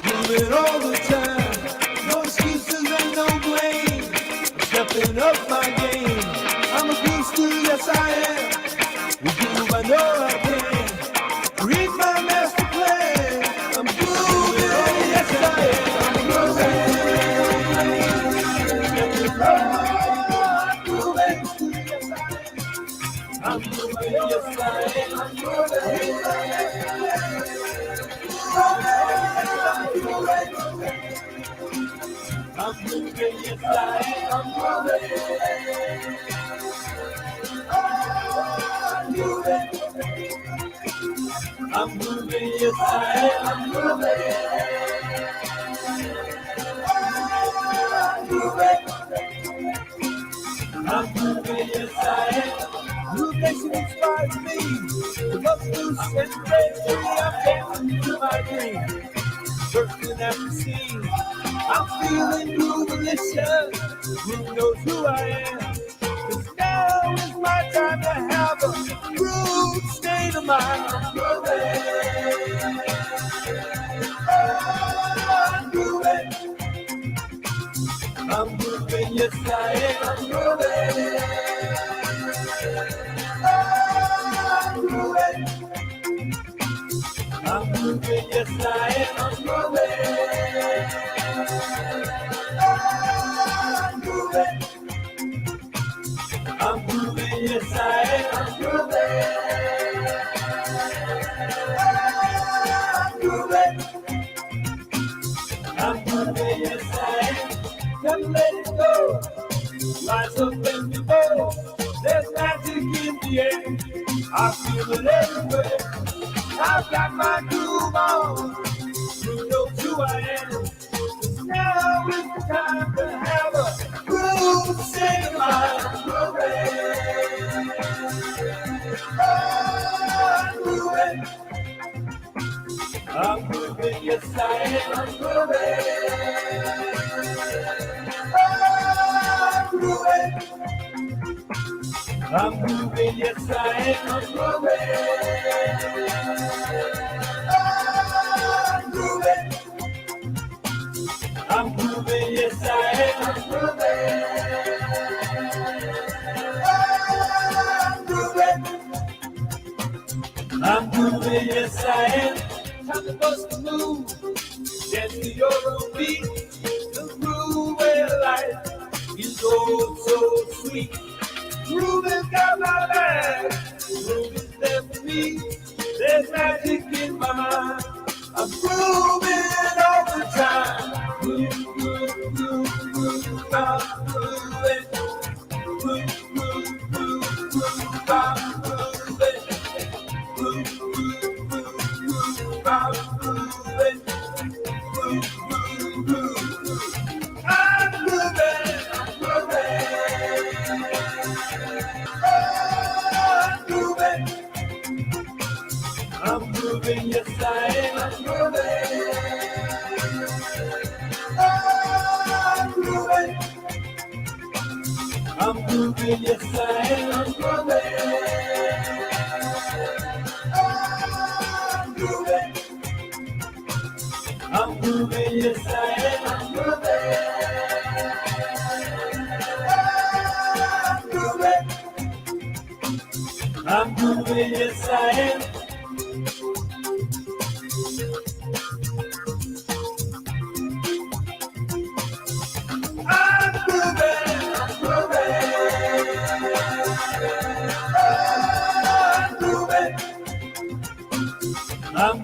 moving all the time. No excuses and no blame. I'm stepping up my game. I'm a booster, yes I am. With groove, I know I can. Read my master plan. I'm grooving, oh yes I am. I'm grooving. I'm moving, yes I am. I'm moving. I'm moving, yes I am. I'm moving. I'm moving, yes I am. I'm moving. I'm moving, yes I am. New nation inspires me. The love loose and crazy. I'm dancing to my dream. Bursting at the seams. I'm feeling grooveasia. Who knows who I am? 'Cause now is my time to have a groove state of mind. I'm grooving. I'm grooving. I'm moving, yes I am. I'm moving. I'm moving. I'm moving, yes I am. I'm moving. I'm moving. I'm moving, yes I am. I'm moving. I'm moving, yes I am. Never let it go. Rise up and be bold. There's magic in the air. I feel it everywhere. I've got my groove on. Who knows who I am? 'Cause now is the time to have a groove state of mind. I'm moving. I'm moving, yes I am. I'm moving. I'm moving, yes I am. I'm moving. I'm moving, yes I am. I'm moving. I'm moving, yes I am. Time to bust the move. Dance to your own beat. The groove where life is oh so sweet. Groove has got my back. Groove is there for me. There's magic in my mind. I'm grooving all the time. Groove, groove, groove, groove, I'm grooving. Groove, groove, groove, groove, I'm grooving. Groove, groove, groove, groove, I'm grooving. Groove, groove, groove, groove, I'm grooving. I'm grooving. I'm moving, yes I am. I'm moving. I'm moving. I'm moving, yes I am. I'm moving. I'm moving. I'm moving, yes I am. I'm moving. I'm moving, yes I am. I'm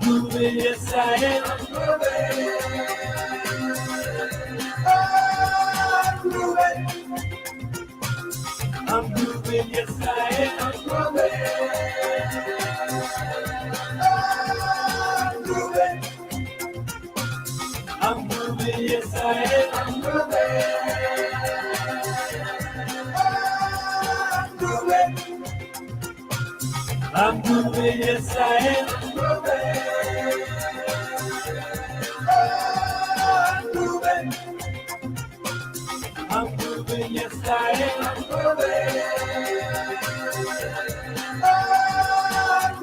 moving, yes I am. I'm moving. I'm moving, yes I am. I'm moving. I'm moving, yes I am. I'm moving. I'm moving, yes I am. I'm moving. I'm moving, yes I am. I'm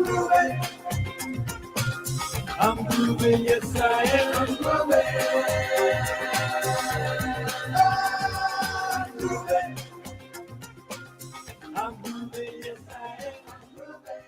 moving. I'm moving, yes I am. I'm moving. I'm grooving, yes I am. I'm grooving.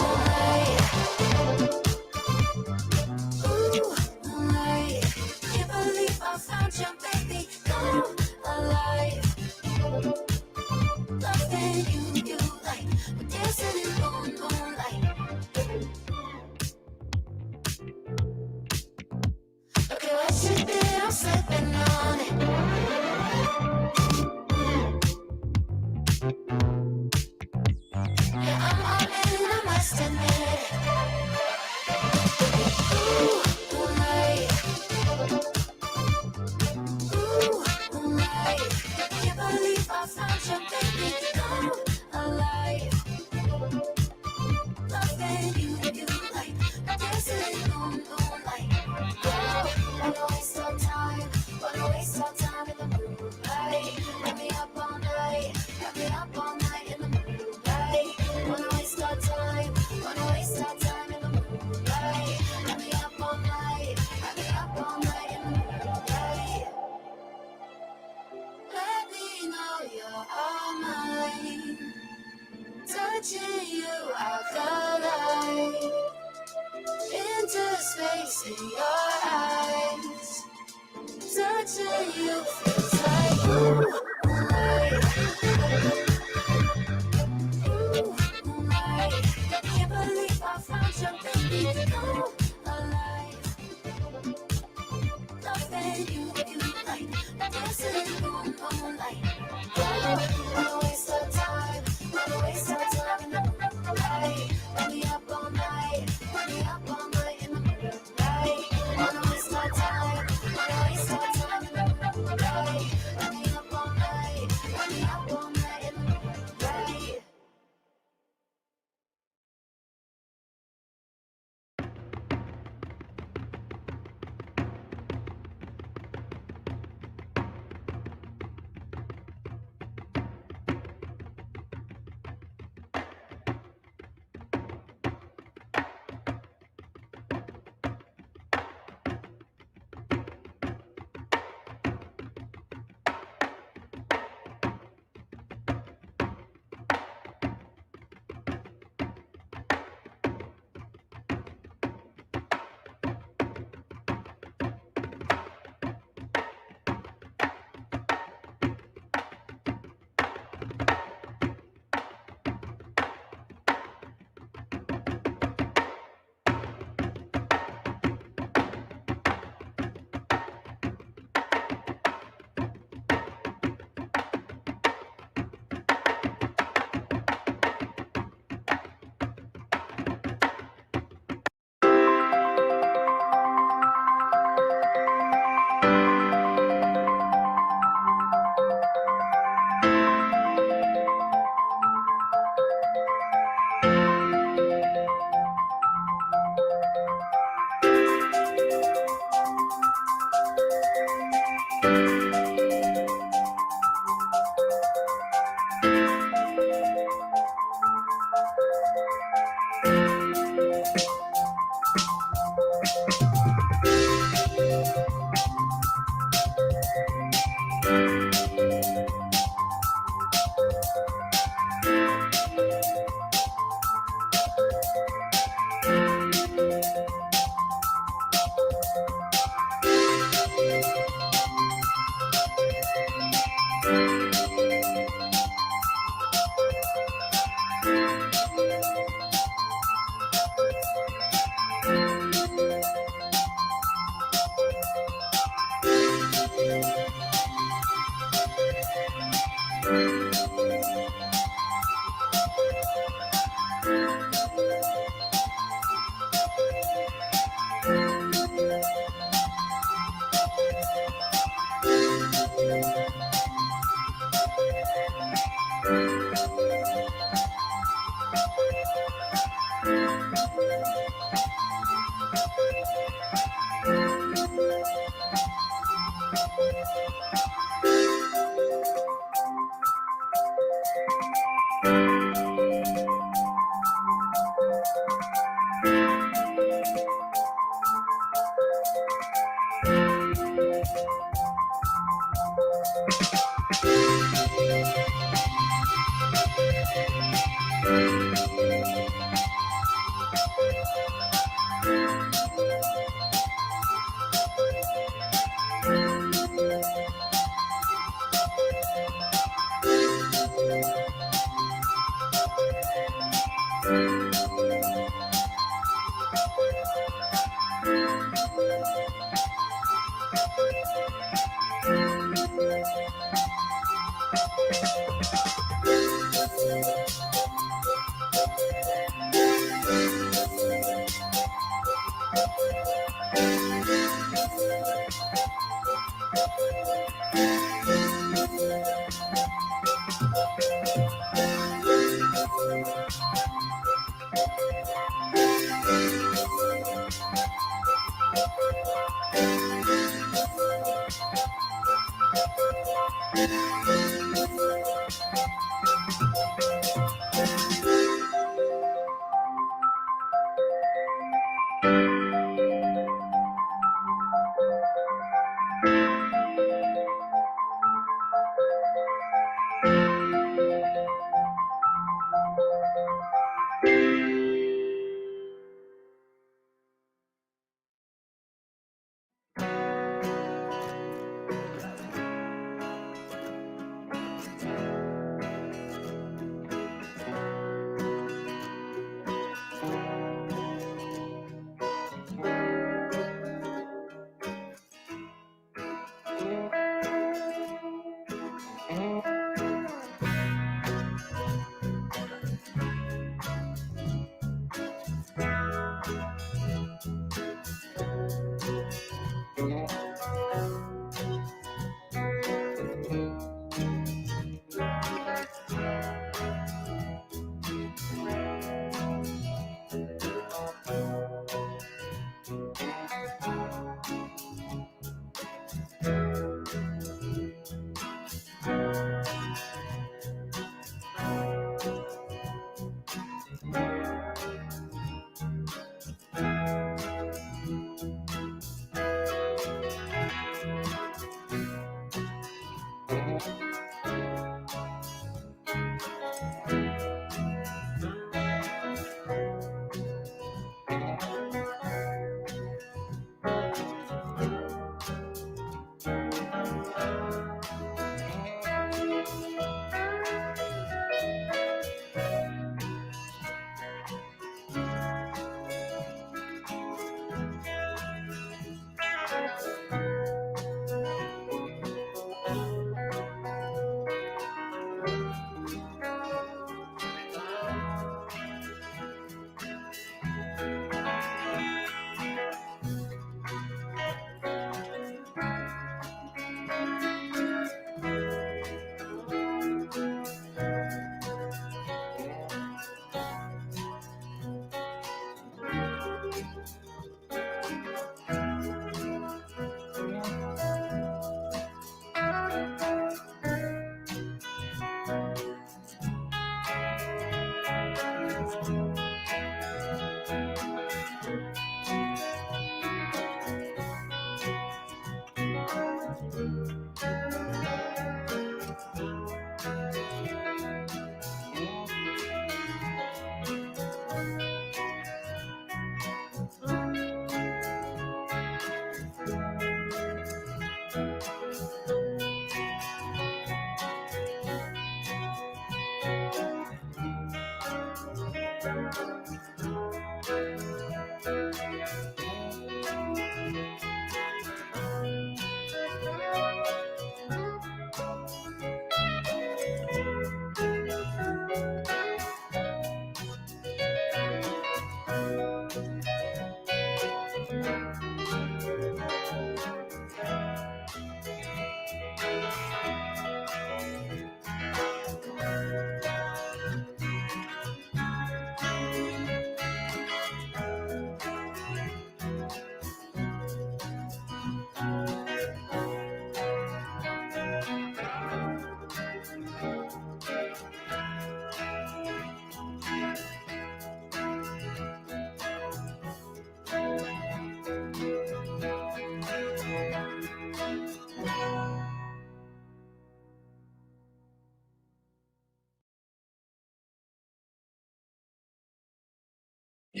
Hi,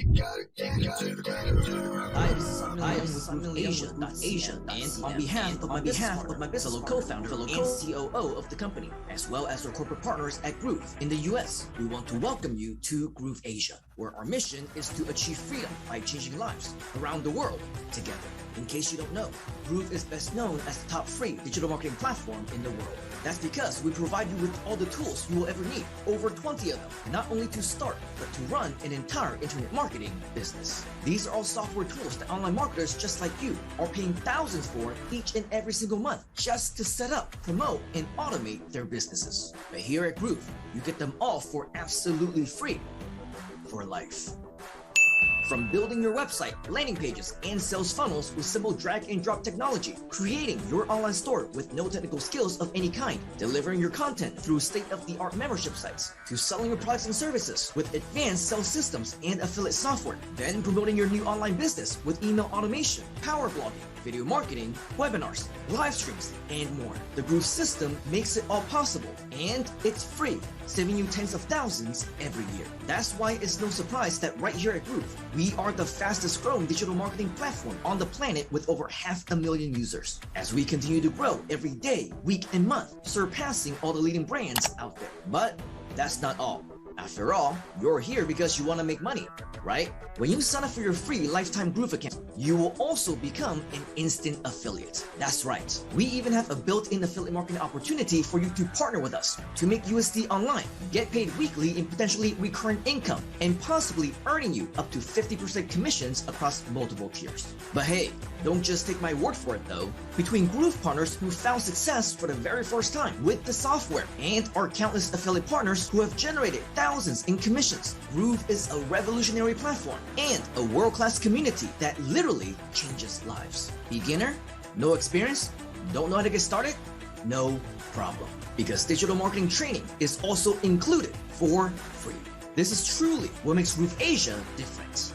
this is grooveasia.Asia, and on behalf of my business fellow co-founder and COO of the company, as well as our corporate partners at Groove in the US, we want to welcome you to Groove Asia, where our mission is to achieve freedom by changing lives around the world together. In case you don't know, Groove is best known as the top free digital marketing platform in the world. That's because we provide you with all the tools you will ever need, over 20 of them, not only to start, but to run an entire internet marketing business. These are all software tools that online marketers just like you are paying thousands for each and every single month just to set up, promote, and automate their businesses. But here at Groove, you get them all for absolutely free for life. From building your website, landing pages, and sales funnels with simple drag and drop technology, creating your online store with no technical skills of any kind, delivering your content through state-of-the-art membership sites, to selling your products and services with advanced sales systems and affiliate software, then promoting your new online business with email automation, power blogging, video marketing, webinars, live streams, and more. The Groove system makes it all possible, and it's free, saving you tens of thousands every year. That's why it's no surprise that right here at Groove, we are the fastest growing digital marketing platform on the planet with over 500,000 users. As we continue to grow every day, week, and month, surpassing all the leading brands out there. But that's not all. After all, you're here because you want to make money, right? When you sign up for your free lifetime Groove account, you will also become an instant affiliate. That's right. We even have a built-in affiliate marketing opportunity for you to partner with us to make USD online, get paid weekly in potentially recurring income, and possibly earning you up to 50% commissions across multiple tiers. But hey, don't just take my word for it though. Between Groove partners who found success for the very first time with the software and our countless affiliate partners who have generated thousands in commissions, Groove is a revolutionary platform and a world-class community that literally changes lives. Beginner? No experience? Don't know how to get started? No problem. Because digital marketing training is also included for free. This is truly what makes Groove Asia different.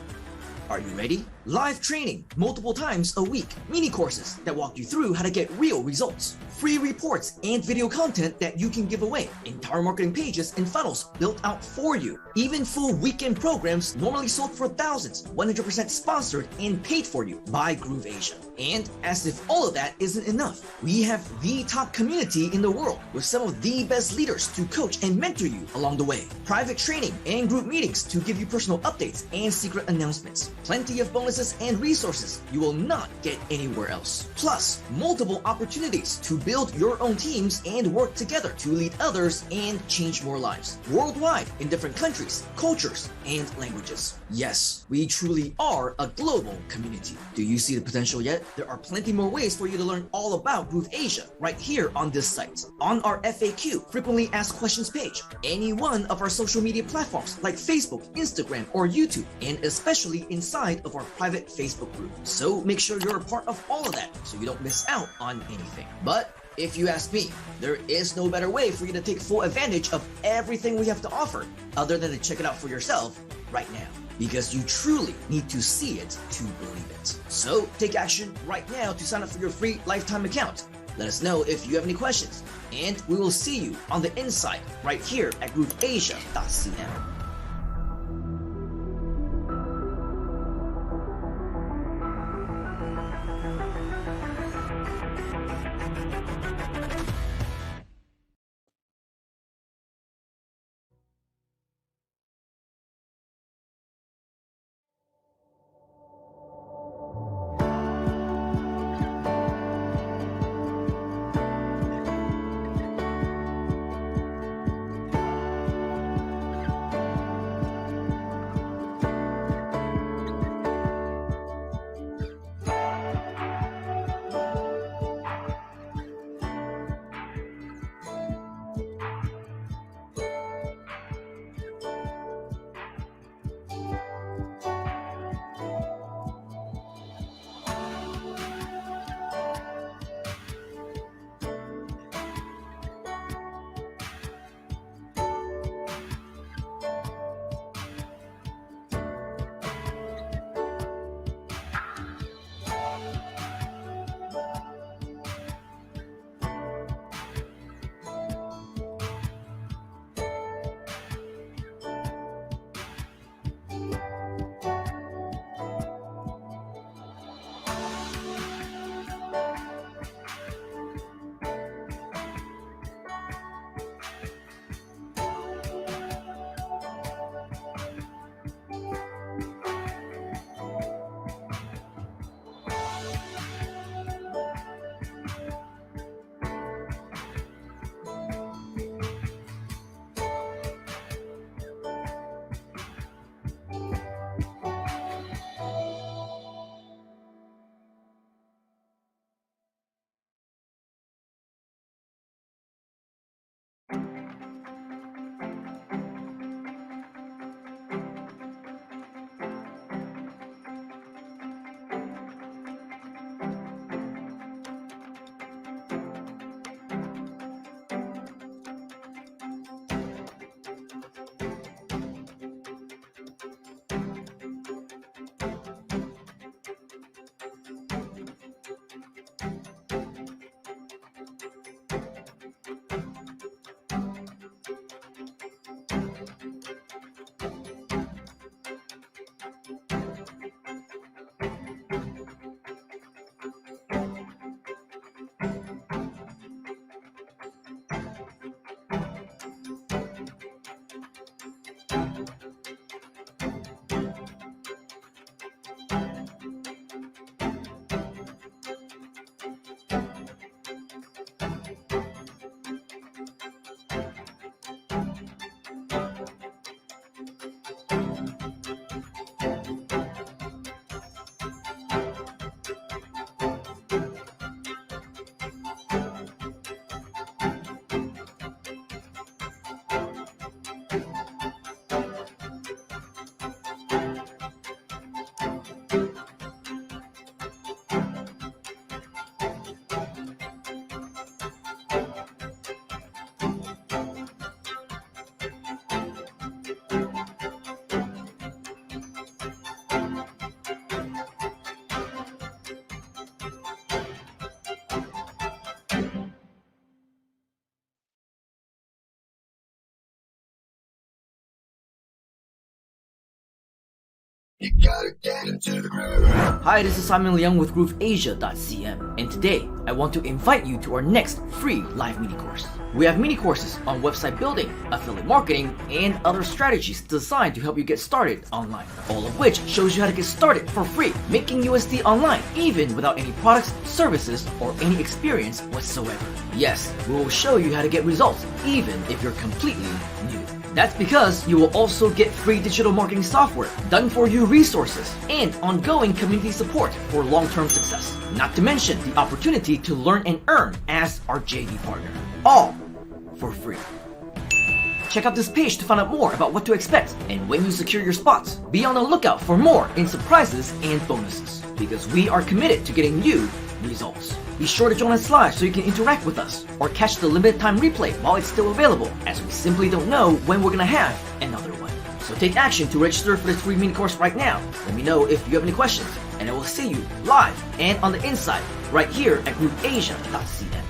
Are you ready? Live training multiple times a week, mini courses that walk you through how to get real results, free reports and video content that you can give away, entire marketing pages and funnels built out for you, even full weekend programs normally sold for thousands, 100% sponsored and paid for you by Groove Asia. And as if all of that isn't enough, we have the top community in the world with some of the best leaders to coach and mentor you along the way, private training and group meetings to give you personal updates and secret announcements, plenty of bonuses and resources you will not get anywhere else. Plus, multiple opportunities to build your own teams and work together to lead others and change more lives worldwide in different countries, cultures, and languages. Yes, we truly are a global community. Do you see the potential yet? There are plenty more ways for you to learn all about Groove Asia right here on this site, on our FAQ, frequently asked questions page, any one of our social media platforms like Facebook, Instagram, or YouTube, and especially inside of our private Facebook group. So make sure you're a part of all of that so you don't miss out on anything. But if you ask me, there is no better way for you to take full advantage of everything we have to offer other than to check it out for yourself right now. Because you truly need to see it to believe it. So take action right now to sign up for your free lifetime account. Let us know if you have any questions, and we will see you on the inside right here at grooveasia.cm. You gotta get into the groove. Hi, this is Simon Liang with grooveasia.cm, and today I want to invite you to our next free live mini course. We have mini courses on website building, affiliate marketing, and other strategies designed to help you get started online. All of which shows you how to get started for free, making USD online, even without any products, services, or any experience whatsoever. Yes, we will show you how to get results, even if you're completely new. That's because you will also get free digital marketing software, done-for-you resources, and ongoing community support for long-term success. Not to mention the opportunity to learn and earn as our JV partner. All for free. Check out this page to find out more about what to expect, and when you secure your spots, be on the lookout for more in surprises and bonuses, because we are committed to getting you results. Be sure to join us live so you can interact with us, or catch the limited time replay while it's still available, as we simply don't know when we're gonna have another one. So take action to register for this free mini course right now. Let me know if you have any questions, and I will see you live and on the inside right here at grooveasia.cm.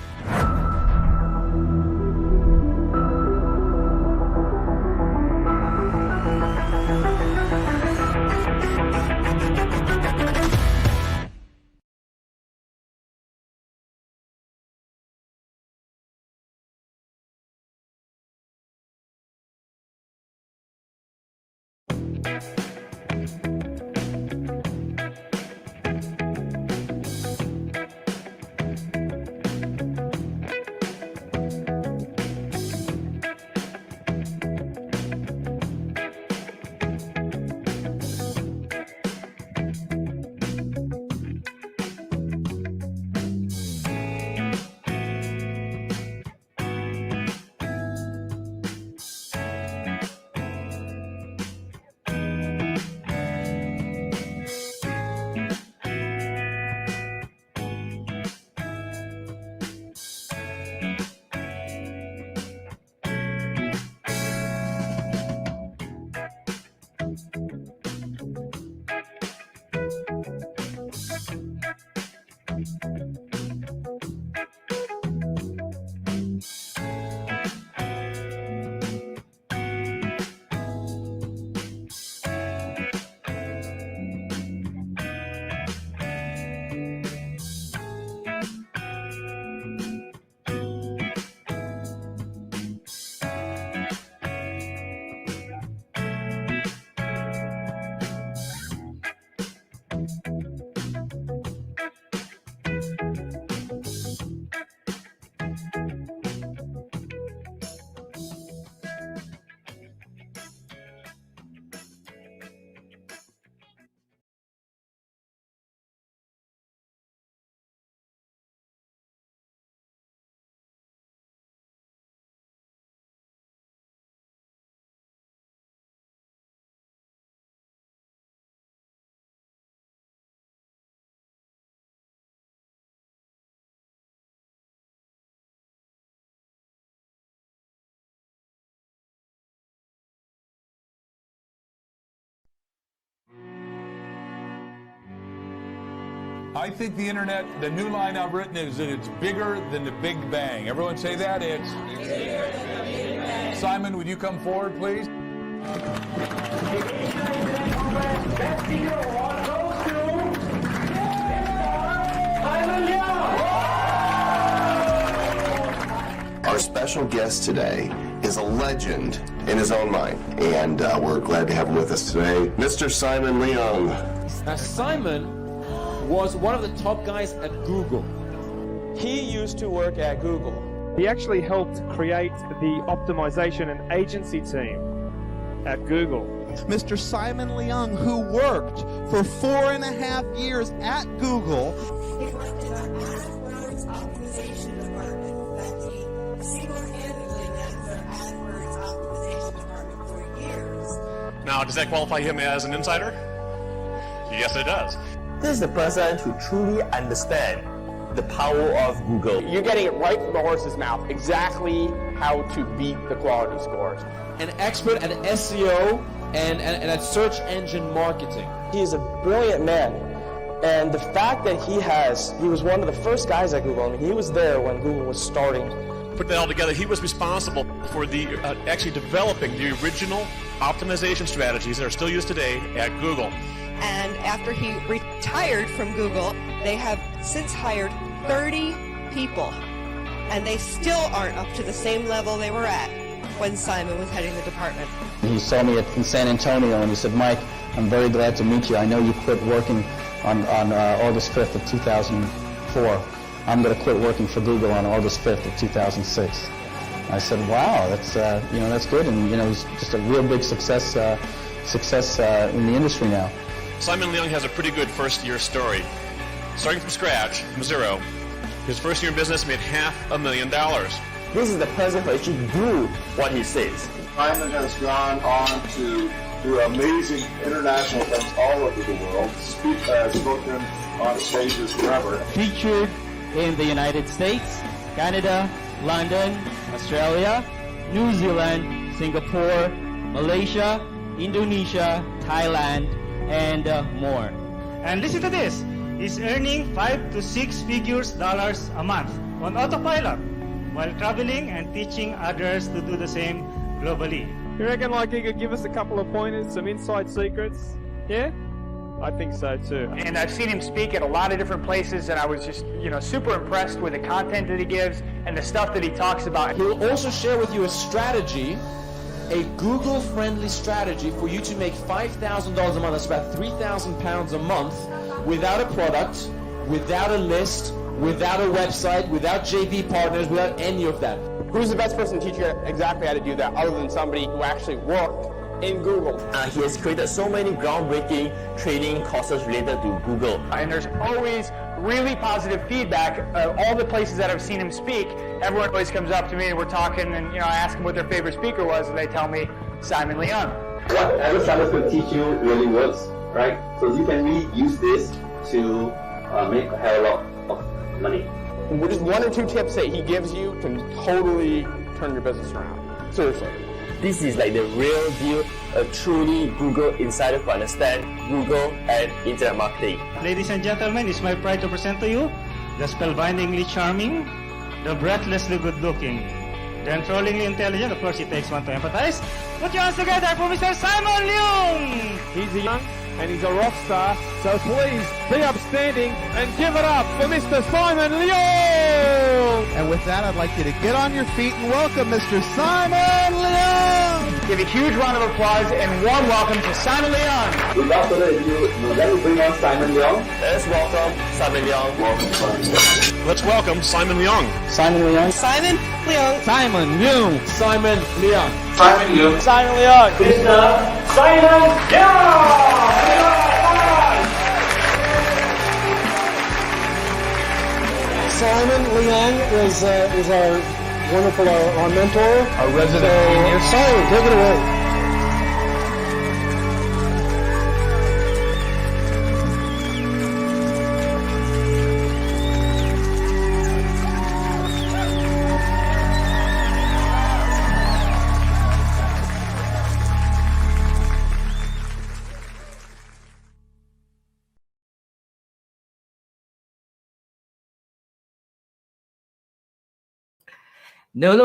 I think the internet, the new line I've written is that it's bigger than the Big Bang. Everyone say that? It's bigger than the Big Bang. Simon, would you come forward, please? Our special guest today is a legend in his own mind, and we're glad to have him with us today, Mr. Simon Leung. Now, Simon was one of the top guys at Google. He used to work at Google. He actually helped create the optimization and agency team at Google. Mr. Simon Leung, who worked for 4.5 years at Google. He worked in our AdWords optimization department that he single-handedly led the AdWords optimization department for years. Now, does that qualify him as an insider? Yes, it does. This is the person who truly understands the power of Google. You're getting it right from the horse's mouth, exactly how to beat the quality scores. An expert at SEO and at search engine marketing. He is a brilliant man. And the fact that he was one of the first guys at Google. I mean, he was there when Google was starting. Put that all together, he was responsible for the actually developing the original optimization strategies that are still used today at Google. And after he retired from Google, they have since hired 30 people. And they still aren't up to the same level they were at when Simon was heading the department. He saw me in San Antonio and he said, Mike, I'm very glad to meet you. I know you quit working on August 5th of 2004. I'm going to quit working for Google on August 5th of 2006. I said, wow, that's that's good, and he's just a real big success in the industry now. Simon Leung has a pretty good first-year story. Starting from scratch, from zero, his first year in business made $500,000. This is the person who actually do what he says. Simon has gone on to do amazing international events all over the world, spoken on stages forever. Featured in the United States, Canada, London, Australia, New Zealand, Singapore, Malaysia, Indonesia, Thailand, and more. And listen to this. He's earning 5 to 6 figures dollars a month on autopilot while traveling and teaching others to do the same globally. You reckon like he could give us a couple of pointers, some inside secrets? Yeah? I think so too. And I've seen him speak at a lot of different places, and I was just, super impressed with the content that he gives and the stuff that he talks about. He'll also share with you a strategy, a Google-friendly strategy for you to make $5,000 a month. That's about 3,000 pounds a month without a product, without a list, without a website, without JV partners, without any of that. Who's the best person to teach you exactly how to do that other than somebody who actually worked in Google? He has created so many groundbreaking training courses related to Google. And there's always really positive feedback. All the places that I've seen him speak, everyone always comes up to me and we're talking, and I ask them what their favorite speaker was, and they tell me Simon Leung. Whatever Simon can teach you really works, right? So you can really use this to make a hell of a lot of money. Just 1 or 2 tips that he gives you can totally turn your business around. Seriously. This is like the real deal, a truly Google insider who understands Google and internet marketing. Ladies and gentlemen, it's my pride to present to you the spellbindingly charming, the breathlessly good-looking, the enthrallingly intelligent, of course it takes one to empathize. Put your hands together for Mr. Simon Leung! He's a young and he's a rock star, so please be upstanding and give it up for Mr. Simon Leung! And with that, I'd like you to get on your feet and welcome Mr. Simon Leung! Give a huge round of applause and warm welcome to Simon Leung! Without further ado, let me bring on Simon Leung. Let's welcome Simon Leung. Let's welcome Simon Leung. Simon Leung. Simon Leung. Simon Leung. Simon Leung. Simon Leung. Simon Leung. Mr. Simon Leung! Simon Leung is our wonderful our mentor, our resident genius. Simon, take it away.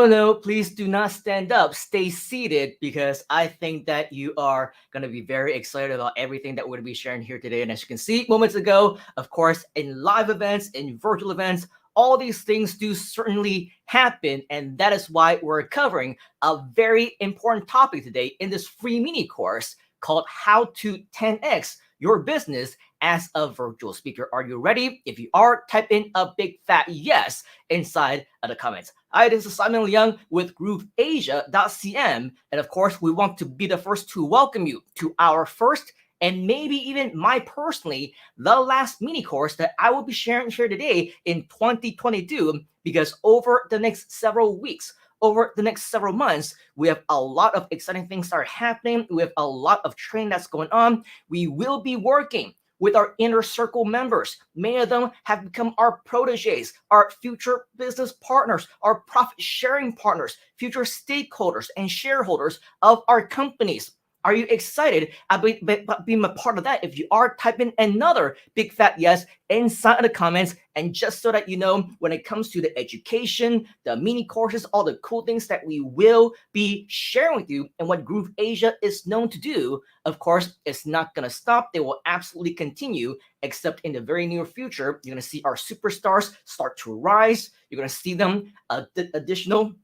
No, please do not stand up. Stay seated, because I think that you are going to be very excited about everything that we're going to be sharing here today. And as you can see moments ago, of course, in live events, in virtual events, all these things do certainly happen. And that is why we're covering a very important topic today in this free mini course called How to 10X Your Business as a Virtual Speaker. Are you ready? If you are, type in a big fat yes inside of the comments. Hi, this is Simon Leung with grooveasia.cm. And of course, we want to be the first to welcome you to our first, and maybe even my personally, the last mini course that I will be sharing here today in 2022, because over the next several weeks, over the next several months, we have a lot of exciting things that are happening. We have a lot of training that's going on. We will be working with our inner circle members. Many of them have become our proteges, our future business partners, our profit sharing partners, future stakeholders and shareholders of our companies. Are you excited about being a part of that? If you are, type in another big fat yes inside of the comments. And just so that you know, when it comes to the education, the mini courses, all the cool things that we will be sharing with you, and what grooveasia is known to do, of course, it's not going to stop. They will absolutely continue, except in the very near future, you're going to see our superstars start to rise. You're going to see them additional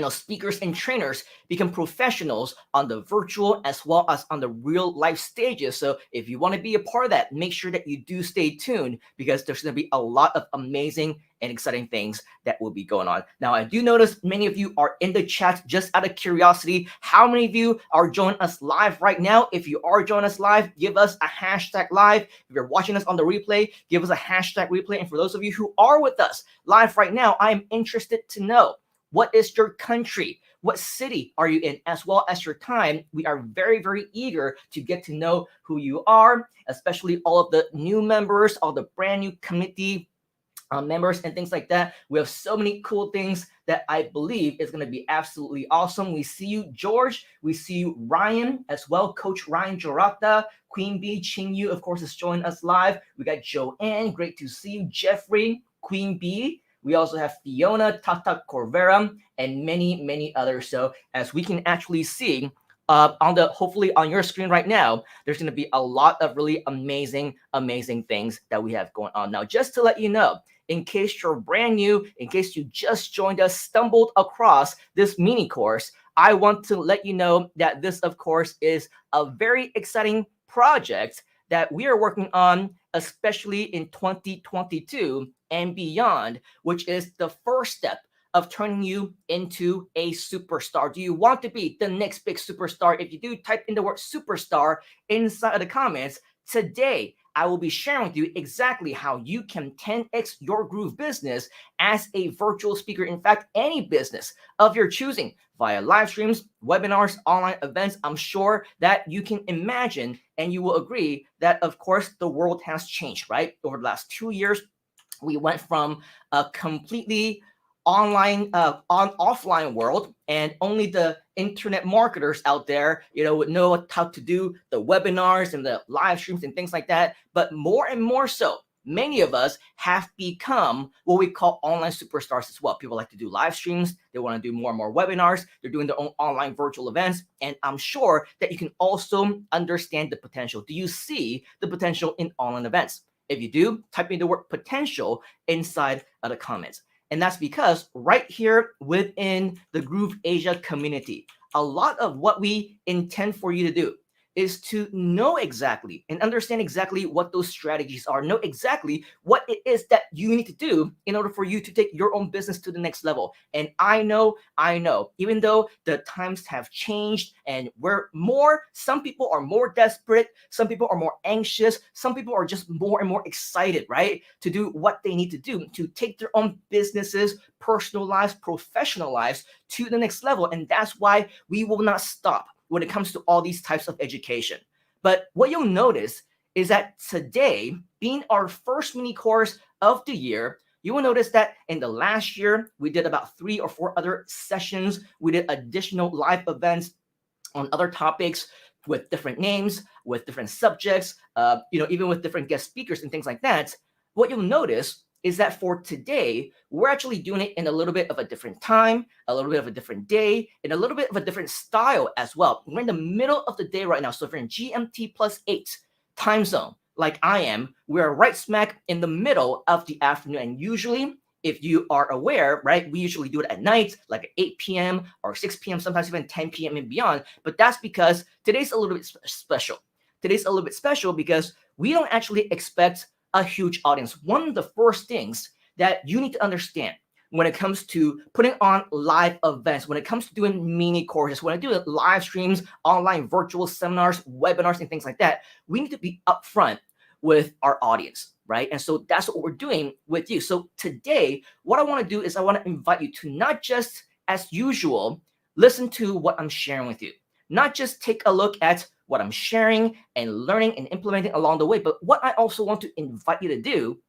speakers and trainers become professionals on the virtual as well as on the real life stages. So if you want to be a part of that, make sure that you do stay tuned, because there's going to be a lot of amazing and exciting things that will be going on. Now, I do notice many of you are in the chat. Just out of curiosity, how many of you are joining us live right now? If you are joining us live, give us a hashtag live. If you're watching us on the replay, give us a hashtag replay. And for those of you who are with us live right now, I am interested to know, what is your country? What city are you in? As well as your time. We are very, very eager to get to know who you are, especially all of the new members, all the brand new committee members and things like that. We have so many cool things that I believe is going to be absolutely awesome. We see you, George. We see you, Ryan, as well. Coach Ryan Jorata, Queen Bee, Ching Yu, of course, is joining us live. We got Joanne. Great to see you. Jeffrey, Queen Bee. We also have Fiona, Tata Corvera, and many, many others. So as we can actually see hopefully on your screen right now, there's going to be a lot of really amazing, amazing things that we have going on. Now, just to let you know, in case you're brand new, in case you just joined us, stumbled across this mini course, I want to let you know that this, of course, is a very exciting project that we are working on, especially in 2022 and beyond, which is the first step of turning you into a superstar. Do you want to be the next big superstar? If you do, type in the word superstar inside of the comments. Today, I will be sharing with you exactly how you can 10x your groove business as a virtual speaker. In fact, any business of your choosing via live streams, webinars, online events. I'm sure that you can imagine and you will agree that, of course, the world has changed, right? Over the last 2 years, we went from a completely offline world, and only the internet marketers out there, would know how to do the webinars and the live streams and things like that. But more and more so, many of us have become what we call online superstars as well. People like to do live streams. They want to do more and more webinars. They're doing their own online virtual events. And I'm sure that you can also understand the potential. Do you see the potential in online events? If you do, type in the word potential inside of the comments. And that's because right here within the grooveasia community, a lot of what we intend for you to do is to know exactly and understand exactly what those strategies are, know exactly what it is that you need to do in order for you to take your own business to the next level. And I know, even though the times have changed and some people are more desperate, some people are more anxious, some people are just more and more excited, right, to do what they need to do to take their own businesses, personal lives, professional lives to the next level. And that's why we will not stop when it comes to all these types of education. But what you'll notice is that today, being our first mini course of the year, you will notice that in the last year, we did about 3 or 4 other sessions. We did additional live events on other topics with different names, with different subjects, even with different guest speakers and things like that. What you'll notice is that for today, we're actually doing it in a little bit of a different time, a little bit of a different day, and a little bit of a different style as well. We're in the middle of the day right now. So if you're in GMT +8 time zone, like I am, we're right smack in the middle of the afternoon. And usually, if you are aware, right, we usually do it at night, like at 8 p.m. or 6 p.m., sometimes even 10 p.m. and beyond. But that's because today's a little bit special. Today's a little bit special because we don't actually expect a huge audience. One of the first things that you need to understand when it comes to putting on live events, when it comes to doing mini courses, when I do live streams, online virtual seminars, webinars, and things like that, we need to be upfront with our audience, right? And so that's what we're doing with you. So today, what I want to do is I want to invite you to not just, as usual, listen to what I'm sharing with you, not just take a look at what I'm sharing and learning and implementing along the way. But what I also want to invite you to do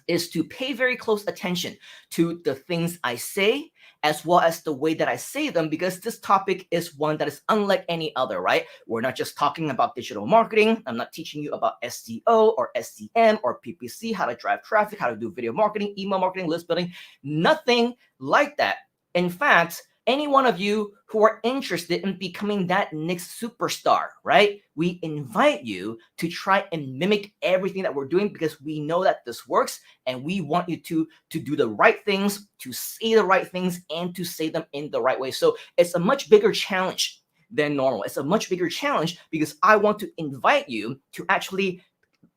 is to pay very close attention to the things I say as well as the way that I say them, because this topic is one that is unlike any other, right? We're not just talking about digital marketing. I'm not teaching you about SEO or SEM or PPC, how to drive traffic, how to do video marketing, email marketing, list building, nothing like that. In fact, any one of you who are interested in becoming that next superstar, right? We invite you to try and mimic everything that we're doing, because we know that this works, and we want you to do the right things, to say the right things, and to say them in the right way. So it's a much bigger challenge than normal. It's a much bigger challenge because I want to invite you to actually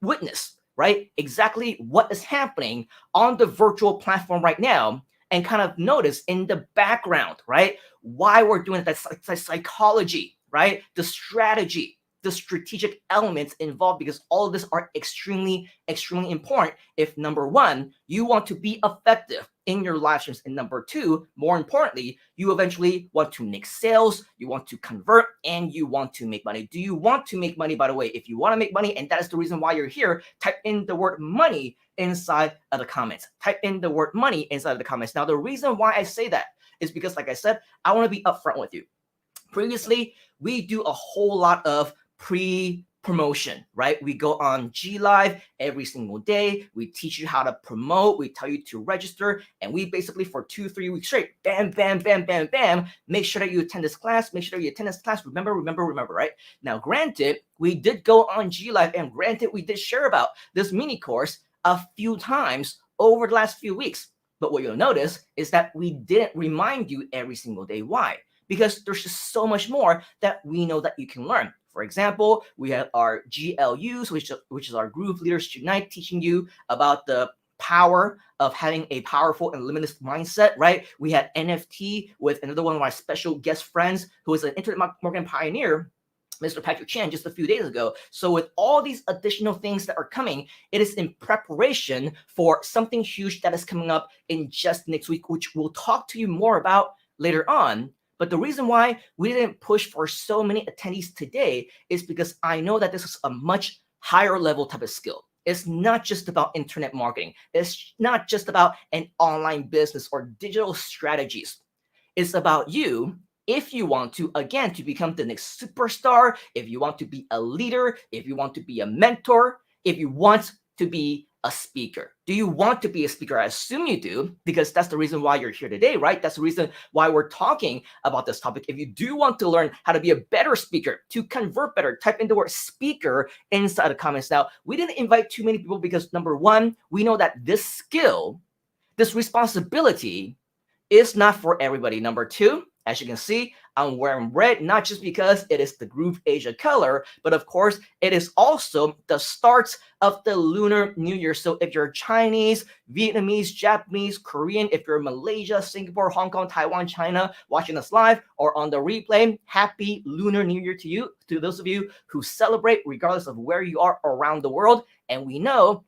witness, right, exactly what is happening on the virtual platform right now, and kind of notice in the background, right, why we're doing that psychology, right, the strategy, the strategic elements involved, because all of this are extremely, extremely important if, number one, you want to be effective in your live streams, and number two, more importantly, you eventually want to make sales, you want to convert, and you want to make money. Do you want to make money, by the way? If you want to make money, and that is the reason why you're here, type in the word money inside of the comments. Type in the word money inside of the comments. Now, the reason why I say that is because, like I said, I want to be upfront with you. Previously, we do a whole lot of pre-promotion, right? We go on G Live every single day. We teach you how to promote. We tell you to register. And we basically, for 2-3 weeks straight, bam, bam, bam, bam, bam, make sure that you attend this class. Make sure that you attend this class. Remember, right? Now, granted, we did go on G Live, and granted, we did share about this mini course a few times over the last few weeks. But what you'll notice is that we didn't remind you every single day. Why? Because there's just so much more that we know that you can learn. For example, we have our GLUs, which is our Groove Leaders Unite, teaching you about the power of having a powerful and limitless mindset, right? We had NFT with another one of my special guest friends who is an internet marketing pioneer, Mr. Patrick Chan, just a few days ago. So with all these additional things that are coming, it is in preparation for something huge that is coming up in just next week, which we'll talk to you more about later on. But the reason why we didn't push for so many attendees today is because I know that this is a much higher level type of skill. It's not just about internet marketing. It's not just about an online business or digital strategies. It's about you, if you want to, again, to become the next superstar, if you want to be a leader, if you want to be a mentor, if you want to be a speaker. Do you want to be a speaker? I assume you do, because that's the reason why you're here today, right? That's the reason why we're talking about this topic. If you do want to learn how to be a better speaker, to convert better, type in the word speaker inside the comments. Now, we didn't invite too many people because, number one, we know that this skill, this responsibility is not for everybody. Number two, as you can see, I'm wearing red, not just because it is the Groove Asia color, but of course, it is also the start of the Lunar New Year. So if you're Chinese, Vietnamese, Japanese, Korean, if you're Malaysia, Singapore, Hong Kong, Taiwan, China, watching us live or on the replay, happy Lunar New Year to you, to those of you who celebrate regardless of where you are around the world. And we know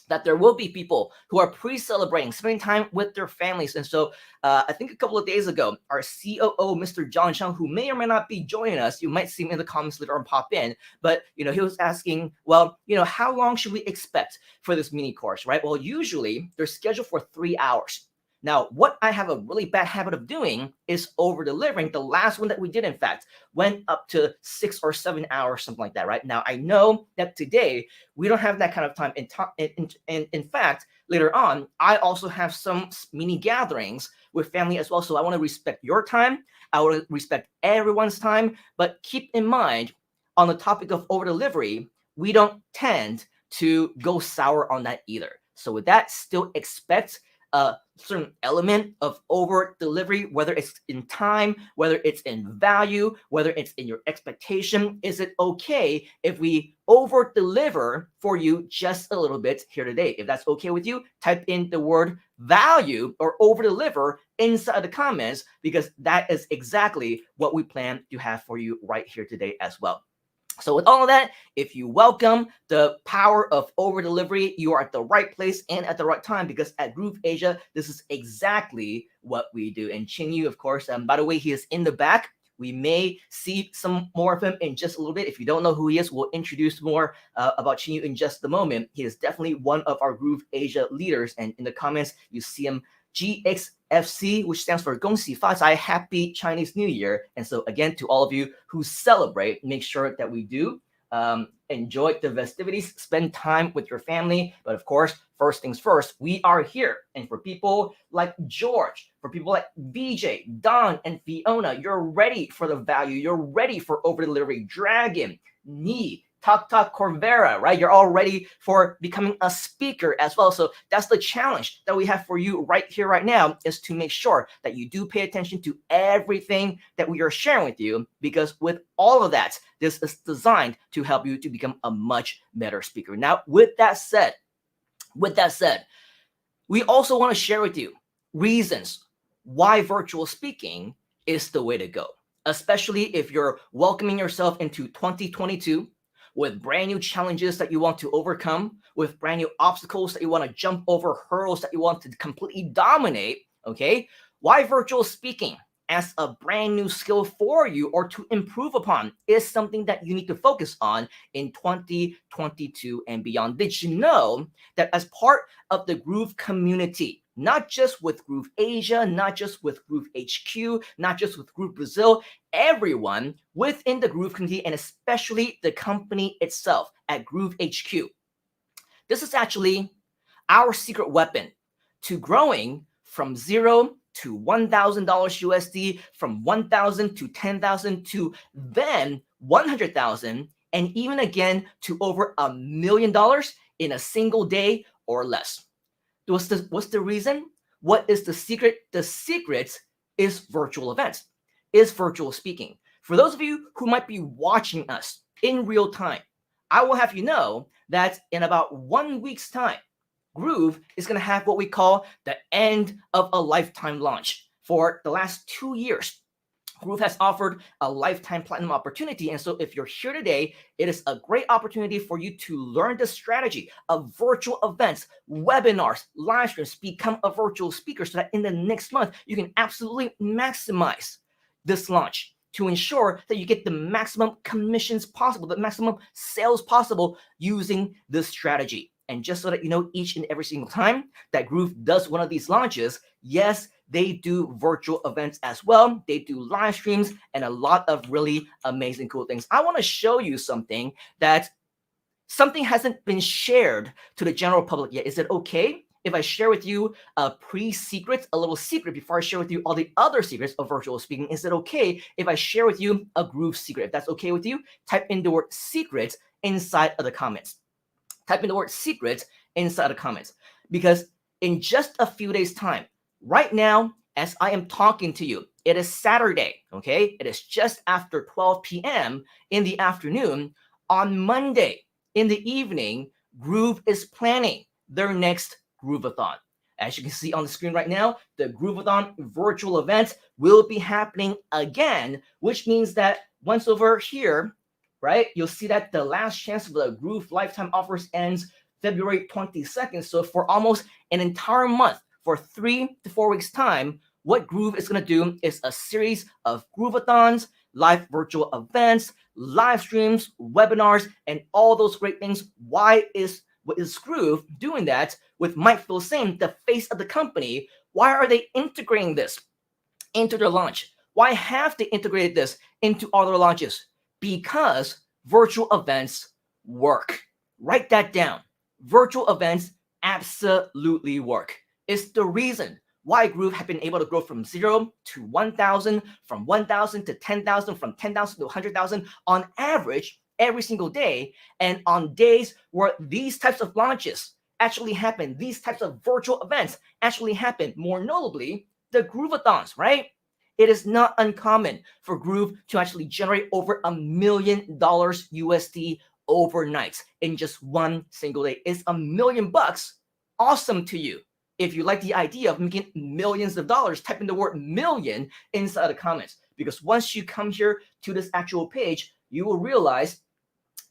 that there will be people who are pre-celebrating, spending time with their families. And so I think a couple of days ago, our COO, Mr. John Chung, who may or may not be joining us, you might see him in the comments later on pop in, but he was asking, well, how long should we expect for this mini course, right? Well, usually they're scheduled for 3 hours. Now, what I have a really bad habit of doing is over-delivering. The last one that we did, in fact, went up to 6 or 7 hours, something like that, right? Now, I know that today we don't have that kind of time. In fact, later on, I also have some mini gatherings with family as well. So I want to respect your time. I want to respect everyone's time. But keep in mind, on the topic of over-delivery, we don't tend to go sour on that either. So with that, still expect a certain element of over delivery, whether it's in time, whether it's in value, whether it's in your expectation. Is it okay if we over deliver for you just a little bit here today? If that's okay with you, type in the word value or over deliver inside the comments, because that is exactly what we plan to have for you right here today as well. So with all of that, if you welcome the power of over-delivery, you are at the right place and at the right time, because at Groove Asia, this is exactly what we do. And Chin Yu, of course, by the way, he is in the back. We may see some more of him in just a little bit. If you don't know who he is, we'll introduce more about Chin Yu in just a moment. He is definitely one of our Groove Asia leaders. And in the comments, you see him GXFC, which stands for 恭喜发财, Happy Chinese New Year. And so again, to all of you who celebrate, make sure that we do enjoy the festivities, spend time with your family. But of course, first things first, we are here. And for people like George, for people like VJ, Don, and Fiona, you're ready for the value. You're ready for over delivery. Dragon, Ni, Talk Corvera, right? You're all ready for becoming a speaker as well. So that's the challenge that we have for you right here, right now, is to make sure that you do pay attention to everything that we are sharing with you, because with all of that, this is designed to help you to become a much better speaker. Now, with that said, we also want to share with you reasons why virtual speaking is the way to go, especially if you're welcoming yourself into 2022 with brand new challenges that you want to overcome, with brand new obstacles that you want to jump over, hurdles that you want to completely dominate, okay? Why virtual speaking as a brand new skill for you or to improve upon is something that you need to focus on in 2022 and beyond. Did you know that as part of the Groove community, not just with grooveasia, not just with Groove HQ, not just with Groove Brazil, everyone within the Groove community, and especially the company itself at Groove HQ. This is actually our secret weapon to growing from $0 to $1,000 USD, from 1,000 to 10,000 to then 100,000, and even again to over $1 million in a single day or less. What's the reason? What is the secret? The secret is virtual events, is virtual speaking. For those of you who might be watching us in real time, I will have you know that in about 1 week's time, Groove is going to have what we call the end of a lifetime launch. For the last 2 years, Groove has offered a lifetime platinum opportunity. And so if you're here today, it is a great opportunity for you to learn the strategy of virtual events, webinars, live streams, become a virtual speaker so that in the next month, you can absolutely maximize this launch to ensure that you get the maximum commissions possible, the maximum sales possible using this strategy. And just so that you know, each and every single time that Groove does one of these launches, yes, they do virtual events as well. They do live streams and a lot of really amazing, cool things. I want to show you something hasn't been shared to the general public yet. Is it okay if I share with you a pre-secret, a little secret before I share with you all the other secrets of virtual speaking? Is it okay if I share with you a Groove secret? If that's okay with you, type in the word secret inside of the comments. Type in the word secret inside the comments, because in just a few days' time, right now, as I am talking to you, it is Saturday, okay? It is just after 12 p.m. in the afternoon. On Monday in the evening, Groove is planning their next Grooveathon. As you can see on the screen right now, the Grooveathon virtual event will be happening again, which means that once over here, right, you'll see that the last chance for the Groove lifetime offers ends February 22nd. So for almost an entire month, for 3 to 4 weeks time, what Groove is going to do is a series of Grooveathons, live virtual events, live streams, webinars, and all those great things. What is Groove doing that with Mike Phil saying the face of the company? Why are they integrating this into their launch? Why have they integrated this into all their launches? Because virtual events work. Write that down. Virtual events absolutely work. It's the reason why Groove have been able to grow from 0 to 1,000, from 1,000 to 10,000, from 10,000 to 100,000 on average every single day. And on days where these types of launches actually happen, these types of virtual events actually happen, more notably, the Grooveathons, right? It is not uncommon for Groove to actually generate over $1 million USD overnight in just one single day. Is $1 million awesome to you? If you like the idea of making millions of dollars, type in the word million inside the comments. Because once you come here to this actual page, you will realize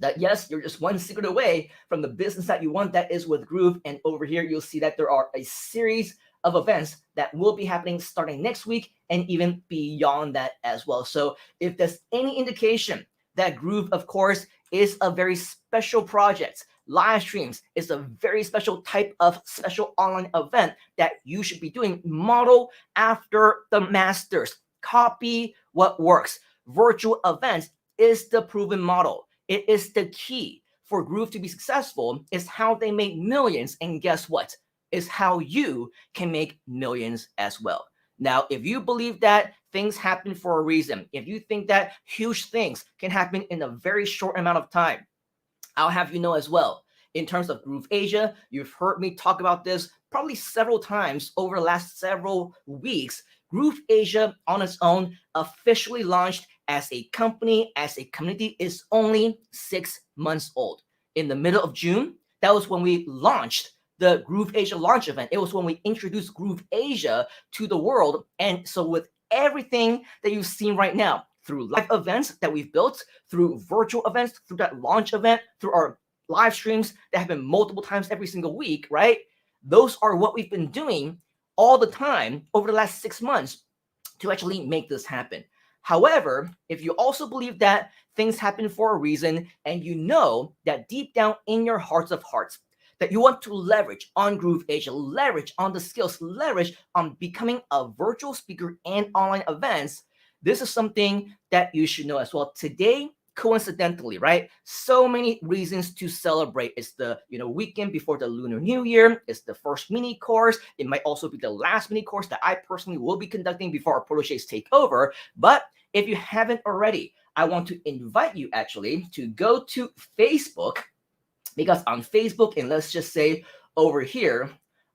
that yes, you're just one secret away from the business that you want, that is with Groove. And over here, you'll see that there are a series of events that will be happening starting next week and even beyond that as well. So if there's any indication that Groove, of course, is a very special project, live streams is a very special type of special online event that you should be doing. Model after the masters. Copy what works. Virtual events is the proven model. It is the key for Groove to be successful. Is how they make millions, and guess what? Is how you can make millions as well. Now, if you believe that things happen for a reason, if you think that huge things can happen in a very short amount of time, I'll have you know as well. In terms of grooveasia, you've heard me talk about this probably several times over the last several weeks. grooveasia on its own, officially launched as a company, as a community, is only 6 months old. In the middle of June, that was when we launched the grooveasia launch event. It was when we introduced grooveasia to the world. And so with everything that you've seen right now, through live events that we've built, through virtual events, through that launch event, through our live streams that have been multiple times every single week, right? Those are what we've been doing all the time over the last 6 months to actually make this happen. However, if you also believe that things happen for a reason, and you know that deep down in your hearts of hearts, that you want to leverage on grooveasia, leverage on the skills, leverage on becoming a virtual speaker and online events, this is something that you should know as well. Today, coincidentally, right? So many reasons to celebrate. It's the weekend before the Lunar New Year. It's the first mini course. It might also be the last mini course that I personally will be conducting before our proteges take over. But if you haven't already, I want to invite you actually to go to Facebook, because on Facebook, and let's just say over here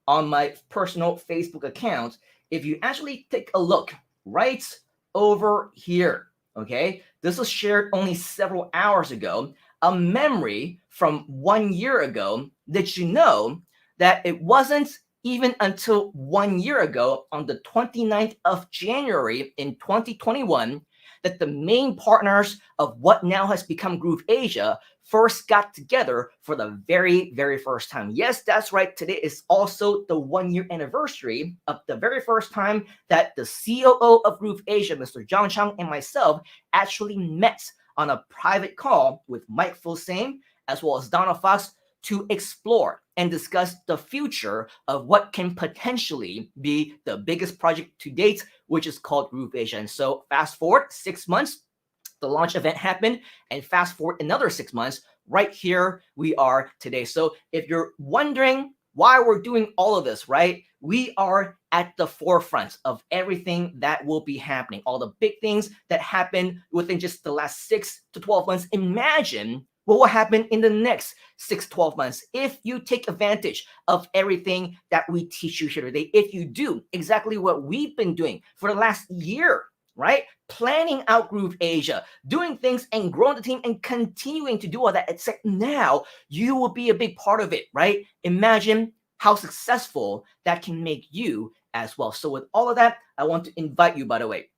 on my personal Facebook account, if you actually take a look right over here, okay, this was shared only several hours ago, a memory from 1 year ago. Did you know that it wasn't even until 1 year ago, on the 29th of January in 2021, that the main partners of what now has become grooveasia first got together for the very, very first time. Yes, that's right. Today is also the 1 year anniversary of the very first time that the COO of grooveasia, Mr. John Chang, and myself actually met on a private call with Mike Fulsame as well as Donna Fox to explore and discuss the future of what can potentially be the biggest project to date, which is called grooveasia. And so fast forward 6 months, the launch event happened, and fast forward another 6 months, right here we are today. So if you're wondering why we're doing all of this, right, we are at the forefront of everything that will be happening, all the big things that happen within just the last 6 to 12 months. Imagine what will happen in the next 6 to 12 months if you take advantage of everything that we teach you here today. If you do exactly what we've been doing for the last year, right? Planning out grooveasia, doing things and growing the team and continuing to do all that, except now you will be a big part of it, right? Imagine how successful that can make you as well. So with all of that, I want to invite you, by the way,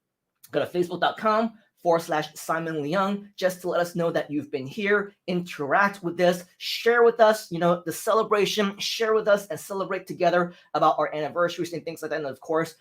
go to facebook.com/Simon Leung, just to let us know that you've been here, interact with this, share with us, the celebration, share with us and celebrate together about our anniversaries and things like that. And of course,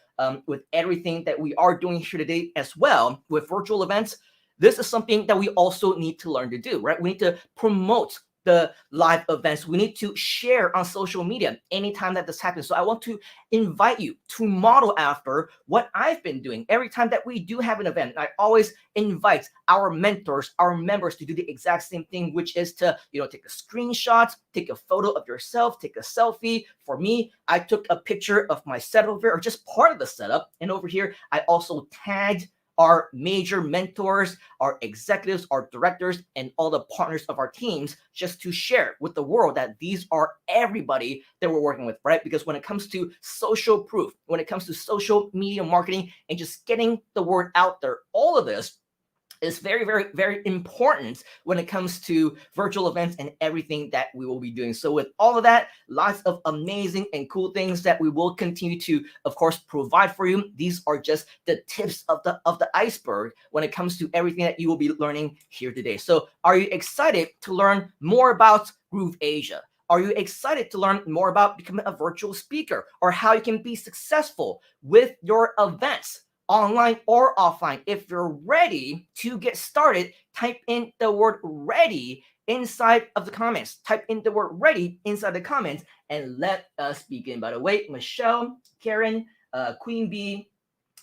with everything that we are doing here today as well with virtual events, this is something that we also need to learn to do, right? We need to promote the live events. We need to share on social media anytime that this happens. So I want to invite you to model after what I've been doing. Every time that we do have an event, I always invite our mentors, our members, to do the exact same thing, which is to, take a screenshot, take a photo of yourself, take a selfie. For me, I took a picture of my setup over here, or just part of the setup. And over here, I also tagged our major mentors, our executives, our directors, and all the partners of our teams, just to share with the world that these are everybody that we're working with, right? Because when it comes to social proof, when it comes to social media marketing and just getting the word out there, all of this is very, very, very important when it comes to virtual events and everything that we will be doing. So with all of that, lots of amazing and cool things that we will continue to, of course, provide for you. These are just the tips of the iceberg when it comes to everything that you will be learning here today. So are you excited to learn more about grooveasia? Are you excited to learn more about becoming a virtual speaker, or how you can be successful with your events, online or offline? If you're ready to get started, type in the word ready inside of the comments. Type in the word ready inside the comments and let us begin. By the way, Michelle, Karen, Queen Bee,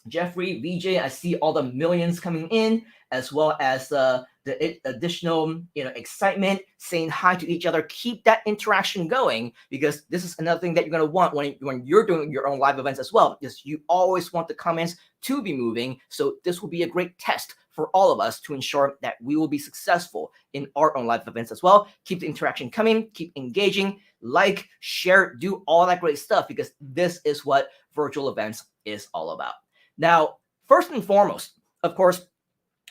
Jeffrey, VJ, I see all the millions coming in, as well as the additional, excitement, saying hi to each other. Keep that interaction going, because this is another thing that you're going to want when you're doing your own live events as well, is you always want the comments to be moving. So this will be a great test for all of us to ensure that we will be successful in our own live events as well. Keep the interaction coming, keep engaging, like, share, do all that great stuff, because this is what virtual events is all about. Now, first and foremost, of course,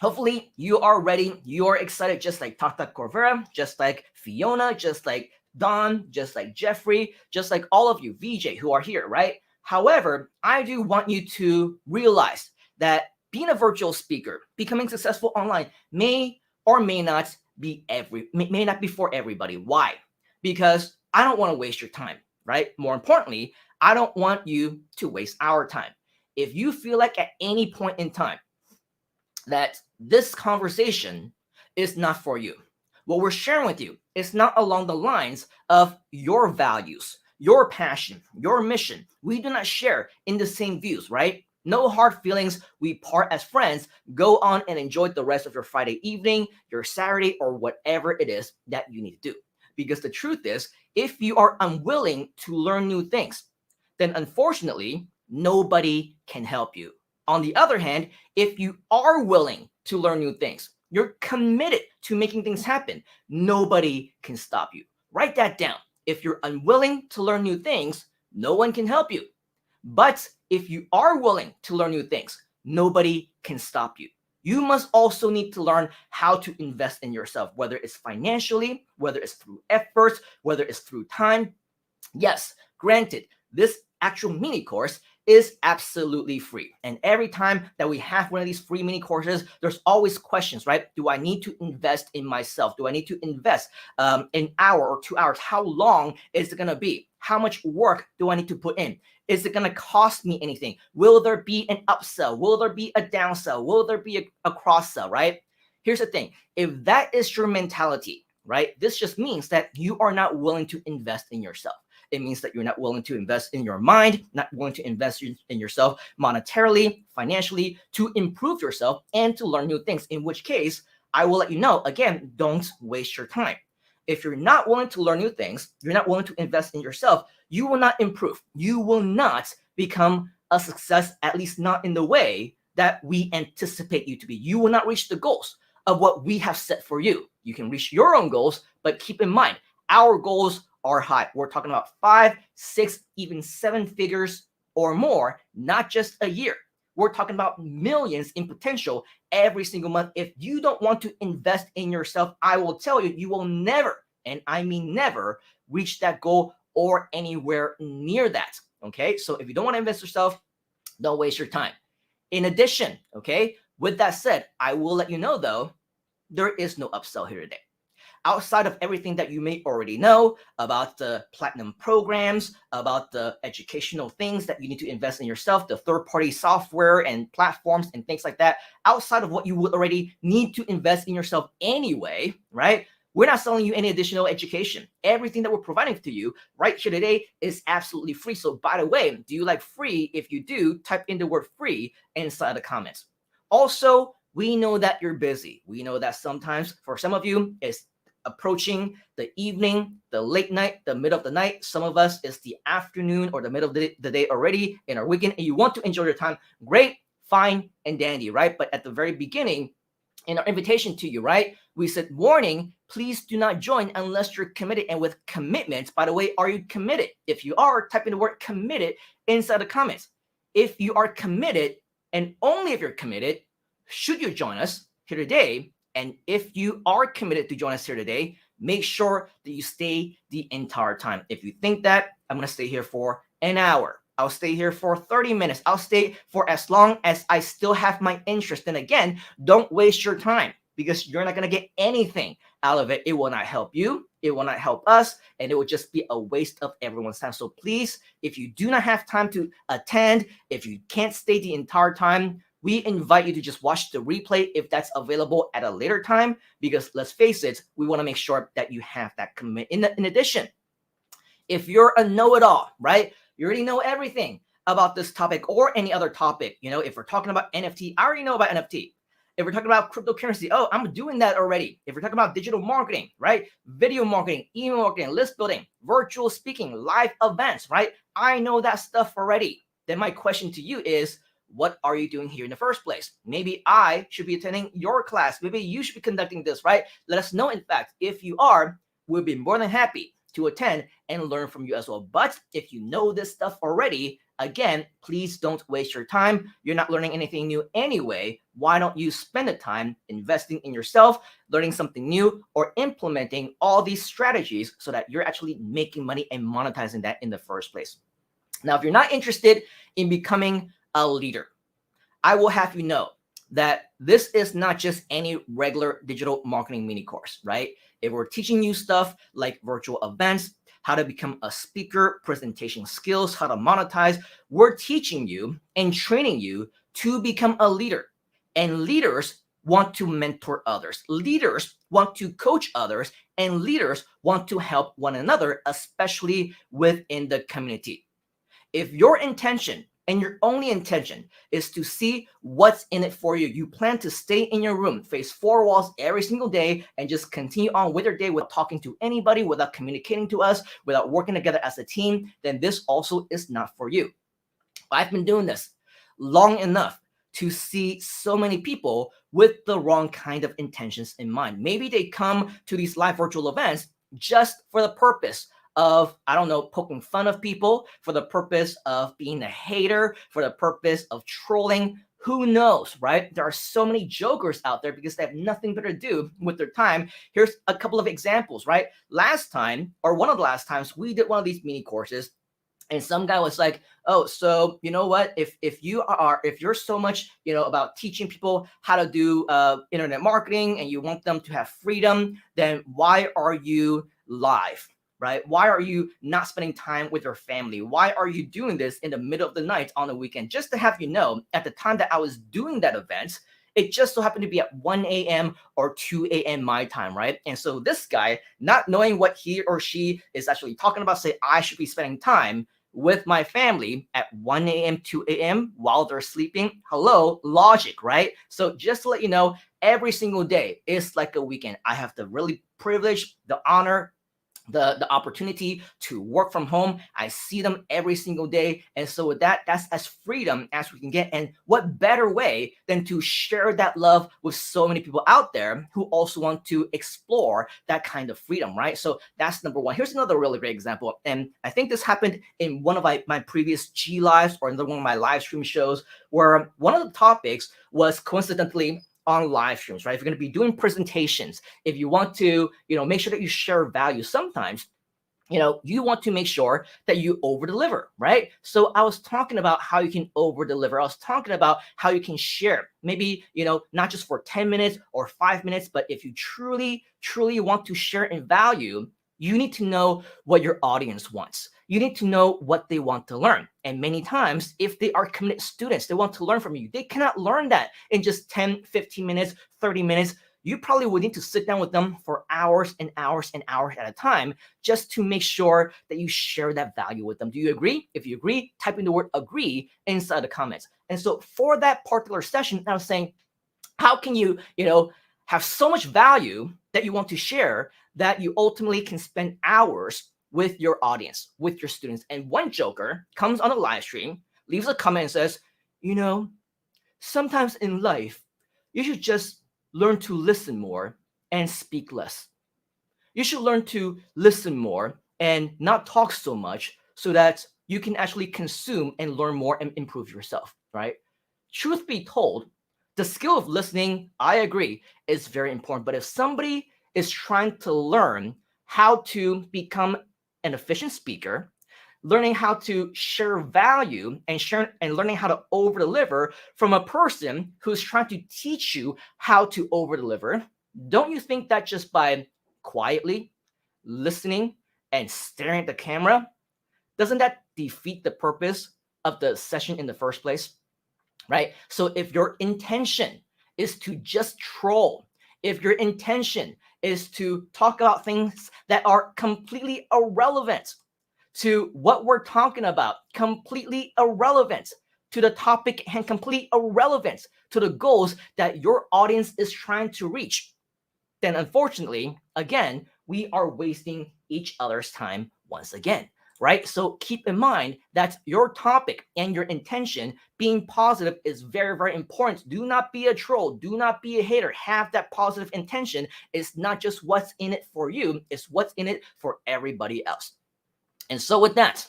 hopefully you are ready, you're excited, just like Tata Corvera, just like Fiona, just like Don, just like Jeffrey, just like all of you, VJ, who are here, right? However, I do want you to realize that being a virtual speaker, becoming successful online may or may not be for everybody. Why? Because I don't want to waste your time, right? More importantly, I don't want you to waste our time. If you feel like at any point in time that this conversation is not for you, what we're sharing with you is not along the lines of your values, your passion, your mission. We do not share in the same views, right? No hard feelings. We part as friends. Go on and enjoy the rest of your Friday evening, your Saturday, or whatever it is that you need to do. Because the truth is, if you are unwilling to learn new things, then unfortunately, nobody can help you. On the other hand, if you are willing to learn new things, you're committed to making things happen, nobody can stop you. Write that down. If you're unwilling to learn new things, no one can help you. But if you are willing to learn new things, nobody can stop you. You must also need to learn how to invest in yourself, whether it's financially, whether it's through efforts, whether it's through time. Yes, granted, this actual mini course is absolutely free. And every time that we have one of these free mini courses, there's always questions, right? Do I need to invest in myself? Do I need to invest an hour or 2 hours? How long is it going to be? How much work do I need to put in? Is it going to cost me anything? Will there be an upsell? Will there be a downsell? Will there be a cross sell, right? Here's the thing. If that is your mentality, right, this just means that you are not willing to invest in yourself. It means that you're not willing to invest in your mind, not willing to invest in yourself monetarily, financially, to improve yourself and to learn new things, in which case, I will let you know, again, don't waste your time. If you're not willing to learn new things, you're not willing to invest in yourself, you will not improve. You will not become a success, at least not in the way that we anticipate you to be. You will not reach the goals of what we have set for you. You can reach your own goals, but keep in mind, our goals are high. We're talking about 5, 6, even 7 figures or more, not just a year. We're talking about millions in potential every single month. If you don't want to invest in yourself, I will tell you, you will never, and I mean never, reach that goal or anywhere near that. Okay, so if you don't want to invest in yourself, don't waste your time. In addition, okay, with that said, I will let you know though, there is no upsell here today. Outside of everything that you may already know about the platinum programs, about the educational things that you need to invest in yourself, the third-party software and platforms and things like that, outside of what you would already need to invest in yourself anyway, right? We're not selling you any additional education. Everything that we're providing to you right here today is absolutely free. So by the way, do you like free? If you do, type in the word free inside the comments. Also, we know that you're busy. We know that sometimes for some of you, it's approaching the evening, the late night, the middle of the night. Some of us, it's the afternoon or the middle of the day already in our weekend, and you want to enjoy your time. Great, fine, and dandy, right? But at the very beginning, in our invitation to you, right, we said, warning, please do not join unless you're committed. And with commitment, by the way, are you committed? If you are, type in the word committed inside the comments. If you are committed, and only if you're committed, should you join us here today. And if you are committed to join us here today, make sure that you stay the entire time. If you think that I'm going to stay here for an hour, I'll stay here for 30 minutes, I'll stay for as long as I still have my interest. And again, don't waste your time, because you're not going to get anything out of it. It will not help you. It will not help us. And it will just be a waste of everyone's time. So please, if you do not have time to attend, if you can't stay the entire time, we invite you to just watch the replay if that's available at a later time, because let's face it, we want to make sure that you have that commitment. In addition, if you're a know-it-all, right? You already know everything about this topic or any other topic. You know, if we're talking about NFT, I already know about NFT. If we're talking about cryptocurrency, oh, I'm doing that already. If we're talking about digital marketing, right? Video marketing, email marketing, list building, virtual speaking, live events, right? I know that stuff already. Then my question to you is, what are you doing here in the first place? Maybe I should be attending your class. Maybe you should be conducting this, right? Let us know. In fact, if you are, we'll be more than happy to attend and learn from you as well. But if you know this stuff already, again, please don't waste your time. You're not learning anything new anyway. Why don't you spend the time investing in yourself, learning something new, or implementing all these strategies so that you're actually making money and monetizing that in the first place? Now, if you're not interested in becoming a leader, I will have you know that this is not just any regular digital marketing mini course, right? If we're teaching you stuff like virtual events, how to become a speaker, presentation skills, how to monetize, we're teaching you and training you to become a leader. And leaders want to mentor others. Leaders want to coach others, and leaders want to help one another, especially within the community. If your intention and your only intention is to see what's in it for you, you plan to stay in your room, face four walls every single day, and just continue on with your day without talking to anybody, without communicating to us, without working together as a team, then this also is not for you. I've been doing this long enough to see so many people with the wrong kind of intentions in mind. Maybe they come to these live virtual events just for the purpose of, I don't know, poking fun of people, for the purpose of being a hater, for the purpose of trolling. Who knows, right? There are so many jokers out there because they have nothing better to do with their time. Here's a couple of examples, right? Last time, or one of the last times, we did one of these mini courses, and some guy was like, oh, so you know what, if you're so much, you know, about teaching people how to do internet marketing and you want them to have freedom, then why are you live? Right? Why are you not spending time with your family? Why are you doing this in the middle of the night on a weekend? Just to have you know, at the time that I was doing that event, it just so happened to be at 1 a.m. or 2 a.m. my time, right? And so this guy, not knowing what he or she is actually talking about, say I should be spending time with my family at 1 a.m., 2 a.m. while they're sleeping. Hello, logic, right? So just to let you know, every single day is like a weekend. I have the really privilege, the honor, the opportunity to work from home. I see them every single day. And so with that, that's as freedom as we can get. And what better way than to share that love with so many people out there who also want to explore that kind of freedom, right? So that's number one. Here's another really great example. And I think this happened in one of my previous G Lives, or another one of my live stream shows, where one of the topics was coincidentally on live streams, right? If you're going to be doing presentations, if you want to, you know, make sure that you share value, sometimes, you know, you want to make sure that you over deliver, right? So I was talking about how you can over deliver. I was talking about how you can share, maybe, you know, not just for 10 minutes or 5 minutes, but if you truly want to share in value, you need to know what your audience wants. You need to know what they want to learn. And many times, if they are committed students, they want to learn from you. They cannot learn that in just 10, 15 minutes, 30 minutes. You probably would need to sit down with them for hours and hours and hours at a time just to make sure that you share that value with them. Do you agree? If you agree, type in the word agree inside the comments. And so for that particular session, I was saying, how can you, you know, have so much value that you want to share that you ultimately can spend hours with your audience, with your students? And one joker comes on the live stream, leaves a comment and says, you know, sometimes in life, you should just learn to listen more and speak less. You should learn to listen more and not talk so much so that you can actually consume and learn more and improve yourself, right? Truth be told, the skill of listening, I agree, is very important. But if somebody is trying to learn how to become an efficient speaker, learning how to share value and learning how to over deliver from a person who's trying to teach you how to over deliver, don't you think that just by quietly listening and staring at the camera, doesn't that defeat the purpose of the session in the first place? right? So if your intention is to just troll, if your intention is to talk about things that are completely irrelevant to what we're talking about, completely irrelevant to the topic and completely irrelevant to the goals that your audience is trying to reach, then unfortunately, again, we are wasting each other's time once again, right? So keep in mind that your topic and your intention being positive is very, very important. Do not be a troll. Do not be a hater. Have that positive intention. It's not just what's in it for you, it's what's in it for everybody else. And so with that,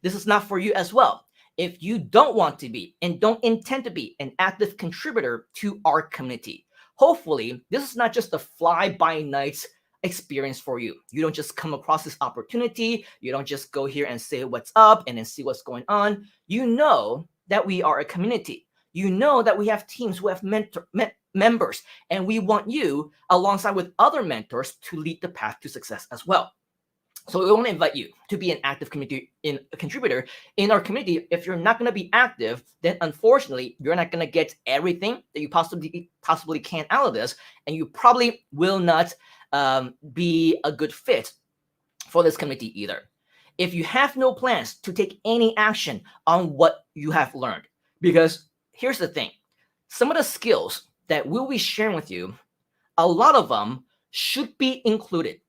this is not for you as well. If you don't want to be and don't intend to be an active contributor to our community, hopefully this is not just a fly-by-night experience for you. You don't just come across this opportunity. You don't just go here and say what's up and then see what's going on. You know that we are a community. You know that we have teams who have members, and we want you, alongside with other mentors, to lead the path to success as well. So we want to invite you to be an active contributor in our community. If you're not going to be active, then unfortunately, you're not going to get everything that you possibly can out of this, and you probably will not be a good fit for this community either. If you have no plans to take any action on what you have learned, because here's the thing, some of the skills that we'll be sharing with you, a lot of them should be included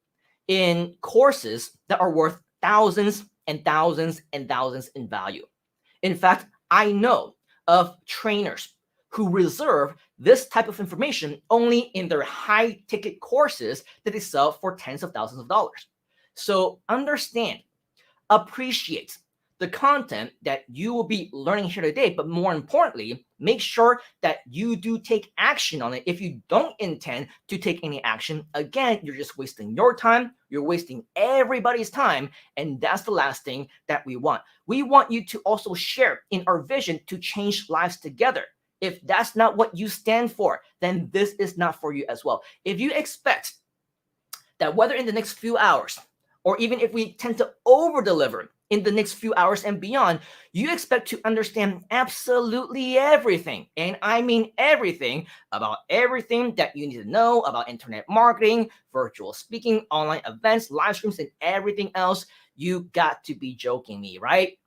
in courses that are worth thousands and thousands and thousands in value. In fact, I know of trainers who reserve this type of information only in their high ticket courses that they sell for tens of thousands of dollars. So understand, appreciate the content that you will be learning here today, but more importantly, make sure that you do take action on it. If you don't intend to take any action, again, you're just wasting your time, you're wasting everybody's time, and that's the last thing that we want. We want you to also share in our vision to change lives together. If that's not what you stand for, then this is not for you as well. If you expect that whether in the next few hours, or even if we tend to over-deliver in the next few hours and beyond, you expect to understand absolutely everything, and I mean everything, about everything that you need to know about internet marketing, virtual speaking, online events, live streams, and everything else, you got to be joking me, right?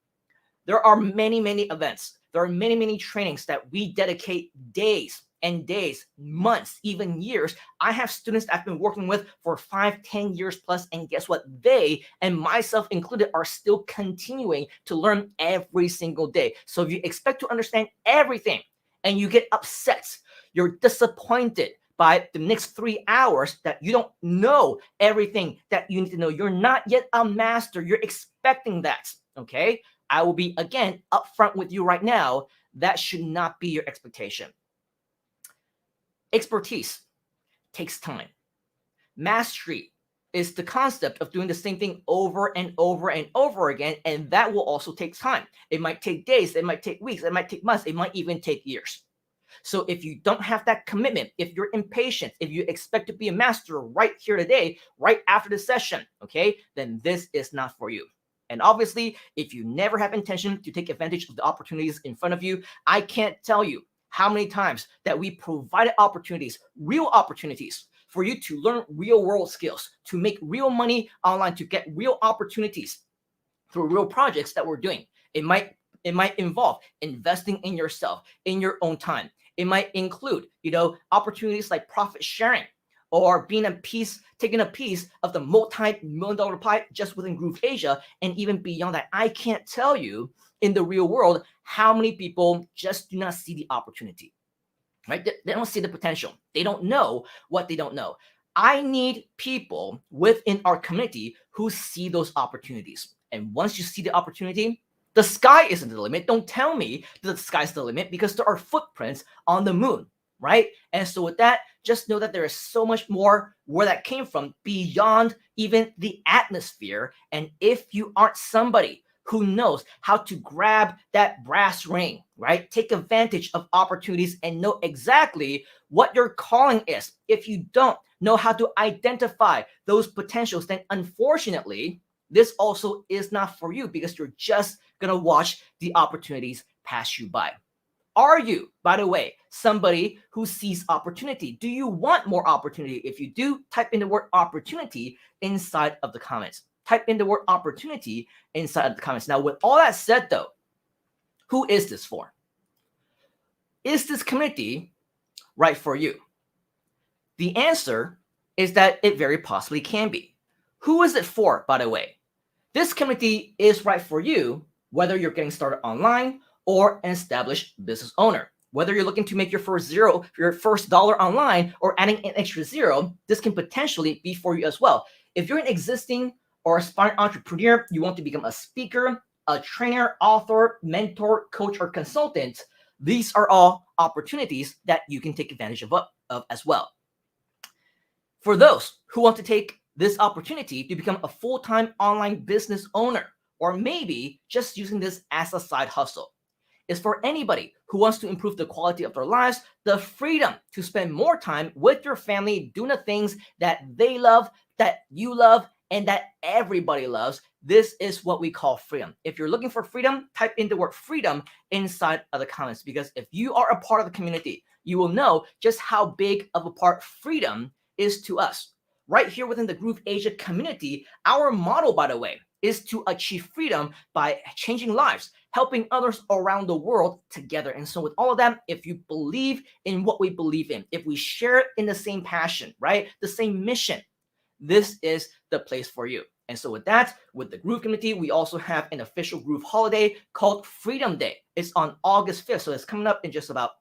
There are many, many events. There are many, many trainings that we dedicate days and days, months, even years. I have students that I've been working with for 5, 10 years plus, and guess what? They, and myself included, are still continuing to learn every single day. So if you expect to understand everything and you get upset, you're disappointed by the next 3 hours that you don't know everything that you need to know, you're not yet a master. You're expecting that, okay? I will be, again, upfront with you right now. That should not be your expectation. Expertise takes time. Mastery is the concept of doing the same thing over and over and over again, and that will also take time. It might take days, it might take weeks, it might take months, it might even take years. So if you don't have that commitment, if you're impatient, if you expect to be a master right here today, right after the session, okay, then this is not for you. And obviously, if you never have intention to take advantage of the opportunities in front of you, I can't tell you how many times that we provided opportunities, real opportunities, for you to learn real world skills, to make real money online, to get real opportunities through real projects that we're doing. It might involve investing in yourself, in your own time. It might include, opportunities like profit sharing, or taking a piece of the multi-million-dollar pie just within grooveasia, and even beyond that. I can't tell you in the real world how many people just do not see the opportunity, right? They don't see the potential. They don't know what they don't know. I need people within our community who see those opportunities. And once you see the opportunity, the sky isn't the limit. Don't tell me that the sky's the limit, because there are footprints on the moon, right? And so with that, just know that there is so much more where that came from beyond even the atmosphere. And if you aren't somebody who knows how to grab that brass ring, right? Take advantage of opportunities and know exactly what your calling is. If you don't know how to identify those potentials, then unfortunately, this also is not for you, because you're just going to watch the opportunities pass you by. Are you, by the way, somebody who sees opportunity? Do you want more opportunity? If you do, type in the word opportunity inside of the comments. Type in the word opportunity inside of the comments. Now, with all that said, though, who is this for? Is this community right for you? The answer is that it very possibly can be. Who is it for, by the way? This community is right for you, whether you're getting started online or an established business owner. Whether you're looking to make your first dollar online or adding an extra zero, this can potentially be for you as well. If you're an existing or aspiring entrepreneur, you want to become a speaker, a trainer, author, mentor, coach, or consultant, these are all opportunities that you can take advantage of as well. For those who want to take this opportunity to become a full-time online business owner, or maybe just using this as a side hustle, is for anybody who wants to improve the quality of their lives, the freedom to spend more time with your family, doing the things that they love, that you love, and that everybody loves. This is what we call freedom. If you're looking for freedom, type in the word freedom inside of the comments, because if you are a part of the community, you will know just how big of a part freedom is to us. Right here within the grooveasia community, our model, by the way, is to achieve freedom by changing lives, helping others around the world together. And so with all of that, if you believe in what we believe in, if we share in the same passion, right, the same mission, this is the place for you. And so with that, with the Groove community, we also have an official Groove holiday called Freedom Day. It's on August 5th. So it's coming up in just about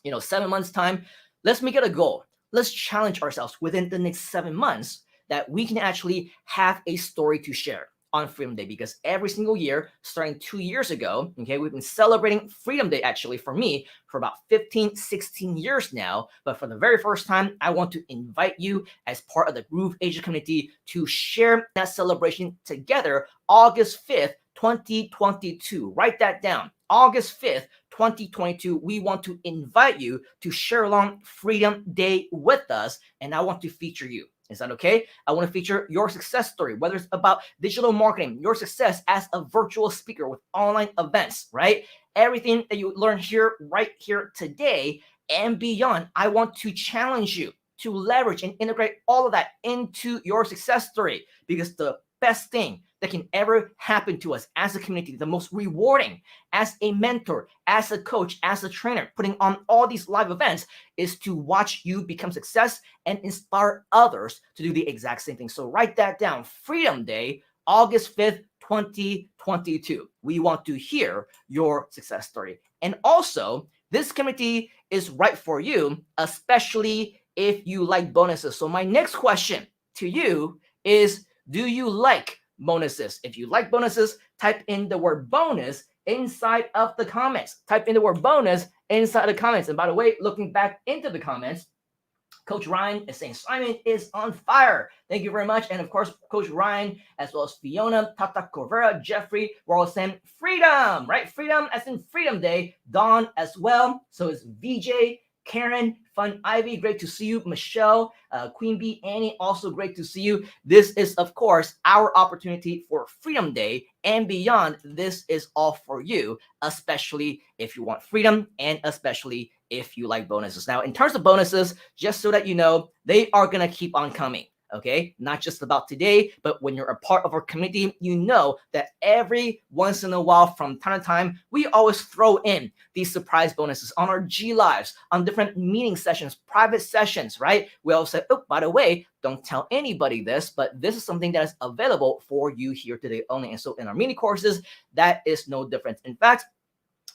7 months time. Let's make it a goal. Let's challenge ourselves within the next 7 months that we can actually have a story to share on Freedom Day, because every single year, starting 2 years ago, okay, we've been celebrating Freedom Day actually for me for about 15, 16 years now. But for the very first time, I want to invite you as part of the grooveasia community to share that celebration together August 5th, 2022. Write that down. August 5th, 2022, we want to invite you to share along Freedom Day with us, and I want to feature you. Is that okay? I want to feature your success story, whether it's about digital marketing, your success as a virtual speaker with online events, right? Everything that you learn here, right here today and beyond, I want to challenge you to leverage and integrate all of that into your success story, because the best thing that can ever happen to us as a community, the most rewarding as a mentor, as a coach, as a trainer, putting on all these live events, is to watch you become success and inspire others to do the exact same thing. So write that down. Freedom Day, August 5th, 2022. We want to hear your success story. And also, this community is right for you, especially if you like bonuses. So my next question to you is, do you like bonuses? If you like bonuses, type in the word bonus inside of the comments. Type in the word bonus inside the comments. And by the way, looking back into the comments, Coach Ryan is saying Simon is on fire. Thank you very much. And of course, Coach Ryan, as well as Fiona, Tata Corvera, Jeffrey, we're all saying freedom, right? Freedom as in Freedom Day. Dawn as well. So it's VJ, Karen, Fun Ivy, great to see you. Michelle, Queen Bee, Annie, also great to see you. This is, of course, our opportunity for Freedom Day and beyond. This is all for you, especially if you want freedom and especially if you like bonuses. Now, in terms of bonuses, just so that you know, they are going to keep on coming. Okay, not just about today, but when you're a part of our community, you know that every once in a while, from time to time, we always throw in these surprise bonuses on our G Lives, on different meeting sessions, private sessions, right? We always say, oh, by the way, don't tell anybody this, but this is something that is available for you here today only. And so in our mini courses, that is no different. In fact,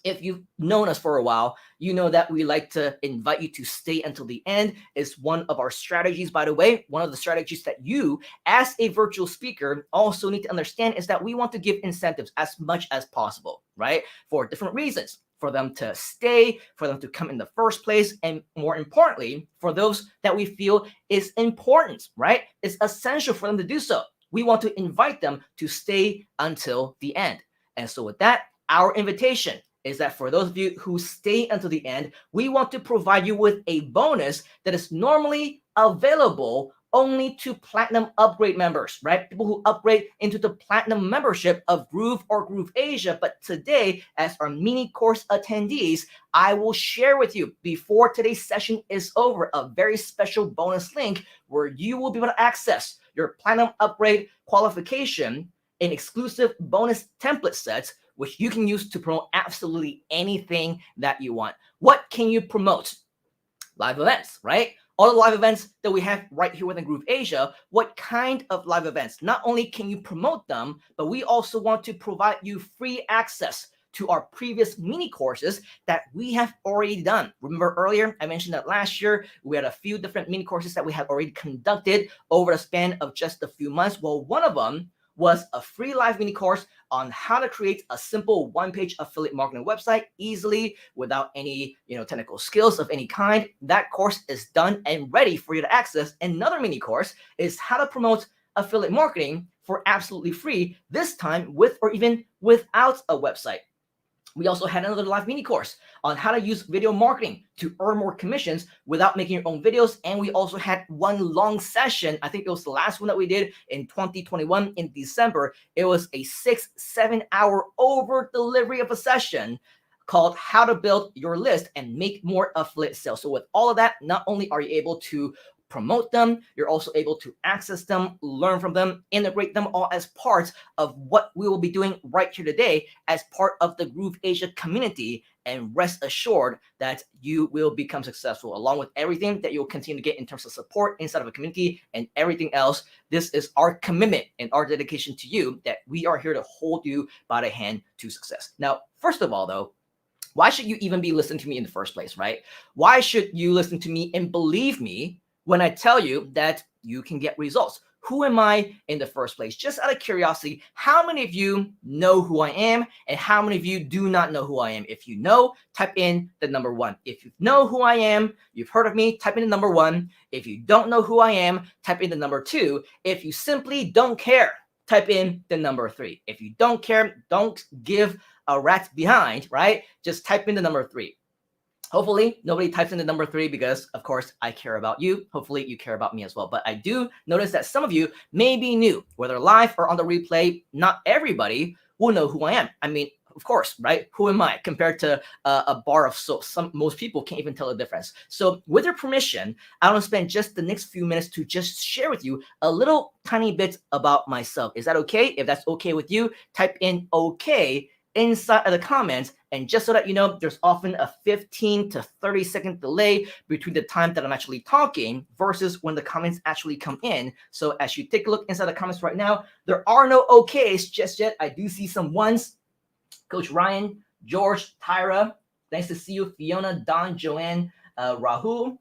if you've known us for a while, you know that we like to invite you to stay until the end. It's one of our strategies, by the way. One of the strategies that you, as a virtual speaker, also need to understand is that we want to give incentives as much as possible, right? For different reasons. For them to stay, for them to come in the first place, and more importantly, for those that we feel is important, right? It's essential for them to do so. We want to invite them to stay until the end. And so with that, our invitation is that for those of you who stay until the end, we want to provide you with a bonus that is normally available only to platinum upgrade members, right? People who upgrade into the platinum membership of Groove or grooveasia. But today, as our mini course attendees, I will share with you before today's session is over a very special bonus link where you will be able to access your platinum upgrade qualification in exclusive bonus template sets, which you can use to promote absolutely anything that you want. What can you promote? Live events, right? All the live events that we have right here within grooveasia. What kind of live events? Not only can you promote them, but we also want to provide you free access to our previous mini courses that we have already done. Remember earlier, I mentioned that last year, we had a few different mini courses that we had already conducted over the span of just a few months. Well, one of them was a free live mini course on how to create a simple one-page affiliate marketing website easily without any technical skills of any kind. That course is done and ready for you to access. Another mini course is how to promote affiliate marketing for absolutely free, this time with or even without a website. We also had another live mini course on how to use video marketing to earn more commissions without making your own videos. And we also had one long session. I think it was the last one that we did in 2021 in December. It was a 6-7 hour over delivery of a session called How to Build Your List and Make More Affiliate Sales. So with all of that, not only are you able to promote them, you're also able to access them, learn from them, integrate them all as part of what we will be doing right here today as part of the grooveasia community. And rest assured that you will become successful along with everything that you'll continue to get in terms of support inside of a community and everything else. This is our commitment and our dedication to you, that we are here to hold you by the hand to success. Now, first of all, though, why should you even be listening to me in the first place, right? Why should you listen to me and believe me when I tell you that you can get results? Who am I in the first place? Just out of curiosity, how many of you know who I am and how many of you do not know who I am? If you know, type in the number 1. If you know who I am, you've heard of me, type in the number 1. If you don't know who I am, type in the number 2. If you simply don't care, type in the number 3. If you don't care, don't give a rat behind, right? Just type in the number 3. Hopefully, nobody types in the number 3 because, of course, I care about you. Hopefully, you care about me as well. But I do notice that some of you may be new, whether live or on the replay. Not everybody will know who I am. I mean, of course, right? Who am I compared to a bar of soap? Most people can't even tell the difference. So with your permission, I want to spend just the next few minutes to just share with you a little tiny bit about myself. Is that okay? If that's okay with you, type in okay inside of the comments. And just so that you know, there's often a 15 to 30 second delay between the time that I'm actually talking versus when the comments actually come in. So as you take a look inside the comments right now, there are no okays just yet. I do see some ones. Coach Ryan, George, Tyra, nice to see you. Fiona, Don, Joanne, Rahul,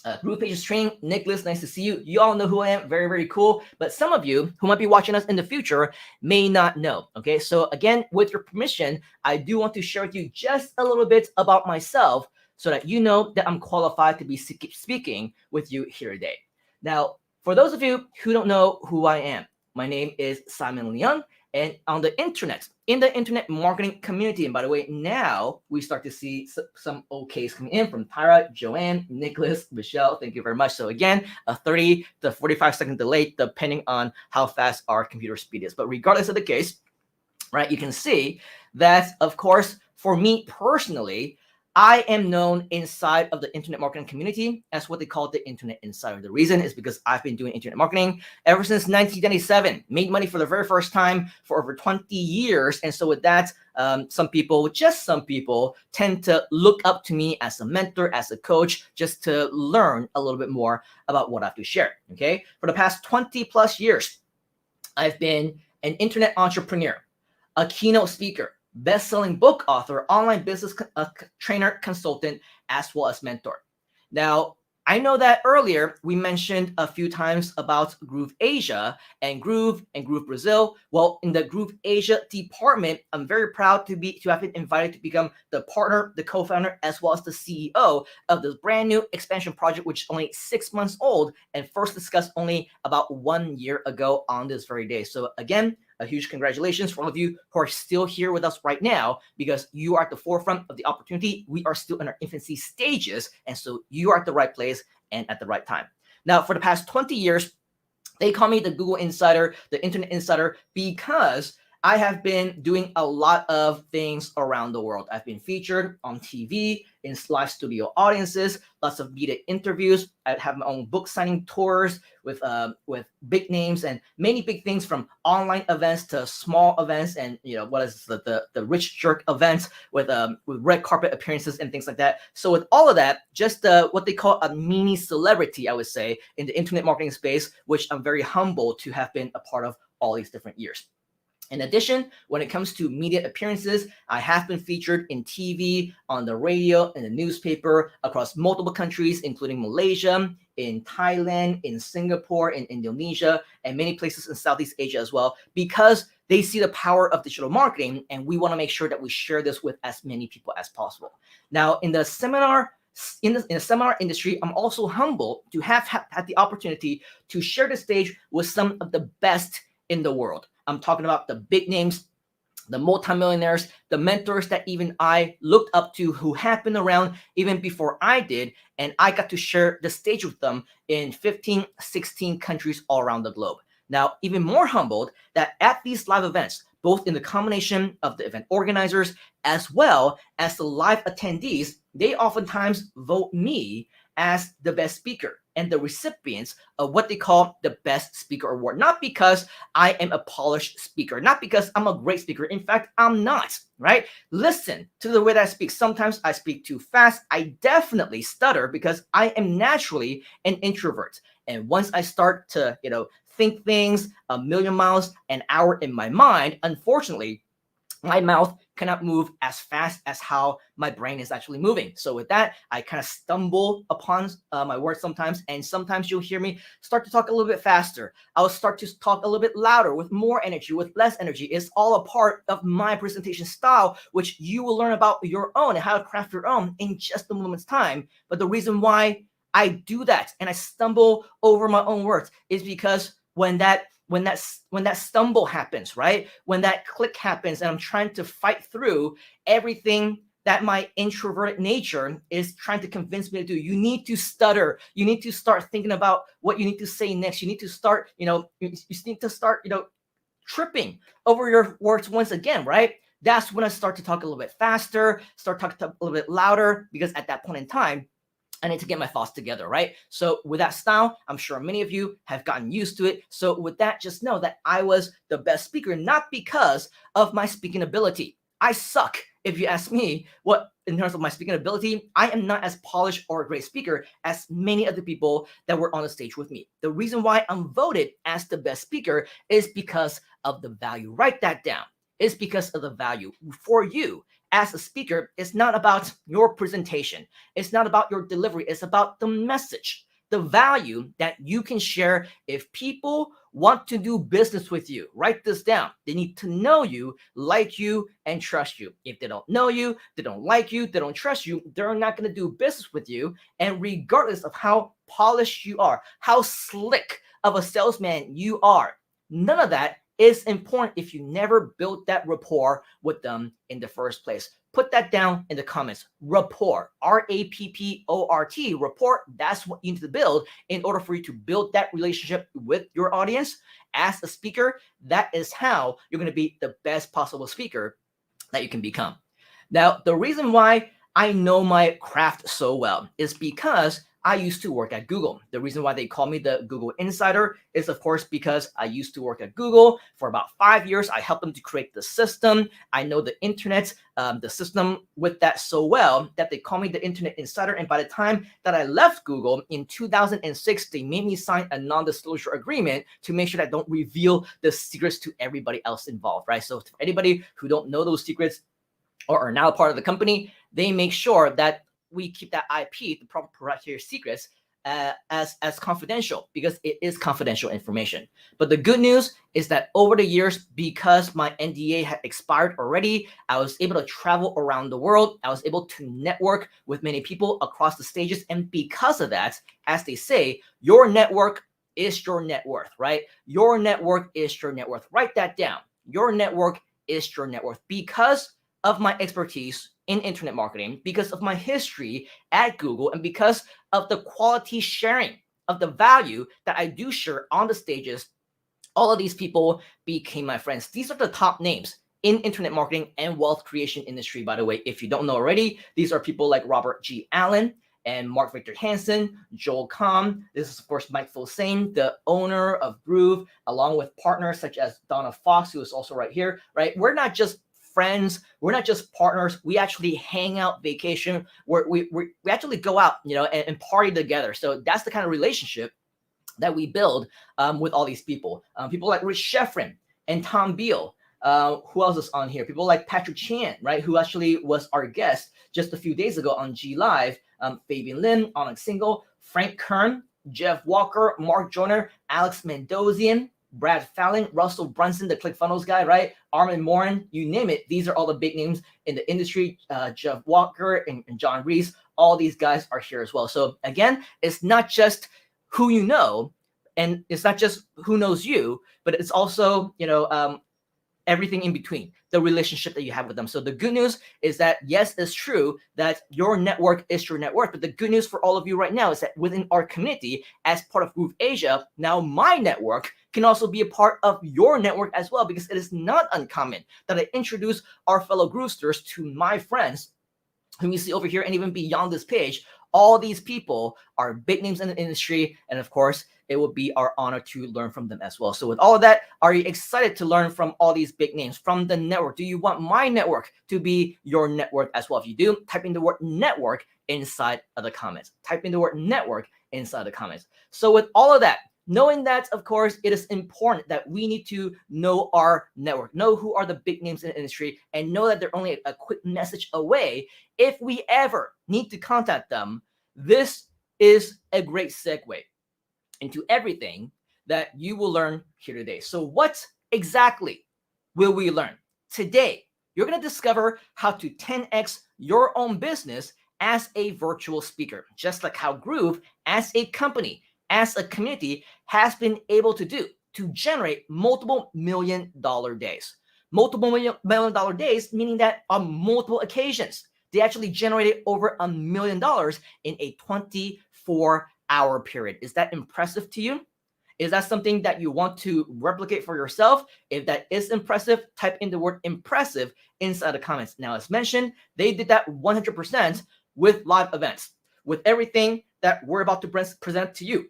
grooveasia Training, Nicholas, nice to see you. You all know who I am. Very, very cool. But some of you who might be watching us in the future may not know. Okay, so again, with your permission, I do want to share with you just a little bit about myself so that you know that I'm qualified to be speaking with you here today. Now, for those of you who don't know who I am, my name is Simon Leung. And on the internet, in the internet marketing community, and by the way, now we start to see some okays coming in from Tyra, Joanne, Nicholas, Michelle. Thank you very much. So again, a 30 to 45 second delay, depending on how fast our computer speed is. But regardless of the case, right, you can see that, of course, for me personally, I am known inside of the internet marketing community as what they call the internet insider. The reason is because I've been doing internet marketing ever since 1997, made money for the very first time for over 20 years. And so with that, some people, just some people, tend to look up to me as a mentor, as a coach, just to learn a little bit more about what I have to share. Okay. For the past 20 plus years, I've been an internet entrepreneur, a keynote speaker, best-selling book author, online business trainer, consultant, as well as mentor. Now, I know that earlier we mentioned a few times about grooveasia and Groove Brazil. Well, in the grooveasia department, I'm very proud to have been invited to become the partner, the co-founder, as well as the CEO of this brand new expansion project, which is only 6 months old and first discussed only about 1 year ago on this very day. So again, a huge congratulations for all of you who are still here with us right now, because you are at the forefront of the opportunity. We are still in our infancy stages, and so you are at the right place and at the right time. Now, for the past 20 years, they call me the Google Insider, the Internet Insider, because I have been doing a lot of things around the world. I've been featured on TV, in live studio audiences, lots of media interviews. I have my own book signing tours with big names and many big things, from online events to small events, and what is the rich jerk events with red carpet appearances and things like that. So with all of that, just what they call a mini celebrity, I would say, in the internet marketing space, which I'm very humbled to have been a part of all these different years. In addition, when it comes to media appearances, I have been featured in TV, on the radio, in the newspaper, across multiple countries, including Malaysia, in Thailand, in Singapore, in Indonesia, and many places in Southeast Asia as well, because they see the power of digital marketing, and we want to make sure that we share this with as many people as possible. Now, in the seminar industry, I'm also humbled to have had the opportunity to share the stage with some of the best in the world. I'm talking about the big names, the multimillionaires, the mentors that even I looked up to, who had been around even before I did, and I got to share the stage with them in 15, 16 countries all around the globe. Now, even more humbled that at these live events, both in the combination of the event organizers as well as the live attendees, they oftentimes vote me as the best speaker and the recipients of what they call the Best Speaker Award. Not because I am a polished speaker, not because I'm a great speaker. In fact, I'm not, right? Listen to the way that I speak. Sometimes I speak too fast. I definitely stutter because I am naturally an introvert. And once I start to, think things a million miles an hour in my mind, unfortunately, my mouth cannot move as fast as how my brain is actually moving. So with that, I kind of stumble upon my words sometimes, and sometimes you'll hear me start to talk a little bit faster. I'll start to talk a little bit louder, with more energy, with less energy. It's all a part of my presentation style, which you will learn about your own and how to craft your own in just a moment's time. But the reason why I do that and I stumble over my own words is because when that stumble happens, right? When that click happens and I'm trying to fight through everything that my introverted nature is trying to convince me to do. You need to stutter. You need to start thinking about what you need to say next. You need to start, you need to start, tripping over your words once again, right? That's when I start to talk a little bit faster, start talking a little bit louder, because at that point in time, I need to get my thoughts together, right? So with that style, I'm sure many of you have gotten used to it. So with that, just know that I was the best speaker, not because of my speaking ability. I suck. If you ask me in terms of my speaking ability, I am not as polished or a great speaker as many of the people that were on the stage with me. The reason why I'm voted as the best speaker is because of the value. Write that down. It's because of the value for you. As a speaker, it's not about your presentation. It's not about your delivery. It's about the message, the value that you can share. If people want to do business with you, write this down. They need to know you, like you, and trust you. If they don't know you, they don't like you, they don't trust you, they're not going to do business with you. And regardless of how polished you are, how slick of a salesman you are, none of that is important if you never built that rapport with them in the first place. Put that down in the comments. Rapport, R-A-P-P-O-R-T, rapport. That's what you need to build in order for you to build that relationship with your audience. As a speaker, that is how you're going to be the best possible speaker that you can become. Now, the reason why I know my craft so well is because I used to work at Google. The reason why they call me the Google Insider is, of course, because I used to work at Google for about 5 years. I helped them to create the system. I know the internet, the system with that so well that they call me the Internet Insider. And by the time that I left Google in 2006, they made me sign a non-disclosure agreement to make sure that I don't reveal the secrets to everybody else involved, right? So for anybody who don't know those secrets or are now part of the company, they make sure that we keep that IP, the proprietary secrets, as confidential, because it is confidential information. But the good news is that over the years, because my NDA had expired already, I was able to travel around the world. I was able to network with many people across the stages. And because of that, as they say, your network is your net worth, right? Your network is your net worth. Write that down. Your network is your net worth. Because of my expertise in internet marketing, because of my history at Google, and because of the quality sharing of the value that I do share on the stages, all of these people became my friends. These are the top names in internet marketing and wealth creation industry, by the way. If you don't know already, these are people like Robert G. Allen and Mark Victor Hansen, Joel Kahn. This is, of course, Mike Filsaime, the owner of Groove, along with partners such as Donna Fox, who is also right here, right? We're not just friends, we're not just partners, we actually hang out, vacation, we actually go out, and party together. So that's the kind of relationship that we build with all these people. People like Rich Sheffrin and Tom Beal. Who else is on here? People like Patrick Chan, right? Who actually was our guest just a few days ago on G Live. Fabian Lin, Onyx Single, Frank Kern, Jeff Walker, Mark Joyner, Alex Mendozian, Brad Fallon, Russell Brunson, the ClickFunnels guy, right? Armin Morin, you name it. These are all the big names in the industry. Jeff Walker and John Reese, all these guys are here as well. So again, it's not just who you know, and it's not just who knows you, but it's also, everything in between, the relationship that you have with them. So the good news is that, yes, it's true that your network is your net worth. But the good news for all of you right now is that within our community, as part of Groove Asia, now my network can also be a part of your network as well, because it is not uncommon that I introduce our fellow Groovesters to my friends whom you see over here, and even beyond this page. All these people are big names in the industry, and of course, it would be our honor to learn from them as well. So with all of that, are you excited to learn from all these big names from the network? Do you want my network to be your network as well? If you do, type in the word network inside of the comments. Type in the word network inside the comments. So with all of that, knowing that, of course, it is important that we need to know our network, know who are the big names in the industry, and know that they're only a quick message away. If we ever need to contact them, this is a great segue into everything that you will learn here today. So what exactly will we learn? Today, you're going to discover how to 10x your own business as a virtual speaker, just like how Groove, as a company, as a community, has been able to do to generate multiple $1 million days. Multiple $1 million days, meaning that on multiple occasions, they actually generated over $1 million in a 24-hour period. Is that impressive to you? Is that something that you want to replicate for yourself? If that is impressive, type in the word impressive inside the comments. Now, as mentioned, they did that 100% with live events, with everything that we're about to present to you,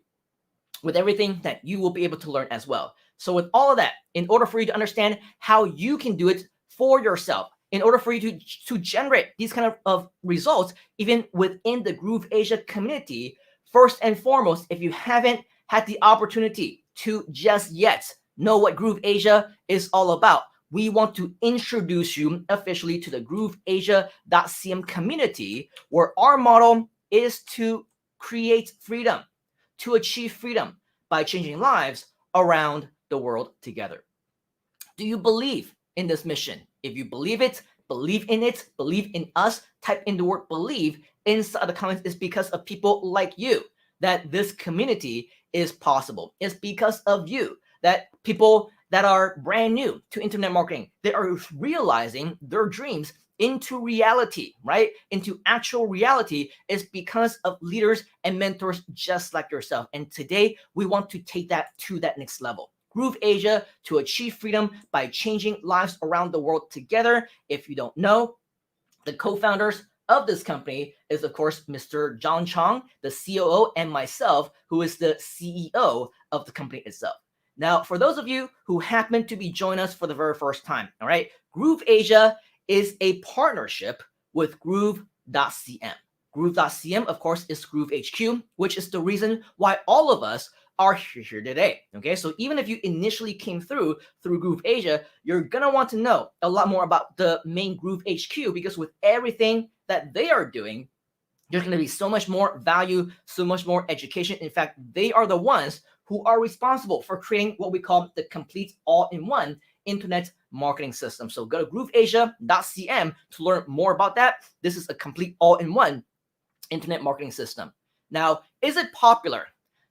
with everything that you will be able to learn as well. So with all of that, in order for you to understand how you can do it for yourself, in order for you to generate these kind of results, even within the Groove Asia community, first and foremost, if you haven't had the opportunity to just yet know what Groove Asia is all about, we want to introduce you officially to the grooveasia.cm community, where our model is to create freedom, to achieve freedom by changing lives around the world together. Do you believe in this mission? If you believe it, believe in it, believe in us, type in the word believe inside the comments. It's because of people like you that this community is possible. It's because of you that people that are brand new to internet marketing, they are realizing their dreams into reality, right? Into actual reality, is because of leaders and mentors just like yourself. And today we want to take that to that next level. Groove Asia, to achieve freedom by changing lives around the world together. If you don't know, the co-founders of this company is, of course, Mr. John Chong, the COO, and myself, who is the CEO of the company itself. Now, for those of you who happen to be joining us for the very first time, all right, Groove Asia is a partnership with groove.cm. Groove.cm, of course, is Groove HQ, which is the reason why all of us are here today. Okay, so even if you initially came through Groove Asia, you're gonna want to know a lot more about the main Groove HQ, because with everything that they are doing, there's gonna be so much more value, so much more education. In fact, they are the ones who are responsible for creating what we call the complete all-in-one internet marketing system. So go to grooveasia.cm to learn more about that. This is a complete all-in-one internet marketing system. Now, is it popular?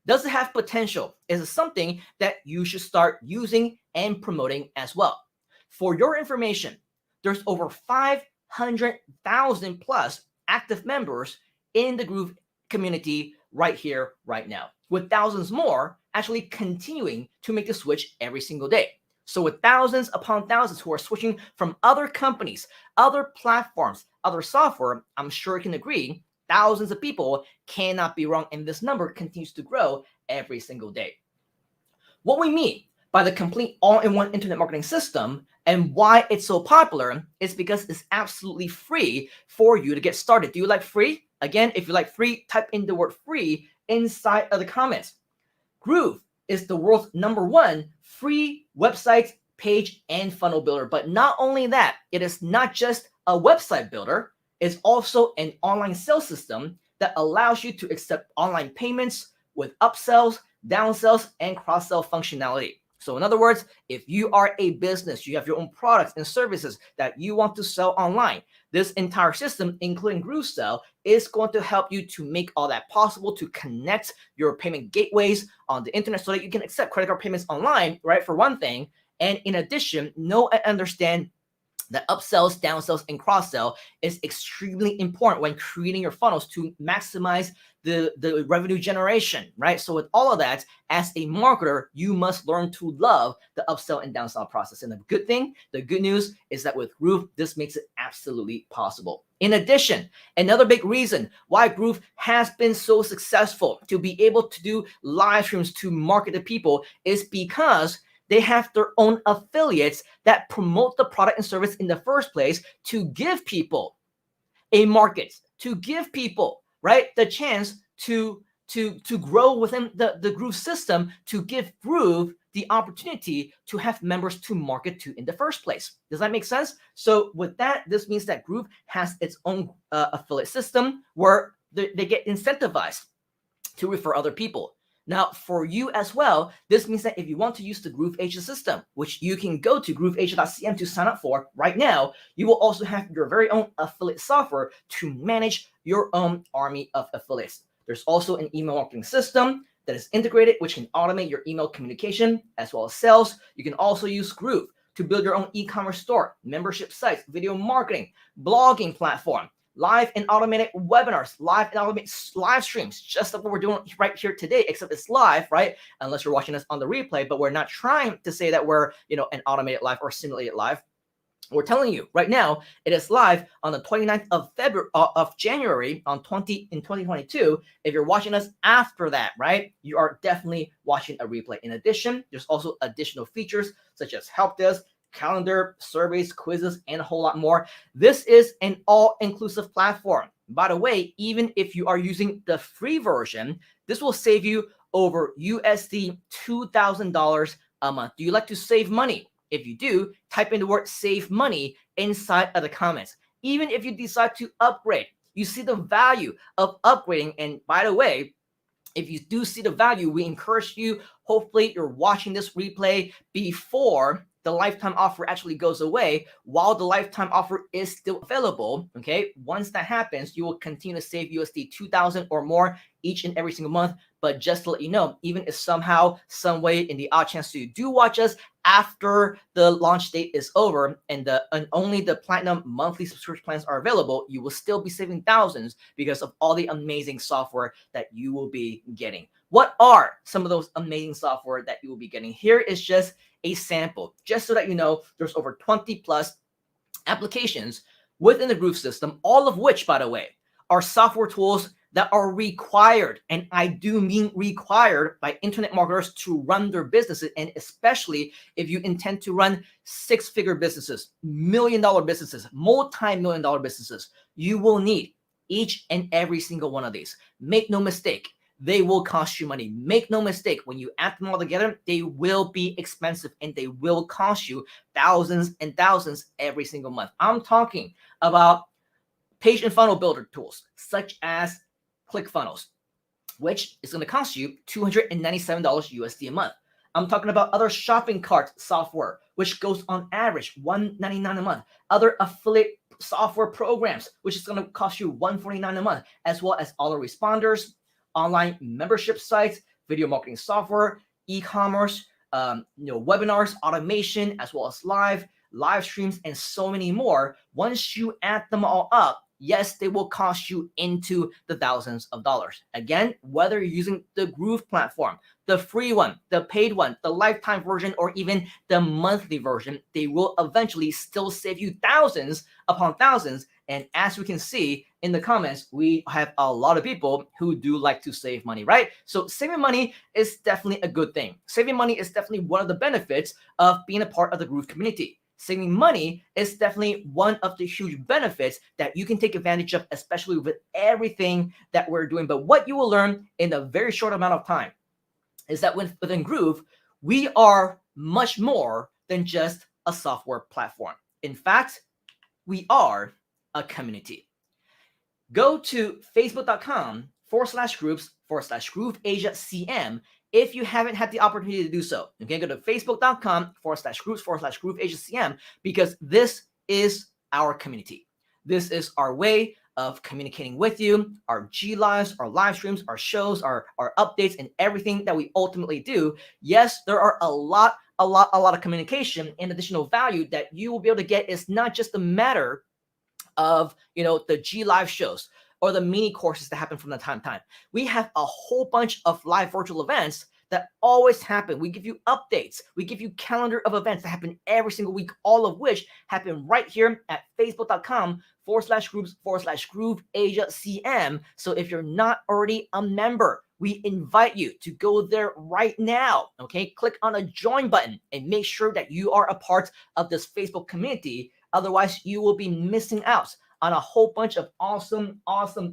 Does it have potential? Is it something that you should start using and promoting as well? For your information, there's over 500,000 plus active members in the Groove community right here, right now. with thousands more actually continuing to make the switch every single day. So with thousands upon thousands who are switching from other companies, other platforms, other software, I'm sure you can agree, thousands of people cannot be wrong, and this number continues to grow every single day. What we mean by the complete all-in-one internet marketing system and why it's so popular is because it's absolutely free for you to get started. Do you like free? Again, if you like free, type in the word free inside of the comments. Groove is the world's #1 free website, page, and funnel builder. But not only that, it is not just a website builder. It's also an online sales system that allows you to accept online payments with upsells, downsells, and cross-sell functionality. So in other words, if you are a business, you have your own products and services that you want to sell online, this entire system, including GrooveSell, is going to help you to make all that possible, to connect your payment gateways on the internet so that you can accept credit card payments online, right, for one thing. And in addition, know and understand that upsells, downsells, and cross-sell is extremely important when creating your funnels to maximize the revenue generation, right? So with all of that, as a marketer, you must learn to love the upsell and downsell process. And the good news is that with Groove, this makes it absolutely possible. In addition, another big reason why Groove has been so successful to be able to do live streams to market to people is because they have their own affiliates that promote the product and service in the first place to give people a market, to give people, right, the chance to grow within the Groove system, to give Groove the opportunity to have members to market to in the first place. Does that make sense? So with that, this means that Groove has its own affiliate system where they get incentivized to refer other people. Now, for you as well, this means that if you want to use the grooveasia system, which you can go to grooveasia.cm to sign up for right now, you will also have your very own affiliate software to manage your own army of affiliates. There's also an email marketing system that is integrated, which can automate your email communication as well as sales. You can also use Groove to build your own e-commerce store, membership sites, video marketing, blogging platform, live and automated webinars, live and automated live streams, just like what we're doing right here today, except it's live, right? Unless you're watching us on the replay, but we're not trying to say that we're, an automated live or simulated live. We're telling you right now, it is live on the 29th of January in 2022. If you're watching us after that, right, you are definitely watching a replay. In addition, there's also additional features such as help desk, calendar, surveys, quizzes, and a whole lot more. This is an all-inclusive platform. By the way, even if you are using the free version, this will save you over USD $2,000 a month. Do you like to save money? If you do, type in the word save money inside of the comments. Even if you decide to upgrade, you see the value of upgrading. And by the way, if you do see the value, we encourage you, hopefully you're watching this replay before the lifetime offer actually goes away. While the lifetime offer is still available, okay, once that happens, you will continue to save USD 2,000 or more each and every single month. But just to let you know, even if somehow, some way, in the odd chance you do watch us after the launch date is over and only the platinum monthly subscription plans are available, you will still be saving thousands because of all the amazing software that you will be getting. What are some of those amazing software that you will be getting? Here is just a sample, just so that you know, there's over 20 plus applications within the Groove system, all of which, by the way, are software tools that are required, and I do mean required, by internet marketers to run their businesses, and especially if you intend to run six-figure businesses, million-dollar businesses, multi-million-dollar businesses, you will need each and every single one of these. Make no mistake, they will cost you money. Make no mistake, when you add them all together, they will be expensive and they will cost you thousands and thousands every single month. I'm talking about page and funnel builder tools such as ClickFunnels, which is going to cost you $297 USD a month. I'm talking about other shopping cart software, which goes on average $199 a month. Other affiliate software programs, which is going to cost you $149 a month, as well as autoresponders, online membership sites, video marketing software, e-commerce, webinars, automation, as well as live streams, and so many more. Once you add them all up, yes, they will cost you into the thousands of dollars. Again, whether you're using the Groove platform, the free one, the paid one, the lifetime version, or even the monthly version, they will eventually still save you thousands upon thousands. And as we can see in the comments, we have a lot of people who do like to save money, right? So saving money is definitely a good thing. Saving money is definitely one of the benefits of being a part of the Groove community. Saving money is definitely one of the huge benefits that you can take advantage of, especially with everything that we're doing. But what you will learn in a very short amount of time is that within Groove, we are much more than just a software platform. In fact, we are a community. Go to facebook.com/groups/grooveasiacm if you haven't had the opportunity to do so. Okay, go to facebook.com/groups/grooveasiacm because this is our community. This is our way of communicating with you, our G Lives, our live streams, our shows, our updates, and everything that we ultimately do. Yes, there are a lot of communication and additional value that you will be able to get. It's not just a matter of, the G Live shows or the mini courses that happen from time to time. We have a whole bunch of live virtual events that always happen. We give you updates. We give you calendar of events that happen every single week, all of which happen right here at facebook.com/groups/grooveasiacm. So if you're not already a member, we invite you to go there right now. Okay, click on a join button and make sure that you are a part of this Facebook community. Otherwise, you will be missing out on a whole bunch of awesome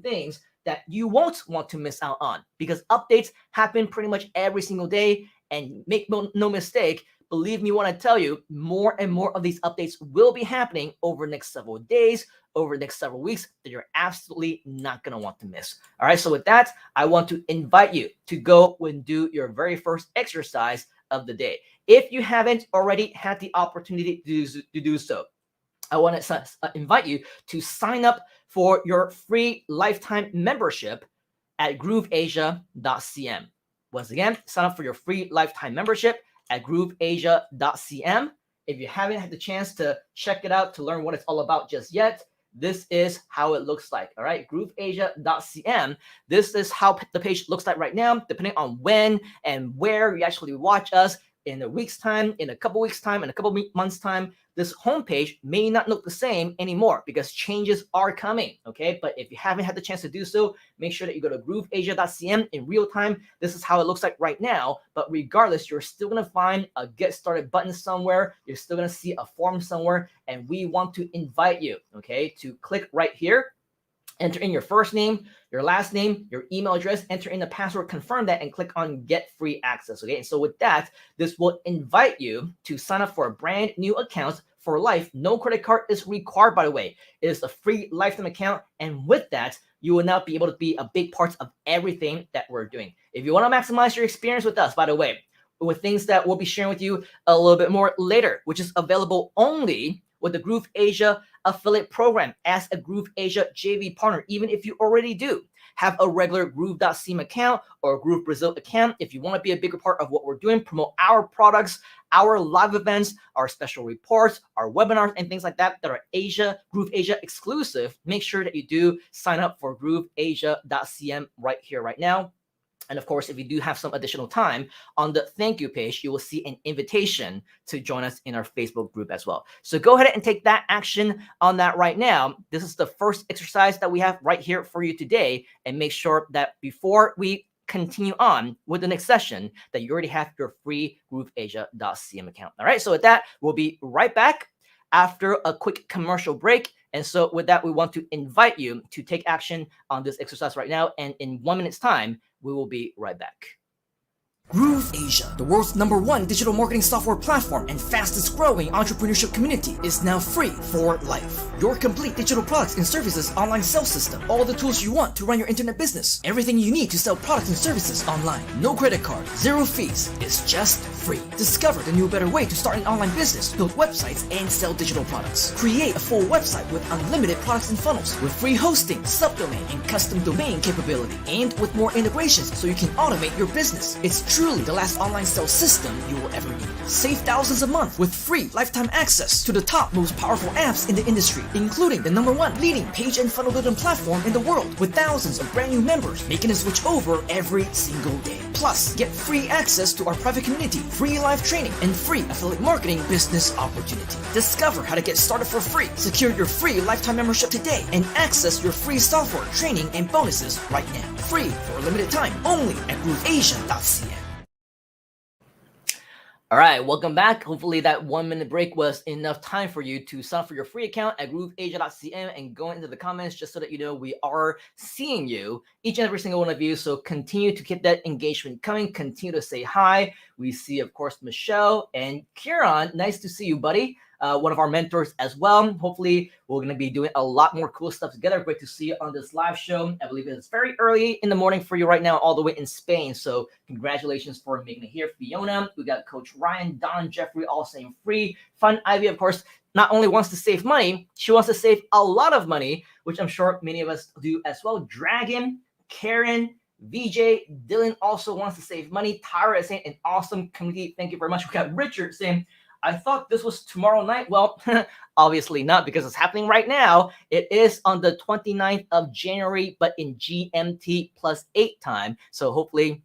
things that you won't want to miss out on, because updates happen pretty much every single day. And make no mistake, believe me when I tell you, more and more of these updates will be happening over the next several days, over the next several weeks, that you're absolutely not going to want to miss. All right, so with that, I want to invite you to go and do your very first exercise of the day. If you haven't already had the opportunity to do so, I want to invite you to sign up for your free lifetime membership at grooveasia.cm. Once again, sign up for your free lifetime membership at grooveasia.cm. If you haven't had the chance to check it out to learn what it's all about just yet, this is how it looks like. All right, grooveasia.cm. This is how the page looks like right now, depending on when and where you actually watch us. In a week's time, in a couple weeks' time, in a couple months' time, this homepage may not look the same anymore because changes are coming, okay? But if you haven't had the chance to do so, make sure that you go to grooveasia.cm in real time. This is how it looks like right now, but regardless, you're still gonna find a get started button somewhere. You're still gonna see a form somewhere, and we want to invite you, okay, to click right here. Enter in your first name, your last name, your email address, enter in the password, confirm that, and click on Get Free Access, okay? And so with that, this will invite you to sign up for a brand new account for life. No credit card is required, by the way. It is a free lifetime account, and with that, you will now be able to be a big part of everything that we're doing. If you want to maximize your experience with us, by the way, with things that we'll be sharing with you a little bit more later, which is available only with the Groove Asia affiliate program as a Groove Asia JV partner. Even if you already do have a regular Groove.cm account or a Groove Brazil account, if you want to be a bigger part of what we're doing, promote our products, our live events, our special reports, our webinars, and things like that that are Groove Asia exclusive, make sure that you do sign up for grooveasia.cm right here, right now. And of course, if you do have some additional time, on the thank you page, you will see an invitation to join us in our Facebook group as well. So go ahead and take that action on that right now. This is the first exercise that we have right here for you today. And make sure that before we continue on with the next session, that you already have your free grooveasia.cm account. All right, so with that, we'll be right back after a quick commercial break. And so with that, we want to invite you to take action on this exercise right now. And in 1 minute's time, we will be right back. Groove Asia, the world's #1 digital marketing software platform and fastest growing entrepreneurship community, is now free for life. Your complete digital products and services online sales system, all the tools you want to run your internet business, everything you need to sell products and services online. No credit card, zero fees, it's just free. free. Discover the new better way to start an online business, build websites, and sell digital products. Create a full website with unlimited products and funnels, with free hosting, subdomain, and custom domain capability, and with more integrations so you can automate your business. It's truly the last online sales system you will ever need. Save thousands a month with free lifetime access to the top most powerful apps in the industry, including the #1 leading page and funnel building platform in the world, with thousands of brand new members making a switch over every single day. Plus, get free access to our private community, free live training, and free affiliate marketing business opportunity. Discover how to get started for free. Secure your free lifetime membership today and access your free software, training, and bonuses right now. Free for a limited time, only at grooveasia.cm. All right, welcome back. Hopefully that 1-minute break was enough time for you to sign up for your free account at grooveasia.cm and go into the comments just so that you know we are seeing you, each and every single one of you. So continue to keep that engagement coming. Continue to say hi. We see, of course, Michelle and Kieran. Nice to see you, buddy. One of our mentors as well. Hopefully, we're going to be doing a lot more cool stuff together. Great to see you on this live show. I believe it's very early in the morning for you right now, all the way in Spain. So congratulations for making it here. Fiona, we got Coach Ryan, Don, Jeffrey, all saying free. Fun Ivy, of course, not only wants to save money, she wants to save a lot of money, which I'm sure many of us do as well. Dragon, Karen, VJ, Dylan also wants to save money. Tyra is saying an awesome community. Thank you very much. We got Richard saying, I thought this was tomorrow night. Well, obviously not, because it's happening right now. It is on the 29th of January, but in GMT +8 time. So hopefully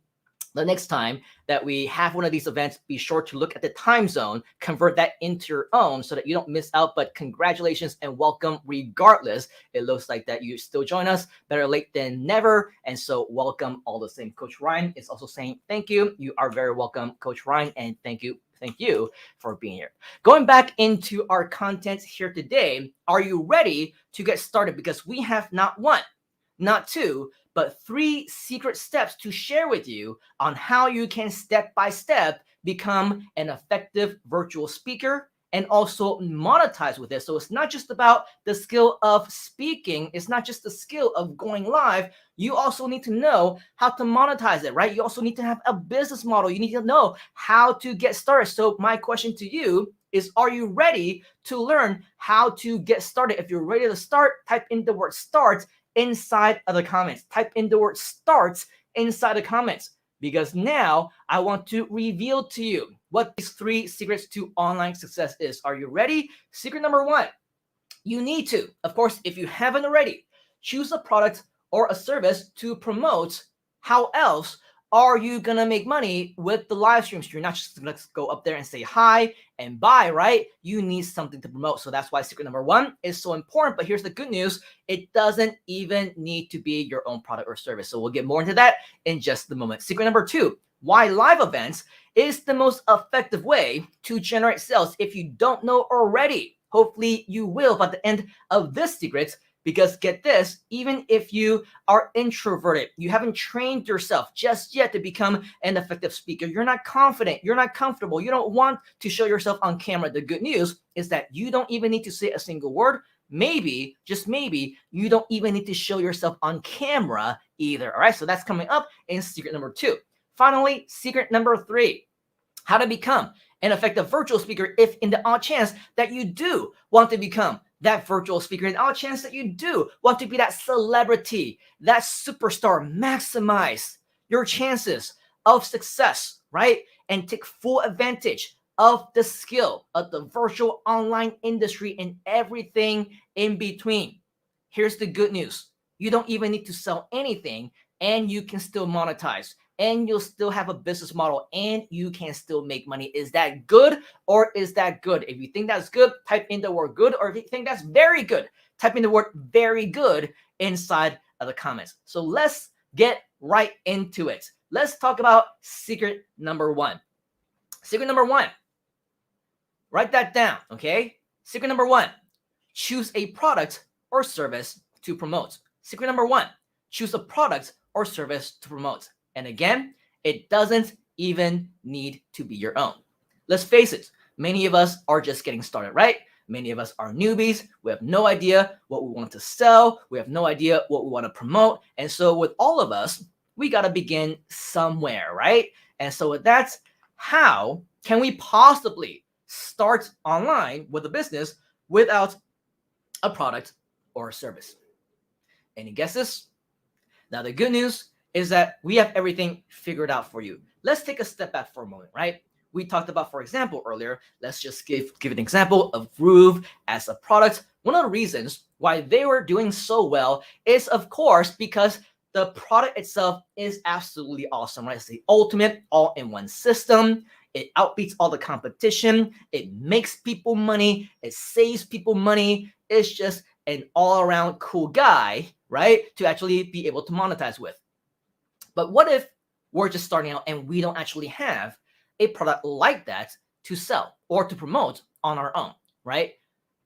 the next time that we have one of these events, be sure to look at the time zone, convert that into your own so that you don't miss out. But congratulations and welcome regardless. It looks like that you still join us. Better late than never. And so welcome all the same. Coach Ryan is also saying thank you. You are very welcome, Coach Ryan, and thank you. Thank you for being here. Going back into our content here today, are you ready to get started? Because we have not one, not two, but 3 secret steps to share with you on how you can step by step become an effective virtual speaker and also monetize with this. So it's not just about the skill of speaking. It's not just the skill of going live. You also need to know how to monetize it, right? You also need to have a business model. You need to know how to get started. So my question to you is, are you ready to learn how to get started? If you're ready to start, type in the word start inside of the comments. Type in the word starts inside the comments, because now I want to reveal to you what these 3 secrets to online success is. Are you ready? Secret number 1, you need to, of course, if you haven't already, choose a product or a service to promote. How else are you going to make money with the live streams? You're not just going to go up there and say hi and bye, right? You need something to promote. So that's why secret number 1 is so important. But here's the good news. It doesn't even need to be your own product or service. So we'll get more into that in just a moment. Secret number 2, why live events is the most effective way to generate sales. If you don't know already, hopefully you will by the end of this secret. Because get this, even if you are introverted, you haven't trained yourself just yet to become an effective speaker, you're not confident, you're not comfortable, you don't want to show yourself on camera. The good news is that you don't even need to say a single word. Maybe, just maybe, you don't even need to show yourself on camera either. All right, so that's coming up in secret number 2. Finally, secret number 3, how to become an effective virtual speaker if in the odd chance that you do want to become that virtual speaker, and all chance that you do want to be that celebrity, that superstar. Maximize your chances of success, right? And take full advantage of the skill of the virtual online industry and everything in between. Here's the good news. You don't even need to sell anything, and you can still monetize, and you'll still have a business model, and you can still make money. Is that good, or is that good? If you think that's good, type in the word good, or if you think that's very good, type in the word very good inside of the comments. So let's get right into it. Let's talk about secret number 1. Secret number 1, write that down, okay? Secret number 1, choose a product or service to promote. Secret number 1, choose a product or service to promote. And again, it doesn't even need to be your own. Let's face it, many of us are just getting started, right? Many of us are newbies. We have no idea what we want to sell. We have no idea what we want to promote. And so with all of us, we got to begin somewhere, right? And so that's how can we possibly start online with a business without a product or a service? Any guesses? Now, the good news is that we have everything figured out for you. Let's take a step back for a moment, right? We talked about, for example, earlier, let's just give an example of Groove as a product. One of the reasons why they were doing so well is, of course, because the product itself is absolutely awesome, right? It's the ultimate all-in-one system. It outbeats all the competition. It makes people money. It saves people money. It's just an all-around cool guy, right, to actually be able to monetize with. But what if we're just starting out and we don't actually have a product like that to sell or to promote on our own, right?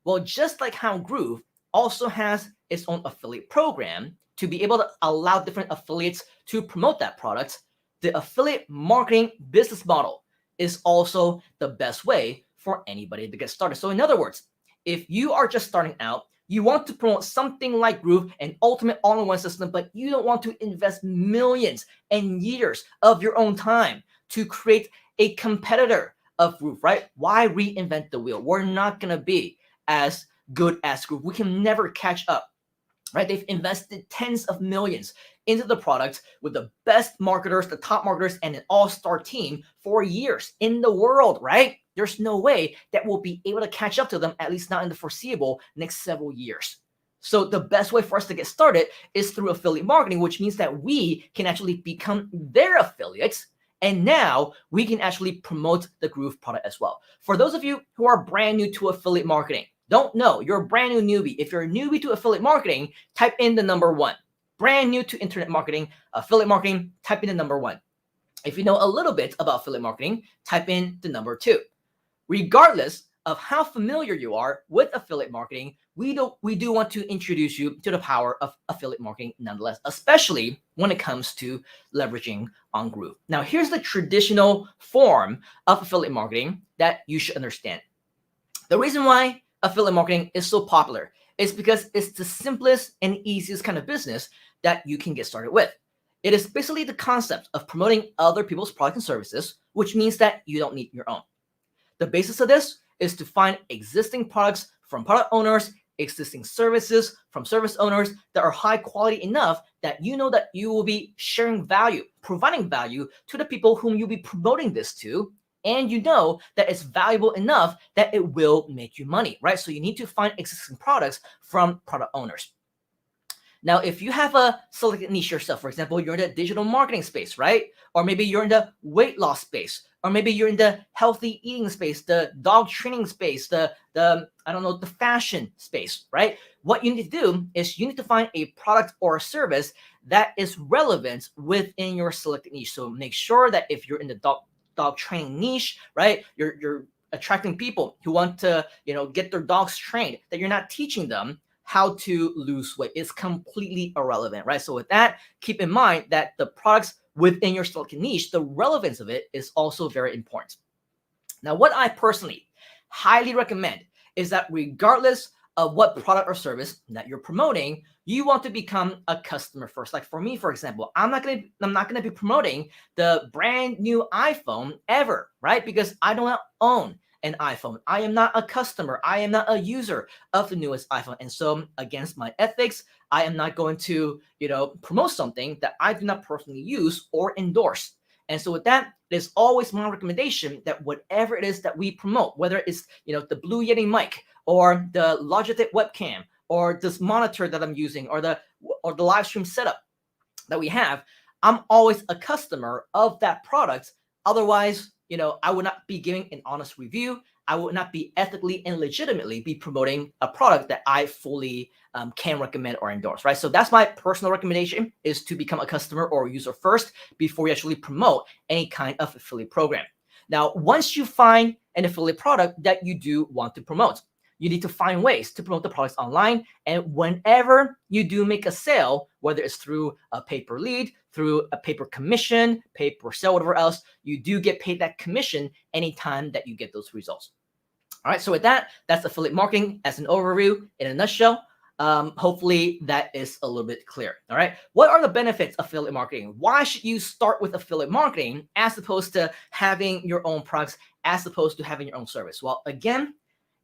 Well, just like how Groove also has its own affiliate program to be able to allow different affiliates to promote that product, the affiliate marketing business model is also the best way for anybody to get started. So in other words, if you are just starting out, you want to promote something like Groove, an ultimate all-in-one system, but you don't want to invest millions and years of your own time to create a competitor of Groove, right? Why reinvent the wheel? We're not going to be as good as Groove. We can never catch up, right? They've invested tens of millions into the product with the best marketers, the top marketers, and an all-star team for years in the world, right? There's no way that we'll be able to catch up to them, at least not in the foreseeable next several years. So the best way for us to get started is through affiliate marketing, which means that we can actually become their affiliates. And now we can actually promote the Groove product as well. For those of you who are brand new to affiliate marketing, don't know, you're a brand new newbie. If you're a newbie to affiliate marketing, type in the number 1. Brand new to internet marketing, affiliate marketing, type in the number 1. If you know a little bit about affiliate marketing, type in the number 2. Regardless of how familiar you are with affiliate marketing, we do want to introduce you to the power of affiliate marketing nonetheless, especially when it comes to leveraging on Groove. Now, here's the traditional form of affiliate marketing that you should understand. The reason why affiliate marketing is so popular is because it's the simplest and easiest kind of business that you can get started with. It is basically the concept of promoting other people's products and services, which means that you don't need your own. The basis of this is to find existing products from product owners, existing services from service owners that are high quality enough that you know that you will be sharing value, providing value to the people whom you'll be promoting this to, and you know that it's valuable enough that it will make you money, right? So you need to find existing products from product owners. Now, if you have a selected niche yourself, for example, you're in the digital marketing space, right? Or maybe you're in the weight loss space, or maybe you're in the healthy eating space, the dog training space, the fashion space, right? What you need to do is you need to find a product or a service that is relevant within your selected niche. So make sure that if you're in the dog training niche, right, you're attracting people who want to, get their dogs trained, that you're not teaching them how to lose weight. It's completely irrelevant, right? So with that, keep in mind that the products within your selected niche, the relevance of it is also very important. Now, what I personally highly recommend is that regardless of what product or service that you're promoting, you want to become a customer first. Like for me, for example, I'm not gonna be promoting the brand new iPhone ever, right? Because I don't own an iPhone. I am not a customer. I am not a user of the newest iPhone. And so against my ethics, I am not going to, promote something that I do not personally use or endorse. And so with that, it is always my recommendation that whatever it is that we promote, whether it's, the Blue Yeti mic or the Logitech webcam or this monitor that I'm using or the live stream setup that we have, I'm always a customer of that product. Otherwise, I would not be giving an honest review. I would not be ethically and legitimately be promoting a product that I fully can recommend or endorse, right? So that's my personal recommendation, is to become a customer or a user first before you actually promote any kind of affiliate program. Now, once you find an affiliate product that you do want to promote, you need to find ways to promote the products online. And whenever you do make a sale, whether it's through a pay-per-lead, through a pay-per-commission, pay-per-sale, whatever else, you do get paid that commission anytime that you get those results. All right, so with that, that's affiliate marketing as an overview in a nutshell. Hopefully that is a little bit clear. All right. What are the benefits of affiliate marketing? Why should you start with affiliate marketing as opposed to having your own products, as opposed to having your own service? Well, again,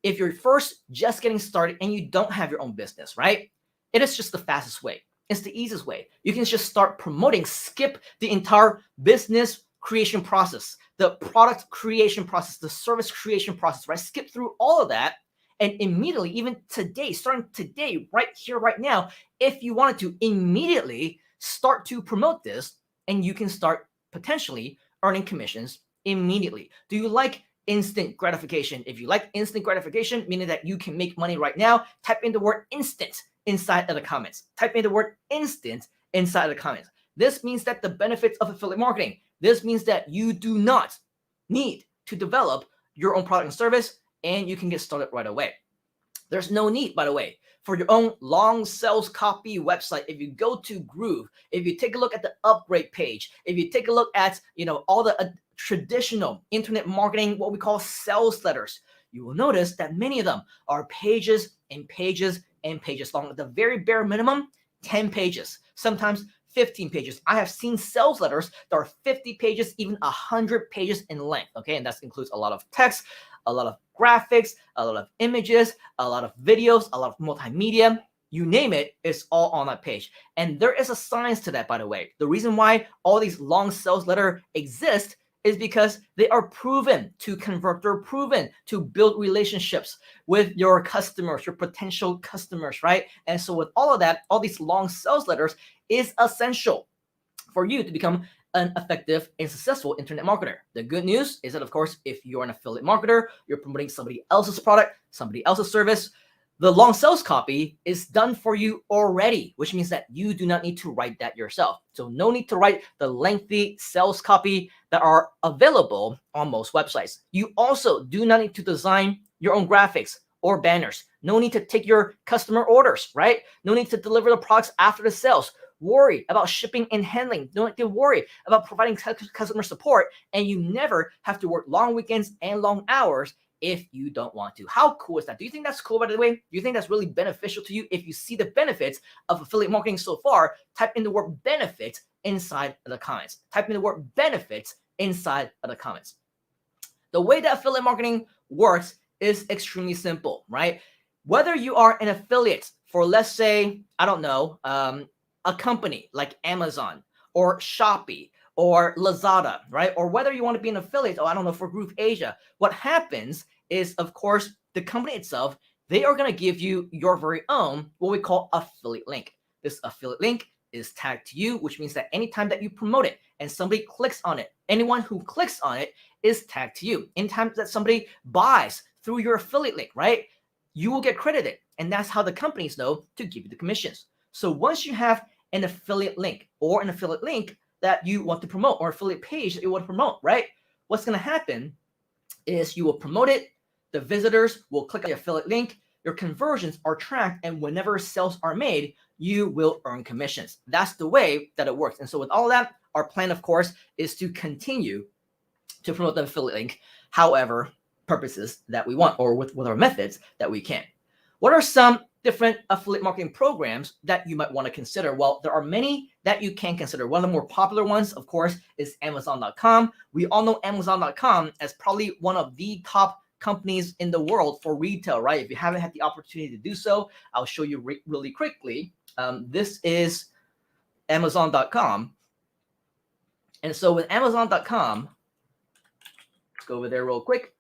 if you're first just getting started and you don't have your own business, right? It is just the fastest way. It's the easiest way. You can just start promoting, skip the entire business creation process, the product creation process, the service creation process, right? Skip through all of that. And immediately, even today, starting today, right here, right now, if you wanted to immediately start to promote this, and you can start potentially earning commissions immediately. Do you like instant gratification? If you like instant gratification, meaning that you can make money right now, type in the word instant inside of the comments. Type in the word instant inside of the comments. This means that the benefits of affiliate marketing, this means that you do not need to develop your own product and service, and you can get started right away. There's no need, by the way, for your own long sales copy website. If you go to Groove, if you take a look at the upgrade page, if you take a look at, all the traditional internet marketing, what we call sales letters, you will notice that many of them are pages and pages and pages long. At the very bare minimum, 10 pages, sometimes 15 pages. I have seen sales letters that are 50 pages, even 100 pages in length. Okay, and that includes a lot of text, a lot of graphics, a lot of images, a lot of videos, a lot of multimedia. You name it, it's all on that page. And there is a science to that, by the way. The reason why all these long sales letters exist is because they are proven to convert. They're proven to build relationships with your customers, your potential customers, right? And so with all of that, all these long sales letters is essential for you to become an effective and successful internet marketer. The good news is that, of course, if you're an affiliate marketer, you're promoting somebody else's product, somebody else's service, the long sales copy is done for you already, which means that you do not need to write that yourself. So no need to write the lengthy sales copy that are available on most websites. You also do not need to design your own graphics or banners. No need to take your customer orders, right? No need to deliver the products after the sales. Worry about shipping and handling. Don't have to worry about providing customer support, and you never have to work long weekends and long hours if you don't want to. How cool is that? Do you think that's cool, by the way? Do you think that's really beneficial to you? If you see the benefits of affiliate marketing so far, type in the word benefit inside of the comments. Type in the word benefits inside of the comments. The way that affiliate marketing works is extremely simple, right? Whether you are an affiliate for, let's say, I don't know, a company like Amazon or Shopee or Lazada, right? Or whether you want to be an affiliate, for grooveasia, what happens is, of course, the company itself, they are going to give you your very own, what we call affiliate link. This affiliate link is tagged to you, which means that anytime that you promote it and somebody clicks on it, anyone who clicks on it is tagged to you. Anytime that somebody buys through your affiliate link, right, you will get credited. And that's how the companies know to give you the commissions. So once you have an affiliate link or an affiliate link that you want to promote, or affiliate page that you want to promote, right? What's going to happen is you will promote it. The visitors will click on the affiliate link. Your conversions are tracked, and whenever sales are made, you will earn commissions. That's the way that it works. And so with all of that, our plan, of course, is to continue to promote the affiliate link however purposes that we want, or with our methods that we can. What are some different affiliate marketing programs that you might want to consider? Well, there are many that you can consider. One of the more popular ones, of course, is Amazon.com. We all know Amazon.com as probably one of the top companies in the world for retail, right? If you haven't had the opportunity to do so, I'll show you really quickly. This is Amazon.com. And so with Amazon.com, let's go over there real quick.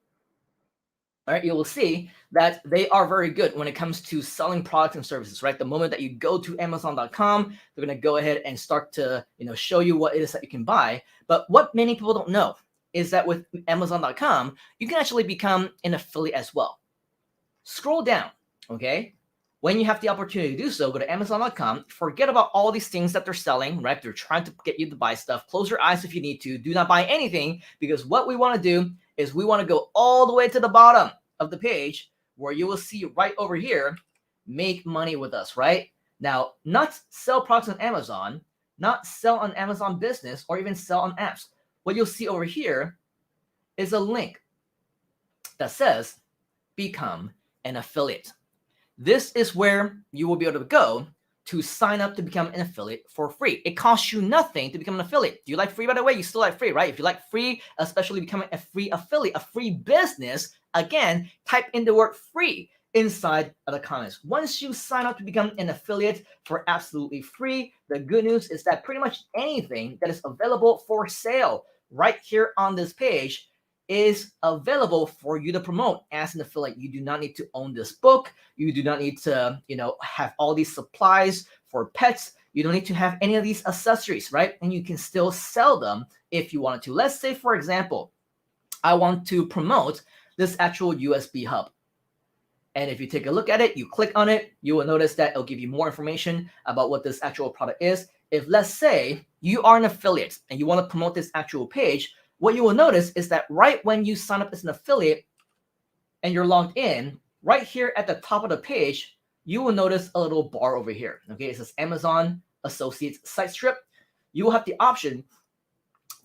All right, you will see that they are very good when it comes to selling products and services, right? The moment that you go to Amazon.com, they're going to go ahead and start to, show you what it is that you can buy. But what many people don't know is that with Amazon.com, you can actually become an affiliate as well. Scroll down, okay? When you have the opportunity to do so, go to Amazon.com. Forget about all these things that they're selling, right? They're trying to get you to buy stuff. Close your eyes if you need to. Do not buy anything, because what we want to do is we want to go all the way to the bottom of the page where you will see right over here, make money with us, right? Now, not sell products on Amazon, not sell on Amazon Business, or even sell on apps. What you'll see over here is a link that says become an affiliate. this is where you will be able to go to sign up to become an affiliate for free. It costs you nothing to become an affiliate. Do you like free, by the way? You still like free, right? If you like free, especially becoming a free affiliate, a free business, again, type in the word free inside of the comments. Once you sign up to become an affiliate for absolutely free, the good news is that pretty much anything that is available for sale right here on this page is available for you to promote as an affiliate. You do not need to own this book. You do not need to, have all these supplies for pets. You don't need to have any of these accessories, right? And you can still sell them if you wanted to. Let's say, for example, I want to promote this actual USB hub. And if you take a look at it, you click on it, you will notice that it'll give you more information about what this actual product is. If, let's say, you are an affiliate and you want to promote this actual page, what you will notice is that right when you sign up as an affiliate and you're logged in, right here at the top of the page, you will notice a little bar over here. Okay, it says Amazon Associates Site Strip. You will have the option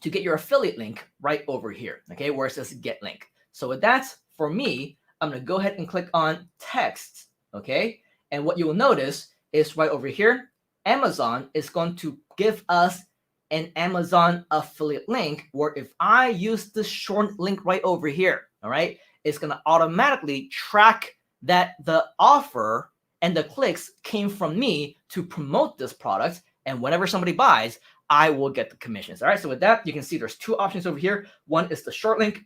to get your affiliate link right over here, okay, where it says Get Link. So with that, for me, I'm going to go ahead and click on Text, okay? And what you will notice is right over here, Amazon is going to give us an Amazon affiliate link, where if I use the short link right over here, all right, it's going to automatically track that the offer and the clicks came from me to promote this product. And whenever somebody buys, I will get the commissions. All right, so with that, you can see there's two options over here. One is the short link,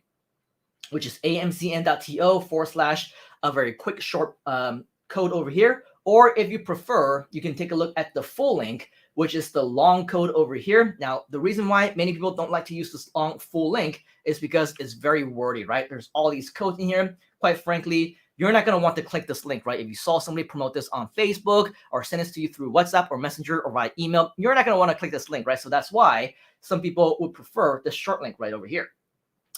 which is amcn.to/ a very quick short code over here. Or if you prefer, you can take a look at the full link, which is the long code over here. Now, the reason why many people don't like to use this long full link is because it's very wordy, right? There's all these codes in here. Quite frankly, you're not going to want to click this link, right? If you saw somebody promote this on Facebook or send this to you through WhatsApp or Messenger or via email, you're not going to want to click this link, right? So that's why some people would prefer the short link right over here.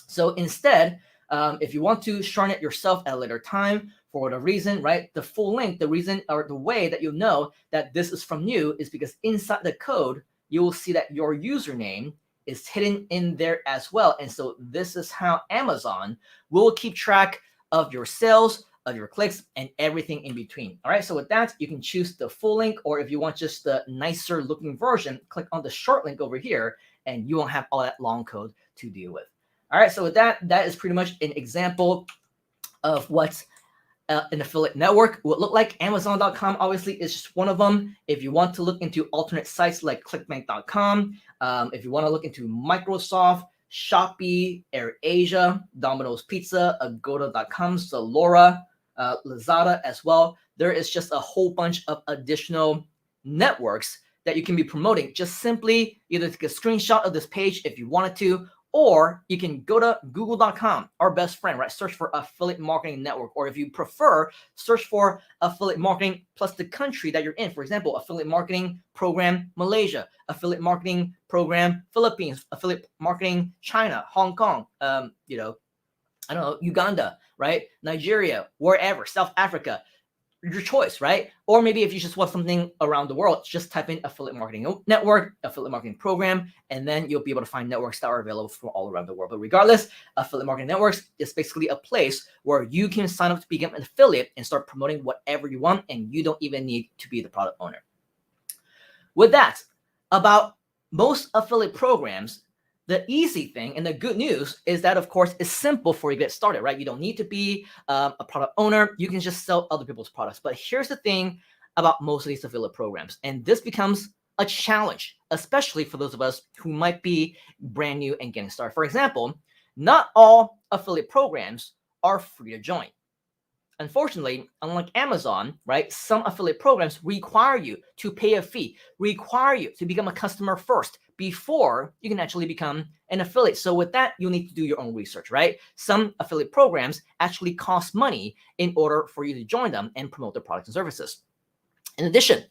So instead, if you want to shorten it yourself at a later time, for whatever reason, right? The full link, the reason or the way that you'll know that this is from you is because inside the code, you will see that your username is hidden in there as well. And so this is how Amazon will keep track of your sales, of your clicks, and everything in between. All right, so with that, you can choose the full link, or if you want just the nicer looking version, click on the short link over here, and you won't have all that long code to deal with. All right, so with that, that is pretty much an example of what an affiliate network would look like. Amazon.com obviously is just one of them. If you want to look into alternate sites like clickbank.com, if you want to look into Microsoft, Shopee, AirAsia, Domino's Pizza, Agoda.com, Zalora, Lazada as well, there is just a whole bunch of additional networks that you can be promoting. Just simply either take a screenshot of this page if you wanted to, or you can go to google.com, our best friend, right? Search for affiliate marketing network. Or if you prefer, search for affiliate marketing plus the country that you're in. For example, affiliate marketing program Malaysia, affiliate marketing program Philippines, affiliate marketing China, Hong Kong, I don't know, Uganda, right? Nigeria, wherever, South Africa. Your choice, right? Or maybe if you just want something around the world, just type in affiliate marketing network, affiliate marketing program, and then you'll be able to find networks that are available from all around the world. But regardless, affiliate marketing networks is basically a place where you can sign up to become an affiliate and start promoting whatever you want, and you don't even need to be the product owner. With that, about most affiliate programs, the easy thing and the good news is that, of course, it's simple for you to get started, right? You don't need to be a product owner. You can just sell other people's products. But here's the thing about most of these affiliate programs, and this becomes a challenge, especially for those of us who might be brand new and getting started. For example, not all affiliate programs are free to join. Unfortunately, unlike Amazon, right, some affiliate programs require you to pay a fee, require you to become a customer first before you can actually become an affiliate. So with that, you need to do your own research, right? Some affiliate programs actually cost money in order for you to join them and promote their products and services. In addition,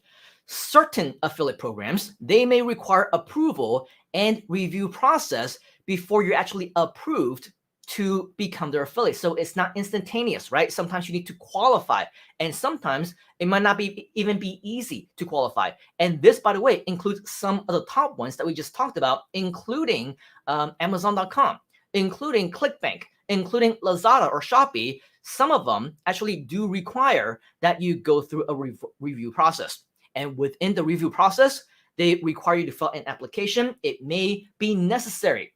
certain affiliate programs, they may require approval and review process before you're actually approved to become their affiliate. So it's not instantaneous, right? Sometimes you need to qualify, and sometimes it might not even be easy to qualify. And this, by the way, includes some of the top ones that we just talked about, including Amazon.com, including ClickBank, including Lazada or Shopee. some of them actually do require that you go through a review process. And within the review process, they require you to fill an application. It may be necessary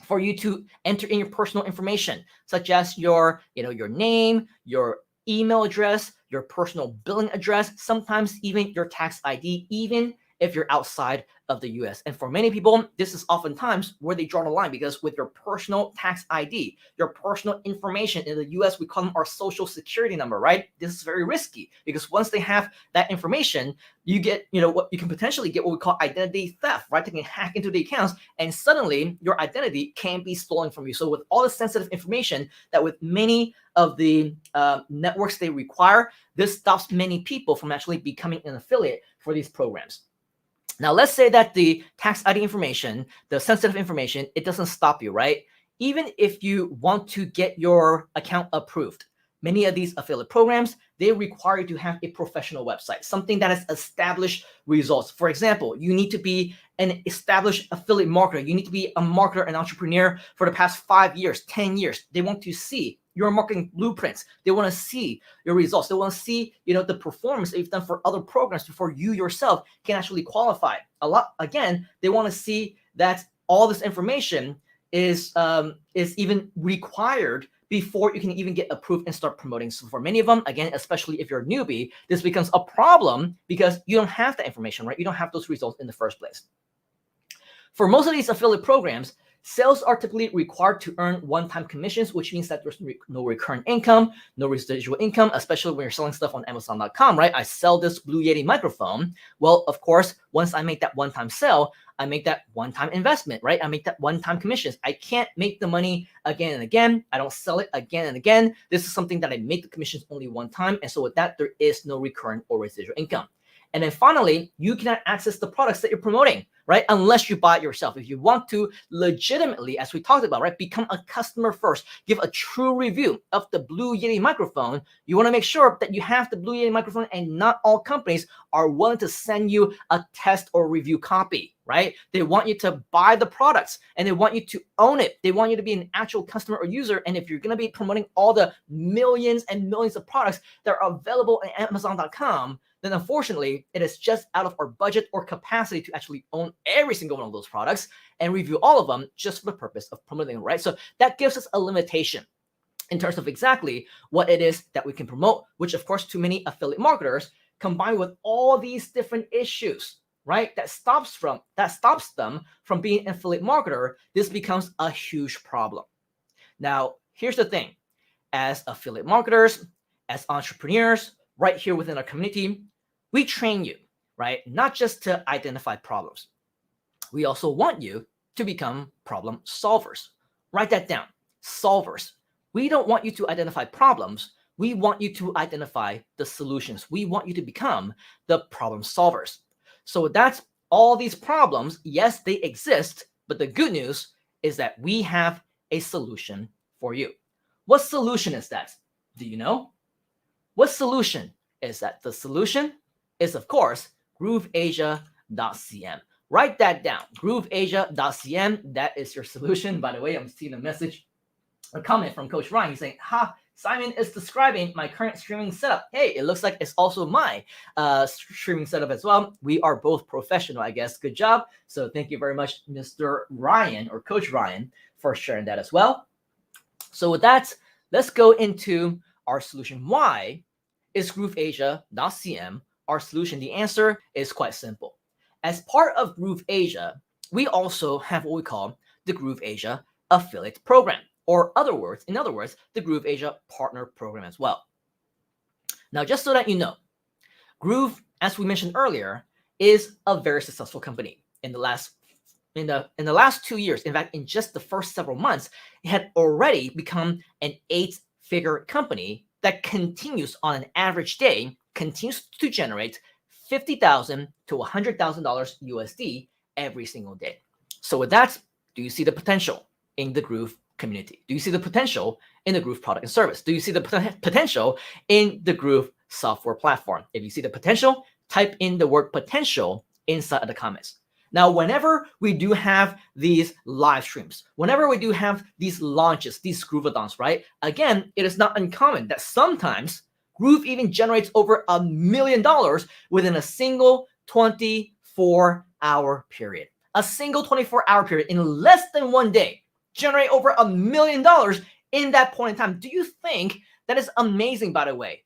for you to enter in your personal information, such as your name, your email address, your personal billing address, sometimes even your tax ID, even if you're outside of the US. And for many people, this is oftentimes where they draw the line, because with your personal tax ID, your personal information in the US, we call them our social security number, right? This is very risky, because once they have that information, you get, what you can potentially get what we call identity theft, right? They can hack into the accounts and suddenly your identity can be stolen from you. So with all the sensitive information that with many of the networks they require, this stops many people from actually becoming an affiliate for these programs. Now, let's say that the tax ID information, the sensitive information, it doesn't stop you, right? Even if you want to get your account approved, many of these affiliate programs, they require you to have a professional website, something that has established results. For example, you need to be an established affiliate marketer. You need to be a marketer, an entrepreneur for the past 5 years, 10 years. They want to see your marketing blueprints. They want to see your results. They want to see, the performance that you've done for other programs before you yourself can actually qualify. They want to see that all this information is even required before you can even get approved and start promoting. So for many of them, again, especially if you're a newbie, this becomes a problem because you don't have that information, right? You don't have those results in the first place. For most of these affiliate programs, sales are typically required to earn one-time commissions, which means that there's no recurrent income, no residual income, especially when you're selling stuff on Amazon.com, right? I sell this Blue Yeti microphone. Well, of course, once I make that one-time sale, I make that one-time investment, right? I make that one-time commissions. I can't make the money again and again. I don't sell it again and again. This is something that I make the commissions only one time. And so with that, there is no recurrent or residual income. And then finally, you cannot access the products that you're promoting, right? Unless you buy it yourself. If you want to legitimately, as we talked about, right, become a customer first, give a true review of the Blue Yeti microphone, you want to make sure that you have the Blue Yeti microphone, and not all companies are willing to send you a test or review copy, right? They want you to buy the products and they want you to own it. They want you to be an actual customer or user. And if you're going to be promoting all the millions and millions of products that are available on Amazon.com, then unfortunately, it is just out of our budget or capacity to actually own every single one of those products and review all of them just for the purpose of promoting them, right? So that gives us a limitation in terms of exactly what it is that we can promote, which of course, too many affiliate marketers, combined with all these different issues, right, that stops them from being an affiliate marketer, this becomes a huge problem. Now, here's the thing. As affiliate marketers, as entrepreneurs, right here within our community, we train you, right? Not just to identify problems. We also want you to become problem solvers. Write that down. Solvers. We don't want you to identify problems. We want you to identify the solutions. We want you to become the problem solvers. So that's all these problems. Yes, they exist, but the good news is that we have a solution for you. What solution is that? Do you know? What solution is that? The solution is, of course, grooveasia.cm. Write that down. grooveasia.cm. That is your solution. By the way, I'm seeing a comment from Coach Ryan. He's saying, Simon is describing my current streaming setup. Hey, it looks like it's also my streaming setup as well. We are both professional, I guess. Good job. So thank you very much, Mr. Ryan or Coach Ryan, for sharing that as well. So with that, let's go into our solution. Why is grooveasia.cm our solution? The answer is quite simple. As part of grooveasia, we also have what we call the grooveasia affiliate program, or in other words, the grooveasia partner program as well. Now, just so that you know, Groove, as we mentioned earlier, is a very successful company. In the last 2 years, in fact, in just the first several months, it had already become an 8-figure company that continues on an average day, continues to generate $50,000 to $100,000 USD every single day. So with that, do you see the potential in the Groove community? Do you see the potential in the Groove product and service? Do you see the potential in the Groove software platform? If you see the potential, type in the word potential inside of the comments. Now, whenever we do have these live streams, whenever we do have these launches, these grooveathons, right? Again, it is not uncommon that sometimes Groove even generates over $1 million within a single 24-hour period. A single 24-hour period in less than 1 day, generate over $1 million in that point in time. Do you think that is amazing, by the way?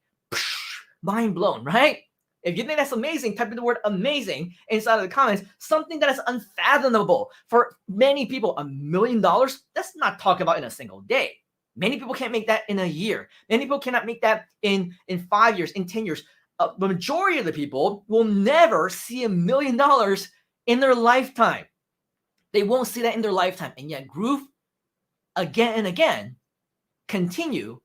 Mind blown, right? If you think that's amazing, type in the word amazing inside of the comments. Something that is unfathomable for many people. $1 million, that's not talked about in a single day. Many people can't make that in a year. Many people cannot make that in 5 years, in 10 years. The majority of the people will never see $1 million in their lifetime. They won't see that in their lifetime. And yet Groove, again and again, continue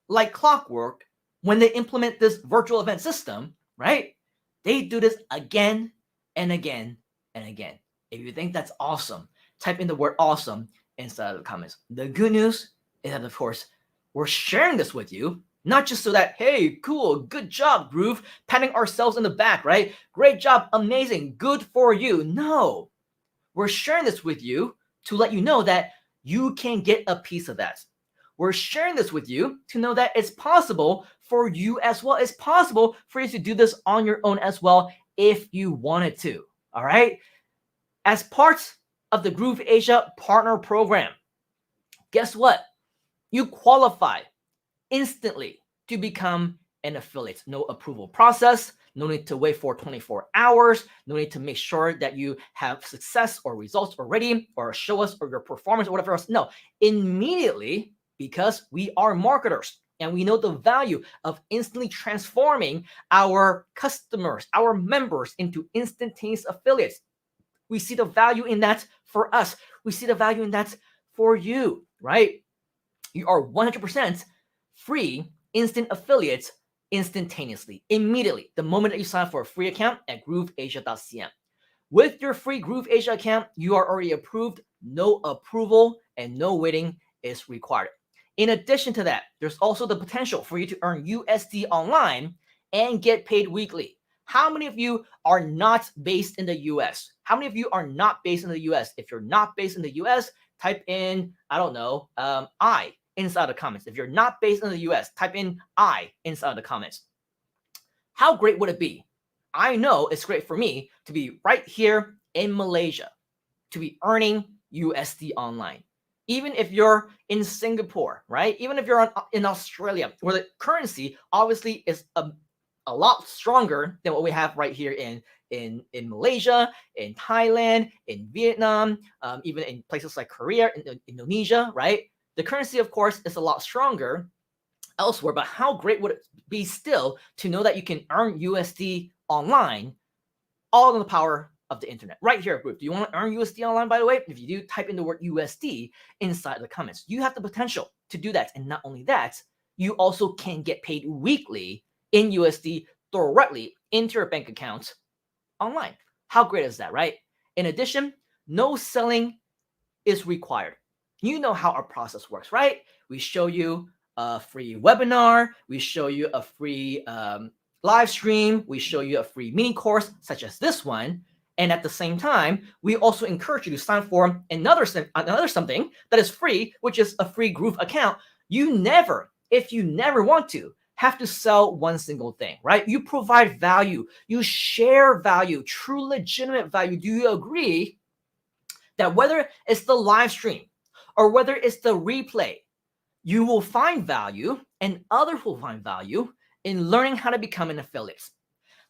like clockwork when they implement this virtual event system, right? They do this again and again and again. If you think that's awesome, type in the word awesome inside of the comments. The good news is that, of course, we're sharing this with you, not just so that, hey, cool, good job, Groove, patting ourselves in the back, right? Great job, amazing, good for you. No, we're sharing this with you to let you know that you can get a piece of that. We're sharing this with you to know that it's possible for you as well. It's possible for you to do this on your own as well if you wanted to, all right? As part of the grooveasia partner program, guess what? You qualify instantly to become an affiliate. No approval process, no need to wait for 24 hours, no need to make sure that you have success or results already, or show us or your performance or whatever else. No, immediately, because we are marketers and we know the value of instantly transforming our customers, our members into instantaneous affiliates. We see the value in that for us. We see the value in that for you, right? You are 100% free instant affiliates instantaneously, immediately, the moment that you sign up for a free account at grooveasia.cm. With your free grooveasia account, you are already approved, no approval, and no waiting is required. In addition to that, there's also the potential for you to earn USD online and get paid weekly. How many of you are not based in the US? How many of you are not based in the US? If you're not based in the US, type in, I don't know, I inside the comments. If you're not based in the US, type in I inside the comments. How great would it be? I know it's great for me to be right here in Malaysia, to be earning USD online. Even if you're in Singapore, right? Even if you're in Australia, where the currency obviously is a lot stronger than what we have right here in Malaysia, in Thailand, in Vietnam, even in places like Korea, in Indonesia, right? The currency, of course, is a lot stronger elsewhere, but how great would it be still to know that you can earn USD online, all in the power of the internet, right here, group. Do you want to earn USD online, by the way? If you do, type in the word USD inside the comments. You have the potential to do that. And not only that, you also can get paid weekly in USD directly into your bank account online. How great is that, right? In addition, no selling is required. You know how our process works, right? We show you a free webinar. We show you a free live stream. We show you a free mini course, such as this one. And at the same time, we also encourage you to sign for another something that is free, which is a free Groove account. You never, if you never want to, have to sell one single thing, right? You provide value. You share value, true legitimate value. Do you agree that whether it's the live stream or whether it's the replay, you will find value and others will find value in learning how to become an affiliate?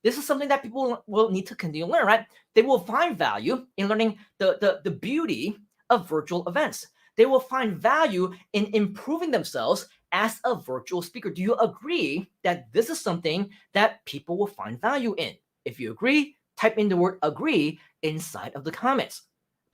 This is something that people will need to continue to learn, right? They will find value in learning the beauty of virtual events. They will find value in improving themselves as a virtual speaker. Do you agree that this is something that people will find value in? If you agree, type in the word agree inside of the comments.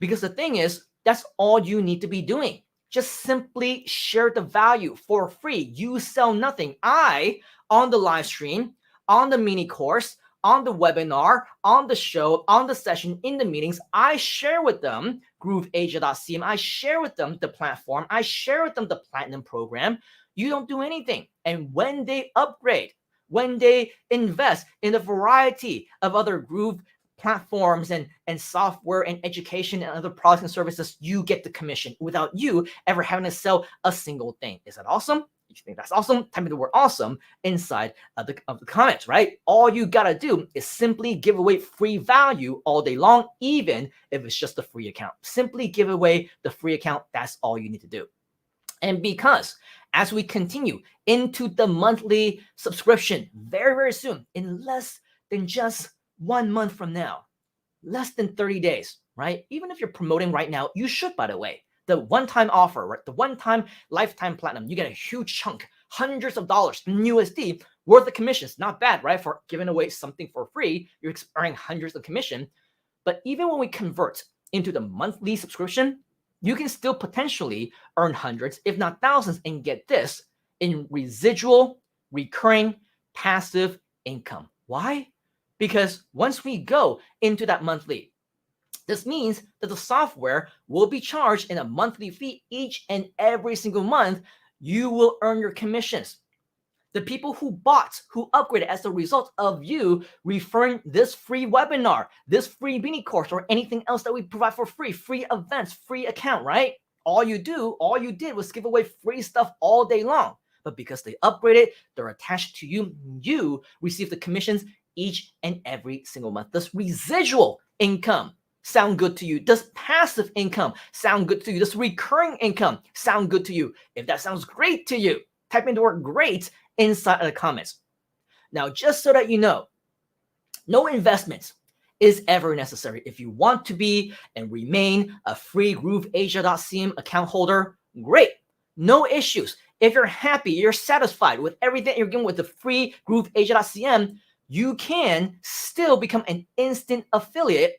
Because the thing is, that's all you need to be doing. Just simply share the value for free. You sell nothing. On the live stream, on the mini course, on the webinar, on the show, on the session, in the meetings, I share with them grooveasia.cm. I share with them the platform. I share with them the platinum program. You don't do anything. And when they upgrade, when they invest in a variety of other Groove platforms and software and education and other products and services, you get the commission without you ever having to sell a single thing. Is that awesome? If you think that's awesome, type in the word awesome inside of the comments, right? All you gotta do is simply give away free value all day long, even if it's just a free account. Simply give away the free account. That's all you need to do. And because as we continue into the monthly subscription very, very soon, in less than just 1 month from now, less than 30 days, right? Even if you're promoting right now, you should, by the way. The one-time offer, right? The one-time lifetime platinum, you get a huge chunk, hundreds of dollars in USD worth of commissions. Not bad, right? For giving away something for free, you're earning hundreds of commission. But even when we convert into the monthly subscription, you can still potentially earn hundreds, if not thousands, and get this in residual, recurring, passive income. Why? Because once we go into that monthly, this means that the software will be charged in a monthly fee each and every single month. You will earn your commissions. The people who bought, who upgraded as a result of you referring this free webinar, this free mini course, or anything else that we provide for free, free events, free account, right? All you did was give away free stuff all day long. But because they upgraded, they're attached to you, you receive the commissions each and every single month. This residual income sound good to you? Does passive income sound good to you? Does recurring income sound good to you? If that sounds great to you, type in the word great inside of the comments. Now, just so that you know, no investment is ever necessary. If you want to be and remain a free grooveasia.cm account holder, great. No issues. If you're happy, you're satisfied with everything you're getting with the free grooveasia.cm, you can still become an instant affiliate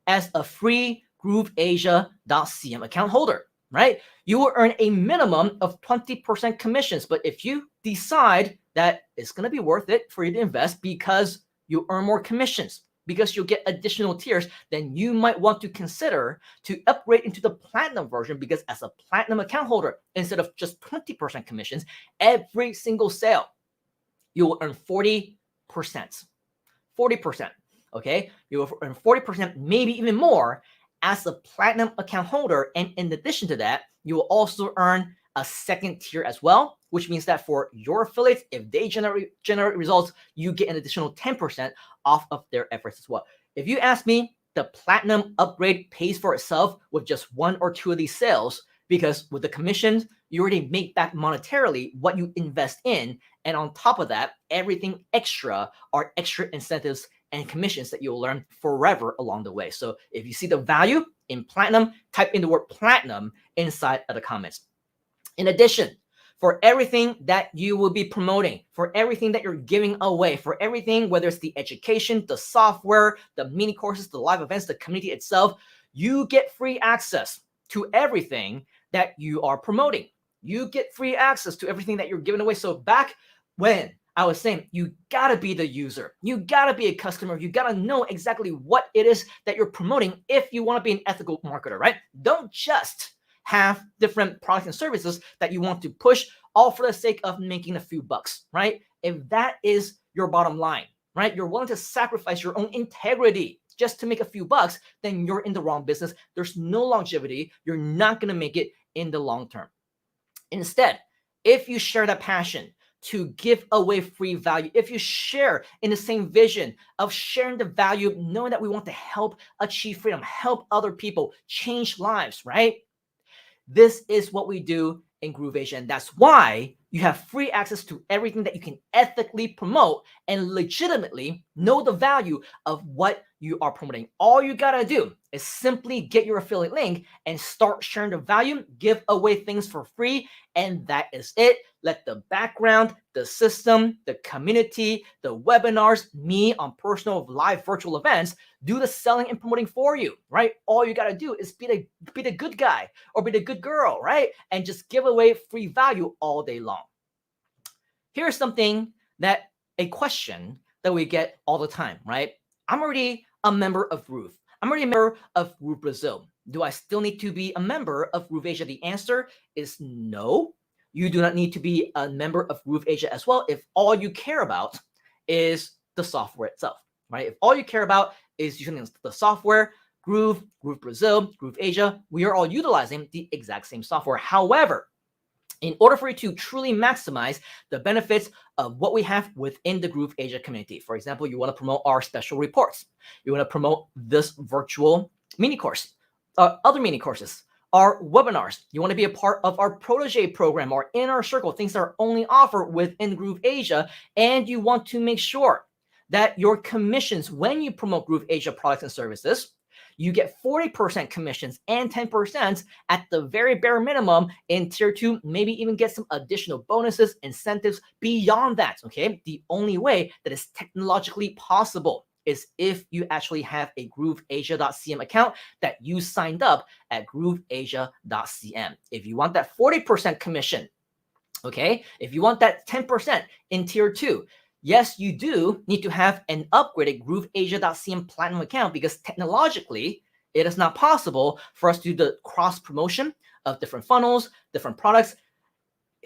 as a free grooveasia.cm account holder, right? You will earn a minimum of 20% commissions. But if you decide that it's going to be worth it for you to invest because you earn more commissions, because you'll get additional tiers, then you might want to consider to upgrade into the platinum version, because as a platinum account holder, instead of just 20% commissions, every single sale, you will earn 40%. 40%. Okay, you will earn 40%, maybe even more, as a platinum account holder. And in addition to that, you will also earn a second tier as well, which means that for your affiliates, if they generate results, you get an additional 10% off of their efforts as well. If you ask me, the platinum upgrade pays for itself with just 1 or 2 of these sales, because with the commissions, you already make back monetarily what you invest in. And on top of that, everything extra are extra incentives and commissions that you'll learn forever along the way. So if you see the value in platinum, type in the word platinum inside of the comments. In addition, for everything that you will be promoting, for everything that you're giving away, for everything, whether it's the education, the software, the mini courses, the live events, the community itself, you get free access to everything that you are promoting. You get free access to everything that you're giving away. So back when I was saying, you gotta be the user, you gotta be a customer, you gotta know exactly what it is that you're promoting if you want to be an ethical marketer, right? Don't just have different products and services that you want to push all for the sake of making a few bucks, right? If that is your bottom line, right? You're willing to sacrifice your own integrity just to make a few bucks, then you're in the wrong business. There's no longevity. You're not gonna make it in the long term. Instead, if you share that passion to give away free value, if you share in the same vision of sharing the value, knowing that we want to help achieve freedom, help other people, change lives, right? This is what we do in grooveasia, and that's why you have free access to everything that you can ethically promote and legitimately know the value of what you are promoting. All you gotta do is simply get your affiliate link and start sharing the value, give away things for free, and that is it. Let the background, the system, the community, the webinars, me on personal live virtual events do the selling and promoting for you, right? All you gotta do is be the good guy or be the good girl, right? And just give away free value all day long. Here's something a question that we get all the time, right? I'm already a member of Groove. I'm already a member of Groove Brazil. Do I still need to be a member of grooveasia? The answer is no. You do not need to be a member of grooveasia as well if all you care about is the software itself, right? If all you care about is using the software. Groove, Groove Brazil, grooveasia, we are all utilizing the exact same software. However, in order for you to truly maximize the benefits of what we have within the grooveasia community, for example, you want to promote our special reports, you want to promote this virtual mini course, other mini courses, our webinars, you want to be a part of our protege program or inner circle, things that are only offered within grooveasia, and you want to make sure that your commissions when you promote grooveasia products and services, you get 40% commissions and 10% at the very bare minimum in tier 2, maybe even get some additional bonuses, incentives beyond that, okay? The only way that is technologically possible is if you actually have a grooveasia.cm account that you signed up at grooveasia.cm. If you want that 40% commission, okay? If you want that 10% in tier 2, yes, you do need to have an upgraded grooveasia.cm platinum account because technologically, it is not possible for us to do the cross promotion of different funnels, different products.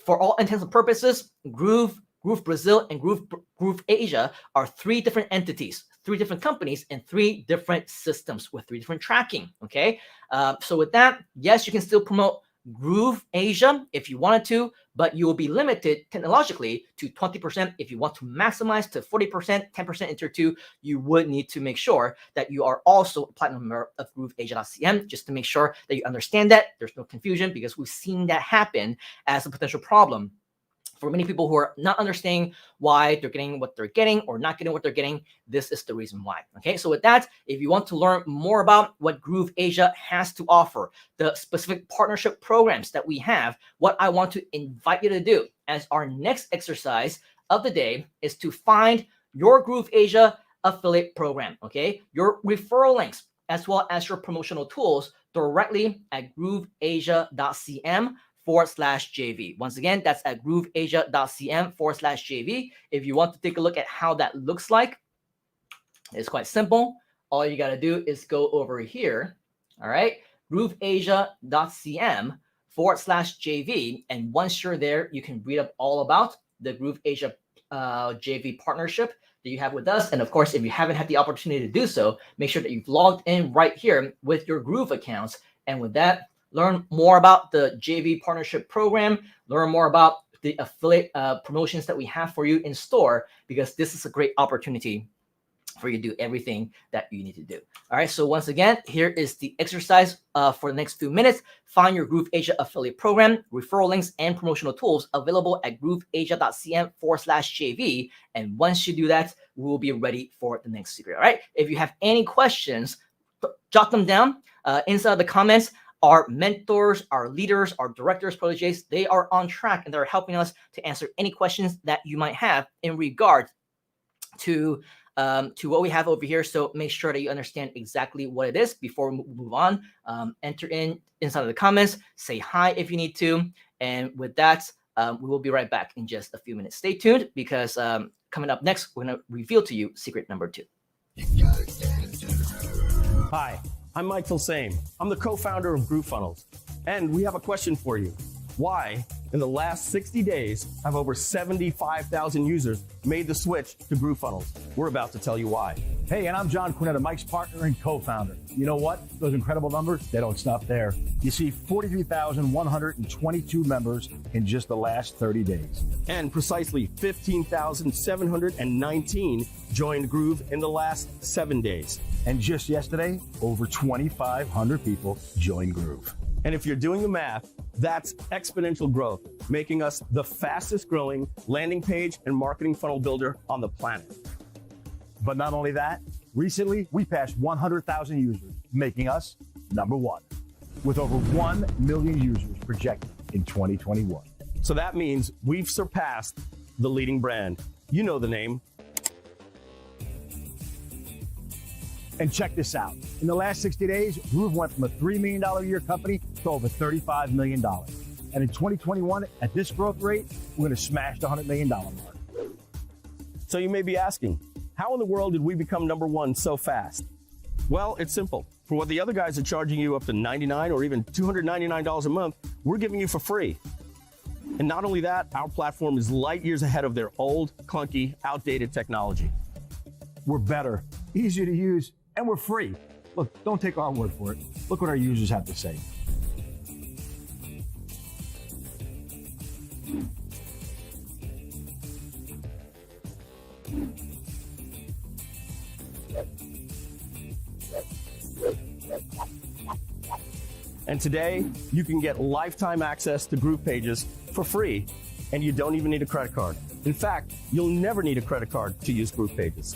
For all intents and purposes, Groove Brazil, and grooveasia are 3 different entities, 3 different companies, and 3 different systems with 3 different tracking. Okay, so with that, yes, you can still promote grooveasia if you wanted to, but you will be limited technologically to 20%. If you want to maximize to 40%, 10% in tier 2, you would need to make sure that you are also a platinum member of grooveasia.cm, just to make sure that you understand that there's no confusion, because we've seen that happen as a potential problem for many people who are not understanding why they're getting what they're getting or not getting what they're getting. This is the reason why. Okay, so with that, if you want to learn more about what grooveasia has to offer, the specific partnership programs that we have, what I want to invite you to do as our next exercise of the day is to find your grooveasia affiliate program, okay? Your referral links as well as your promotional tools directly at grooveasia.cm/JV. Once again, that's at grooveasia.cm/JV. If you want to take a look at how that looks like, it's quite simple. All you got to do is go over here, all right, grooveasia.cm/JV. And once you're there, you can read up all about the grooveasia JV partnership that you have with us. And of course, if you haven't had the opportunity to do so, make sure that you've logged in right here with your Groove accounts. And with that, learn more about the JV partnership program, learn more about the affiliate promotions that we have for you in store, because this is a great opportunity for you to do everything that you need to do. All right, so once again, here is the exercise for the next few minutes. Find your grooveasia affiliate program, referral links, and promotional tools available at grooveasia.cm/JV. And once you do that, we will be ready for the next secret. All right, if you have any questions, jot them down inside the comments. Our mentors, our leaders, our directors, proteges, they are on track and they're helping us to answer any questions that you might have in regard to what we have over here. So make sure that you understand exactly what it is before we move on. Enter inside of the comments, say hi if you need to. And with that, we will be right back in just a few minutes. Stay tuned, because coming up next, we're going to reveal to you secret number 2. Hi, I'm Mike Tilsame. I'm the co-founder of GrooveFunnels, and we have a question for you. Why, in the last 60 days, have over 75,000 users made the switch to GrooveFunnels? We're about to tell you why. Hey, and I'm John Quinetta, Mike's partner and co-founder. You know what? Those incredible numbers, they don't stop there. You see 43,122 members in just the last 30 days. And precisely 15,719 joined Groove in the last 7 days. And just yesterday, over 2,500 people joined Groove. And if you're doing the math, that's exponential growth, making us the fastest growing landing page and marketing funnel builder on the planet. But not only that, recently we passed 100,000 users, making us number 1, with over 1 million users projected in 2021. So that means we've surpassed the leading brand. You know the name. And check this out. In the last 60 days, Groove went from a $3 million a year company to over $35 million. And in 2021, at this growth rate, we're going to smash the $100 million mark. So you may be asking, how in the world did we become number 1 so fast? Well, it's simple. For what the other guys are charging you up to $99 or even $299 a month, we're giving you for free. And not only that, our platform is light years ahead of their old, clunky, outdated technology. We're better, easier to use, And we're free. Look, don't take our word for it. Look what our users have to say. And today, you can get lifetime access to Groove Pages for free, and you don't even need a credit card. In fact, you'll never need a credit card to use Groove Pages.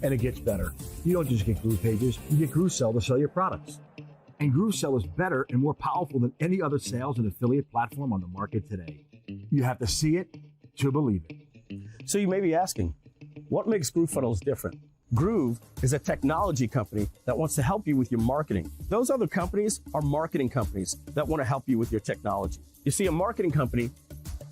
And it gets better. You don't just get Groove Pages, you get GrooveSell to sell your products. And GrooveSell is better and more powerful than any other sales and affiliate platform on the market today. You have to see it to believe it. So you may be asking, what makes GrooveFunnels different? Groove is a technology company that wants to help you with your marketing. Those other companies are marketing companies that want to help you with your technology. You see, a marketing company,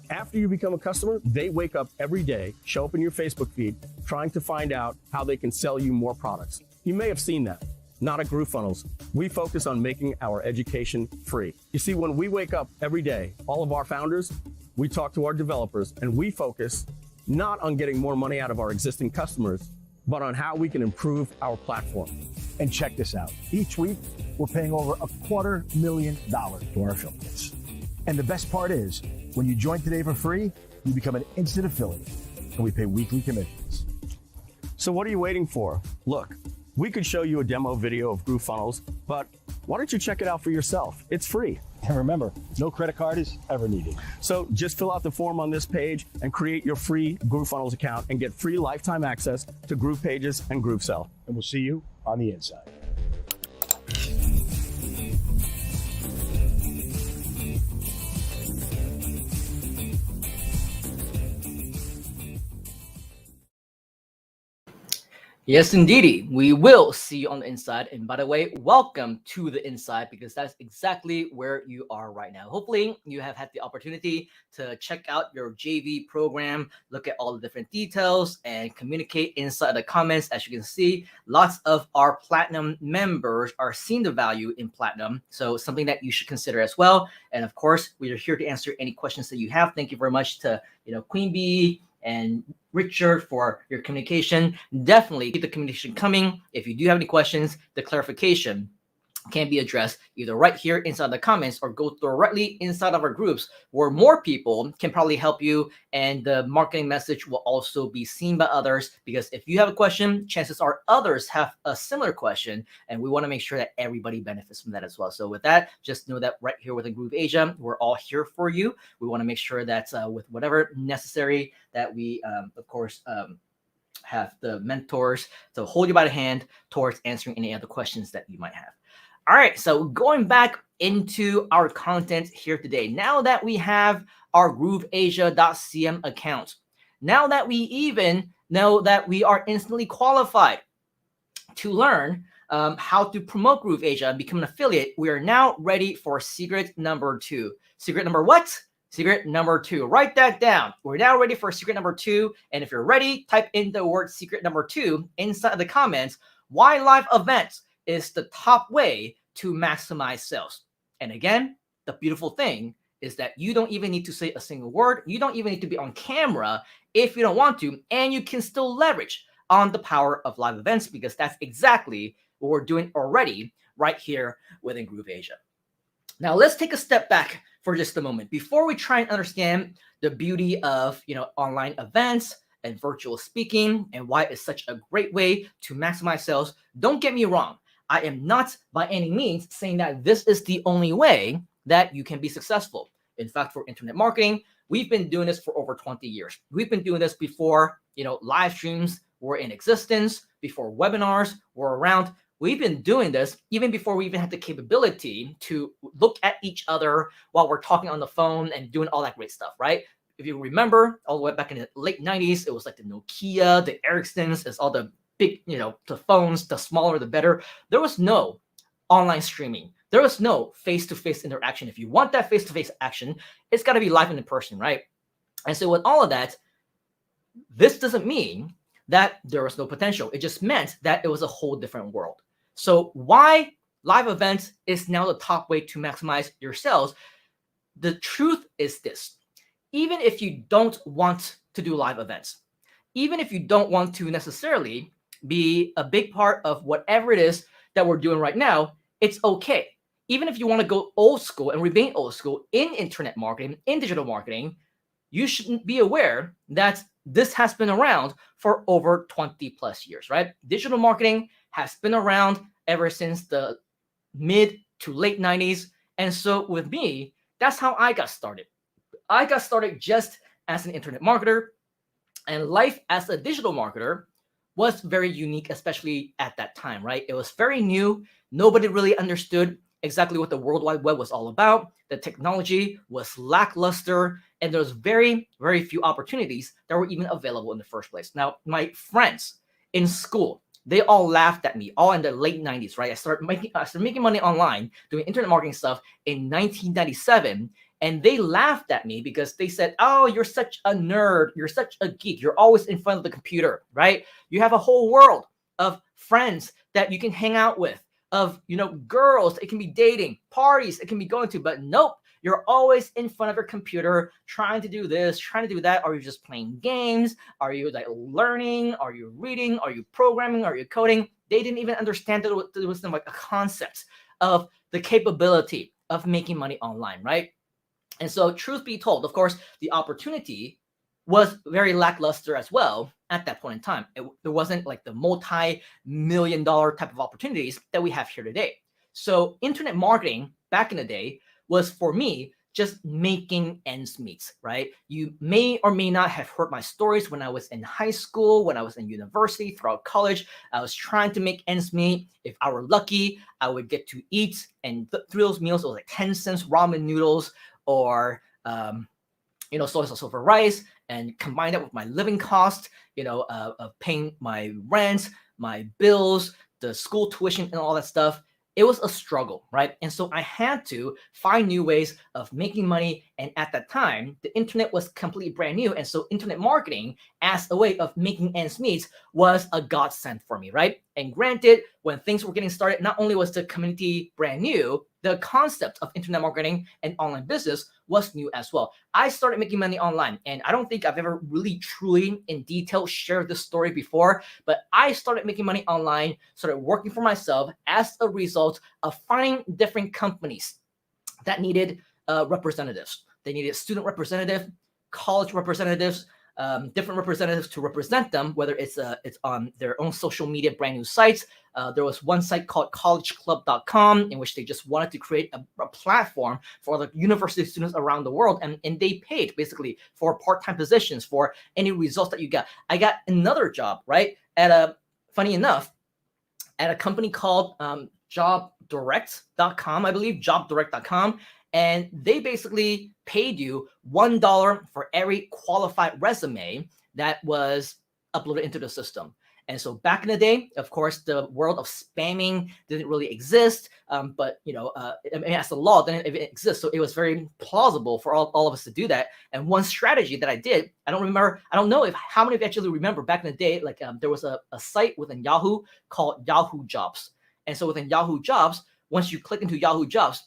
after you become a customer, they wake up every day, show up in your Facebook feed, trying to find out how they can sell you more products. You may have seen that. Not at GrooveFunnels. We focus on making our education free. You see, when we wake up every day, all of our founders, we talk to our developers, and we focus not on getting more money out of our existing customers, but on how we can improve our platform. And check this out. Each week, we're paying over $250,000 to our affiliates. And the best part is, when you join today for free, you become an instant affiliate, and we pay weekly commissions. So what are you waiting for? Look, we could show you a demo video of GrooveFunnels, but why don't you check it out for yourself? It's free. And remember, no credit card is ever needed. So just fill out the form on this page and create your free GrooveFunnels account and get free lifetime access to Groove Pages and GrooveSell. And we'll see you on the inside. Yes, indeedy. We will see you on the inside. And by the way, welcome to the inside, because that's exactly where you are right now. Hopefully, you have had the opportunity to check out your JV program, look at all the different details, and communicate inside the comments. As you can see, lots of our Platinum members are seeing the value in Platinum. So something that you should consider as well. And of course, we are here to answer any questions that you have. Thank you very much to Queen Bee and Richard for your communication. Definitely keep the communication coming. If you do have any questions, the clarification can be addressed either right here inside the comments or go directly inside of our groups where more people can probably help you, and the marketing message will also be seen by others, because if you have a question, chances are others have a similar question, and we want to make sure that everybody benefits from that as well. So with that, just know that right here within GrooveAsia, we're all here for you. We want to make sure that with whatever necessary that we of course have the mentors to hold you by the hand towards answering any other questions that you might have. All right, so going back into our content here today, now that we have our grooveasia.cm account, now that we even know that we are instantly qualified to learn how to promote GrooveAsia and become an affiliate, we are now ready for secret number 2. Secret number what? Secret number 2. Write that down. We're now ready for secret number 2. And if you're ready, type in the word secret number 2 inside the comments. Why live events is the top way to maximize sales. And again, the beautiful thing is that you don't even need to say a single word. You don't even need to be on camera if you don't want to, and you can still leverage on the power of live events, because that's exactly what we're doing already right here within GrooveAsia. Now let's take a step back for just a moment before we try and understand the beauty of online events and virtual speaking and why it's such a great way to maximize sales. Don't get me wrong. I am not by any means saying that this is the only way that you can be successful. In fact, for internet marketing, we've been doing this for over 20 years. We've been doing this before, live streams were in existence, before webinars were around. We've been doing this even before we even had the capability to look at each other while we're talking on the phone and doing all that great stuff, right? If you remember, all the way back in the late 90s, it was like the Nokia, the Ericssons, it's all the big, the phones, the smaller, the better. There was no online streaming. There was no face-to-face interaction. If you want that face-to-face action, it's got to be live and in person, right? And so with all of that, this doesn't mean that there was no potential. It just meant that it was a whole different world. So why live events is now the top way to maximize your sales? The truth is this. Even if you don't want to do live events, even if you don't want to necessarily be a big part of whatever it is that we're doing right now, it's okay. Even if you want to go old school and remain old school in internet marketing, in digital marketing, you should be aware that this has been around for over 20 plus years, right? Digital marketing has been around ever since the mid to late 90s. And so with me, that's how I got started. I got started just as an internet marketer, and life as a digital marketer was very unique, especially at that time, right? It was very new. Nobody really understood exactly what the World Wide Web was all about. The technology was lackluster, and there was very, very few opportunities that were even available in the first place. Now, my friends in school, they all laughed at me, all in the late 90s, right? I started making money online, doing internet marketing stuff in 1997, and they laughed at me because they said, oh, you're such a nerd, you're such a geek, you're always in front of the computer, right? You have a whole world of friends that you can hang out with, of, you know, girls it can be dating, parties it can be going to, but nope, you're always in front of your computer trying to do this, trying to do that. Are you just playing games? Are you like learning? Are you reading? Are you programming? Are you coding? They didn't even understand that it was like a concept of the capability of making money online, right? And so truth be told, of course, the opportunity was very lackluster as well at that point in time. There wasn't like the multi-million-dollar type of opportunities that we have here today. So internet marketing back in the day was, for me, just making ends meet, right? You may or may not have heard my stories when I was in high school, when I was in university, throughout college. I was trying to make ends meet. If I were lucky, I would get to eat, and through those meals, it was like 10 cents ramen noodles, or you know, soy sauce over rice, and combine that with my living cost, you know, of paying my rent, my bills, the school tuition, and all that stuff. It was a struggle, right? And so I had to find new ways of making money. And at that time, the internet was completely brand new. And so internet marketing as a way of making ends meet was a godsend for me, right? And granted, when things were getting started, not only was the community brand new, the concept of internet marketing and online business was new as well. I started making money online, and I don't think I've ever really truly in detail shared this story before, but I started making money online, started working for myself as a result of finding different companies that needed representatives. They needed student representative, college representatives, different representatives to represent them, whether it's on their own social media brand new sites. There was one site called collegeclub.com in which they just wanted to create a platform for the university students around the world, and they paid basically for part-time positions for any results that you got. I got another job, right, at funny enough, at a company called jobdirect.com, I believe, jobdirect.com. And they basically paid you $1 for every qualified resume that was uploaded into the system. And so back in the day, of course, the world of spamming didn't really exist. But, you know, I mean, as the law didn't even exist. So it was very plausible for all of us to do that. And one strategy that I did, I don't know how many of you actually remember back in the day, like there was a site within Yahoo called Yahoo Jobs. And so within Yahoo Jobs, once you click into Yahoo Jobs,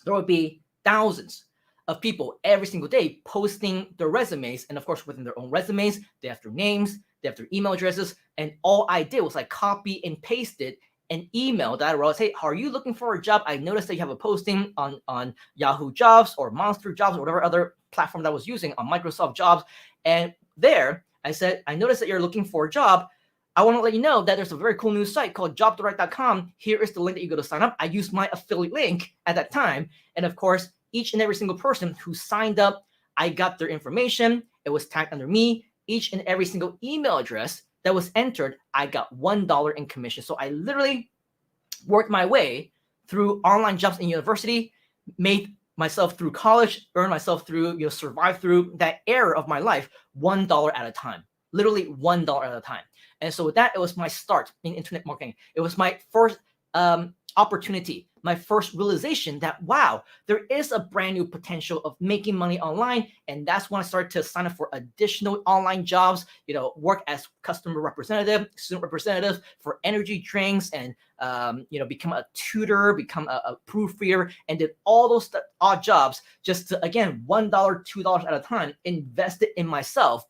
there would be thousands of people every single day posting their resumes. And of course, within their own resumes, they have their names, they have their email addresses. And all I did was like copy and pasted an email that I wrote, hey, are you looking for a job? I noticed that you have a posting on Yahoo Jobs or Monster Jobs or whatever other platform that I was using, on Microsoft Jobs. And there I said, I noticed that you're looking for a job. I want to let you know that there's a very cool new site called jobdirect.com. Here is the link that you go to sign up. I used my affiliate link at that time. And of course, each and every single person who signed up, I got their information. It was tagged under me. Each and every single email address that was entered, I got $1 in commission. So I literally worked my way through online jobs in university, made myself through college, earned myself through, you know, survived through that era of my life, $1 at a time, literally $1 at a time. And so with that, it was my start in internet marketing. It was my first opportunity, my first realization that, wow, there is a brand new potential of making money online. And that's when I started to sign up for additional online jobs, you know, work as customer representative, student representative for energy drinks, and, you know, become a tutor, become a proofreader, and did all those odd jobs just to, again, $1, $2 at a time, invest it in myself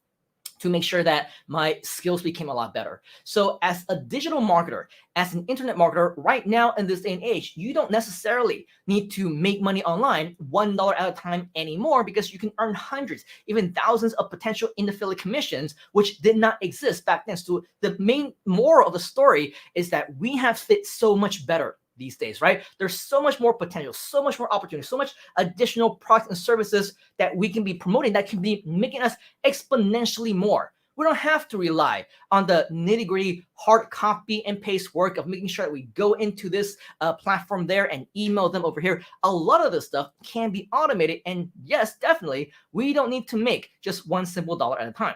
to make sure that my skills became a lot better. So as a digital marketer, as an internet marketer, right now in this day and age, you don't necessarily need to make money online $1 at a time anymore, because you can earn hundreds, even thousands of potential in affiliate commissions, which did not exist back then. So the main moral of the story is that we have fit so much better these days, right? There's so much more potential, so much more opportunity, so much additional products and services that we can be promoting that can be making us exponentially more. We don't have to rely on the nitty-gritty hard copy and paste work of making sure that we go into this platform there and email them over here. A lot of this stuff can be automated, and yes, definitely, we don't need to make just one simple dollar at a time.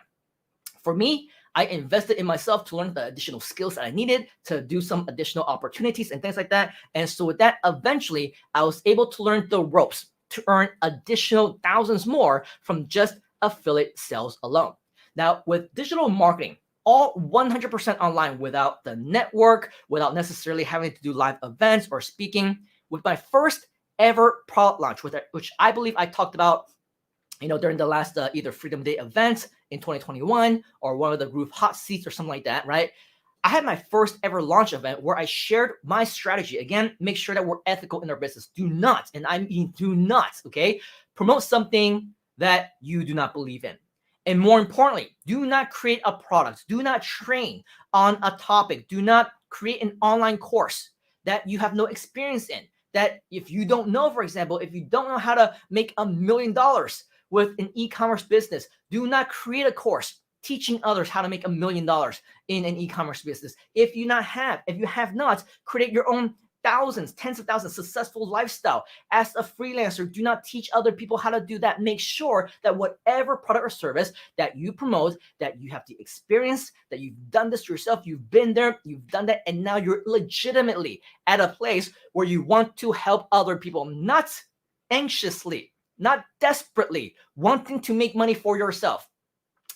For me, I invested in myself to learn the additional skills that I needed to do some additional opportunities and things like that. And so with that, eventually, I was able to learn the ropes to earn additional thousands more from just affiliate sales alone. Now, with digital marketing, all 100% online without the network, without necessarily having to do live events or speaking, with my first ever product launch, which I believe I talked about during the last either Freedom Day event in 2021 or one of the Groove Hot Seats or something like that, right? I had my first ever launch event where I shared my strategy. Again, make sure that we're ethical in our business. Do not, and I mean do not, okay, promote something that you do not believe in. And more importantly, do not create a product. Do not train on a topic. Do not create an online course that you have no experience in. That if you don't know, for example, if you don't know how to make $1 million with an e-commerce business, do not create a course teaching others how to make $1 million in an e-commerce business. If you have not created your own thousands, tens of thousands successful lifestyle as a freelancer, do not teach other people how to do that. Make sure that whatever product or service that you promote, that you have the experience, that you've done this yourself, you've been there, you've done that, and now you're legitimately at a place where you want to help other people, not anxiously, not desperately wanting to make money for yourself.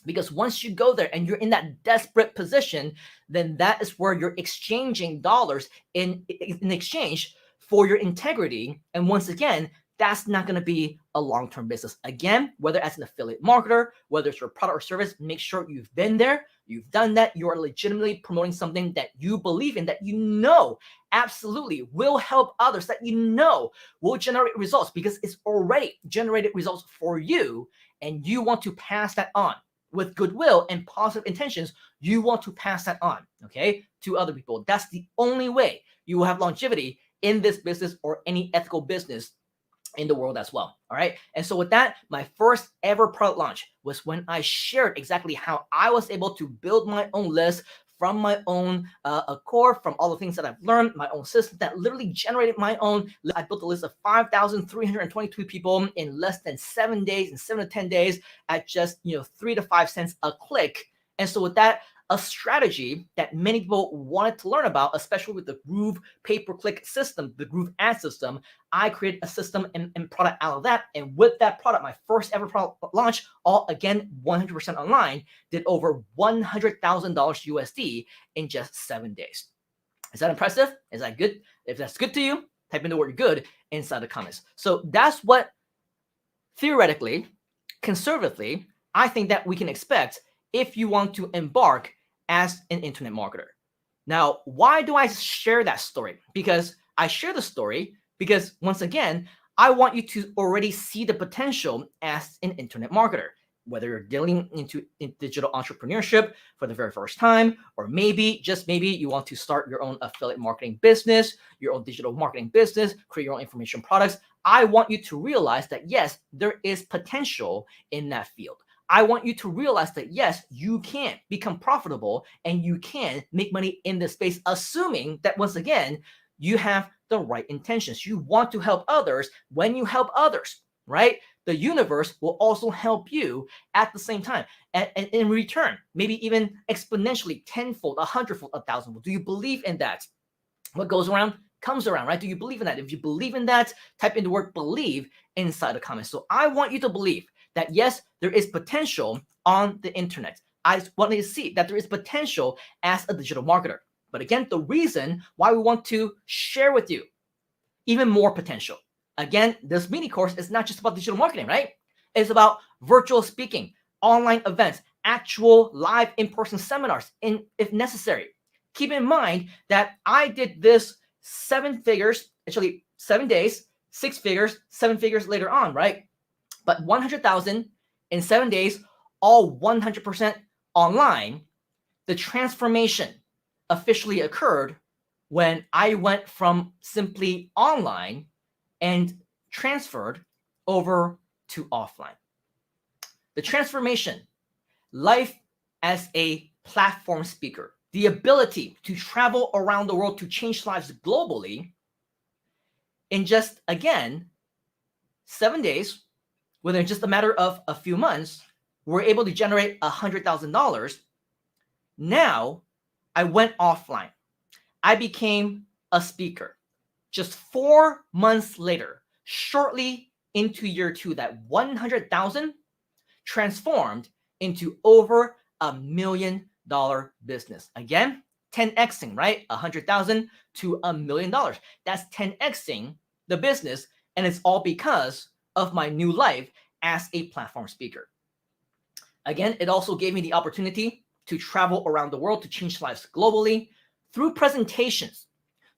Because once you go there and you're in that desperate position, then that is where you're exchanging dollars in exchange for your integrity. And once again, that's not going to be a long-term business. Again, whether as an affiliate marketer, whether it's your product or service, make sure you've been there, you've done that, you are legitimately promoting something that you believe in, that you know absolutely will help others, that you know will generate results because it's already generated results for you, and you want to pass that on. With goodwill and positive intentions, you want to pass that on, okay, to other people. That's the only way you will have longevity in this business or any ethical business in the world as well, all right? And so with that, my first ever product launch was when I shared exactly how I was able to build my own list from my own accord, from all the things that I've learned, my own system that literally generated my own. I built a list of 5,322 people in less than 7 days, in 7 to 10 days at just 3 to 5 cents a click. And so with that, a strategy that many people wanted to learn about, especially with the Groove pay-per-click system, the grooveasia system, I created a system and product out of that. And with that product, my first ever product launch, all again 100% online, did over $100,000 USD in just 7 days. Is that impressive? Is that good? If that's good to you, type in the word good inside the comments. So that's what theoretically, conservatively, I think that we can expect if you want to embark as an internet marketer. Now, why do I share that story? Because I share the story because, once again, I want you to already see the potential as an internet marketer, whether you're dealing in digital entrepreneurship for the very first time, or maybe, just maybe, you want to start your own affiliate marketing business, your own digital marketing business, create your own information products. I want you to realize that, yes, there is potential in that field. I want you to realize that, yes, you can become profitable and you can make money in this space, assuming that, once again, you have the right intentions. You want to help others. When you help others, right, the universe will also help you at the same time. And in return, maybe even exponentially, tenfold, 100-fold, 1,000-fold. Do you believe in that? What goes around comes around, right? Do you believe in that? If you believe in that, type in the word believe inside the comments. So I want you to believe that, yes, there is potential on the internet. I want you to see that there is potential as a digital marketer. But again, the reason why we want to share with you even more potential. Again, this mini course is not just about digital marketing, right? It's about virtual speaking, online events, actual live in-person seminars if necessary. Keep in mind that I did this 7 figures, actually 7 days, 6 figures, 7 figures later on, right? But 100,000 in 7 days, all 100% online. The transformation officially occurred when I went from simply online and transferred over to offline. The transformation, life as a platform speaker, the ability to travel around the world to change lives globally in just, again, 7 days, within just a matter of a few months, we're able to generate $100,000. Now, I went offline. I became a speaker. Just 4 months later, shortly into year 2, that 100,000 transformed into over $1 million business. Again, 10xing, right? 100,000 to $1 million. That's 10xing the business, and it's all because of my new life as a platform speaker. Again, it also gave me the opportunity to travel around the world to change lives globally through presentations,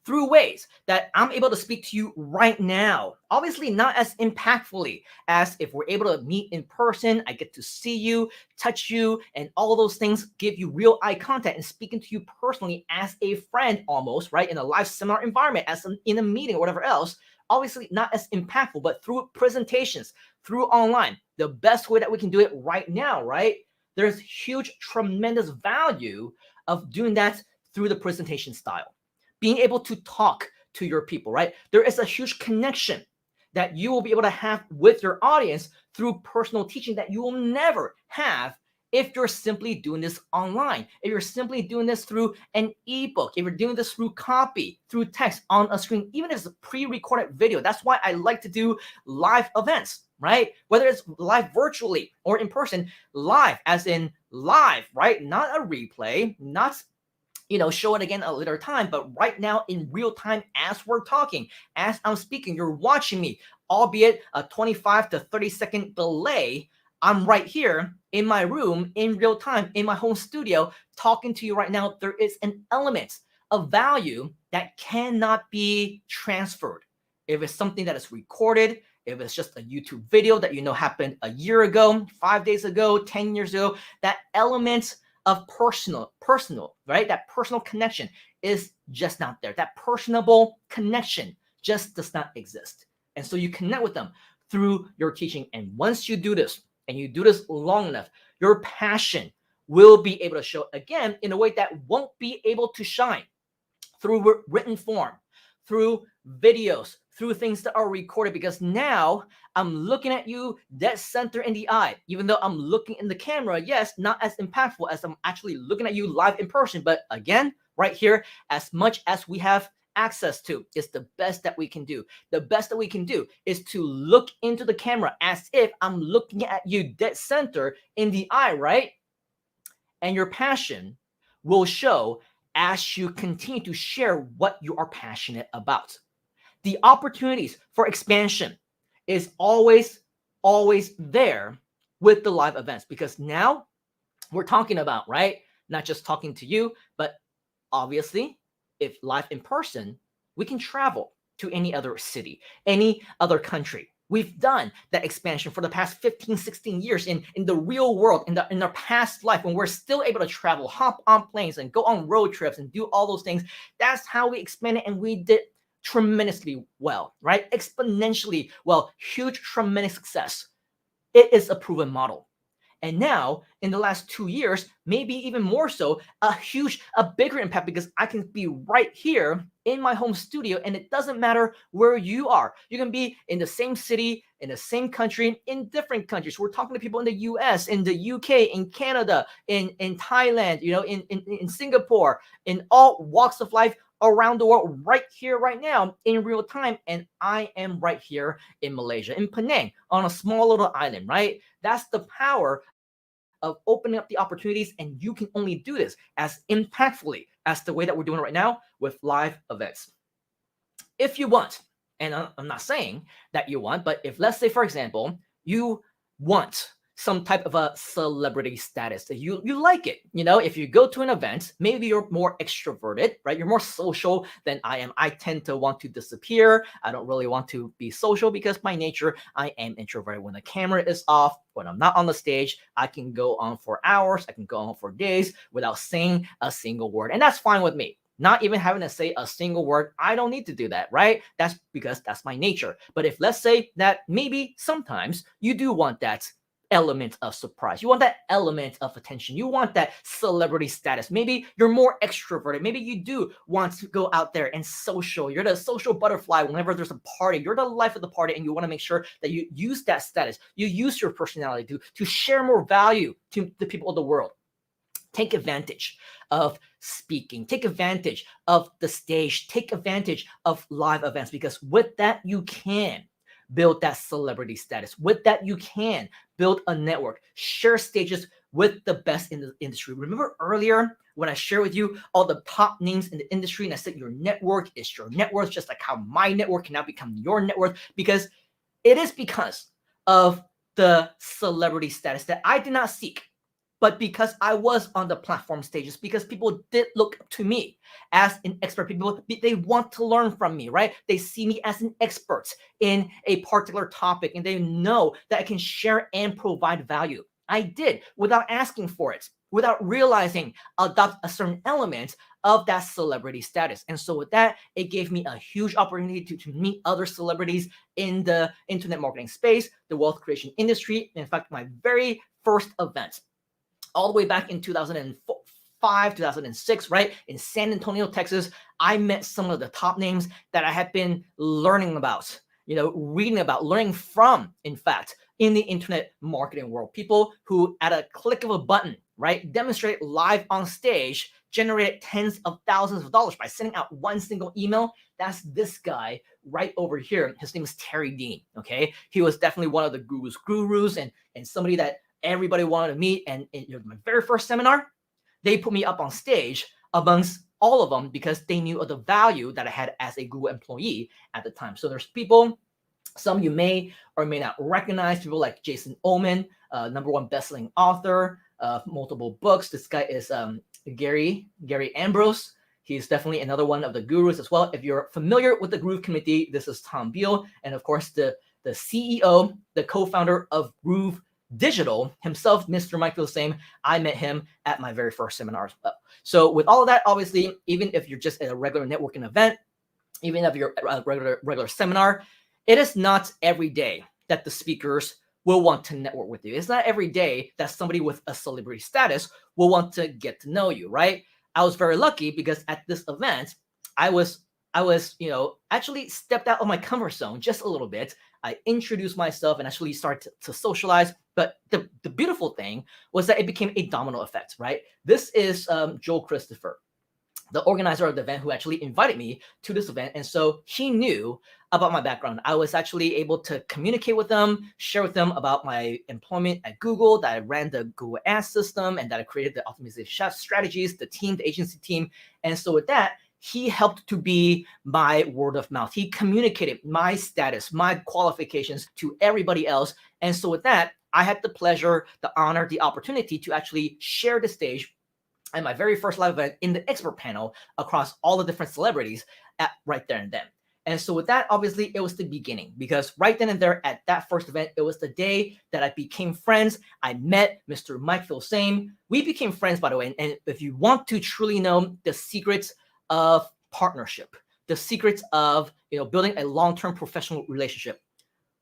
through ways that I'm able to speak to you right now. Obviously not as impactfully as if we're able to meet in person. I get to see you, touch you, and all those things give you real eye contact and speaking to you personally as a friend almost, right? In a live seminar environment, in a meeting or whatever else. Obviously not as impactful, but through presentations, through online, the best way that we can do it right now, right? There's huge, tremendous value of doing that through the presentation style. Being able to talk to your people, right? There is a huge connection that you will be able to have with your audience through personal teaching that you will never have if you're simply doing this online, if you're simply doing this through an ebook, if you're doing this through copy, through text on a screen, even if it's a pre-recorded video. That's why I like to do live events, right? Whether it's live virtually or in person, live as in live, right? Not a replay, not show it again a later time, but right now in real time as we're talking, as I'm speaking, you're watching me, albeit a 25 to 30 second delay. I'm right here in my room in real time in my home studio talking to you right now. There is an element of value that cannot be transferred. If it's something that is recorded, if it's just a YouTube video that happened a year ago, 5 days ago, 10 years ago, that element of personal, right? That personal connection is just not there. That personable connection just does not exist. And so you connect with them through your teaching. And once you do this, and you do this long enough, your passion will be able to show again in a way that won't be able to shine through written form, through videos, through things that are recorded, because now I'm looking at you dead center in the eye. Even though I'm looking in the camera, yes, not as impactful as I'm actually looking at you live in person. But again, right here, as much as we have access to, is the best that we can do. The best that we can do is to look into the camera as if I'm looking at you dead center in the eye, right? And your passion will show as you continue to share what you are passionate about. The opportunities for expansion is always there with the live events, because now we're talking about, right? Not just talking to you, but obviously, if live in person, we can travel to any other city, any other country. We've done that expansion for the past 15, 16 years in the real world, in our past life, when we're still able to travel, hop on planes and go on road trips and do all those things. That's how we expanded, and we did tremendously well, right? Exponentially well, huge, tremendous success. It is a proven model. And now, in the last 2 years, maybe even more so, a bigger impact, because I can be right here in my home studio, and it doesn't matter where you are. You can be in the same city, in the same country, in different countries. We're talking to people in the US, in the UK, in Canada, in Thailand, in Singapore, in all walks of life around the world, right here, right now, in real time. And I am right here in Malaysia, in Penang, on a small little island, right? That's the power of opening up the opportunities, and you can only do this as impactfully as the way that we're doing it right now with live events. If you want, and I'm not saying that you want, but if, let's say, for example, you want some type of a celebrity status that you like it. You know, if you go to an event, maybe you're more extroverted, right? You're more social than I am. I tend to want to disappear. I don't really want to be social because by nature, I am introverted. When the camera is off, when I'm not on the stage, I can go on for hours. I can go on for days without saying a single word. And that's fine with me. Not even having to say a single word. I don't need to do that, right? That's because that's my nature. But if let's say that maybe sometimes you do want that element of surprise. You want that element of attention. You want that celebrity status. Maybe you're more extroverted. Maybe you do want to go out there and social. You're the social butterfly whenever there's a party. You're the life of the party, and you want to make sure that you use that status. You use your personality to share more value to the people of the world. Take advantage of speaking. Take advantage of the stage. Take advantage of live events, because with that, you can build that celebrity status. With that, you can build a network, share stages with the best in the industry. Remember earlier when I shared with you all the top names in the industry, and I said your network is your net worth, just like how my network can now become your net worth, because it is because of the celebrity status that I did not seek, but because I was on the platform stages, because people did look up to me as an expert. People, they want to learn from me, right? They see me as an expert in a particular topic, and they know that I can share and provide value. I did, without asking for it, without realizing, adopt a certain element of that celebrity status. And so with that, it gave me a huge opportunity to meet other celebrities in the internet marketing space, the wealth creation industry. In fact, my very first event, all the way back in 2005, 2006, right? In San Antonio, Texas, I met some of the top names that I had been learning about, you know, reading about, learning from, in fact, in the internet marketing world. People who, at a click of a button, right, demonstrate live on stage, generated tens of thousands of dollars by sending out one single email. That's this guy right over here. His name is Terry Dean, okay? He was definitely one of the gurus and somebody that everybody wanted to meet. And in my very first seminar, they put me up on stage amongst all of them because they knew of the value that I had as a Google employee at the time. So there's people, some you may or may not recognize, people like Jason Ullman, #1 bestselling author of multiple books. This guy is Gary Ambrose. He's definitely another one of the gurus as well. If you're familiar with the Groove community, this is Tom Beal. And of course, the CEO, the co-founder of Groove Digital himself, Mr. Michael Same. I met him at my very first seminar as well. So with all of that, obviously, even if you're just at a regular networking event, even if you're at a regular seminar, it is not every day that the speakers will want to network with you. It's not every day that somebody with a celebrity status will want to get to know you, right? I was very lucky because at this event, I was, you know, actually stepped out of my comfort zone just a little bit. I introduced myself and actually started to socialize. But the beautiful thing was that it became a domino effect, right? This is Joel Christopher, the organizer of the event, who actually invited me to this event. And so he knew about my background. I was actually able to communicate with them, share with them about my employment at Google, that I ran the Google Ads system, and that I created the optimization strategies, the team, the agency team. And so with that, he helped to be my word of mouth. He communicated my status, my qualifications to everybody else. And so with that, I had the pleasure, the honor, the opportunity to actually share the stage at my very first live event in the expert panel across all the different celebrities right there and then. And so with that, obviously, it was the beginning, because right then and there at that first event, it was the day that I became friends. I met Mr. Mike Filsame. We became friends, by the way. And if you want to truly know the secrets of partnership, the secrets of, you know, building a long-term professional relationship,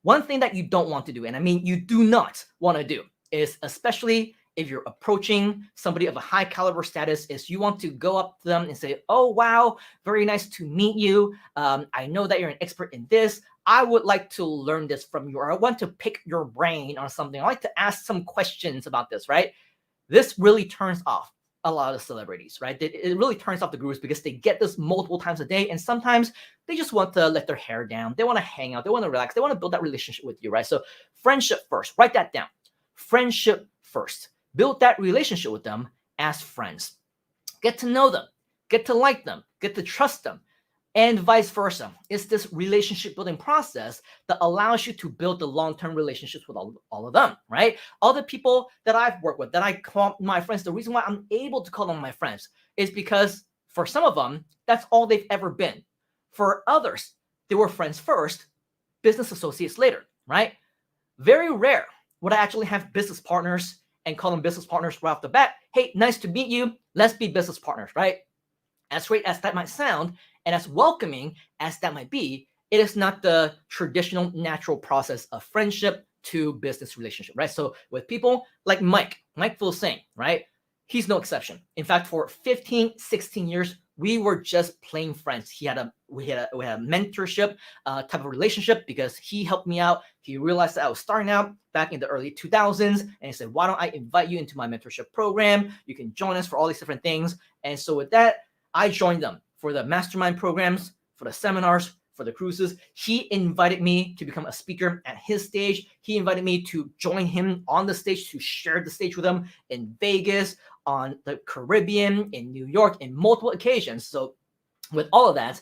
one thing that you don't want to do, and I mean you do not want to do, is, especially if you're approaching somebody of a high caliber status, is you want to go up to them and say, oh, wow, very nice to meet you. I know that you're an expert in this. I would like to learn this from you, or I want to pick your brain on something. I like to ask some questions about this, right? This really turns off a lot of celebrities, right? It really turns off the gurus, because they get this multiple times a day, and sometimes they just want to let their hair down. They want to hang out. They want to relax. They want to build that relationship with you, right? So friendship first. Write that down. Friendship first. Build that relationship with them as friends. Get to know them. Get to like them. Get to trust them. and vice versa. It's this relationship building process that allows you to build the long-term relationships with all of them, right? All the people that I've worked with, that I call my friends, the reason why I'm able to call them my friends is because for some of them, that's all they've ever been. For others, they were friends first, business associates later, right? Very rare would I actually have business partners and call them business partners right off the bat. Hey, nice to meet you. Let's be business partners, right? As great as that might sound, and as welcoming as that might be, it is not the traditional natural process of friendship to business relationship, right? So with people like Mike Filsaime, right? He's no exception. In fact, for 15, 16 years, we were just plain friends. We had a mentorship type of relationship because he helped me out. He realized that I was starting out back in the early 2000s, and he said, why don't I invite you into my mentorship program? You can join us for all these different things. And so with that, I joined them for the mastermind programs, for the seminars, for the cruises. He invited me to become a speaker at his stage. He invited me to join him on the stage, to share the stage with him in Vegas, on the Caribbean, in New York, in multiple occasions. So with all of that,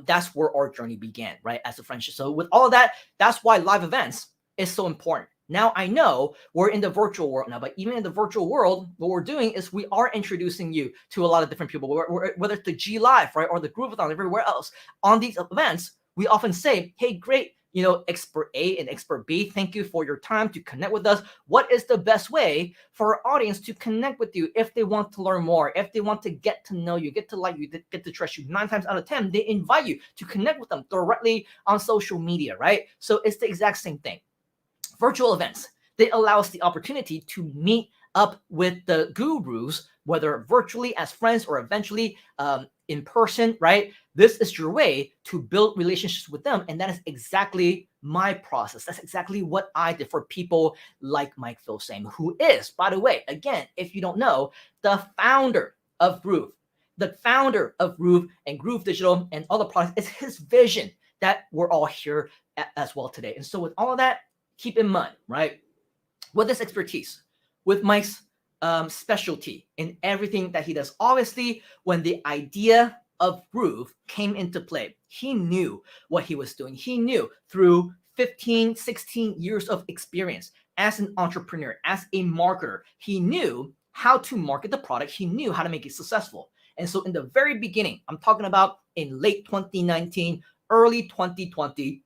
that's where our journey began, right, as a friendship. So with all of that, that's why live events is so important. Now I know we're in the virtual world now, but even in the virtual world, what we're doing is we are introducing you to a lot of different people, whether it's the G Live, right, or the Grooveathon, everywhere else. On these events, we often say, hey, great, you know, expert A and expert B, thank you for your time to connect with us. What is the best way for our audience to connect with you if they want to learn more, if they want to get to know you, get to like you, get to trust you? 9 times out of 10, they invite you to connect with them directly on social media, right? So it's the exact same thing. Virtual events, they allow us the opportunity to meet up with the gurus, whether virtually as friends or eventually in person, right? This is your way to build relationships with them. And that is exactly my process. That's exactly what I did for people like Mike Filsaime, who is, by the way, again, if you don't know, the founder of Groove. The founder of Groove and Groove Digital and other products. It's his vision that we're all here as well today. And so with all of that, keep in mind, right, with this expertise, with Mike's specialty in everything that he does, obviously, when the idea of Groove came into play, he knew what he was doing. He knew through 15, 16 years of experience as an entrepreneur, as a marketer, he knew how to market the product. He knew how to make it successful. And so in the very beginning, I'm talking about in late 2019, early 2020,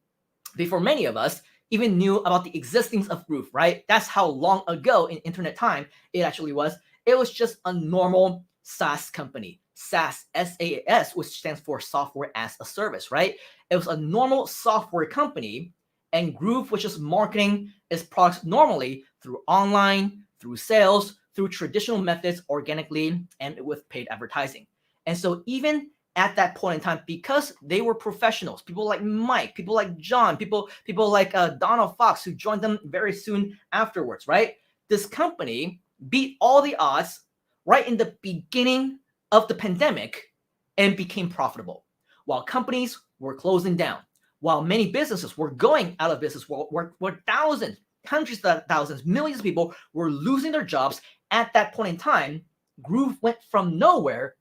before many of us even knew about the existence of Groove, right? That's how long ago in internet time it actually was. It was just a normal SaaS company. SaaS, S-A-S, which stands for software as a service, right? It was a normal software company, and Groove was just marketing its products normally through online, through sales, through traditional methods, organically, and with paid advertising. And so even at that point in time, because they were professionals, people like Mike, people like John, people like Donald Fox, who joined them very soon afterwards, right? This company beat all the odds right in the beginning of the pandemic and became profitable. While companies were closing down, while many businesses were going out of business, where thousands, hundreds of thousands, millions of people were losing their jobs at that point in time, Groove went from nowhere,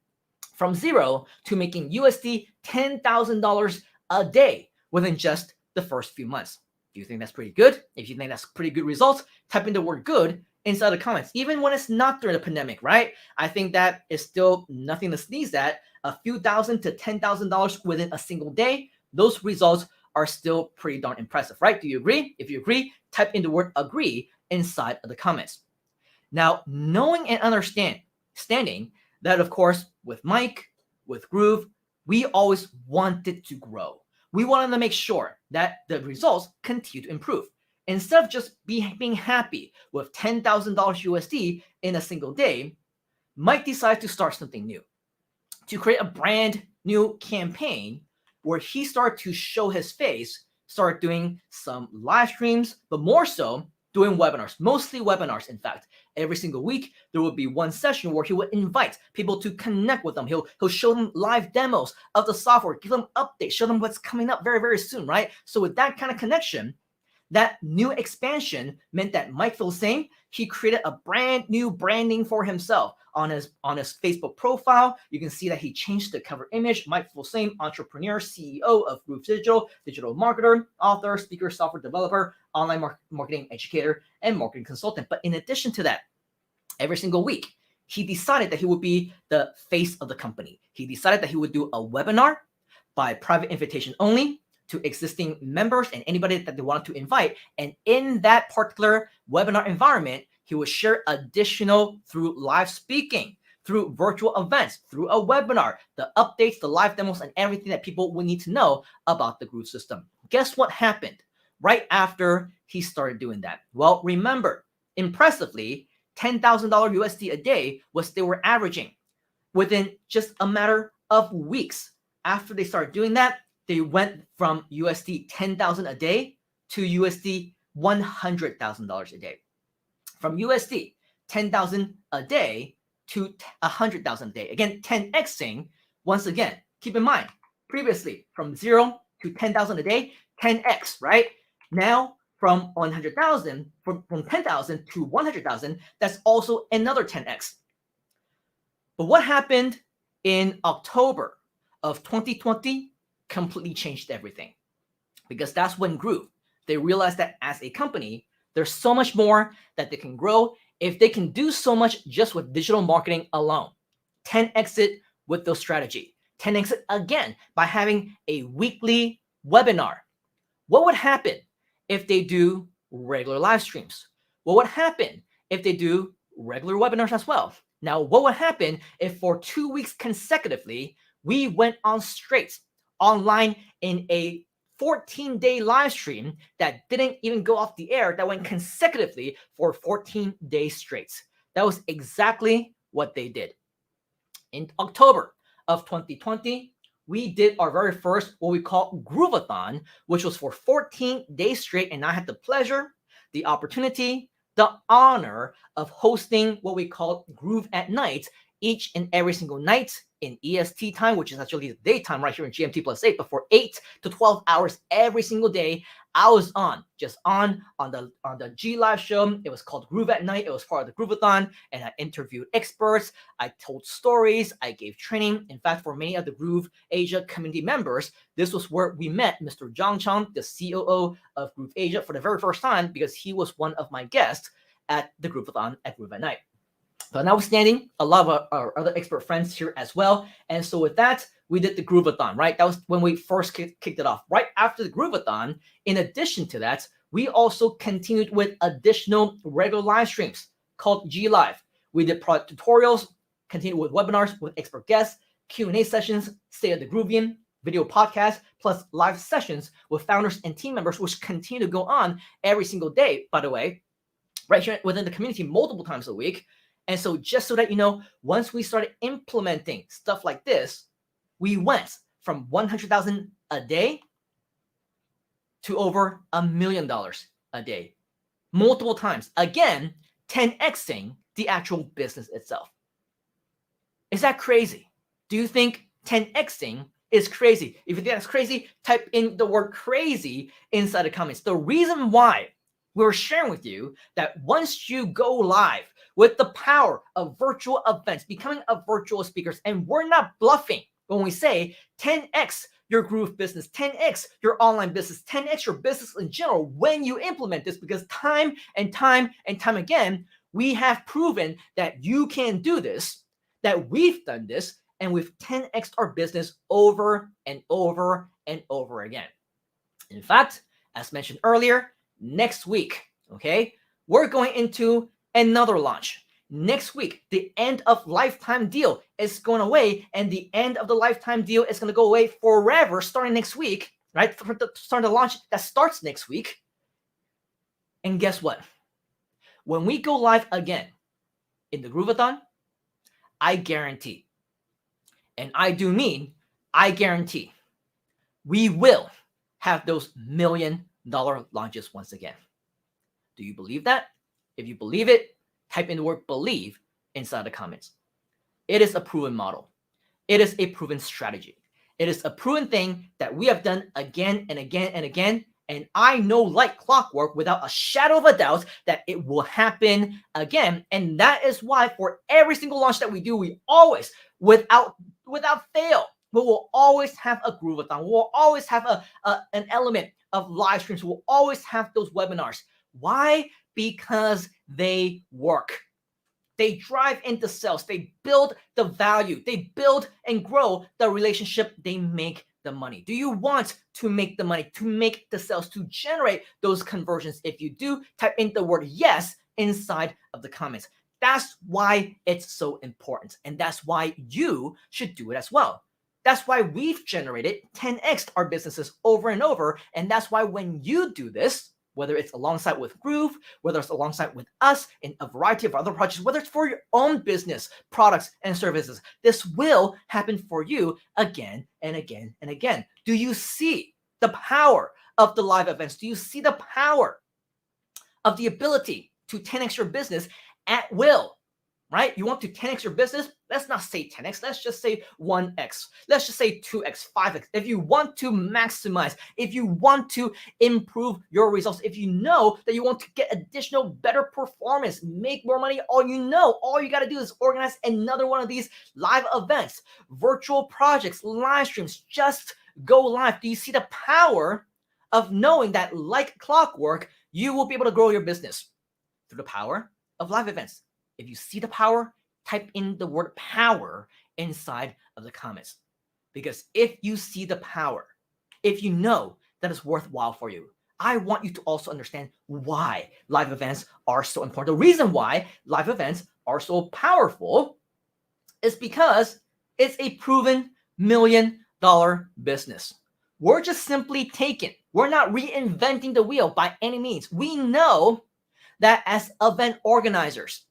from zero, to making USD $10,000 a day within just the first few months. Do you think that's pretty good? If you think that's pretty good results, type in the word good inside the comments, even when it's not during the pandemic, right? I think that is still nothing to sneeze at. A few thousand to $10,000 within a single day, those results are still pretty darn impressive, right? Do you agree? If you agree, type in the word agree inside of the comments. Now, knowing and understanding that, of course, with Mike, with Groove, we always wanted to grow. We wanted to make sure that the results continue to improve. Instead of just being happy with $10,000 USD in a single day, Mike decided to start something new, to create a brand new campaign where he started to show his face, start doing some live streams, but more so doing webinars, mostly webinars, in fact. Every single week, there would be one session where he would invite people to connect with them. He'll show them live demos of the software, give them updates, show them what's coming up very, very soon, right? So with that kind of connection, That new expansion meant that Mike Filsaime, he created a brand new branding for himself on his Facebook profile. You can see that he changed the cover image. Mike Filsaime, entrepreneur, CEO of Groove Digital, digital marketer, author, speaker, software developer, online marketing educator, and marketing consultant. But in addition to that, every single week, he decided that he would be the face of the company. He decided that he would do a webinar by private invitation only to existing members and anybody that they wanted to invite. And in that particular webinar environment, he would share additional through live speaking, through virtual events, through a webinar, the updates, the live demos, and everything that people would need to know about the Groove system. Guess what happened right after he started doing that? Well, remember, impressively, $10,000 USD a day was they were averaging. Within just a matter of weeks after they started doing that, they went from USD 10,000 a day to USD $100,000 a day. From USD 10,000 a day to 100,000 a day. Again, 10xing. Once again, keep in mind, previously from 0 to 10,000 a day, 10x, right? Now from 100,000, from 10,000 to 100,000, that's also another 10x. But what happened in October of 2020 completely changed everything, because that's when Groove, they realized that as a company, there's so much more that they can grow if they can do so much just with digital marketing alone. 10x it with those strategy. 10x it again by having a weekly webinar. What would happen if they do regular live streams? What would happen if they do regular webinars as well? Now, what would happen if for 2 weeks consecutively, we went on straight online in a 14-day live stream that didn't even go off the air, that went consecutively for 14 days straight? That was exactly what they did. In October of 2020, we did our very first, what we call Grooveathon, which was for 14 days straight. And I had the pleasure, the opportunity, the honor of hosting what we call Groove at Night each and every single night in EST time, which is actually the daytime right here in GMT +8, but for 8 to 12 hours every single day, I was on the G Live show. It was called Groove at Night. It was part of the Grooveathon, and I interviewed experts. I told stories. I gave training. In fact, for many of the Groove Asia community members, this was where we met Mr. Zhang Chang, the COO of Groove Asia, for the very first time, because he was one of my guests at the Grooveathon at Groove at Night. But notwithstanding, a lot of our other expert friends here as well. And so with that, we did the Grooveathon, right? That was when we first kicked it off. Right after the Grooveathon, in addition to that, we also continued with additional regular live streams called G Live. We did product tutorials, continued with webinars with expert guests, Q&A sessions, State of the Groovian, video podcasts, plus live sessions with founders and team members, which continue to go on every single day, by the way, right here within the community multiple times a week. And so just so that you know, once we started implementing stuff like this, we went from 100,000 a day to over $1 million a day, multiple times. Again, 10xing the actual business itself. Is that crazy? Do you think 10xing is crazy? If you think that's crazy, type in the word crazy inside the comments. The reason why we're sharing with you that once you go live with the power of virtual events, becoming a virtual speaker, and we're not bluffing when we say 10x your Groove business, 10x your online business, 10x your business in general when you implement this, because time and time and time again, we have proven that you can do this, that we've done this, and we've 10x'd our business over and over and over again. In fact, as mentioned earlier, next week, okay, we're going into another launch. Next week, the end of lifetime deal is going away, and the end of the lifetime deal is going to go away forever starting next week, right? Starting the launch that starts next week. And guess what? When we go live again in the Grooveathon, I guarantee, and I do mean I guarantee, we will have those $1 million launches once again. Do you believe that? If you believe it, type in the word believe inside the comments. It is a proven model. It is a proven strategy. It is a proven thing that we have done again and again and again, And I know like clockwork without a shadow of a doubt that it will happen again. And that is why for every single launch that we do, we always, without fail, we will always have a grooveathon. We'll always have an element of live streams. We'll always have those webinars. Why? Because they work. They drive into sales. They build the value. They build and grow the relationship. They make the money. Do you want to make the money, to make the sales, to generate those conversions? If you do, type in the word yes inside of the comments. That's why it's so important. And that's why you should do it as well. That's why we've generated 10x our businesses over and over. And that's why when you do this, whether it's alongside with Groove, whether it's alongside with us in a variety of other projects, whether it's for your own business, products, and services, this will happen for you again and again and again. Do you see the power of the live events? Do you see the power of the ability to 10x your business at will? Right? You want to 10x your business? Let's not say 10x. Let's just say 1x. Let's just say 2x, 5x. If you want to maximize, if you want to improve your results, if you know that you want to get additional better performance, make more money, all you got to do is organize another one of these live events, virtual projects, live streams. Just go live. Do you see the power of knowing that like clockwork, you will be able to grow your business through the power of live events? If you see the power, type in the word power inside of the comments. Because if you see the power, if you know that it's worthwhile for you, I want you to also understand why live events are so important. The reason why live events are so powerful is because it's a proven $1 million business. We're just simply we're not reinventing the wheel by any means. We know that as event organizers,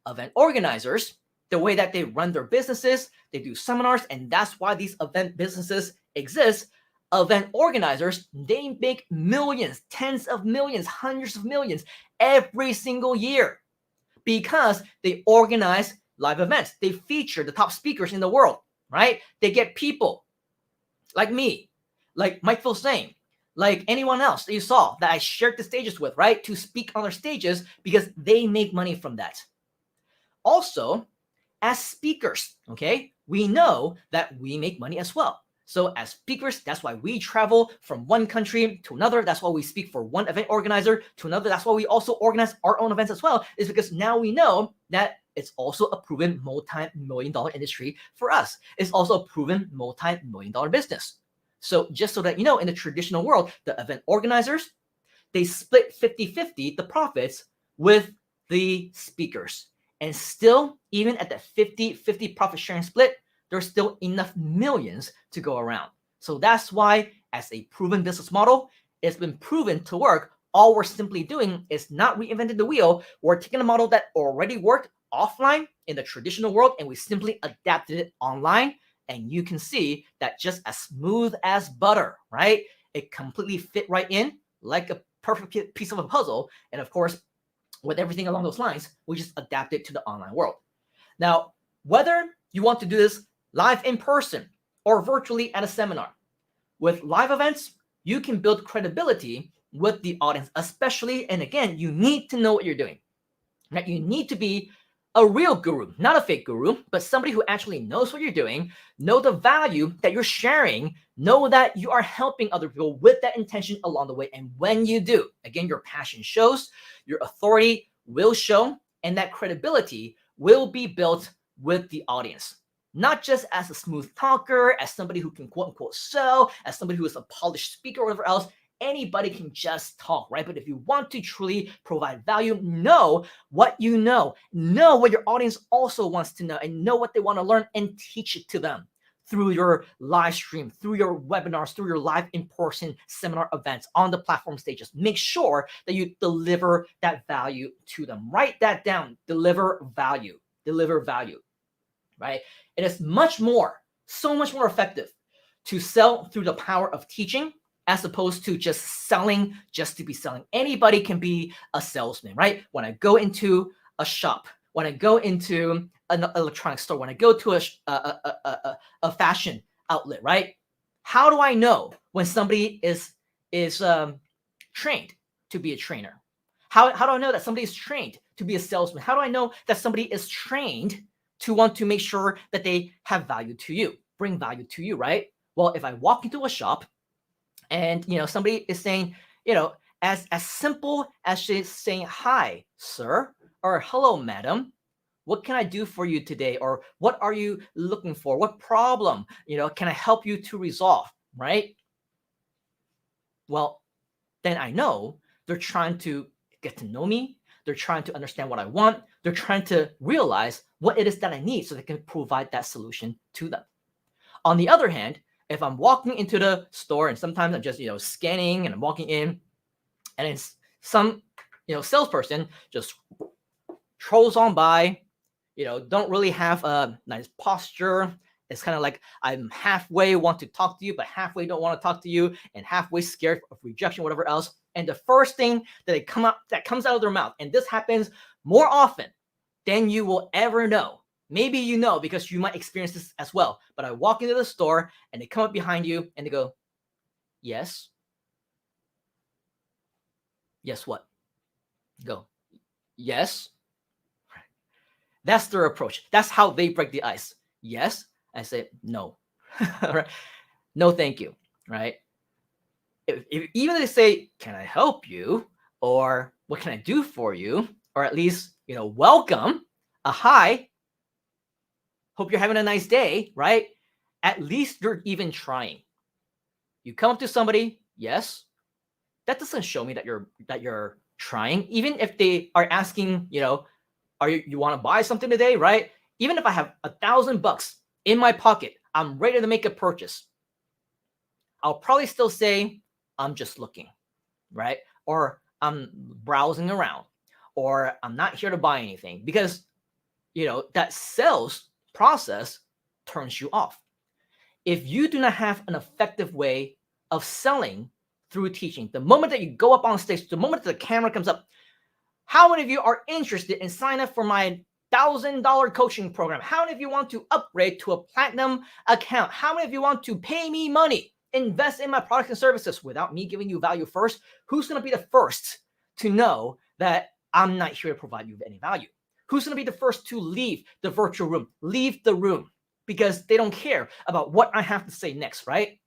the way that they run their businesses, they do seminars, and that's why these event businesses exist. Event organizers, they make millions, tens of millions, hundreds of millions every single year because they organize live events. They feature the top speakers in the world, right? They get people like me, like Mike Filsaime, like anyone else that you saw that I shared the stages with, right? To speak on their stages because they make money from that. Also, as speakers, okay, we know that we make money as well. So as speakers, that's why we travel from one country to another. That's why we speak for one event organizer to another. That's why we also organize our own events as well, is because now we know that it's also a proven multi-million-dollar industry for us. It's also a proven multi-million-dollar business. So just so that you know, in the traditional world, the event organizers, they split 50-50 the profits with the speakers. And still, even at the 50-50 profit sharing split, there's still enough millions to go around. So that's why, as a proven business model, it's been proven to work. All we're simply doing is not reinventing the wheel. We're taking a model that already worked offline in the traditional world, and we simply adapted it online. And you can see that just as smooth as butter, right? It completely fit right in like a perfect piece of a puzzle. And of course, with everything along those lines, we just adapt it to the online world. Now, whether you want to do this live in person or virtually at a seminar, with live events, you can build credibility with the audience, especially, and again, you need to know what you're doing. Right? You need to be a real guru, not a fake guru, but somebody who actually knows what you're doing, know the value that you're sharing, know that you are helping other people with that intention along the way. And when you do, again, your passion shows, your authority will show, and that credibility will be built with the audience. Not just as a smooth talker, as somebody who can quote unquote sell, as somebody who is a polished speaker or whatever else. Anybody can just talk, right? But if you want to truly provide value, know what you know what your audience also wants to know, and know what they want to learn, and teach it to them through your live stream, through your webinars, through your live in-person seminar events, on the platform stages. Make sure that you deliver that value to them. Write that down. Deliver value, right? It is so much more effective to sell through the power of teaching as opposed to just selling just to be selling. Anybody can be a salesman, right? When I go into a shop, when I go into an electronic store, when I go to a fashion outlet, right? How do I know when somebody is is trained to be a trainer? How do I know that somebody is trained to be a salesman? How do I know that somebody is trained to want to make sure that they have value to you, bring value to you, right? Well, if I walk into a shop and, somebody is saying, as simple as just saying, hi, sir, or hello, madam, what can I do for you today? Or what are you looking for? What problem, can I help you to resolve, right? Well, then I know they're trying to get to know me. They're trying to understand what I want. They're trying to realize what it is that I need so they can provide that solution to them. On the other hand, if I'm walking into the store and sometimes I'm just, scanning and I'm walking in and it's some, salesperson just trolls on by, don't really have a nice posture. It's kind of like I'm halfway want to talk to you, but halfway don't want to talk to you, and halfway scared of rejection, whatever else. And the first thing that comes out of their mouth, and this happens more often than you will ever know. Maybe you know because you might experience this as well. But I walk into the store and they come up behind you and they go, yes. Yes, what? Go, yes. That's their approach. That's how they break the ice. Yes. I say, no. Right? No, thank you. Right? If even they say, can I help you? Or what can I do for you? Or at least, welcome, a hi, hope you're having a nice day, right? At least you're even trying. You come up to somebody, yes. That doesn't show me that you're trying. Even if they are asking, are you want to buy something today, right? Even if I have $1,000 in my pocket, I'm ready to make a purchase, I'll probably still say, I'm just looking, right? Or I'm browsing around, or I'm not here to buy anything, because, that sales process turns you off. If you do not have an effective way of selling through teaching, the moment that you go up on stage, the moment that the camera comes up, how many of you are interested in sign up for my $1,000 coaching program? How many of you want to upgrade to a platinum account? How many of you want to pay me money, invest in my products and services without me giving you value first? Who's going to be the first to know that I'm not here to provide you with any value? Who's going to be the first to leave the virtual room, leave the room, because they don't care about what I have to say next, right?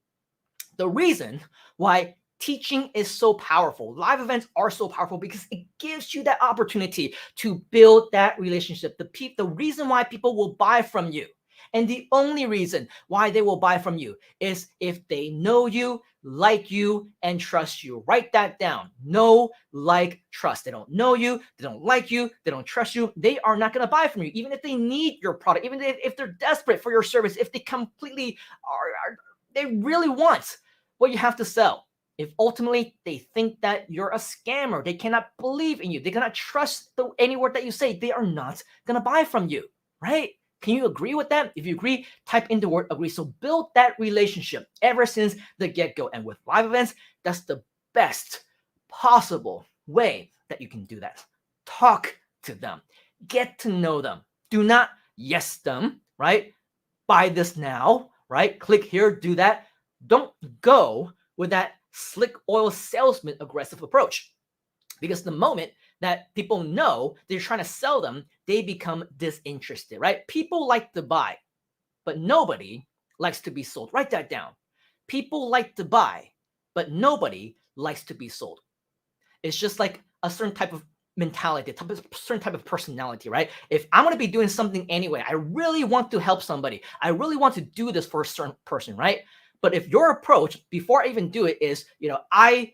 The reason why teaching is so powerful, live events are so powerful, because it gives you that opportunity to build that relationship. The reason why people will buy from you, and the only reason why they will buy from you, is if they know you, like you, and trust you. Write that down. Know, like, trust. They don't know you, they don't like you, they don't trust you, they are not going to buy from you. Even if they need your product, even if they're desperate for your service, if they completely they really want what you have to sell. If ultimately they think that you're a scammer, they cannot believe in you, they cannot trust any word that you say, they are not going to buy from you, right? Can you agree with that? If you agree, type in the word agree. So build that relationship ever since the get-go. And with live events, that's the best possible way that you can do that. Talk to them. Get to know them. Do not yes them, right? Buy this now, right? Click here, do that. Don't go with that slick oil salesman aggressive approach. Because the moment that people know they're trying to sell them, they become disinterested, right? People like to buy, but nobody likes to be sold. Write that down. People like to buy, but nobody likes to be sold. It's just like a certain type of mentality, a certain type of personality, right? If I'm going to be doing something anyway, I really want to help somebody, I really want to do this for a certain person, right? But if your approach before I even do it is, I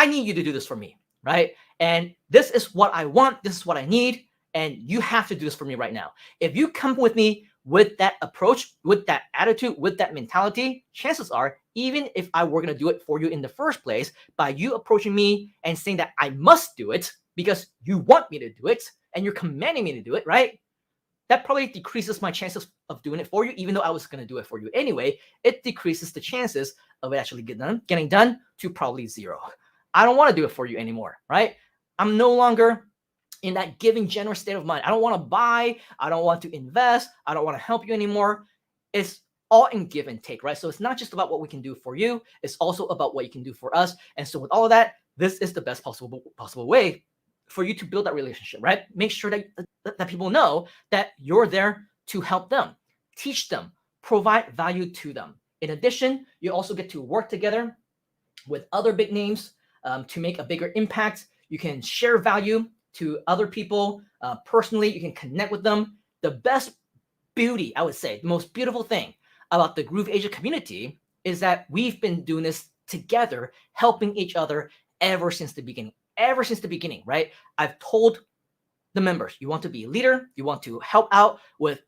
need you to do this for me, right? And this is what I want, this is what I need, and you have to do this for me right now. If you come with me with that approach, with that attitude, with that mentality, chances are, even if I were going to do it for you in the first place, by you approaching me and saying that I must do it because you want me to do it and you're commanding me to do it, right? That probably decreases my chances of doing it for you, even though I was going to do it for you anyway. It decreases the chances of it actually getting done to probably zero. I don't want to do it for you anymore, right? I'm no longer in that giving, generous state of mind. I don't want to buy. I don't want to invest. I don't want to help you anymore. It's all in give and take, right? So it's not just about what we can do for you, it's also about what you can do for us. And so with all of that, this is the best possible way for you to build that relationship, right? Make sure that people know that you're there to help them, teach them, provide value to them. In addition, you also get to work together with other big names to make a bigger impact. You can share value to other people personally. You can connect with them. The best beauty, I would say, the most beautiful thing about the grooveasia community is that we've been doing this together, helping each other ever since the beginning, right? I've told the members, you want to be a leader, you want to help out with,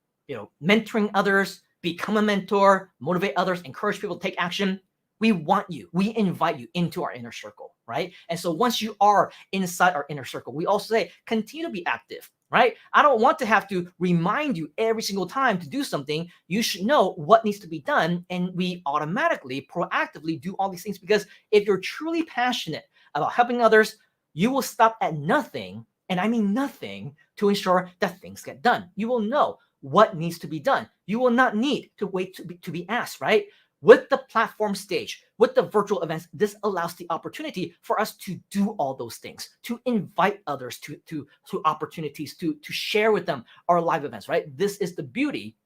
mentoring others, become a mentor, motivate others, encourage people to take action. We want you, we invite you into our inner circle, right? And so once you are inside our inner circle, we also say, continue to be active, right? I don't want to have to remind you every single time to do something. You should know what needs to be done. And we automatically, proactively do all these things, because if you're truly passionate about helping others, you will stop at nothing, and I mean nothing, to ensure that things get done. You will know what needs to be done. You will not need to wait to be asked, right? With the platform stage, with the virtual events, this allows the opportunity for us to do all those things, to invite others to opportunities, to share with them our live events, right? This is the beauty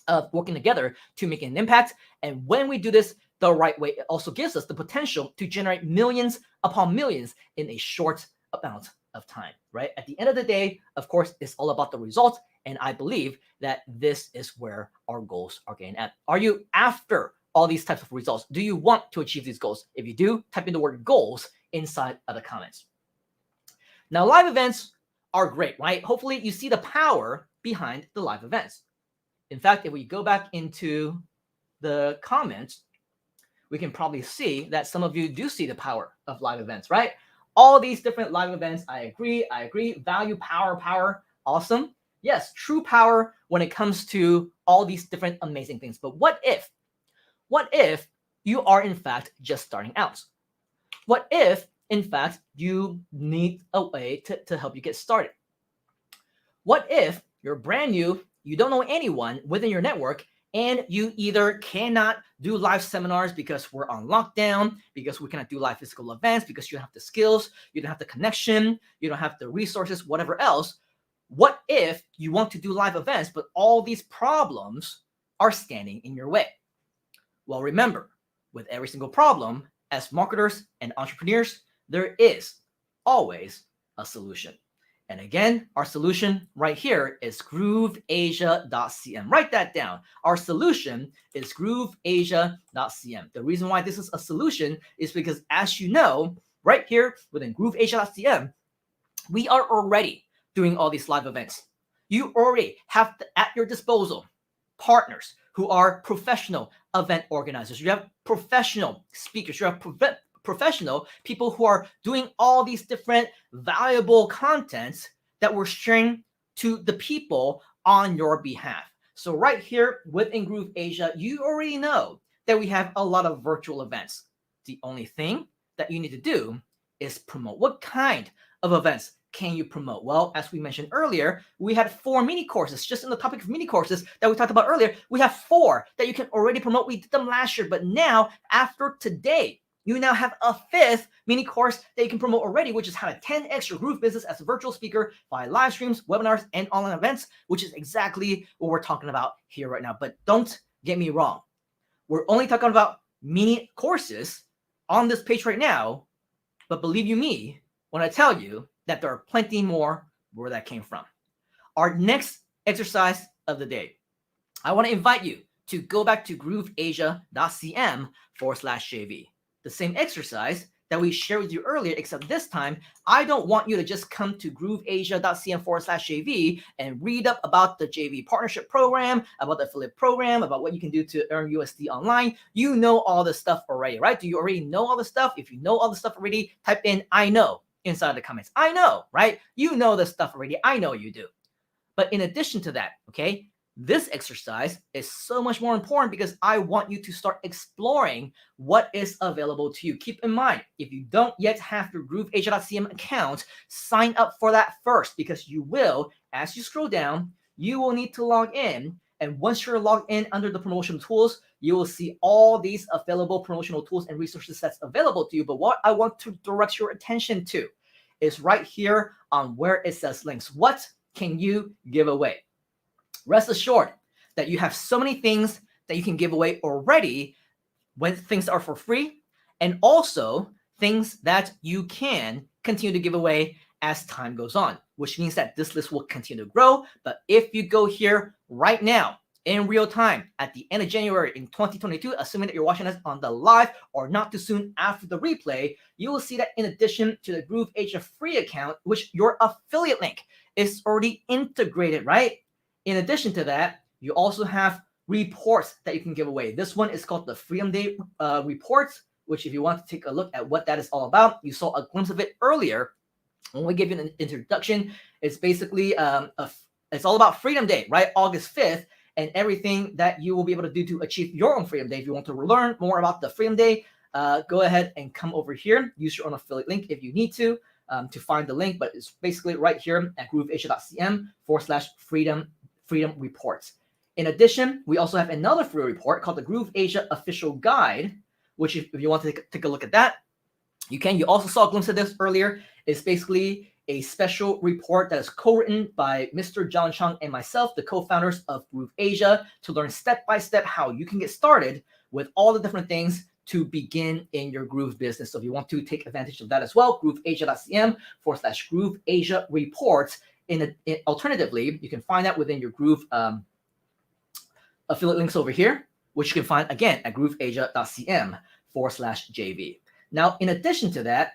of working together to make an impact. And when we do this the right way, it also gives us the potential to generate millions upon millions in a short amount of time, right? At the end of the day, of course, it's all about the results. And I believe that this is where our goals are getting at. Are you after all these types of results? Do you want to achieve these goals? If you do, type in the word goals inside of the comments. Now, live events are great, right? Hopefully you see the power behind the live events. In fact, if we go back into the comments, we can probably see that some of you do see the power of live events, right? All these different live events, I agree. Value, power, awesome. Yes, true power when it comes to all these different amazing things. But what if you are in fact just starting out? What if, in fact, you need a way to help you get started? What if you're brand new, you don't know anyone within your network, and you either cannot do live seminars because we're on lockdown, because we cannot do live physical events, because you don't have the skills, you don't have the connection, you don't have the resources, whatever else? What if you want to do live events, but all these problems are standing in your way? Well, remember, with every single problem, as marketers and entrepreneurs, there is always a solution. And again, our solution right here is grooveasia.cm. Write that down. Our solution is grooveasia.cm. The reason why this is a solution is because, as you know, right here within grooveasia.cm, we are already doing all these live events. You already have at your disposal partners who are professional event organizers. You have professional speakers. You have professional people who are doing all these different valuable contents that we're sharing to the people on your behalf. So right here within grooveasia, you already know that we have a lot of virtual events. The only thing that you need to do is promote. What kind of events can you promote? Well, as we mentioned earlier, we had 4 mini courses. Just in the topic of mini courses that we talked about earlier, we have 4 that you can already promote. We did them last year, but now after today, you now have a 5th mini course that you can promote already, which is how to 10x your groove business as a virtual speaker via live streams, webinars, and online events, which is exactly what we're talking about here right now. But don't get me wrong. We're only talking about mini courses on this page right now, but believe you me when I tell you that there are plenty more where that came from. Our next exercise of the day, I want to invite you to go back to grooveasia.cm/JV. The same exercise that we shared with you earlier, except this time, I don't want you to just come to grooveasia.cm/JV and read up about the JV partnership program, about the affiliate program, about what you can do to earn USD online. You know all this stuff already, right? Do you already know all the stuff? If you know all the stuff already, type in I know inside the comments. I know, right? You know this stuff already. I know you do. But in addition to that, okay, this exercise is so much more important because I want you to start exploring what is available to you. Keep in mind, if you don't yet have your grooveasia.cm account, sign up for that first, because you will, as you scroll down, you will need to log in And once you're logged in under the promotional tools, you will see all these available promotional tools and resources that's available to you. But what I want to direct your attention to is right here on where it says links. What can you give away? Rest assured that you have so many things that you can give away already when things are for free, and also things that you can continue to give away as time goes on, which means that this list will continue to grow. But if you go here right now in real time at the end of January in 2022, assuming that you're watching us on the live or not too soon after the replay, you will see that in addition to the grooveasia free account, which your affiliate link is already integrated, right? In addition to that, you also have reports that you can give away. This one is called the Freedom Day reports, which if you want to take a look at what that is all about, you saw a glimpse of it earlier when we gave you an introduction. It's basically it's all about Freedom Day, right? August 5th, and everything that you will be able to do to achieve your own Freedom Day. If you want to learn more about the Freedom Day, go ahead and come over here. Use your own affiliate link if you need to find the link, but it's basically right here at grooveasia.cm/freedom reports. In addition, we also have another free report called the grooveasia official guide, which if you want to take a look at that, you can. You also saw a glimpse of this earlier. It's basically a special report that is co-written by Mr. John Chung and myself, the co-founders of grooveasia, to learn step-by-step how you can get started with all the different things to begin in your groove business. So if you want to take advantage of that as well, grooveasia.cm/grooveasia reports. Alternatively, you can find that within your Groove affiliate links over here, which you can find again at grooveasia.cm/JV. Now, in addition to that,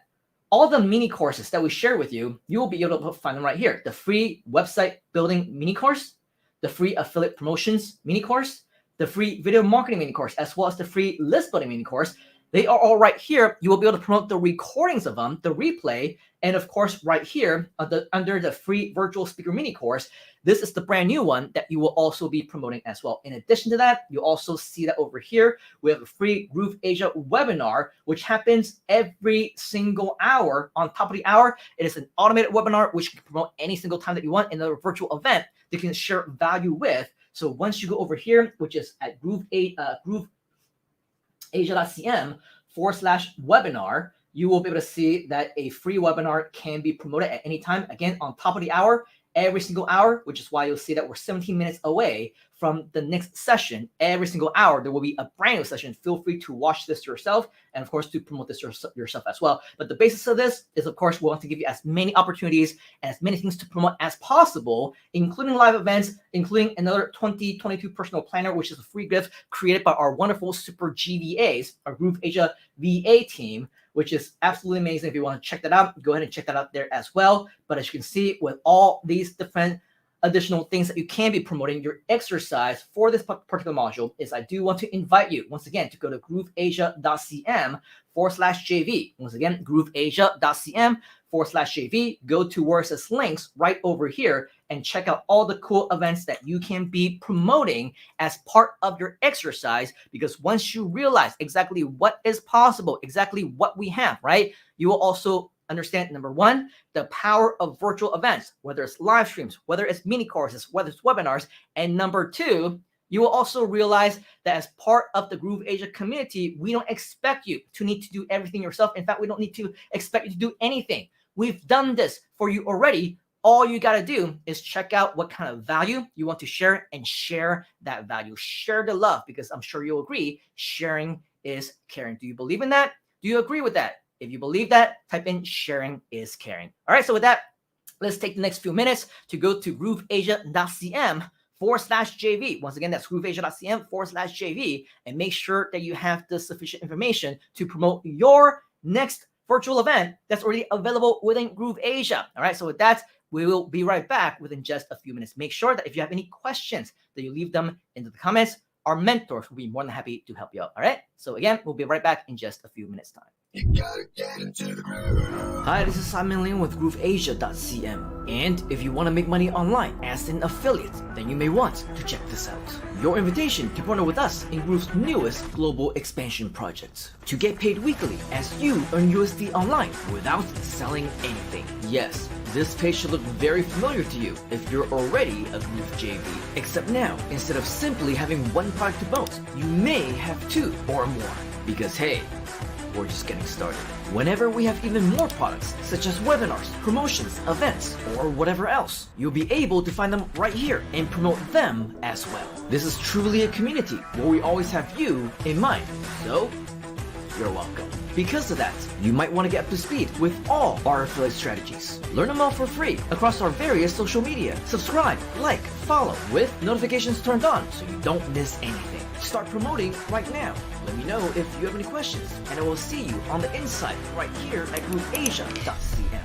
all the mini courses that we share with you, you will be able to find them right here. The free website building mini course, the free affiliate promotions mini course, the free video marketing mini course, as well as the free list building mini course. They are all right here. You will be able to promote the recordings of them, the replay, and of course, right here under the free virtual speaker mini course. This is the brand new one that you will also be promoting as well. In addition to that, you also see that over here, we have a free grooveasia webinar, which happens every single hour. On top of the hour, it is an automated webinar, which you can promote any single time that you want in a virtual event that you can share value with. So once you go over here, which is at grooveasia.cm/webinar, you will be able to see that a free webinar can be promoted at any time. Again, on top of the hour, every single hour, which is why you'll see that we're 17 minutes away from the next session. Every single hour, there will be a brand new session. Feel free to watch this yourself and, of course, to promote this yourself as well. But the basis of this is, of course, we want to give you as many opportunities and as many things to promote as possible, including live events, including another 2022 personal planner, which is a free gift created by our wonderful super GVAs, our grooveasia VA team, which is absolutely amazing. If you want to check that out, go ahead and check that out there as well. But as you can see, with all these different additional things that you can be promoting, your exercise for this particular module is I do want to invite you once again to go to grooveasia.cm/JV. Once again, grooveasia.cm/JV. Go to where it says links right over here and check out all the cool events that you can be promoting as part of your exercise. Because once you realize exactly what is possible, exactly what we have, right, you will also understand, number one, the power of virtual events, whether it's live streams, whether it's mini courses, whether it's webinars. And number two, you will also realize that as part of the grooveasia community, we don't expect you to need to do everything yourself. In fact, we don't need to expect you to do anything. We've done this for you already. All you got to do is check out what kind of value you want to share and share that value. Share the love, because I'm sure you'll agree, sharing is caring. Do you believe in that? Do you agree with that? If you believe that, type in sharing is caring. All right, so with that, let's take the next few minutes to go to grooveasia.cm/JV. Once again, that's grooveasia.cm/JV, and make sure that you have the sufficient information to promote your next virtual event that's already available within grooveasia. All right, so with that, we will be right back within just a few minutes. Make sure that if you have any questions, that you leave them into the comments. Our mentors will be more than happy to help you out. All right, so again, we'll be right back in just a few minutes' time. Hi, this is Simon Lin with grooveasia.cm. And if you want to make money online as an affiliate, then you may want to check this out. Your invitation to partner with us in Groove's newest global expansion project. To get paid weekly as you earn USD online without selling anything. Yes, This page should look very familiar to you if you're already a Groove JV. Except now, instead of simply having one product to promote, you may have 2 or more. Because hey, we're just getting started. Whenever we have even more products, such as webinars, promotions, events, or whatever else, you'll be able to find them right here and promote them as well. This is truly a community where we always have you in mind, so you're welcome. Because of that, you might want to get up to speed with all our affiliate strategies. Learn them all for free across our various social media. Subscribe, like, follow with notifications turned on so you don't miss anything. Start promoting right now. Let me know if you have any questions, and I will see you on the inside right here at grooveasia.cm.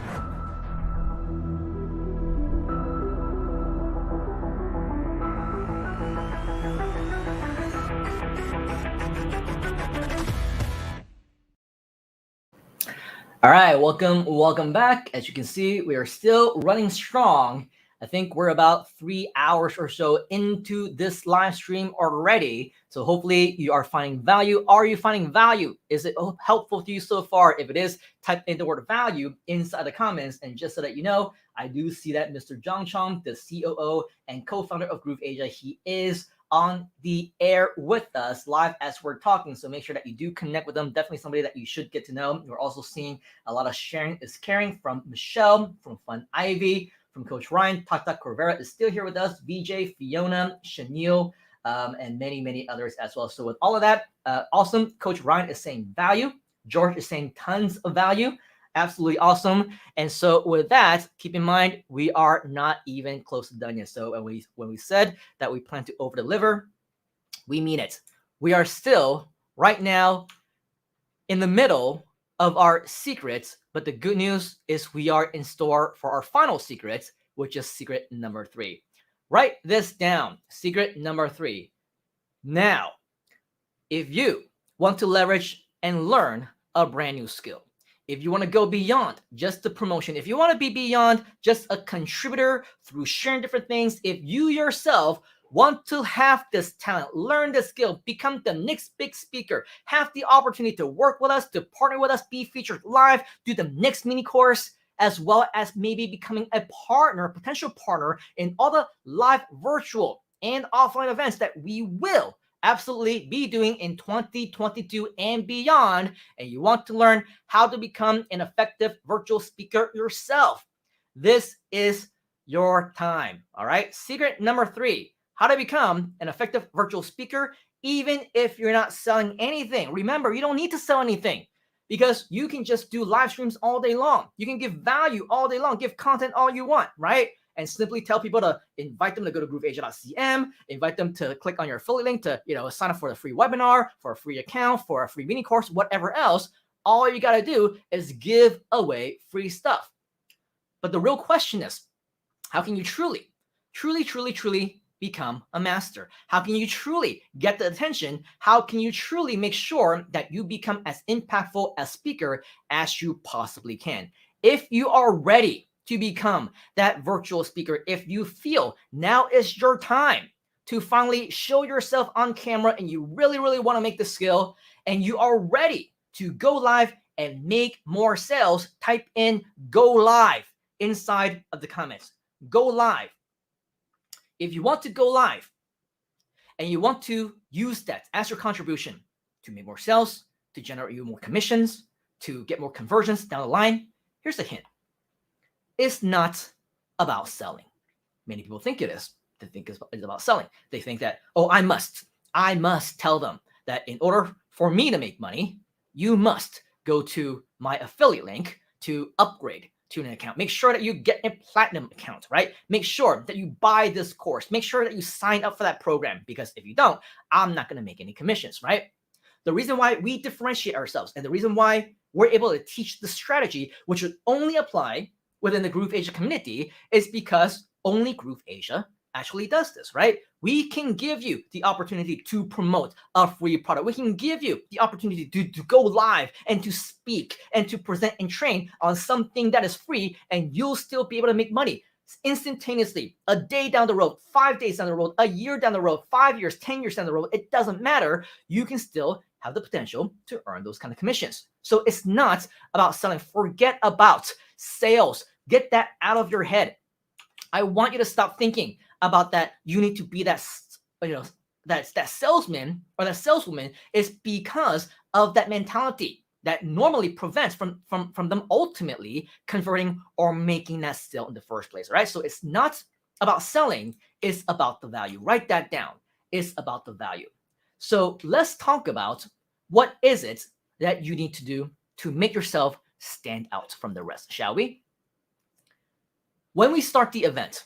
All right, welcome back. As you can see, we are still running strong. I think we're about 3 hours or so into this live stream already. So hopefully you are finding value. Are you finding value? Is it helpful to you so far? If it is, type in the word value inside the comments. And just so that you know, I do see that Mr. Zhang Chong, the COO and co-founder of grooveasia, he is on the air with us live as we're talking. So make sure that you do connect with them. Definitely somebody that you should get to know. We're also seeing a lot of sharing is caring from Michelle, from Fun Ivy, from Coach Ryan. Tata Corvera is still here with us. VJ, Fiona, Chanel, and many others as well. So with all of that, awesome. Coach Ryan is saying value. George is saying tons of value. Absolutely awesome. And so with that, keep in mind, we are not even close to done yet. So when we said that we plan to over deliver, we mean it. We are still right now in the middle of our secrets, but the good news is we are in store for our final secret, which is secret number 3. Write this down. Secret number 3. Now, if you want to leverage and learn a brand new skill, if you want to go beyond just the promotion, if you want to be beyond just a contributor through sharing different things, if you yourself want to have this talent, learn the skill, become the next big speaker, have the opportunity to work with us, to partner with us, be featured live, do the next mini course, as well as maybe becoming a partner, a potential partner in all the live virtual and offline events that we will absolutely be doing in 2022 and beyond, and you want to learn how to become an effective virtual speaker yourself, this is your time. All right. Secret number 3, how to become an effective virtual speaker, even if you're not selling anything. Remember, you don't need to sell anything because you can just do live streams all day long. You can give value all day long, give content all you want, right? And simply tell people to invite them to go to grooveasia.cm, invite them to click on your affiliate link to, sign up for a free webinar, for a free account, for a free mini course, whatever else. All you got to do is give away free stuff. But the real question is, how can you truly become a master? How can you truly get the attention? How can you truly make sure that you become as impactful a speaker as you possibly can? If you are ready to become that virtual speaker, if you feel now is your time to finally show yourself on camera and you really want to make the skill and you are ready to go live and make more sales, type in go live inside of the comments. Go live. If you want to go live and you want to use that as your contribution to make more sales, to generate you more commissions, to get more conversions down the line, here's the hint. It's not about selling. Many people think it is. They think it's about selling. They think that, I must tell them that in order for me to make money, you must go to my affiliate link to upgrade to an account. Make sure that you get a platinum account, right? Make sure that you buy this course. Make sure that you sign up for that program, because if you don't, I'm not going to make any commissions, right? The reason why we differentiate ourselves and the reason why we're able to teach the strategy, which would only apply within the grooveasia community, is because only grooveasia actually does this, right? We can give you the opportunity to promote a free product. We can give you the opportunity to go live and to speak and to present and train on something that is free, and you'll still be able to make money instantaneously, a day down the road, 5 days down the road, a year down the road, 5 years, 10 years down the road. It doesn't matter. You can still have the potential to earn those kind of commissions. So it's not about selling. Forget about sales. Get that out of your head. I want you to stop thinking about that. You need to be that, that salesman or that saleswoman is because of that mentality that normally prevents from them ultimately converting or making that sale in the first place, right? So it's not about selling, it's about the value. Write that down. It's about the value. So let's talk about what is it that you need to do to make yourself stand out from the rest, shall we? When we start the event,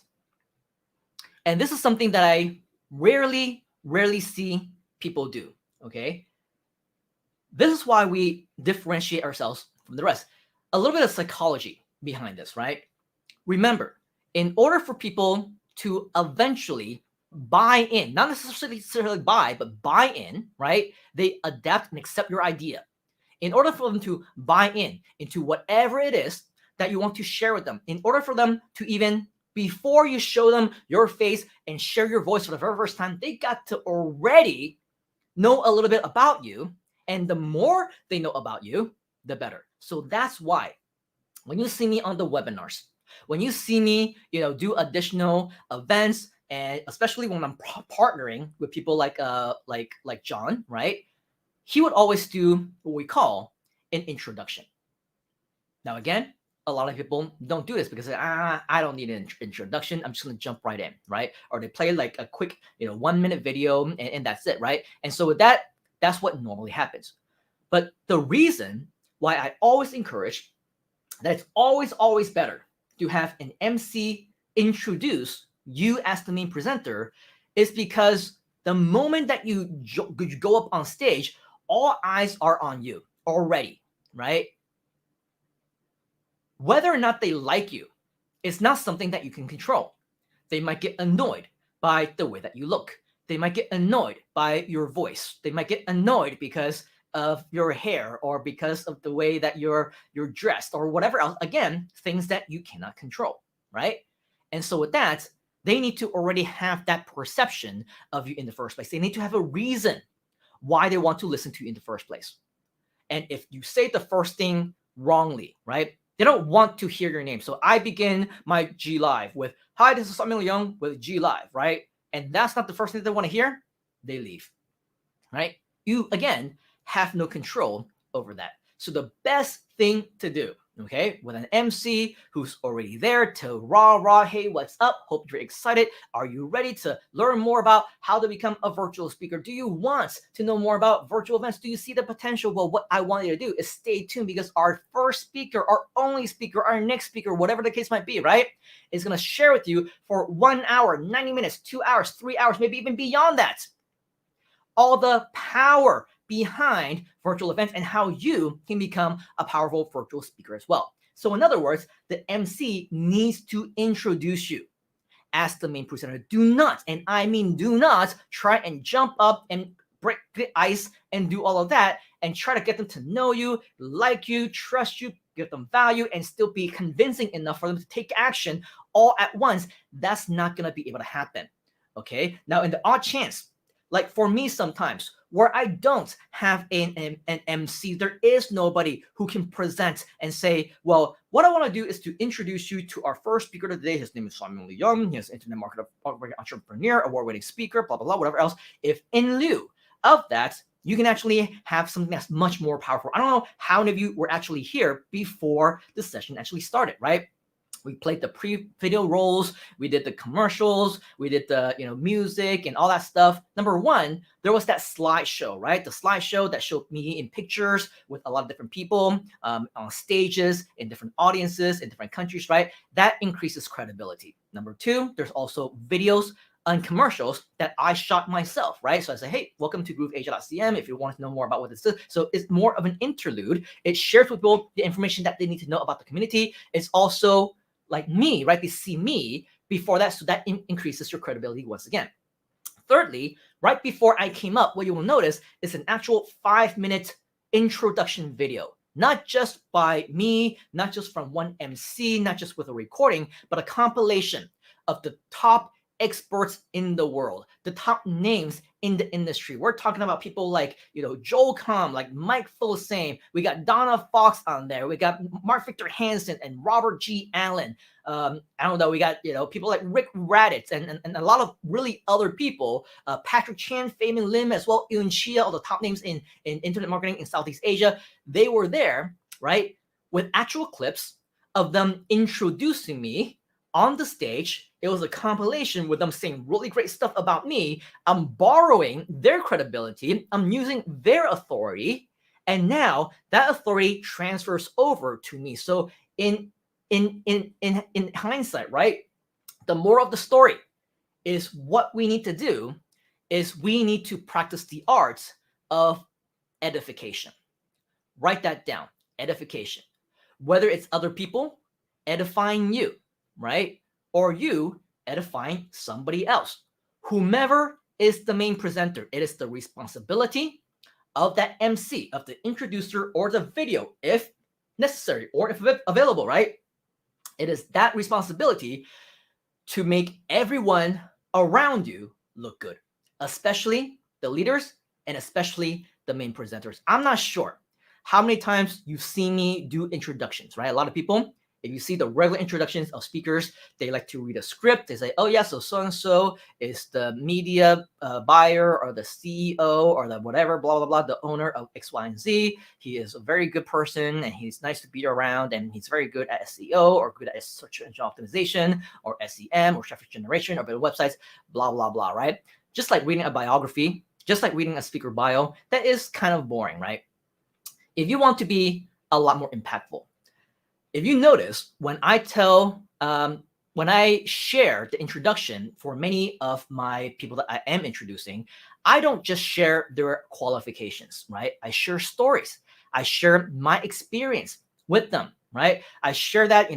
and this is something that I rarely see people do, okay? This is why we differentiate ourselves from the rest. A little bit of psychology behind this, right? Remember, in order for people to eventually buy in, not necessarily buy, but buy in, right? They adapt and accept your idea. In order for them to buy in into whatever it is that you want to share with them, in order for them to even, before you show them your face and share your voice for the very first time, they got to already know a little bit about you. And the more they know about you, the better. So that's why when you see me on the webinars, when you see me, do additional events, and especially when I'm partnering with people like John, right? He would always do what we call an introduction. Now, again, a lot of people don't do this because I don't need an introduction. I'm just going to jump right in, right? Or they play like a quick, 1 minute video and that's it, right? And so with that, that's what normally happens. But the reason why I always encourage that it's always better to have an MC introduce you as the main presenter is because the moment that you go up on stage, all eyes are on you already, right? Whether or not they like you is not something that you can control. They might get annoyed by the way that you look. They might get annoyed by your voice. They might get annoyed because of your hair or because of the way that you're dressed or whatever else. Again, things that you cannot control, right? And so with that, they need to already have that perception of you in the first place. They need to have a reason why they want to listen to you in the first place. And if you say the first thing wrongly, right? They don't want to hear your name. So I begin my G Live with, hi, this is Samuel Young with G Live, right? And that's not the first thing they want to hear. They leave, right? You, again, have no control over that. So the best thing to do, okay, with an MC who's already there to rah, hey, what's up? Hope you're excited. Are you ready to learn more about how to become a virtual speaker? Do you want to know more about virtual events? Do you see the potential? Well, what I want you to do is stay tuned because our first speaker, our only speaker, our next speaker, whatever the case might be, right, is going to share with you for 1 hour, 90 minutes, 2 hours, 3 hours, maybe even beyond that, all the power behind virtual events and how you can become a powerful virtual speaker as well. So in other words, the MC needs to introduce you as the main presenter. Do not, and I mean do not, try and jump up and break the ice and do all of that and try to get them to know you, like you, trust you, give them value, and still be convincing enough for them to take action all at once. That's not going to be able to happen. Okay? Now, in the odd chance, like for me sometimes, where I don't have an MC, there is nobody who can present and say, well, what I want to do is to introduce you to our first speaker today. His name is Samuel Young. He is an internet marketer, entrepreneur, award-winning speaker, blah, blah, blah, whatever else. If in lieu of that, you can actually have something that's much more powerful. I don't know how many of you were actually here before the session actually started, right? We played the pre-video rolls, we did the commercials, we did the music and all that stuff. Number one, there was that slideshow, right? The slideshow that showed me in pictures with a lot of different people on stages, in different audiences, in different countries, right? That increases credibility. Number two, there's also videos and commercials that I shot myself, right? So I say, hey, welcome to grooveasia.cm if you want to know more about what this is. So it's more of an interlude. It shares with people the information that they need to know about the community. It's also like me, right? They see me before that, so that increases your credibility once again. Thirdly, right before I came up, what you will notice is an actual 5-minute introduction video, not just by me, not just from one MC, not just with a recording, but a compilation of the top experts in the world, the top names in the industry. We're talking about people like, Joel Comm, like Mike Filsaime. We got Donna Fox on there. We got Mark Victor Hansen and Robert G. Allen. I don't know. We got, people like Rick Raditz and a lot of really other people. Patrick Chan, Feynman Lim, as well, Yun Chia, all the top names in internet marketing in Southeast Asia. They were there, right, with actual clips of them introducing me on the stage. It was a compilation with them saying really great stuff about me. I'm borrowing their credibility. I'm using their authority. And now that authority transfers over to me. So in hindsight, right, the moral of the story is what we need to do is we need to practice the art of edification. Write that down, edification. Whether it's other people edifying you, right? Or you edifying somebody else. Whomever is the main presenter, it is the responsibility of that MC, of the introducer or the video, if necessary or if available, right? It is that responsibility to make everyone around you look good, especially the leaders and especially the main presenters. I'm not sure how many times you've seen me do introductions, right? A lot of people, if you see the regular introductions of speakers, they like to read a script. They say, oh yeah, so-and-so is the media buyer or the CEO or the whatever, blah, blah, blah, the owner of X, Y, and Z. He is a very good person and he's nice to be around and he's very good at SEO or good at search engine optimization or SEM or traffic generation or better websites, blah, blah, blah, right? Just like reading a biography, just like reading a speaker bio, that is kind of boring, right? If you want to be a lot more impactful, if you notice, when I share the introduction for many of my people that I am introducing, I don't just share their qualifications, right? I share stories. I share my experience with them, right? I share that,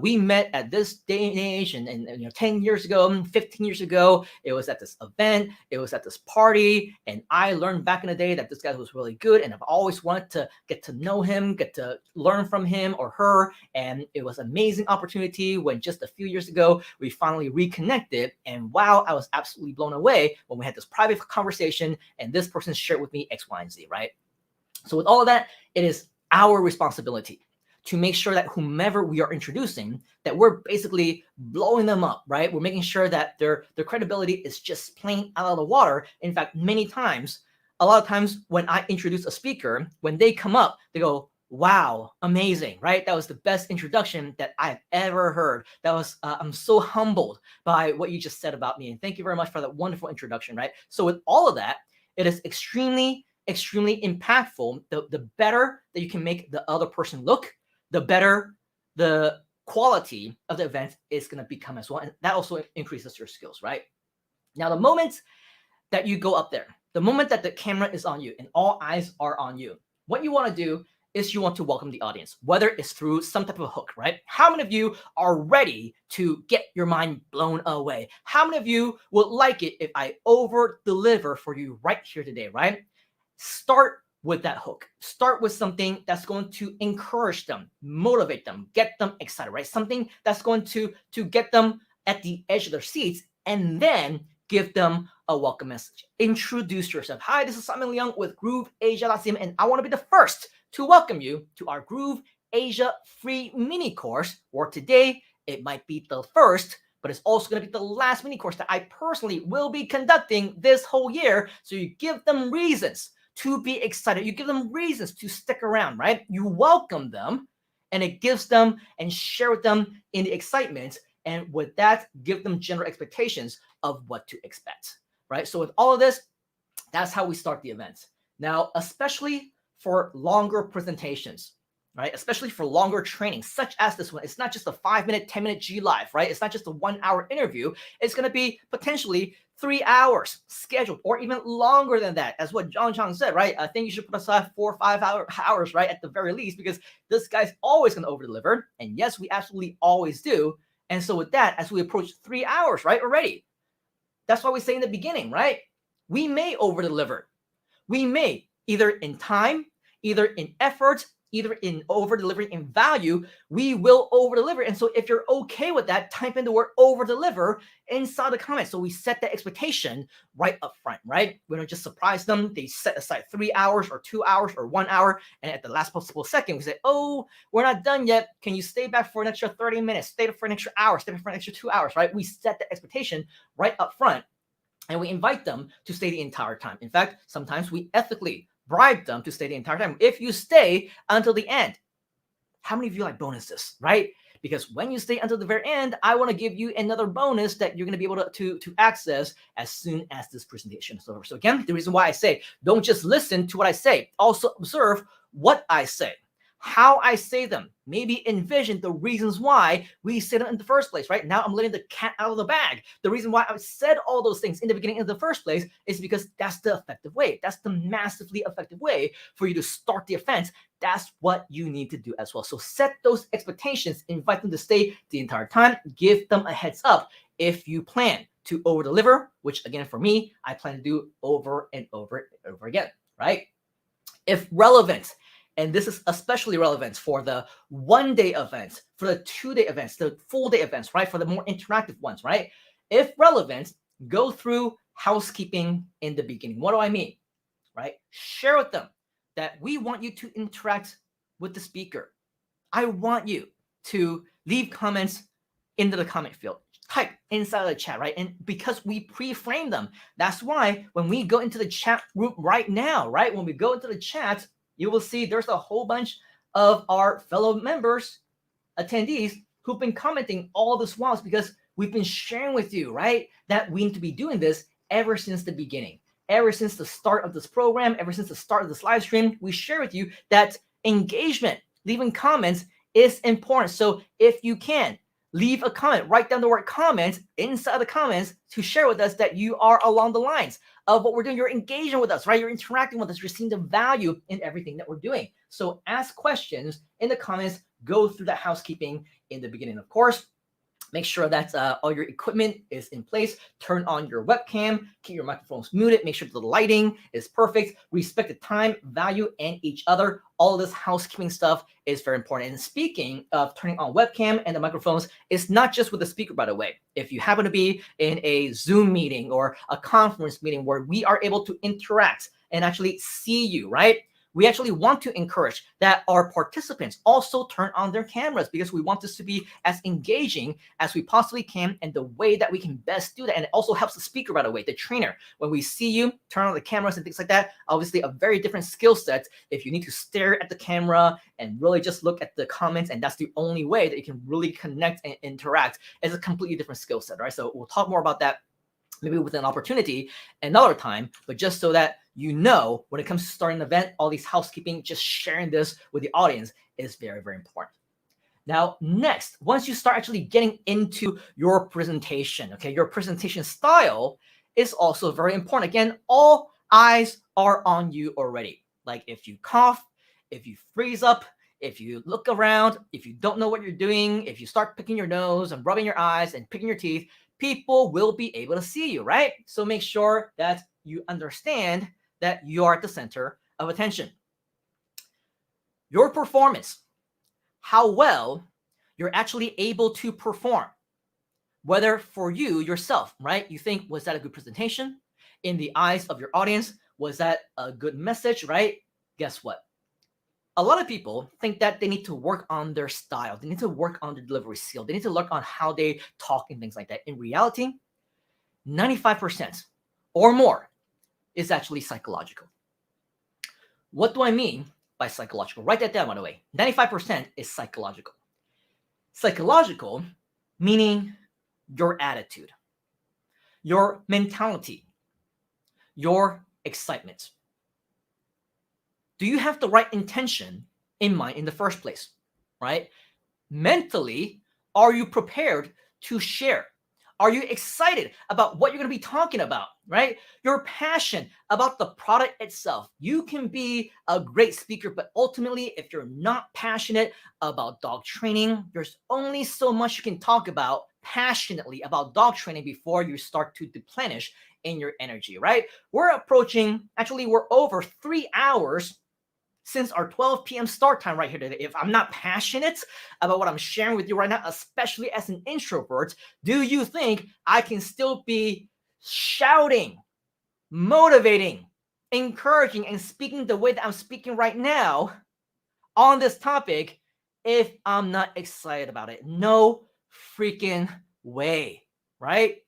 we met at this day and age and 10 years ago, 15 years ago, it was at this event, it was at this party, and I learned back in the day that this guy was really good, and I've always wanted to get to know him, get to learn from him or her, and it was an amazing opportunity when just a few years ago, we finally reconnected, and wow, I was absolutely blown away when we had this private conversation, and this person shared with me X, Y, and Z, right? So with all of that, it is our responsibility to make sure that whomever we are introducing, that we're basically blowing them up, right? We're making sure that their credibility is just plain out of the water. In fact, a lot of times when I introduce a speaker, when they come up, they go, wow, amazing, right? That was the best introduction that I've ever heard. That was, I'm so humbled by what you just said about me. And thank you very much for that wonderful introduction, right? So with all of that, it is extremely impactful. The better that you can make the other person look, the better the quality of the event is going to become as well. And that also increases your skills, right? Now, the moment that you go up there, the moment that the camera is on you and all eyes are on you, what you want to do is you want to welcome the audience, whether it's through some type of a hook, right? How many of you are ready to get your mind blown away? How many of you would like it if I over-deliver for you right here today, right? Start with that hook. Start with something that's going to encourage them, motivate them, get them excited, right? Something that's going to get them at the edge of their seats, and then give them a welcome message. Introduce yourself. Hi, this is Simon Leung with grooveasia.cm, and I want to be the first to welcome you to our Groove Asia free mini course, or today it might be the first, but it's also going to be the last mini course that I personally will be conducting this whole year. So you give them reasons to be excited. You give them reasons to stick around, right? You welcome them, and it gives them and share with them in the excitement. And with that, give them general expectations of what to expect, right? So with all of this, that's how we start the event. Now, especially for longer presentations, right? Especially for longer training, such as this one. It's not just a 5-minute, 10-minute G Live, right? It's not just a 1-hour interview. It's going to be potentially 3 hours scheduled, or even longer than that, as what John Chang said, right? I think you should put aside 4 or 5 hours, right? At the very least, because this guy's always going to over-deliver. And yes, we absolutely always do. And so with that, as we approach 3 hours, right, already, that's why we say in the beginning, right? We may over-deliver. We may, either in time, either in effort, either in over delivering in value, we will over deliver. And so if you're okay with that, type in the word over deliver inside the comments. So we set that expectation right up front, right? We don't just surprise them. They set aside 3 hours or 2 hours or 1 hour. And at the last possible second, we say, oh, we're not done yet. Can you stay back for an extra 30 minutes? Stay for an extra hour, stay for an extra 2 hours, right? We set the expectation right up front. And we invite them to stay the entire time. In fact, sometimes we ethically bribe them to stay the entire time. If you stay until the end, how many of you like bonuses, right? Because when you stay until the very end, I want to give you another bonus that you're going to be able to access as soon as this presentation is over. So again, the reason why I say, don't just listen to what I say. Also observe what I say, how I say them, maybe envision the reasons why we say them in the first place, right? Now I'm letting the cat out of the bag. The reason why I said all those things in the beginning in the first place is because that's the effective way. That's the massively effective way for you to start the offense. That's what you need to do as well. So set those expectations, invite them to stay the entire time, give them a heads up if you plan to over deliver, which again, for me, I plan to do over and over and over again, right? If relevant, and this is especially relevant for the one-day events, for the two-day events, the full-day events, right? For the more interactive ones, right? If relevant, go through housekeeping in the beginning. What do I mean, right? Share with them that we want you to interact with the speaker. I want you to leave comments into the comment field. Type inside of the chat, right? And because we pre-frame them, that's why when we go into the chat group right now, right? When we go into the chat, you will see there's a whole bunch of our fellow members, attendees, who've been commenting all this while because we've been sharing with you, right, that we need to be doing this ever since the beginning. Ever since the start of this program, ever since the start of this live stream, we share with you that engagement, leaving comments is important. So if you can, leave a comment, write down the word comments inside the comments to share with us that you are along the lines of what we're doing. You're engaging with us, right? You're interacting with us. You're seeing the value in everything that we're doing. So ask questions in the comments, go through that housekeeping in the beginning. Of course, make sure that all your equipment is in place. Turn on your webcam, keep your microphones muted, make sure the lighting is perfect, respect the time, value, and each other. All of this housekeeping stuff is very important. And speaking of turning on webcam and the microphones, it's not just with the speaker, by the way. If you happen to be in a Zoom meeting or a conference meeting where we are able to interact and actually see you, right? We actually want to encourage that our participants also turn on their cameras because we want this to be as engaging as we possibly can, and the way that we can best do that. And it also helps the speaker, by the way, the trainer. When we see you, turn on the cameras and things like that, obviously a very different skill set. If you need to stare at the camera and really just look at the comments, and that's the only way that you can really connect and interact, it's a completely different skill set, right? So we'll talk more about that maybe with an opportunity another time, but just so that you know, when it comes to starting an event, all these housekeeping, just sharing this with the audience is very, very important. Now, next, once you start actually getting into your presentation, okay, your presentation style is also very important. Again, all eyes are on you already. Like if you cough, if you freeze up, if you look around, if you don't know what you're doing, if you start picking your nose and rubbing your eyes and picking your teeth, people will be able to see you, right? So make sure that you understand that you are at the center of attention. Your performance, how well you're actually able to perform, whether for you yourself, right? You think, was that a good presentation? In the eyes of your audience, was that a good message, right? Guess what? A lot of people think that they need to work on their style. They need to work on their delivery skill. They need to work on how they talk and things like that. In reality, 95% or more is actually psychological. What do I mean by psychological? Write that down, by the way. 95% is psychological. Psychological meaning your attitude, your mentality, your excitement. Do you have the right intention in mind in the first place, right? Mentally, are you prepared to share? Are you excited about what you're going to be talking about, right? You're passionate about the product itself. You can be a great speaker, but ultimately, if you're not passionate about dog training, there's only so much you can talk about passionately about dog training before you start to deplenish in your energy, right? We're over 3 hours since our 12 p.m. start time right here today, if I'm not passionate about what I'm sharing with you right now, especially as an introvert, do you think I can still be shouting, motivating, encouraging, and speaking the way that I'm speaking right now on this topic if I'm not excited about it? No freaking way, right?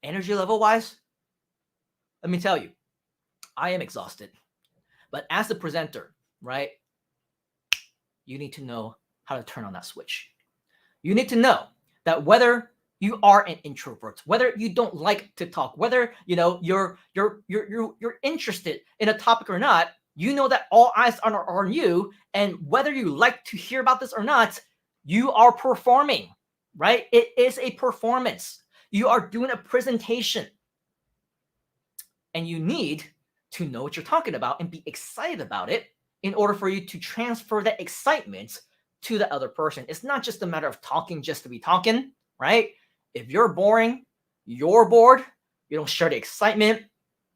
Energy level wise, let me tell you, I am exhausted. But as a presenter, right, you need to know how to turn on that switch. You need to know that whether you are an introvert, whether you don't like to talk, whether you're interested in a topic or not, you know that all eyes are on you, and whether you like to hear about this or not, you are performing, right? It is a performance. You are doing a presentation, and you need to know what you're talking about and be excited about it in order for you to transfer that excitement to the other person. It's not just a matter of talking just to be talking, right? If you're boring, you're bored, you don't share the excitement,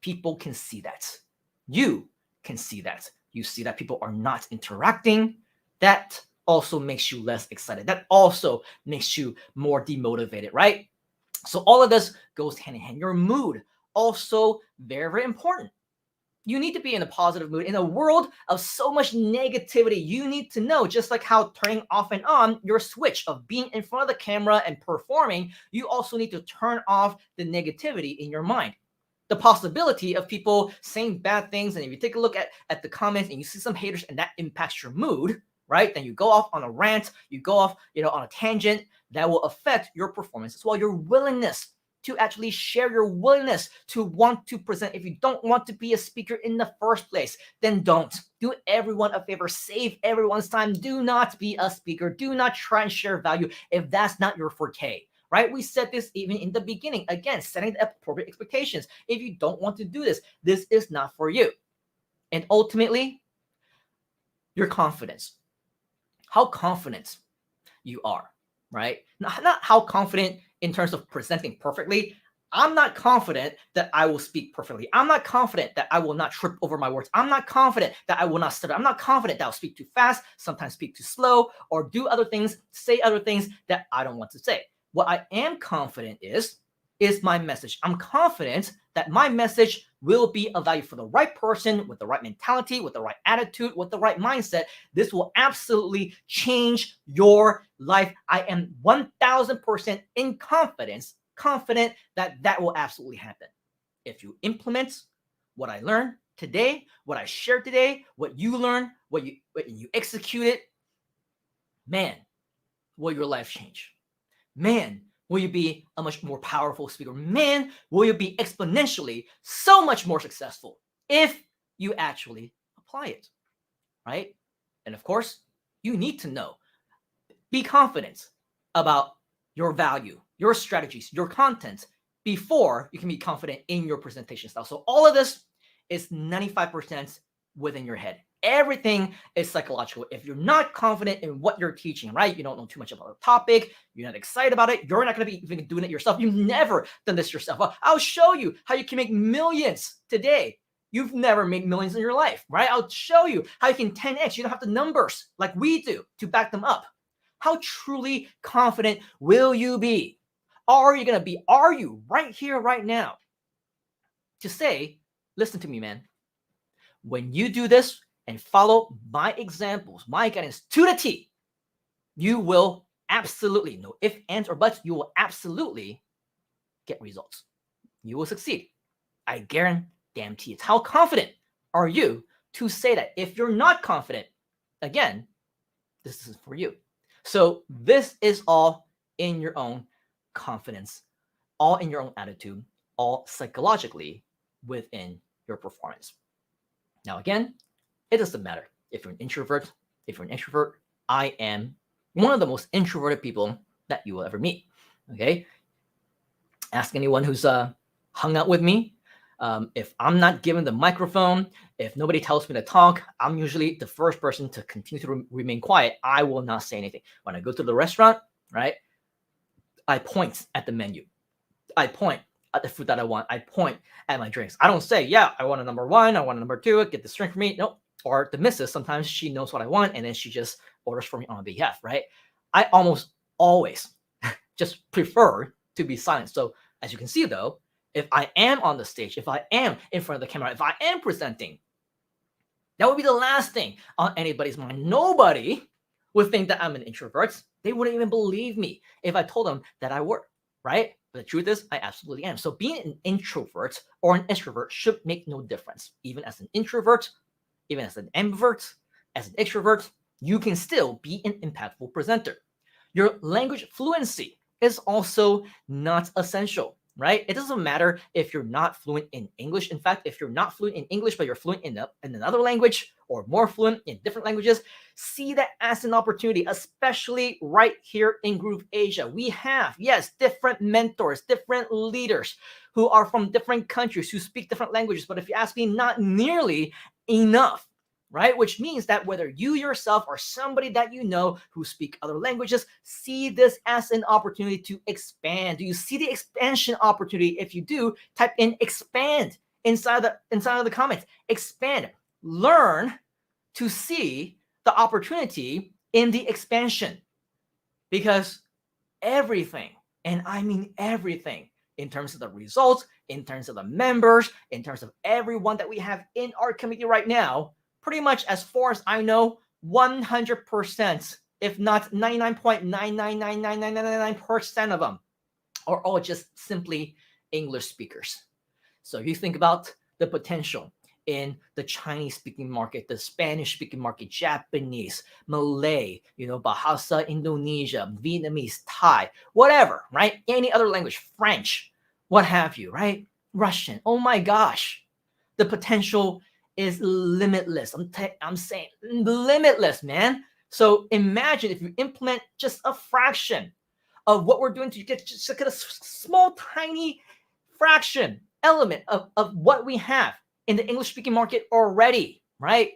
people can see that. You can see that. You see that people are not interacting. That also makes you less excited. That also makes you more demotivated, right? So all of this goes hand in hand. Your mood, also very, very important. You need to be in a positive mood. In a world of so much negativity, you need to know, just like how turning off and on your switch of being in front of the camera and performing, you also need to turn off the negativity in your mind. The possibility of people saying bad things, and if you take a look at the comments and you see some haters and that impacts your mood, right? Then you go off on a rant, you go off, on a tangent, that will affect your performance as well. Your willingness to actually share, your willingness to want to present. If you don't want to be a speaker in the first place, then don't. Do everyone a favor. Save everyone's time. Do not be a speaker. Do not try and share value if that's not your forte, right? We said this even in the beginning. Again, setting the appropriate expectations. If you don't want to do this, this is not for you. And ultimately, your confidence. How confident you are, right? Not how confident in terms of presenting perfectly. I'm not confident that I will speak perfectly. I'm not confident that I will not trip over my words. I'm not confident that I will not stutter. I'm not confident that I'll speak too fast, sometimes speak too slow, or do other things, say other things that I don't want to say. What I am confident is my message. I'm confident that my message will be of value for the right person, with the right mentality, with the right attitude, with the right mindset. This will absolutely change your life. I am 1000% in confident that that will absolutely happen. If you implement what I learned today, what I shared today, what you learned, what you execute it, man, will your life change? Man, will you be a much more powerful speaker? Man, will you be exponentially so much more successful if you actually apply it, right? And of course, you need to know, be confident about your value, your strategies, your content before you can be confident in your presentation style. So all of this is 95% within your head. Everything is psychological. If you're not confident in what you're teaching, right? You don't know too much about the topic. You're not excited about it. You're not going to be even doing it yourself. You've never done this yourself. Well, I'll show you how you can make millions today. You've never made millions in your life, right? I'll show you how you can 10x. You don't have the numbers like we do to back them up. How truly confident will you be? Are you going to be? Are you right here, right now to say, listen to me, man. When you do this, and follow my examples, my guidance to the T, you will absolutely, no ifs, ands, or buts, you will absolutely get results. You will succeed. I guarantee it. How confident are you to say that? If you're not confident, again, this is for you. So this is all in your own confidence, all in your own attitude, all psychologically within your performance. Now, again, it doesn't matter if you're an introvert, if you're an extrovert. I am one of the most introverted people that you will ever meet. Okay? Ask anyone who's hung out with me. If I'm not given the microphone, if nobody tells me to talk, I'm usually the first person to continue to remain quiet. I will not say anything. When I go to the restaurant, right, I point at the menu. I point at the food that I want. I point at my drinks. I don't say, yeah, I want a number one, I want a number two, get this drink for me. Nope. or the missus, sometimes she knows what I want and then she just orders for me on my behalf, right? I almost always just prefer to be silent. So as you can see though, if I am on the stage, if I am in front of the camera, if I am presenting, that would be the last thing on anybody's mind. Nobody would think that I'm an introvert. They wouldn't even believe me if I told them that I were, right? But the truth is, I absolutely am. So being an introvert or an extrovert should make no difference. Even as an introvert, even as an ambivert, as an extrovert, you can still be an impactful presenter. Your language fluency is also not essential, right? It doesn't matter if you're not fluent in English. In fact, if you're not fluent in English, but you're fluent in another language or more fluent in different languages, see that as an opportunity, especially right here in grooveasia. We have, yes, different mentors, different leaders who are from different countries, who speak different languages. But if you ask me, not nearly enough, right? Which means that whether you yourself or somebody that you know who speak other languages, see this as an opportunity to expand. Do you see the expansion opportunity? If you do, type in expand inside of the comments. Expand. Learn to see the opportunity in the expansion, because everything, and I mean everything, in terms of the results, in terms of the members, in terms of everyone that we have in our community right now, pretty much as far as I know, 100%, if not 99.9999999% of them are all just simply English speakers. So if you think about the potential in the Chinese-speaking market, the Spanish-speaking market, Japanese, Malay, Bahasa Indonesia, Vietnamese, Thai, whatever, right? Any other language, French, what have you, right? Russian. Oh my gosh, the potential is limitless. I'm saying limitless, man. So imagine if you implement just a fraction of what we're doing to get a small, tiny fraction element of what we have in the English-speaking market already, right?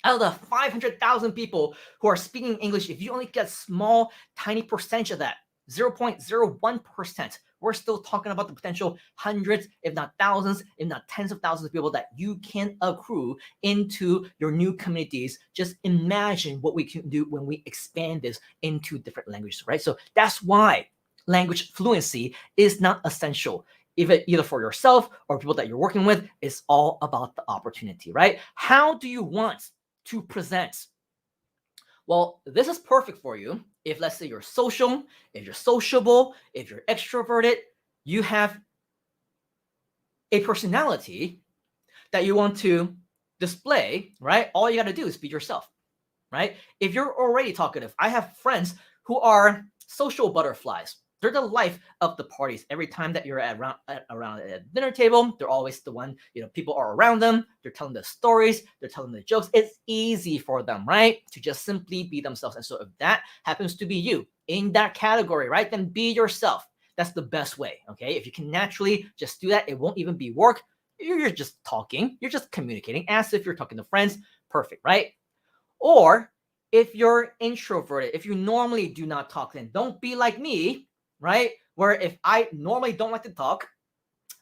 Out of the 500,000 people who are speaking English, if you only get a small, tiny percentage of that, 0.01%, we're still talking about the potential hundreds, if not thousands, if not tens of thousands of people that you can accrue into your new communities. Just imagine what we can do when we expand this into different languages, right? So that's why language fluency is not essential, either for yourself or people that you're working with. It's all about the opportunity, right? How do you want to present? Well, this is perfect for you if, let's say, you're social, if you're sociable, if you're extroverted, you have a personality that you want to display, right? All you got to do is be yourself, right? If you're already talkative, I have friends who are social butterflies. They're the life of the parties. Every time that you're around at a dinner table, they're always the one, people are around them. They're telling the stories. They're telling the jokes. It's easy for them, right? To just simply be themselves. And so if that happens to be you in that category, right, then be yourself. That's the best way, okay? If you can naturally just do that, it won't even be work. You're just talking. You're just communicating as if you're talking to friends. Perfect, right? Or if you're introverted, if you normally do not talk, then don't be like me, right? Where if I normally don't like to talk,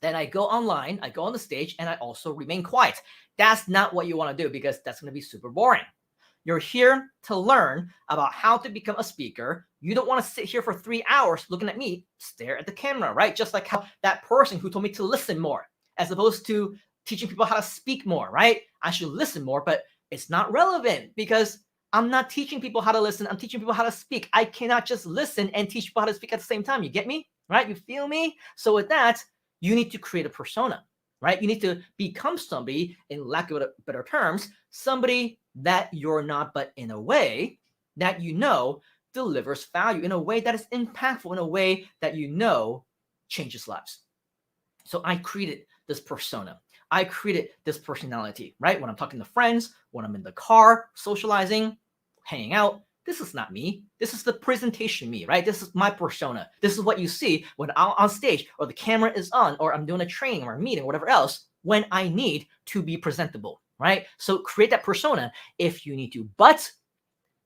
then I go online, I go on the stage, and I also remain quiet. That's not what you want to do, because that's going to be super boring. You're here to learn about how to become a speaker. You don't want to sit here for 3 hours looking at me, stare at the camera, right? Just like how that person who told me to listen more, as opposed to teaching people how to speak more, right? I should listen more, but it's not relevant because I'm not teaching people how to listen. I'm teaching people how to speak. I cannot just listen and teach people how to speak at the same time. You get me? Right? You feel me? So with that, you need to create a persona, right? You need to become somebody, in lack of better terms, somebody that you're not, but in a way that delivers value, in a way that is impactful, in a way that changes lives. So I created this persona. I created this personality, right? When I'm talking to friends, when I'm in the car, socializing, hanging out, this is not me. This is the presentation me, right? This is my persona. This is what you see when I'm on stage, or the camera is on, or I'm doing a training or a meeting, or whatever else, when I need to be presentable, right? So create that persona if you need to. But,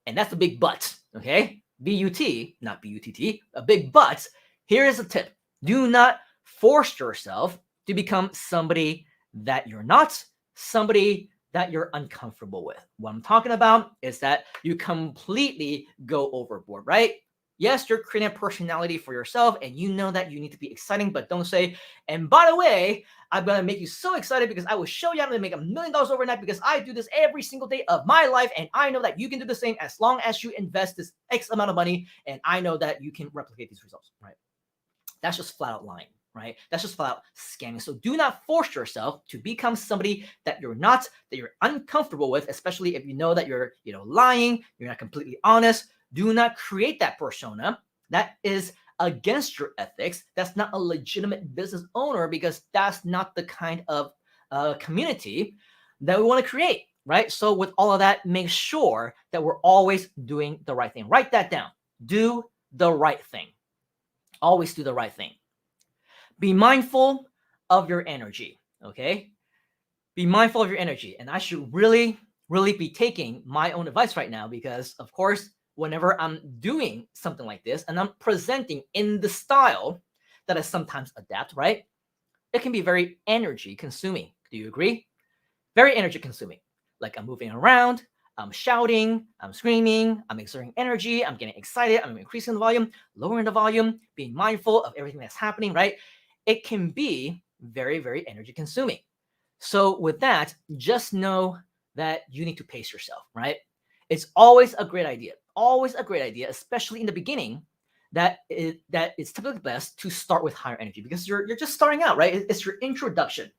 and that's a big but, okay? B-U-T, not B-U-T-T, a big but. Here is a tip. Do not force yourself to become somebody that you're not, somebody that you're uncomfortable with. What I'm talking about is that you completely go overboard, right? Yes, you're creating a personality for yourself and you know that you need to be exciting, but don't say, and by the way, I'm going to make you so excited because I will show you how to make $1 million overnight because I do this every single day of my life. And I know that you can do the same as long as you invest this X amount of money. And I know that you can replicate these results, right? That's just flat out lying, right? That's just flat out scamming. So do not force yourself to become somebody that you're not, that you're uncomfortable with, especially if you know that you're, lying, you're not completely honest. Do not create that persona that is against your ethics. That's not a legitimate business owner because that's not the kind of community that we want to create, right? So with all of that, make sure that we're always doing the right thing. Write that down. Do the right thing. Always do the right thing. Be mindful of your energy, okay? Be mindful of your energy. And I should really, really be taking my own advice right now because, of course, whenever I'm doing something like this and I'm presenting in the style that I sometimes adapt, right? It can be very energy consuming. Do you agree? Very energy consuming. Like I'm moving around, I'm shouting, I'm screaming, I'm exerting energy, I'm getting excited, I'm increasing the volume, lowering the volume, being mindful of everything that's happening, right? It can be very, very energy consuming. So with that, just know that you need to pace yourself, right? It's always a great idea, especially in the beginning, that it's typically best to start with higher energy because you're just starting out, right? It's your introduction.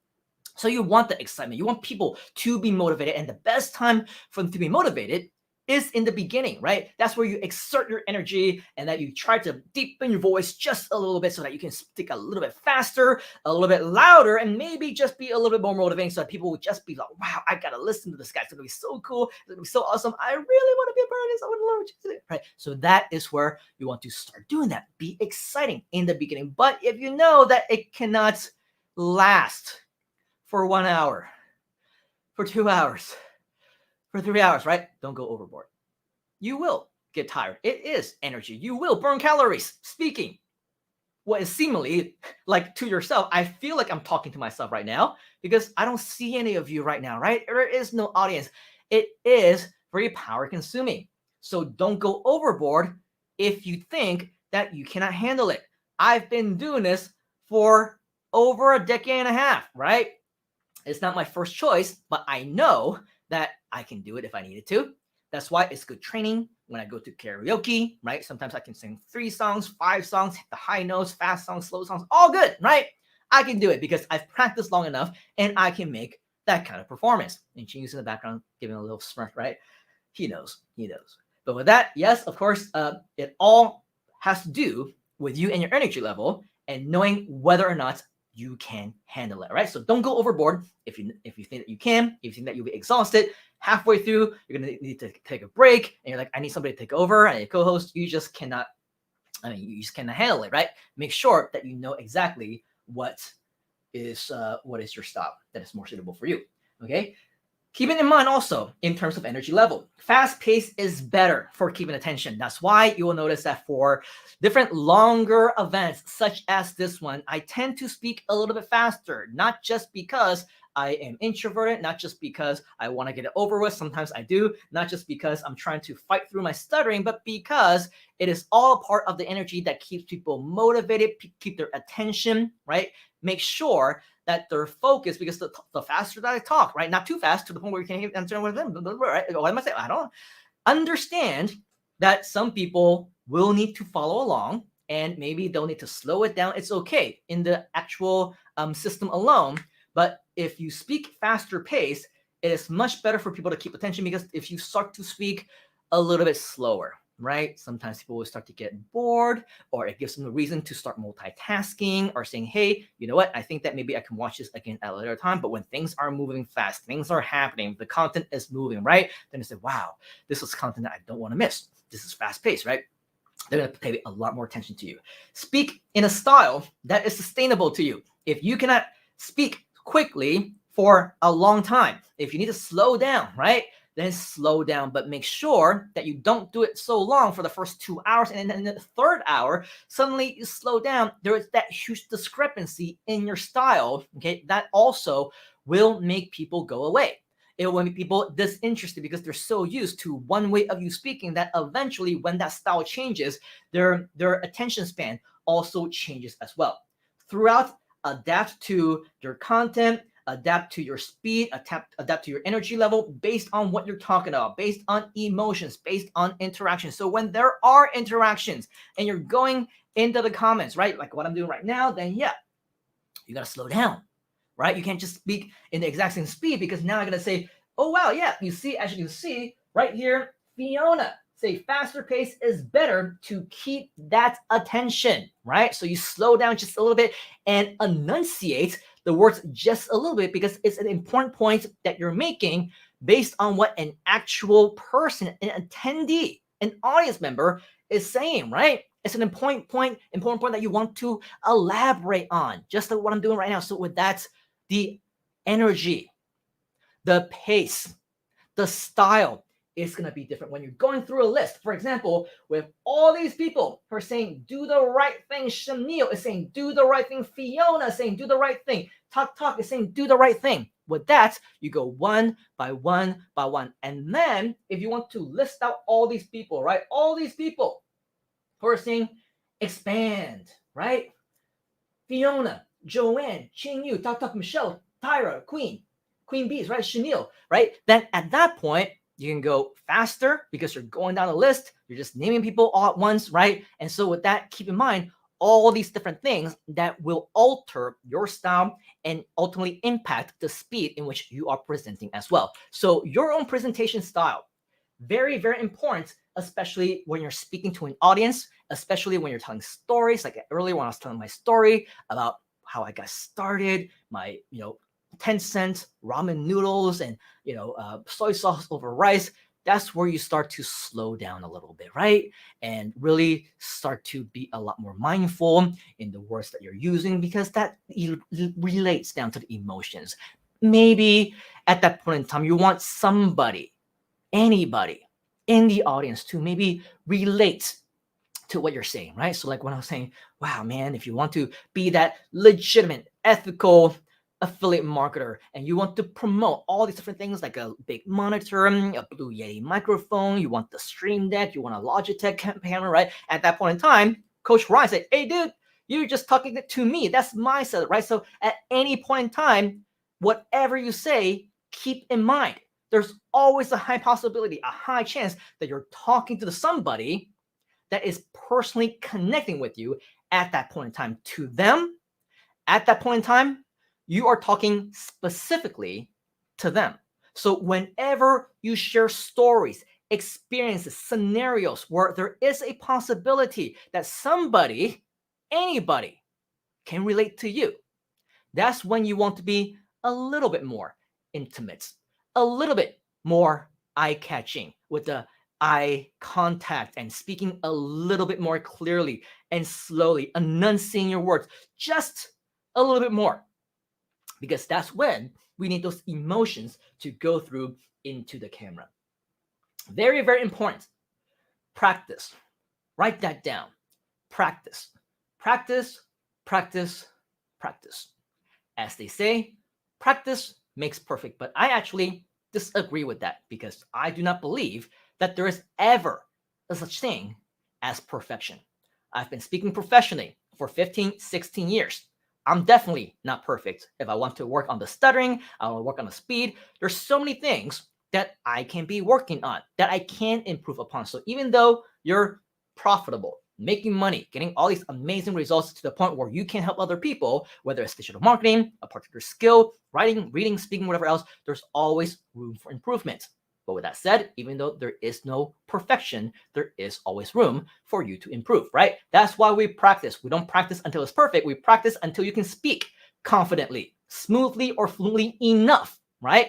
So you want the excitement. You want people to be motivated. And the best time for them to be motivated is in the beginning, right? That's where you exert your energy and that you try to deepen your voice just a little bit so that you can speak a little bit faster, a little bit louder, and maybe just be a little bit more motivating so that people would just be like, wow, I got to listen to this guy. It's going to be so cool. It's going to be so awesome. I really want to be a part of this. I would love to do it, right? So that is where you want to start doing that. Be exciting in the beginning. But if you know that it cannot last for 1 hour, for 2 hours, for 3 hours, right? Don't go overboard. You will get tired. It is energy. You will burn calories speaking. What is seemingly like to yourself, I feel like I'm talking to myself right now because I don't see any of you right now, right? There is no audience. It is very power consuming. So don't go overboard if you think that you cannot handle it. I've been doing this for over a decade and a half, right? It's not my first choice, but I know that I can do it if I needed to. That's why it's good training when I go to karaoke, right? Sometimes I can sing 3 songs, 5 songs, hit the high notes, fast songs, slow songs, all good, right? I can do it because I've practiced long enough and I can make that kind of performance. And Chingyu's in the background giving a little smirk, right? He knows. But with that, yes, of course, it all has to do with you and your energy level and knowing whether or not you can handle it, right? So don't go overboard if you think that you can, if you think that you'll be exhausted. Halfway through, you're going to need to take a break and you're like, I need somebody to take over, I need a co-host. You just cannot handle it, right? Make sure that you know exactly what is your style that is more suitable for you, okay? Keep it in mind also in terms of energy level. Fast pace is better for keeping attention. That's why you will notice that for different longer events, such as this one, I tend to speak a little bit faster, not just because I am introverted, not just because I want to get it over with. Sometimes I do, not just because I'm trying to fight through my stuttering, but because it is all part of the energy that keeps people motivated, keep their attention, right? Make sure that they're focused because the faster that I talk, right? Not too fast to the point where you can't even understand what I'm saying, right? What am I saying? I don't understand that some people will need to follow along and maybe they'll need to slow it down. It's okay in the actual system alone. But if you speak faster pace, it is much better for people to keep attention because if you start to speak a little bit slower, right? Sometimes people will start to get bored or it gives them a reason to start multitasking or saying, hey, you know what? I think that maybe I can watch this again at a later time. But when things are moving fast, things are happening, the content is moving, right? Then they say, wow, this is content that I don't want to miss. This is fast paced, right? They're going to pay a lot more attention to you. Speak in a style that is sustainable to you. If you cannot speak quickly for a long time, if you need to slow down, right? Then slow down, but make sure that you don't do it so long for the first 2 hours. And then in the third hour, suddenly you slow down. There is that huge discrepancy in your style. Okay. That also will make people go away. It will make people disinterested because they're so used to one way of you speaking that eventually when that style changes, their attention span also changes as well. Throughout, adapt to your content, adapt to your speed, adapt to your energy level based on what you're talking about, based on emotions, based on interactions. So when there are interactions and you're going into the comments, right, like what I'm doing right now, then yeah, you got to slow down, right? You can't just speak in the exact same speed because now I'm going to say, oh, wow, yeah, you see, as you can see right here, Fiona, say faster pace is better to keep that attention, right? So you slow down just a little bit and enunciate the words just a little bit because it's an important point that you're making based on what an actual person, an attendee, an audience member is saying, right? It's an important point that you want to elaborate on, just like what I'm doing right now. So with that, the energy, the pace, the style is going to be different when you're going through a list. For example, with all these people who are saying, do the right thing, Shamil is saying, do the right thing, Fiona is saying, do the right thing, Talk is saying, do the right thing. With that, you go one by one by one. And then if you want to list out all these people, right? All these people who are saying, expand, right? Fiona, Joanne, Ching Yu, Talk, Michelle, Tyra, Queen Bees, right? Chanel, right? Then at that point, you can go faster because you're going down the list. You're just naming people all at once, right? And so with that, keep in mind all these different things that will alter your style and ultimately impact the speed in which you are presenting as well. So your own presentation style, very, very important, especially when you're speaking to an audience, especially when you're telling stories. Like earlier when I was telling my story about how I got started, my, 10-cent ramen noodles and, soy sauce over rice. That's where you start to slow down a little bit, right? And really start to be a lot more mindful in the words that you're using because that relates down to the emotions. Maybe at that point in time, you want somebody, anybody in the audience to maybe relate to what you're saying, right? So like when I was saying, wow, man, if you want to be that legitimate, ethical affiliate marketer and you want to promote all these different things like a big monitor, a Blue Yeti microphone, you want the Stream Deck, you want a Logitech camera, right? At that point in time, Coach Ryan said, hey, dude, you're just talking to me. That's my setup, right? So at any point in time, whatever you say, keep in mind, there's always a high possibility, a high chance that you're talking to somebody that is personally connecting with you at that point in time. To them, at that point in time, you are talking specifically to them. So whenever you share stories, experiences, scenarios where there is a possibility that somebody, anybody can relate to you, that's when you want to be a little bit more intimate, a little bit more eye-catching with the eye contact and speaking a little bit more clearly and slowly, enunciating your words just a little bit more. Because that's when we need those emotions to go through into the camera. Very, very important. Practice. Write that down. Practice. Practice, practice, practice. As they say, practice makes perfect. But I actually disagree with that because I do not believe that there is ever a such thing as perfection. I've been speaking professionally for 15, 16 years. I'm definitely not perfect. If I want to work on the stuttering, I want to work on the speed. There's so many things that I can be working on, that I can improve upon. So even though you're profitable, making money, getting all these amazing results to the point where you can help other people, whether it's digital marketing, a particular skill, writing, reading, speaking, whatever else, there's always room for improvement. But with that said, even though there is no perfection, there is always room for you to improve, right? That's why we practice. We don't practice until it's perfect. We practice until you can speak confidently, smoothly, or fluently enough, right?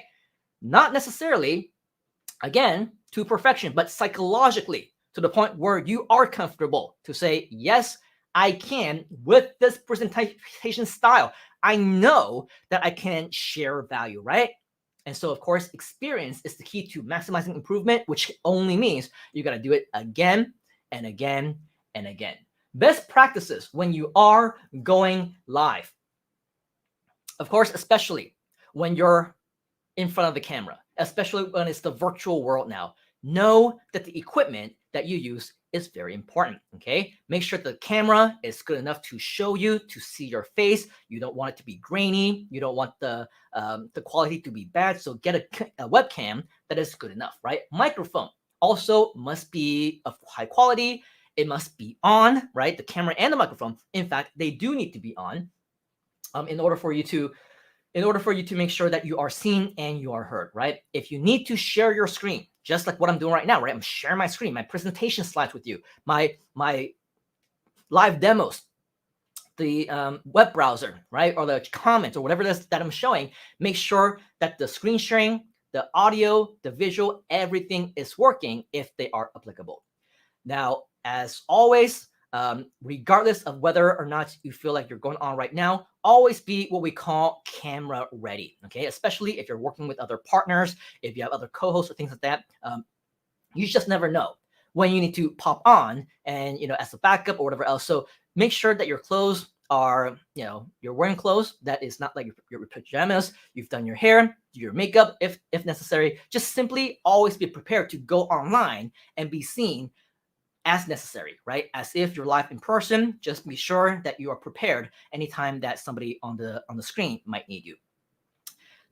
Not necessarily, again, to perfection, but psychologically to the point where you are comfortable to say, yes, I can with this presentation style. I know that I can share value, right? And so, of course, experience is the key to maximizing improvement, which only means you got to do it again and again and again. Best practices when you are going live. Of course, especially when you're in front of the camera, especially when it's the virtual world now. Know that the equipment that you use is very important, okay? Make sure the camera is good enough to show you, to see your face. You don't want it to be grainy. You don't want the quality to be bad. So get a webcam that is good enough, right? Microphone also must be of high quality. It must be on, right? The camera and the microphone. In fact, they do need to be on in order for you to make sure that you are seen and you are heard, right? If you need to share your screen, just like what I'm doing right now, right? I'm sharing my screen, my presentation slides with you, my live demos, the web browser, right? Or the comments or whatever it is that I'm showing. Make sure that the screen sharing, the audio, the visual, everything is working if they are applicable. Now, as always, regardless of whether or not you feel like you're going on right now, always be what we call camera ready, okay? Especially if you're working with other partners, if you have other co-hosts or things like that, you just never know when you need to pop on and, as a backup or whatever else. So make sure that your clothes are, you're wearing clothes that is not like your pajamas. You've done your hair, your makeup if necessary. Just simply always be prepared to go online and be seen as necessary, right? As if you're live in person. Just be sure that you are prepared anytime that somebody on the screen might need you.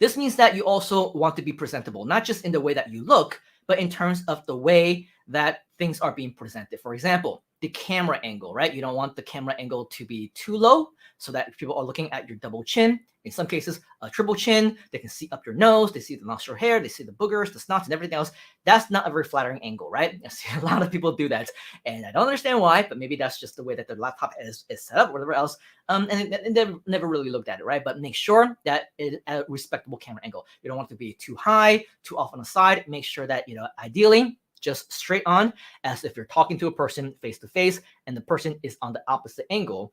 This means that you also want to be presentable, not just in the way that you look, but in terms of the way that things are being presented. For example, the camera angle, right? You don't want the camera angle to be too low so that people are looking at your double chin. In some cases, a triple chin, they can see up your nose, they see the nostril hair, they see the boogers, the snots, and everything else. That's not a very flattering angle, right? I see a lot of people do that, and I don't understand why, but maybe that's just the way that their laptop is set up, or whatever else. And they've never really looked at it, right? But make sure that it's a respectable camera angle. You don't want it to be too high, too off on the side. Make sure that, ideally, just straight on, as if you're talking to a person face to face, and the person is on the opposite angle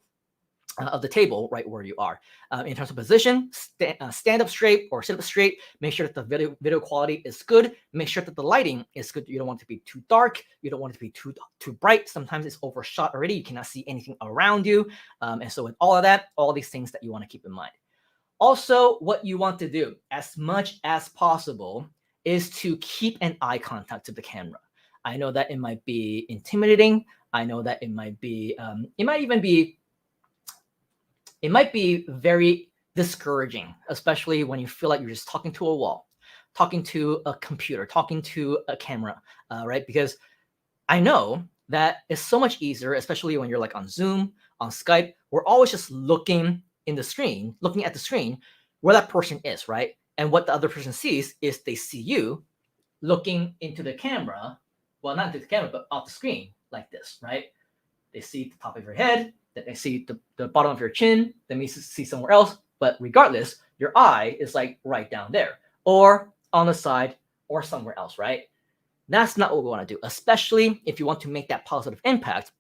of the table, right where you are. In terms of position, stand up straight or sit up straight. Make sure that the video quality is good. Make sure that the lighting is good. You don't want it to be too dark. You don't want it to be too bright. Sometimes it's overshot already. You cannot see anything around you. And so with all of that, all these things that you want to keep in mind. Also, what you want to do as much as possible is to keep an eye contact to the camera. I know that it might be intimidating. I know that it might be, it might be very discouraging, especially when you feel like you're just talking to a wall, talking to a computer, talking to a camera, right? Because I know that it's so much easier, especially when you're like on Zoom, on Skype. We're always just looking at the screen where that person is, right? And what the other person sees is they see you looking into the camera, well, not into the camera, but off the screen like this, right? They see the top of your head, then they see the bottom of your chin, then they see somewhere else. But regardless, your eye is like right down there or on the side or somewhere else, right? That's not what we want to do, especially if you want to make that positive impact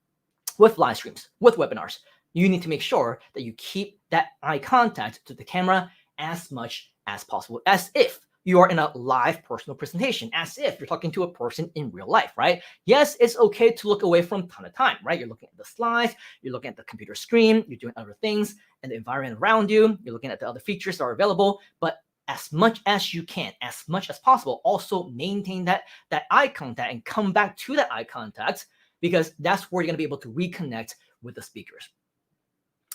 with live streams, with webinars. You need to make sure that you keep that eye contact to the camera as much as possible, as if you are in a live personal presentation, as if you're talking to a person in real life, right? Yes, it's okay to look away from time to time, right? You're looking at the slides, you're looking at the computer screen, you're doing other things and the environment around you, you're looking at the other features that are available, but as much as you can, as much as possible, also maintain that eye contact and come back to that eye contact, because that's where you're gonna be able to reconnect with the speakers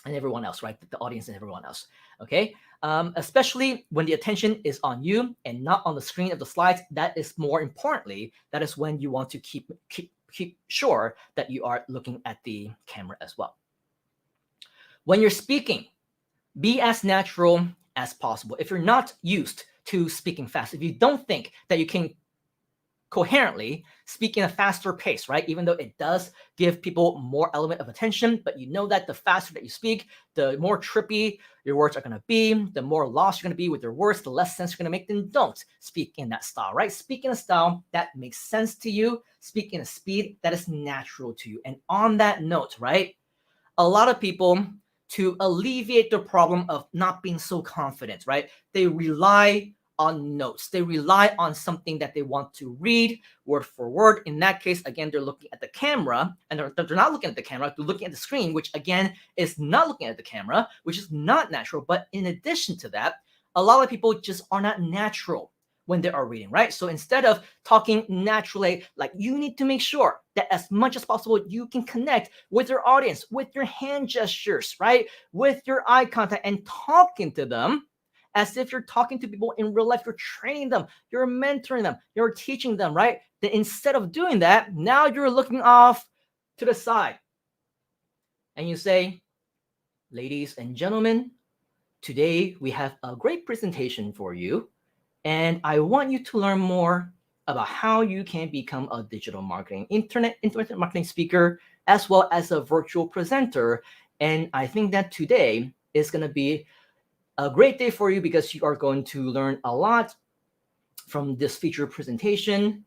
and everyone else, right? The audience and everyone else, okay? Especially when the attention is on you and not on the screen of the slides. That is more importantly, that is when you want to keep sure that you are looking at the camera as well. When you're speaking, be as natural as possible. If you're not used to speaking fast, if you don't think that you can coherently speak in a faster pace, right? Even though it does give people more element of attention, but you know that the faster that you speak, the more trippy your words are going to be, the more lost you're going to be with your words, the less sense you're going to make. Then don't speak in that style, right? Speak in a style that makes sense to you. Speak in a speed that is natural to you. And on that note, right, a lot of people, to alleviate the problem of not being so confident, right, they rely on notes. They rely on something that they want to read word for word. In that case, again, they're looking at the camera, and they're not looking at the camera, they're looking at the screen, which again is not looking at the camera, which is not natural. But in addition to that, a lot of people just are not natural when they are reading, right? So instead of talking naturally, like you need to make sure that as much as possible, you can connect with your audience, with your hand gestures, right? With your eye contact and talking to them as if you're talking to people in real life. You're training them, you're mentoring them, you're teaching them, right? Then instead of doing that, now you're looking off to the side and you say, ladies and gentlemen, today we have a great presentation for you. And I want you to learn more about how you can become a digital marketing, internet marketing speaker, as well as a virtual presenter. And I think that today is going to be a great day for you because you are going to learn a lot from this feature presentation.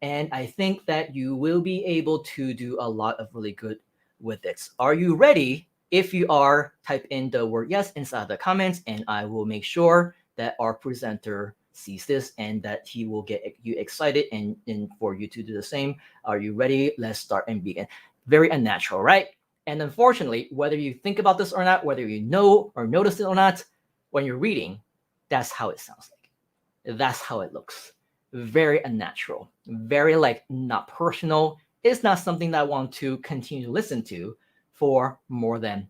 And I think that you will be able to do a lot of really good with it. Are you ready? If you are, type in the word yes inside the comments, and I will make sure that our presenter sees this and that he will get you excited and for you to do the same. Are you ready? Let's start and begin. Very unnatural, right? And unfortunately, whether you think about this or not, whether you know or notice it or not, when you're reading, that's how it sounds like. That's how it looks. Very unnatural, very like not personal. It's not something that I want to continue to listen to for more than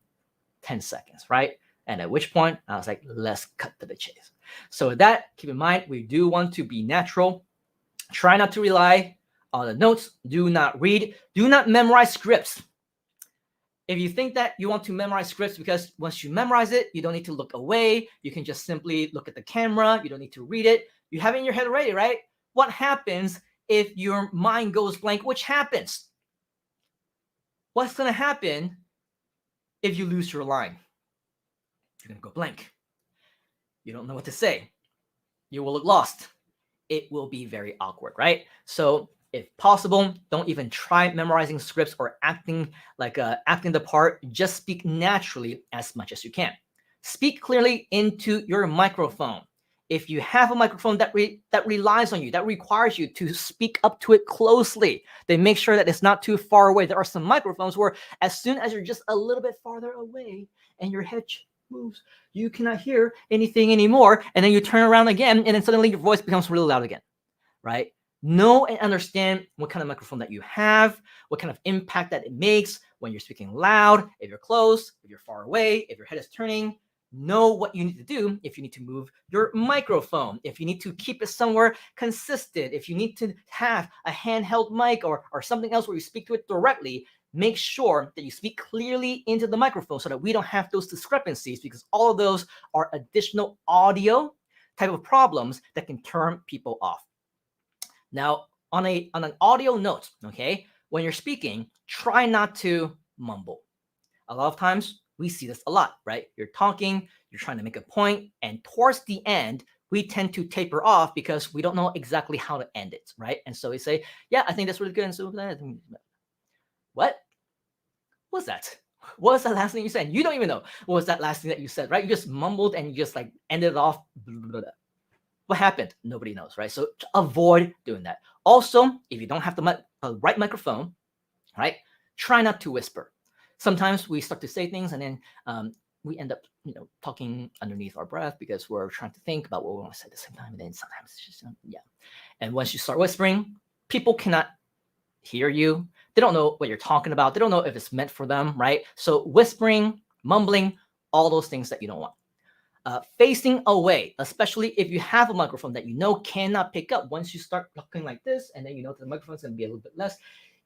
10 seconds, right? And at which point I was like, let's cut to the chase. So with that, keep in mind, we do want to be natural. Try not to rely on the notes. Do not read. Do not memorize scripts. If you think that you want to memorize scripts because once you memorize it, you don't need to look away. You can just simply look at the camera. You don't need to read it. You have it in your head already, right? What happens if your mind goes blank? Which happens? What's going to happen if you lose your line? You're going to go blank. You don't know what to say. You will look lost. It will be very awkward, right? So if possible, don't even try memorizing scripts or acting the part. Just speak naturally as much as you can. Speak clearly into your microphone. If you have a microphone that relies on you, that requires you to speak up to it closely, then make sure that it's not too far away. There are some microphones where as soon as you're just a little bit farther away and your head moves, you cannot hear anything anymore. And then you turn around again, and then suddenly your voice becomes really loud again, right? Know and understand what kind of microphone that you have, what kind of impact that it makes when you're speaking loud, if you're close, if you're far away, if your head is turning. Know what you need to do if you need to move your microphone, if you need to keep it somewhere consistent, if you need to have a handheld mic or something else where you speak to it directly. Make sure that you speak clearly into the microphone so that we don't have those discrepancies, because all of those are additional audio type of problems that can turn people off. Now, on an audio note, okay, when you're speaking, try not to mumble. A lot of times we see this a lot, right? You're talking, you're trying to make a point, and towards the end, we tend to taper off because we don't know exactly how to end it, right? And so we say, yeah, I think that's really good. And so, what was that? What was that last thing you said? You don't even know what was that last thing that you said, right? You just mumbled and you just like ended it off. Blah, blah, blah. What happened? Nobody knows, right? So avoid doing that. Also, if you don't have the right microphone, right, try not to whisper. Sometimes we start to say things and then we end up, talking underneath our breath because we're trying to think about what we want to say at the same time. And then sometimes it's just, yeah. And once you start whispering, people cannot hear you. They don't know what you're talking about. They don't know if it's meant for them, right? So whispering, mumbling, all those things that you don't want. Facing away, especially if you have a microphone that you know cannot pick up. Once you start talking like this, and then you know that the microphone's going to be a little bit less.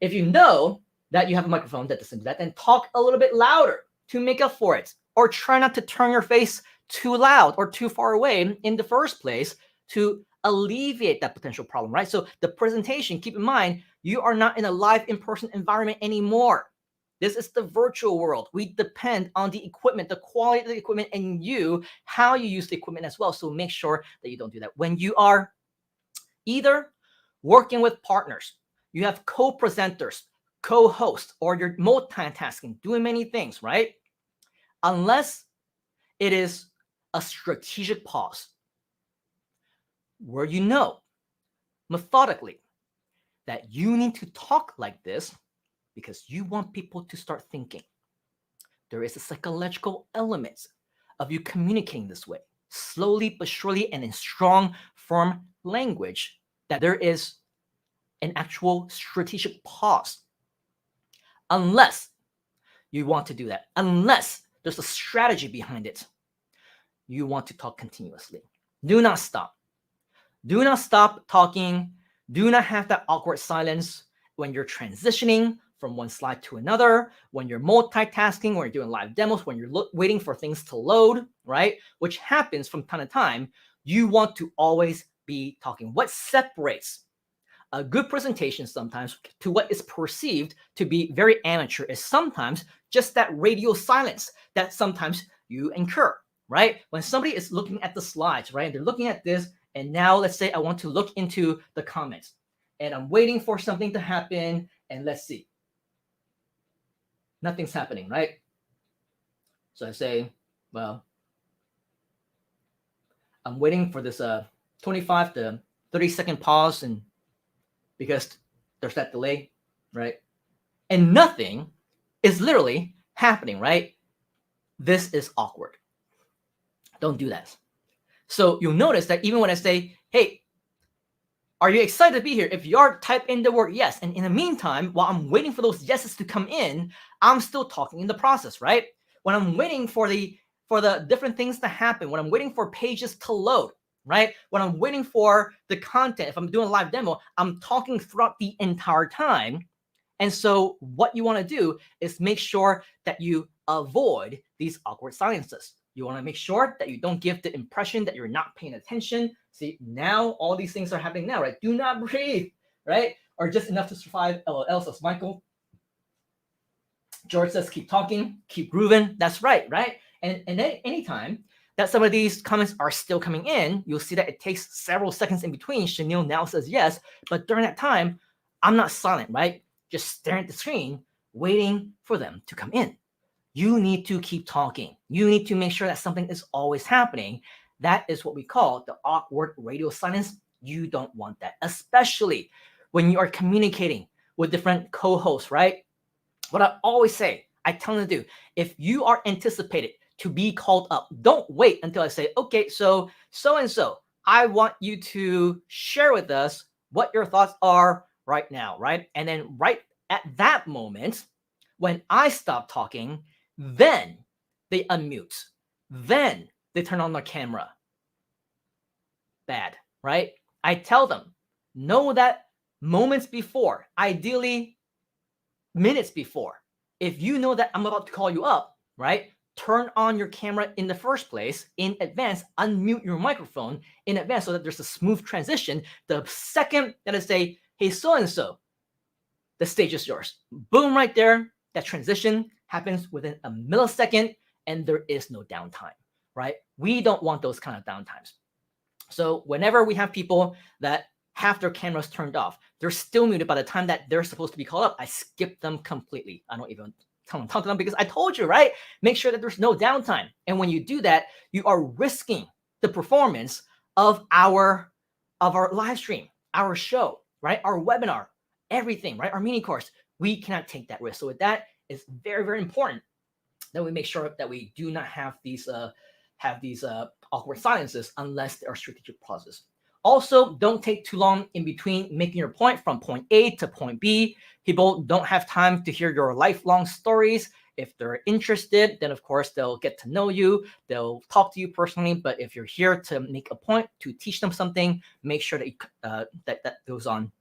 If you know that you have a microphone that doesn't do that, then talk a little bit louder to make up for it. Or try not to turn your face too loud or too far away in the first place to alleviate that potential problem, right? So the presentation, keep in mind, you are not in a live in-person environment anymore. This is the virtual world. We depend on the equipment, the quality of the equipment, and how you use the equipment as well. So make sure that you don't do that. When you are either working with partners, you have co-presenters, co-hosts, or you're multitasking, doing many things, right? Unless it is a strategic pause where you know methodically that you need to talk like this because you want people to start thinking. There is a psychological element of you communicating this way. slowly but surely and in strong, firm language that there is an actual strategic pause. Unless you want to do that, unless there's a strategy behind it, you want to talk continuously. Do not stop. Do not stop talking. Do not have that awkward silence when you're transitioning from one slide to another, when you're multitasking, when you're doing live demos, when you're waiting for things to load, right? Which happens from time to time. You want to always be talking. What separates a good presentation sometimes to what is perceived to be very amateur is sometimes just that radio silence that sometimes you incur, right? When somebody is looking at the slides, right? They're looking at this, and now let's say I want to look into the comments, and I'm waiting for something to happen, and let's see. Nothing's happening, right? So I say, well, I'm waiting for this 25 to 30-second pause, and because there's that delay, right? And nothing is literally happening, right? This is awkward. Don't do that. So you'll notice that even when I say, hey, are you excited to be here? If you are, type in the word yes. And in the meantime, while I'm waiting for those yeses to come in, I'm still talking in the process, right? When I'm waiting for the different things to happen, when I'm waiting for pages to load, right? When I'm waiting for the content, if I'm doing a live demo, I'm talking throughout the entire time. And so what you want to do is make sure that you avoid these awkward silences. You want to make sure that you don't give the impression that you're not paying attention. See, now all these things are happening now, right? Do not breathe, right? Or just enough to survive. LOL, says Michael. George says, keep talking, keep grooving. That's right, right? And then anytime that some of these comments are still coming in, you'll see that it takes several seconds in between. Chanel now says yes, but during that time, I'm not silent, right? Just staring at the screen, waiting for them to come in. You need to keep talking. You need to make sure that something is always happening. That is what we call the awkward radio silence. You don't want that, especially when you are communicating with different co-hosts, right? What I always say, I tell them to do, if you are anticipated to be called up, don't wait until I say, okay, so-and-so, I want you to share with us what your thoughts are right now, right? And then right at that moment, when I stop talking, then they unmute. Then they turn on their camera. Bad, right? I tell them, know that moments before, ideally minutes before, if you know that I'm about to call you up, right? Turn on your camera in the first place in advance, unmute your microphone in advance so that there's a smooth transition. The second that I say, hey, so-and-so, the stage is yours. Boom, right there. That transition happens within a millisecond and there is no downtime, right? We don't want those kind of downtimes. So whenever we have people that have their cameras turned off, they're still muted by the time that they're supposed to be called up, I skip them completely. I don't even talk to them because I told you, right? Make sure that there's no downtime. And when you do that, you are risking the performance of our live stream, our show, right? Our webinar, everything, right? Our mini course. We cannot take that risk. So with that, it's very, very important that we make sure that we do not have these awkward silences unless there are strategic pauses. Also, don't take too long in between making your point from point A to point B. People don't have time to hear your lifelong stories. If they're interested, then of course they'll get to know you. They'll talk to you personally. But if you're here to make a point, to teach them something, make sure that that goes on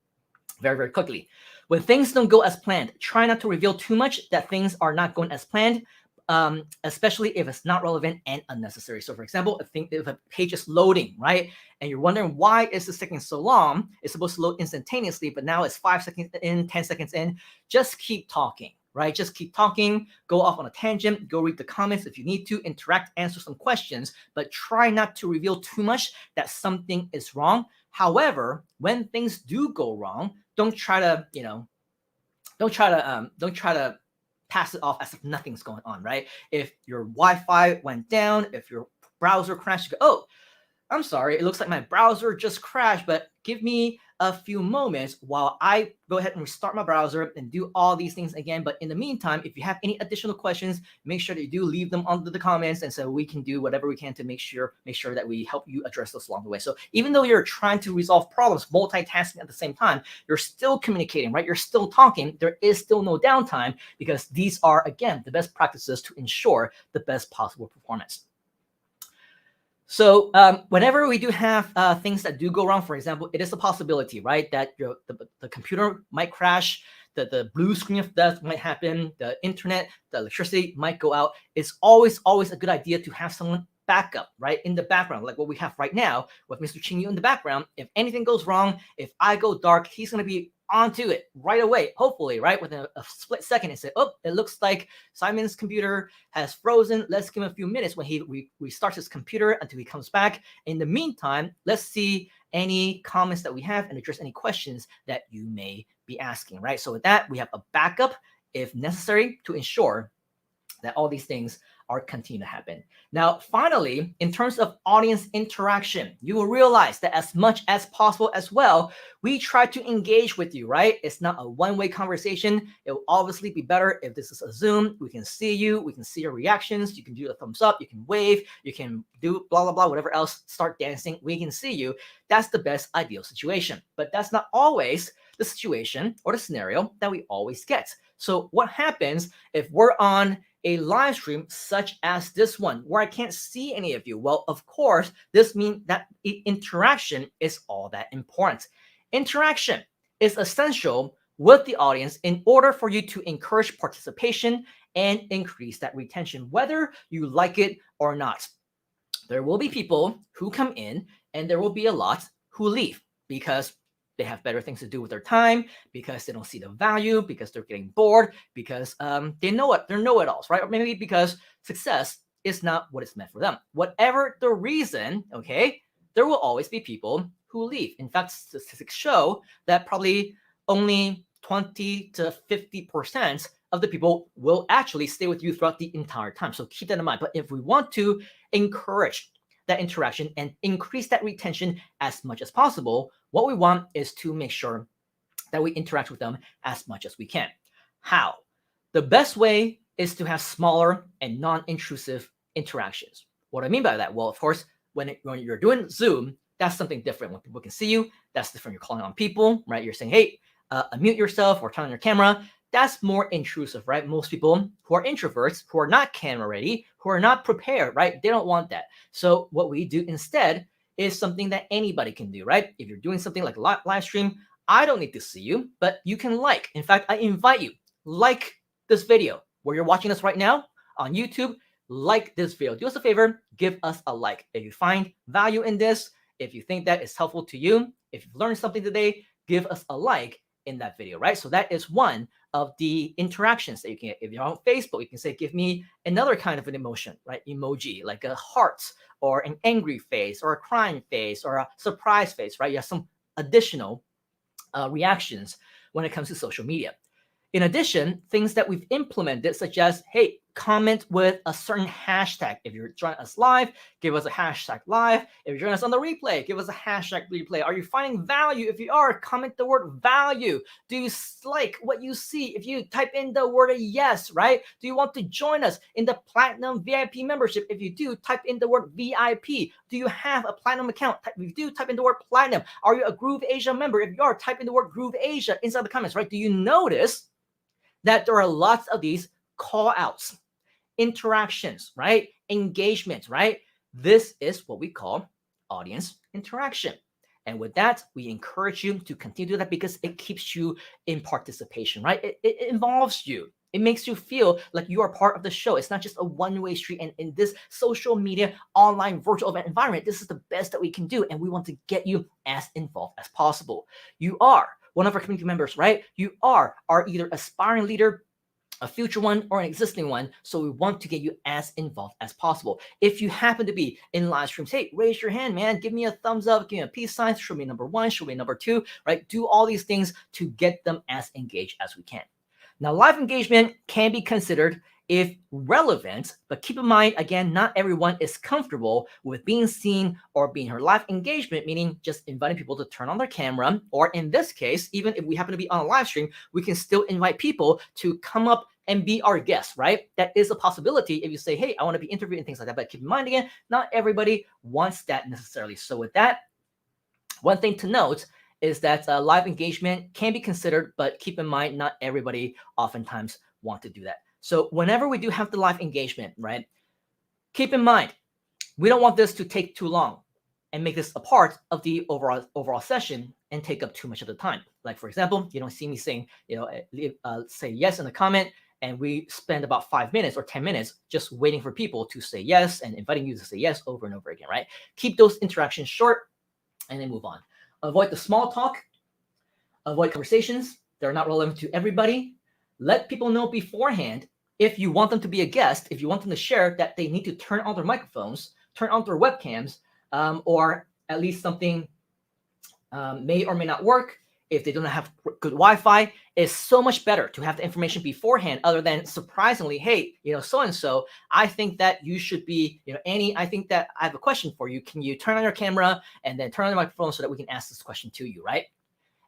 very, very quickly. When things don't go as planned, try not to reveal too much that things are not going as planned. Especially if it's not relevant and unnecessary. So for example, if a page is loading, right? And you're wondering why is this taking so long? It's supposed to load instantaneously, but now it's 5 seconds in, 10 seconds in. Just keep talking, right? Just keep talking, go off on a tangent, go read the comments if you need to, interact, answer some questions, but try not to reveal too much that something is wrong. However, when things do go wrong, don't try to pass it off as if nothing's going on, right? If your Wi-Fi went down, if your browser crashed, you go, oh, I'm sorry, it looks like my browser just crashed, but give me a few moments while I go ahead and restart my browser and do all these things again. But in the meantime, if you have any additional questions, make sure that you do leave them under the comments, and so we can do whatever we can to make sure that we help you address those along the way. So even though you're trying to resolve problems, multitasking at the same time, you're still communicating, right? You're still talking. There is still no downtime, because these are, again, the best practices to ensure the best possible performance. So whenever we do have things that do go wrong, for example, it is a possibility, right, that the computer might crash, the blue screen of death might happen, the internet, the electricity might go out. It's always a good idea to have someone backup, right, in the background, like what we have right now with Mr. Chinyu in the background. If anything goes wrong, if I go dark, he's going to be onto it right away, hopefully, right, within a split second, and say, oh, it looks like Simon's computer has frozen. Let's give him a few minutes when he restarts his computer until he comes back. In the meantime, let's see any comments that we have and address any questions that you may be asking, right? So with that, we have a backup if necessary to ensure that all these things are continue to happen. Now, finally, in terms of audience interaction, you will realize that as much as possible as well, we try to engage with you, right? It's not a one-way conversation. It will obviously be better if this is a Zoom. We can see you, we can see your reactions, you can do a thumbs up, you can wave, you can do blah, blah, blah, whatever else, start dancing, we can see you. That's the best ideal situation. But that's not always the situation or the scenario that we always get. So what happens if we're on a live stream such as this one where I can't see any of you? Well, of course, this means that interaction is all that important. Interaction is essential with the audience in order for you to encourage participation and increase that retention, whether you like it or not. There will be people who come in and there will be a lot who leave because they have better things to do with their time, because they don't see the value, because they're getting bored, because they know it, they're know-it-alls, right? Or maybe because success is not what it's meant for them. Whatever the reason, okay, there will always be people who leave. In fact, statistics show that probably only 20 to 50% of the people will actually stay with you throughout the entire time. So keep that in mind. But if we want to encourage that interaction and increase that retention as much as possible, what we want is to make sure that we interact with them as much as we can. How? The best way is to have smaller and non-intrusive interactions. What do I mean by that? Well, of course, when you're doing Zoom, that's something different. When people can see you, that's different. You're calling on people, right? You're saying, hey, unmute yourself or turn on your camera. That's more intrusive, right? Most people who are introverts, who are not camera ready, who are not prepared, right? They don't want that. So what we do instead is something that anybody can do, right? If you're doing something like a live stream, I don't need to see you, but you can like. In fact, I invite you, like this video where you're watching us right now on YouTube. Like this video. Do us a favor, give us a like. If you find value in this, if you think that is helpful to you, if you've learned something today, give us a like in that video, right? So that is one of the interactions that you can get. If you're on Facebook, you can say, give me another kind of an emotion, right? Emoji, like a heart or an angry face or a crying face or a surprise face, right? You have some additional reactions when it comes to social media. In addition, things that we've implemented, such as, hey, comment with a certain hashtag. If you're joining us live, give us a hashtag live. If you're joining us on the replay, give us a hashtag replay. Are you finding value? If you are, comment the word value. Do you like what you see? If you type in the word yes, right? Do you want to join us in the Platinum VIP membership? If you do, type in the word VIP. Do you have a Platinum account? If you do, type in the word Platinum. Are you a grooveasia member? If you are, type in the word grooveasia inside the comments, right? Do you notice that there are lots of these call outs, interactions, right? Engagement, right? This is what we call audience interaction. And with that, we encourage you to continue to do that because it keeps you in participation, right? It involves you. It makes you feel like you are part of the show. It's not just a one-way street. And in this social media, online, virtual event environment, this is the best that we can do. And we want to get you as involved as possible. You are one of our community members, right? You are either aspiring leader, a future one, or an existing one. So we want to get you as involved as possible. If you happen to be in live streams, hey, raise your hand, man. Give me a thumbs up, give me a peace sign, show me number 1, show me number 2, right? Do all these things to get them as engaged as we can. Now, live engagement can be considered if relevant, but keep in mind, again, not everyone is comfortable with being seen or being heard. Live engagement, meaning just inviting people to turn on their camera, or in this case, even if we happen to be on a live stream, we can still invite people to come up and be our guests, right? That is a possibility if you say, hey, I want to be interviewed and things like that. But keep in mind, again, not everybody wants that necessarily. So with that, one thing to note is that live engagement can be considered, but keep in mind, not everybody oftentimes want to do that. So whenever we do have the live engagement, right, keep in mind, we don't want this to take too long and make this a part of the overall session and take up too much of the time. Like, for example, you don't see me saying, say yes in the comment, and we spend about 5 minutes or 10 minutes just waiting for people to say yes and inviting you to say yes over and over again, right? Keep those interactions short and then move on. Avoid the small talk. Avoid conversations that are not relevant to everybody. Let people know beforehand if you want them to be a guest, if you want them to share, that they need to turn on their microphones, turn on their webcams, or at least something may or may not work. If they don't have good Wi-Fi, it's so much better to have the information beforehand, other than surprisingly, hey, so-and-so, I think that you should be, Annie, I think that I have a question for you. Can you turn on your camera and then turn on your microphone so that we can ask this question to you, right?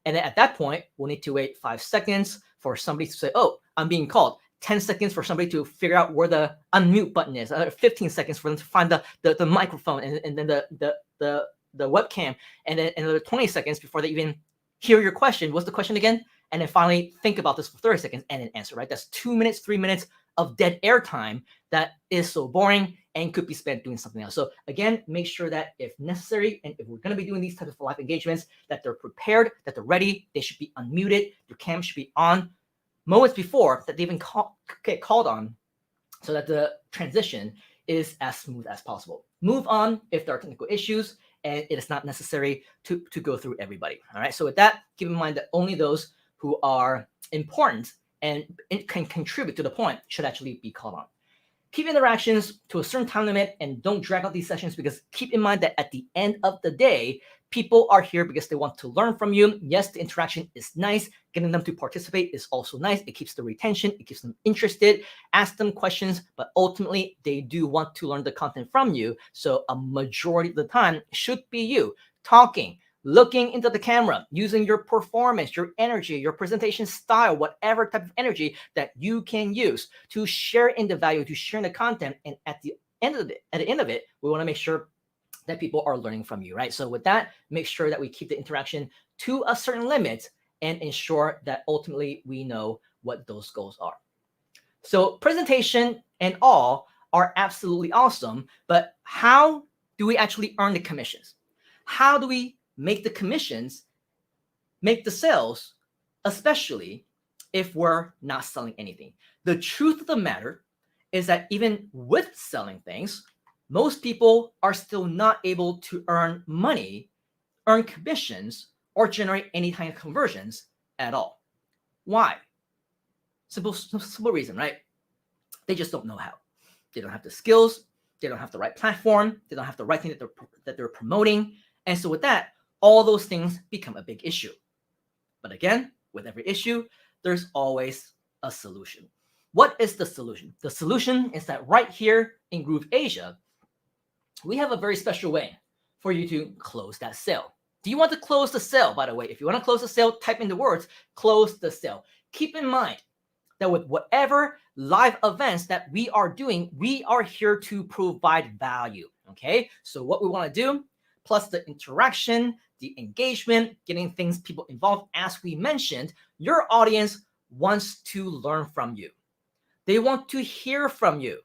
And then at that point, we'll need to wait 5 seconds for somebody to say, oh, I'm being called. 10 seconds for somebody to figure out where the unmute button is. 15 seconds for them to find the microphone and then the webcam. And then another 20 seconds before they even hear your question. What's the question again? And then finally think about this for 30 seconds and then answer, right? That's 2 minutes, 3 minutes of dead air time that is so boring and could be spent doing something else. So again, make sure that if necessary, and if we're going to be doing these types of live engagements, that they're prepared, that they're ready, they should be unmuted, their cam should be on moments before that they even get called on, so that the transition is as smooth as possible. Move on if there are technical issues, and it is not necessary to go through everybody. All right. So with that, keep in mind that only those who are important and can contribute to the point should actually be called on. Keep interactions to a certain time limit and don't drag out these sessions, because keep in mind that at the end of the day, people are here because they want to learn from you. Yes, the interaction is nice. Getting them to participate is also nice. It keeps the retention. It keeps them interested. Ask them questions, but ultimately they do want to learn the content from you. So a majority of the time should be you talking, looking into the camera, using your performance, your energy, your presentation style, whatever type of energy that you can use to share in the value, to share in the content. And at the end of it, we want to make sure that people are learning from you, right? So with that, make sure that we keep the interaction to a certain limit and ensure that ultimately we know what those goals are. So presentation and all are absolutely awesome, but how do we actually earn the commissions? How do we make the commissions, make the sales, especially if we're not selling anything? The truth of the matter is that even with selling things, most people are still not able to earn money, earn commissions, or generate any kind of conversions at all. Why? Simple reason, right? They just don't know how. They don't have the skills. They don't have the right platform. They don't have the right thing that they're promoting. And so with that, all those things become a big issue. But again, with every issue, there's always a solution. What is the solution? The solution is that right here in grooveasia, we have a very special way for you to close that sale. Do you want to close the sale? By the way, if you want to close the sale, type in the words, close the sale. Keep in mind that with whatever live events that we are doing, we are here to provide value, okay? So what we want to do, plus the interaction, the engagement, getting people involved, as we mentioned, your audience wants to learn from you. They want to hear from you.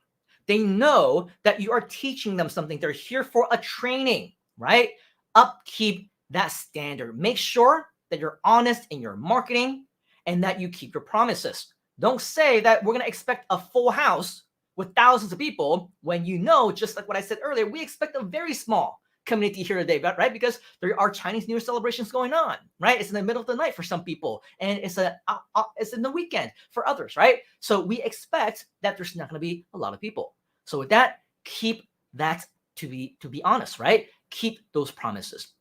They know that you are teaching them something. They're here for a training, right? Upkeep that standard. Make sure that you're honest in your marketing and that you keep your promises. Don't say that we're going to expect a full house with thousands of people when you know, just like what I said earlier, we expect a very small community here today, right? Because there are Chinese New Year celebrations going on, right? It's in the middle of the night for some people, and it's in the weekend for others, right? So we expect that there's not going to be a lot of people. So with that, keep that to be honest, right? Keep those promises.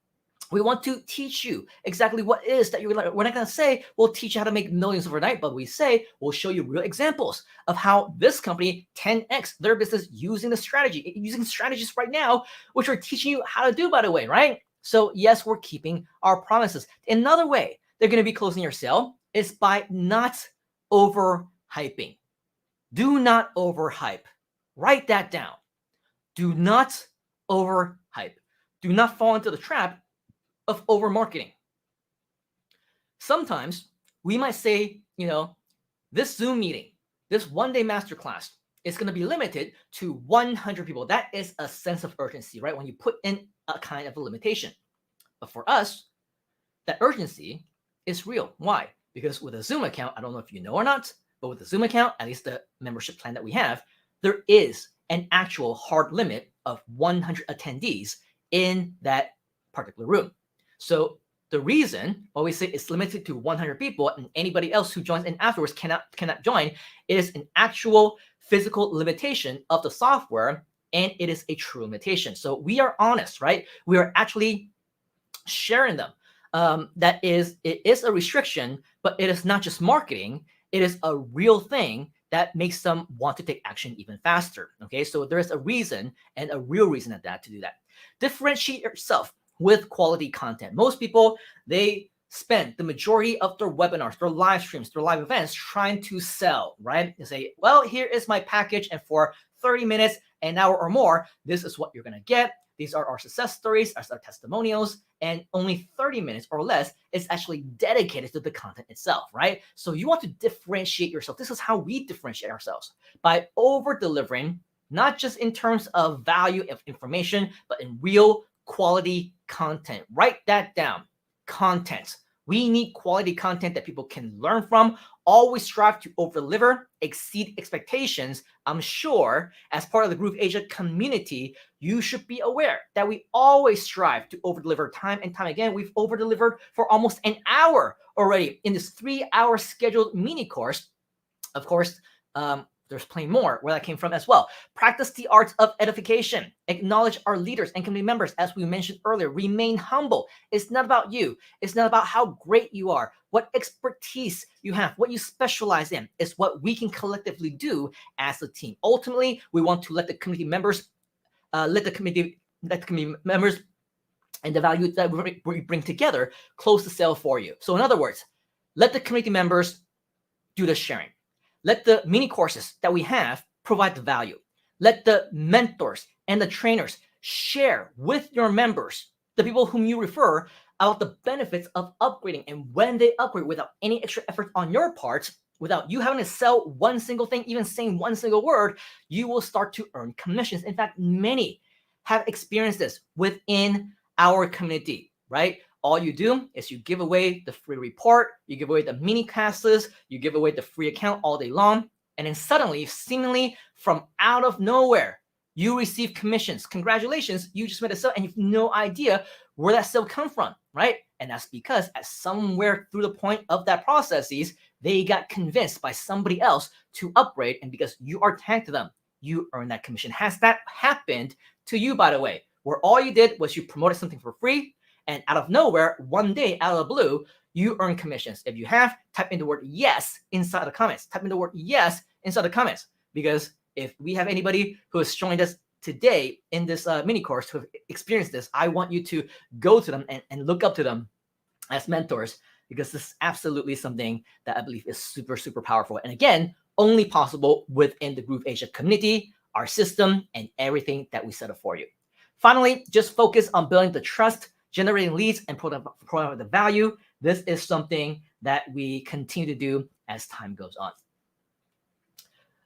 We want to teach you exactly what it is that you're like. We're not going to say we'll teach you how to make millions overnight, but we say we'll show you real examples of how this company 10x their business using the strategy, using strategies right now, which we're teaching you how to do, by the way, right? So yes, we're keeping our promises. Another way they're going to be closing your sale is by not overhyping. Do not overhype. Write that down. Do not overhype. Do not fall into the trap of over marketing. Sometimes we might say, this Zoom meeting, this one-day masterclass is going to be limited to 100 people. That is a sense of urgency, right? When you put in a kind of a limitation. But for us, that urgency is real. Why? Because with a Zoom account, I don't know if you know or not, but with the Zoom account, at least the membership plan that we have, there is an actual hard limit of 100 attendees in that particular room. So the reason why we say it's limited to 100 people and anybody else who joins in afterwards cannot join is an actual physical limitation of the software, and it is a true limitation. So we are honest, right? We are actually sharing them. It is a restriction, but it is not just marketing. It is a real thing that makes them want to take action even faster. Okay, so there is a reason, and a real reason at that, to do that. Differentiate yourself with quality content. Most people, they spend the majority of their webinars, their live streams, their live events trying to sell, right? They say, well, here is my package, and for 30 minutes, an hour or more, this is what you're going to get. These are our success stories, our testimonials, and only 30 minutes or less is actually dedicated to the content itself, right? So you want to differentiate yourself. This is how we differentiate ourselves, by over-delivering, not just in terms of value of information, but in real quality content. Write that down. Content. We need quality content that people can learn from. Always strive to over-deliver, exceed expectations. I'm sure as part of the grooveasia community, you should be aware that we always strive to over-deliver time and time again. We've over-delivered for almost an hour already in this 3-hour scheduled mini course. Of course, there's plenty more where that came from as well. Practice the art of edification. Acknowledge our leaders and community members. As we mentioned earlier, remain humble. It's not about you. It's not about how great you are, what expertise you have, what you specialize in. It's what we can collectively do as a team. Ultimately, we want to let the community members, let the community members and the value that we bring together close the sale for you. So in other words, let the community members do the sharing. Let the mini courses that we have provide the value. Let the mentors and the trainers share with your members, the people whom you refer, about the benefits of upgrading. And when they upgrade without any extra effort on your part, without you having to sell one single thing, even saying one single word, you will start to earn commissions. In fact, many have experienced this within our community, right? All you do is you give away the free report, you give away the mini classes, you give away the free account all day long, and then suddenly, seemingly from out of nowhere, you receive commissions. Congratulations, you just made a sale and you have no idea where that sale come from, right? And that's because at somewhere through the point of that processes, they got convinced by somebody else to upgrade, and because you are tagged to them, you earn that commission. Has that happened to you, by the way, where all you did was you promoted something for free, and out of nowhere, one day, out of the blue, you earn commissions? If you have, type in the word yes inside the comments. Type in the word yes inside the comments. Because if we have anybody who has joined us today in this mini course who have experienced this, I want you to go to them and look up to them as mentors, because this is absolutely something that I believe is super, super powerful. And again, only possible within the grooveasia community, our system, and everything that we set up for you. Finally, just focus on building the trust, generating leads, and providing the value. This is something that we continue to do as time goes on.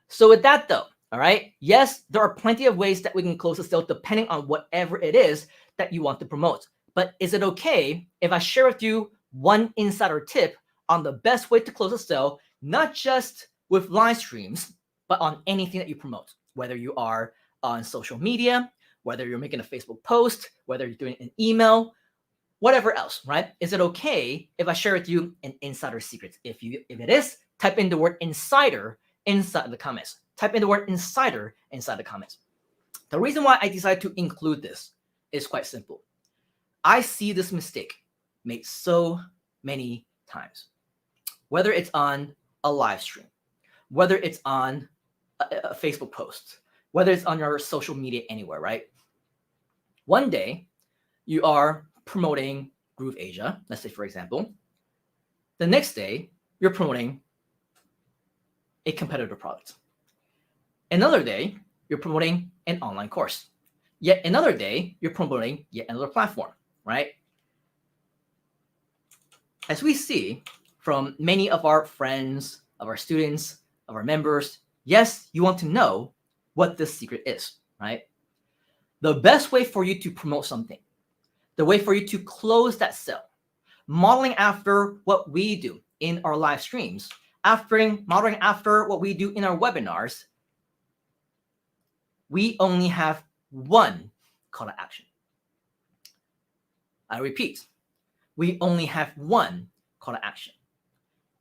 So with that though, all right, yes, there are plenty of ways that we can close the sale depending on whatever it is that you want to promote. But is it okay if I share with you one insider tip on the best way to close a sale, not just with live streams, but on anything that you promote, whether you are on social media, whether you're making a Facebook post, whether you're doing an email, whatever else, right? Is it okay if I share with you an insider secret? If it is, type in the word insider inside the comments. Type in the word insider inside the comments. The reason why I decided to include this is quite simple. I see this mistake made so many times, whether it's on a live stream, whether it's on a Facebook post, whether it's on your social media anywhere, right? One day you are promoting grooveasia, let's say for example. The next day you're promoting a competitor product. Another day you're promoting an online course. Yet another day you're promoting yet another platform, right? As we see from many of our friends, of our students, of our members, yes, you want to know what this secret is, right? The best way for you to promote something, the way for you to close that sale, modeling after what we do in our live streams, modeling after what we do in our webinars, we only have one call to action. I repeat, we only have one call to action.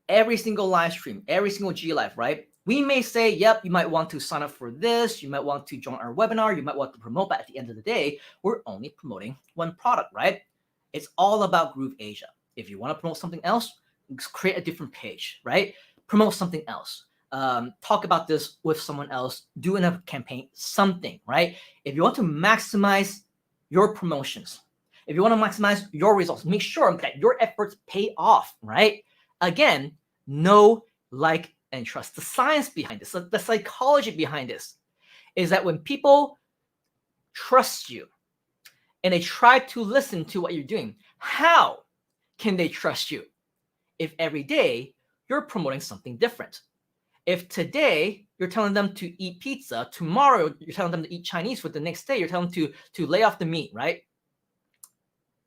Every single live stream, every single G Live, right? We may say, yep, you might want to sign up for this. You might want to join our webinar. You might want to promote, but at the end of the day, we're only promoting one product, right? It's all about grooveasia. If you want to promote something else, create a different page, right? Promote something else. Talk about this with someone else. Do a campaign, something, right? If you want to maximize your promotions, if you want to maximize your results, make sure that your efforts pay off, right? Again, know, like, and trust. The science behind this, the psychology behind this is that when people trust you and they try to listen to what you're doing, how can they trust you if every day you're promoting something different? If today you're telling them to eat pizza, tomorrow you're telling them to eat Chinese food, the next day you're telling them to lay off the meat, right?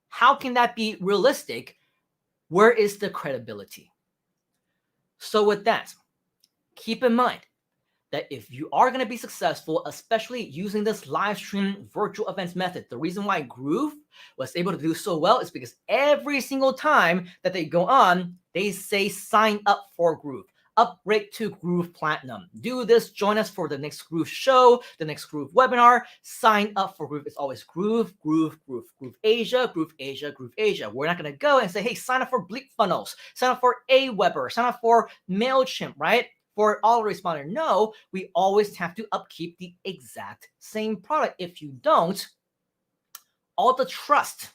How can that be realistic? Where is the credibility? So with that, keep in mind that if you are going to be successful, especially using this live stream virtual events method, the reason why Groove was able to do so well is because every single time that they go on, they say sign up for Groove. Upgrade to Groove Platinum. Do this, join us for the next Groove show, the next Groove webinar. Sign up for Groove. It's always Groove, Groove, Groove, grooveasia, grooveasia, grooveasia. We're not going to go and say, hey, sign up for Bleak Funnels, sign up for Aweber, sign up for MailChimp, right? For autoresponder. No, we always have to upkeep the exact same product. If you don't, all the trust,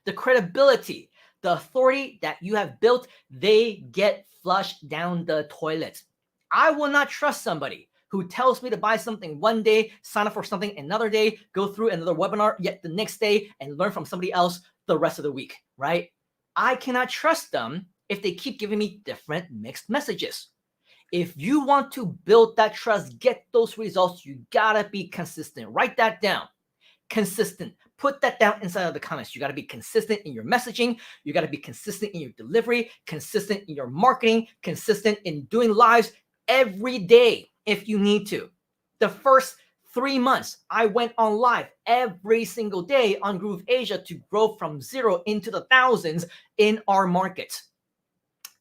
the credibility, the authority that you have built, they get flushed down the toilet. I will not trust somebody who tells me to buy something one day, sign up for something another day, go through another webinar yet the next day, and learn from somebody else the rest of the week, right? I cannot trust them if they keep giving me different mixed messages. If you want to build that trust, get those results, you gotta be consistent. Write that down. Consistent. Put that down inside of the comments. You got to be consistent in your messaging. You got to be consistent in your delivery, consistent in your marketing, consistent in doing lives every day if you need to. The first 3 months, I went on live every single day on grooveasia to grow from 0 into the thousands in our market.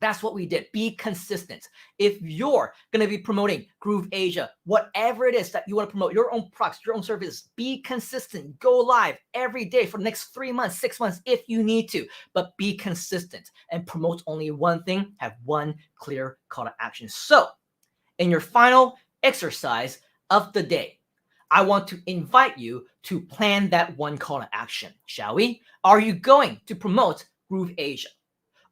That's what we did. Be consistent. If you're going to be promoting grooveasia, whatever it is that you want to promote, your own products, your own services, be consistent. Go live every day for the next 3 months, 6 months if you need to, but be consistent and promote only one thing. Have one clear call to action. So in your final exercise of the day, I want to invite you to plan that one call to action, shall we? Are you going to promote grooveasia?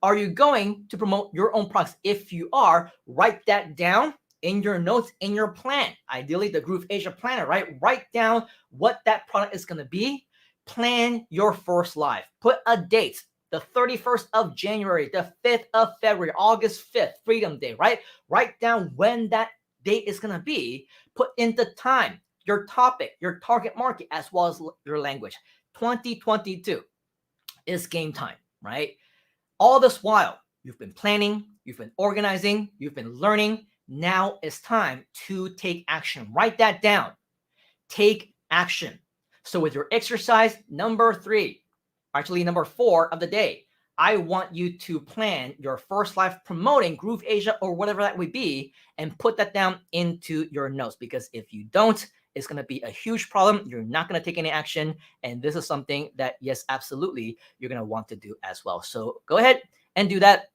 Are you going to promote your own products? If you are, write that down in your notes, in your plan. Ideally, the grooveasia planner, right? Write down what that product is going to be. Plan your first live. Put a date, the 31st of January, the 5th of February, August 5th, Freedom Day, right? Write down when that date is going to be. Put in the time, your topic, your target market, as well as your language. 2022 is game time, right? All this while, you've been planning, you've been organizing, you've been learning. Now it's time to take action. Write that down. Take action. So with your exercise number 3, actually number 4 of the day, I want you to plan your first live promoting grooveasia or whatever that would be and put that down into your notes. Because if you don't, it's going to be a huge problem. You're not going to take any action. And this is something that, yes, absolutely, you're going to want to do as well. So go ahead and do that.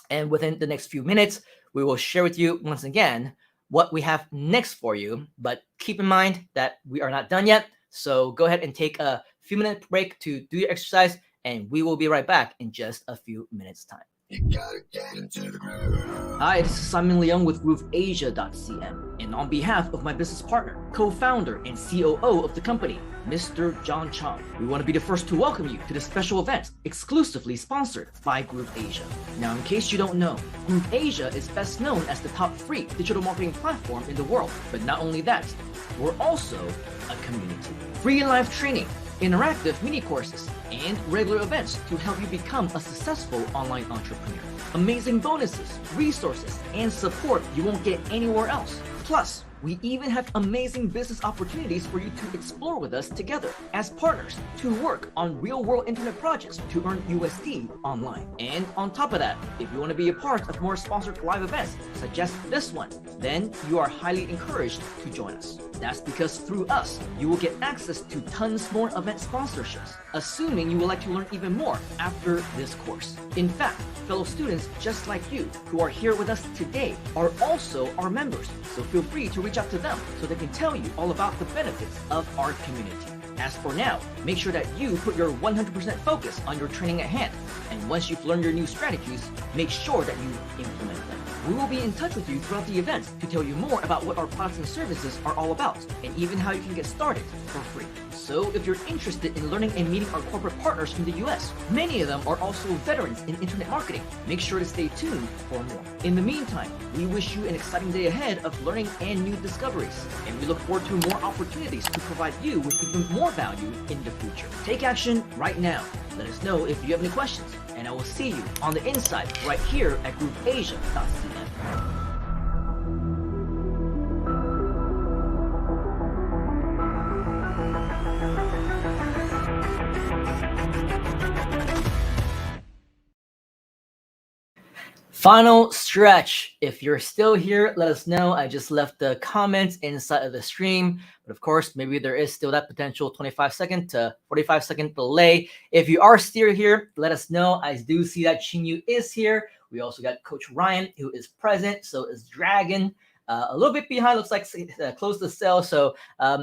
And within the next few minutes, we will share with you once again what we have next for you. But keep in mind that we are not done yet. So go ahead and take a few minute break to do your exercise, and we will be right back in just a few minutes time. Hi, this is Simon Leung with grooveasia.cm, and on behalf of my business partner, co-founder and COO of the company, Mr. John Chong, we want to be the first to welcome you to this special event exclusively sponsored by grooveasia. Now, in case you don't know, grooveasia is best known as the top free digital marketing platform in the world. But not only that, we're also a community. Free live training, interactive mini courses, and regular events to help you become a successful online entrepreneur. Amazing bonuses, resources, and support you won't get anywhere else. Plus, we even have amazing business opportunities for you to explore with us together as partners to work on real-world internet projects to earn USD online. And on top of that, if you want to be a part of more sponsored live events, such as this one, then you are highly encouraged to join us. That's because through us, you will get access to tons more event sponsorships, assuming you would like to learn even more after this course. In fact, fellow students just like you who are here with us today are also our members, so feel free to reach out to them so they can tell you all about the benefits of our community. As for now, make sure that you put your 100% focus on your training at hand, and once you've learned your new strategies, make sure that you implement them. We will be in touch with you throughout the event to tell you more about what our products and services are all about, and even how you can get started for free. So if you're interested in learning and meeting our corporate partners from the US, many of them are also veterans in internet marketing. Make sure to stay tuned for more. In the meantime, we wish you an exciting day ahead of learning and new discoveries, and we look forward to more opportunities to provide you with even more value in the future. Take action right now. Let us know if you have any questions, and I will see you on the inside right here at grooveasia.cm. Final stretch. If you're still here, let us know. I just left the comments inside of the stream. But of course, maybe there is still that potential 25-second to 45-second delay. If you are still here, let us know. I do see that Chinyu is here. We also got Coach Ryan, who is present. So is Dragon. A little bit behind, looks like close to sell. So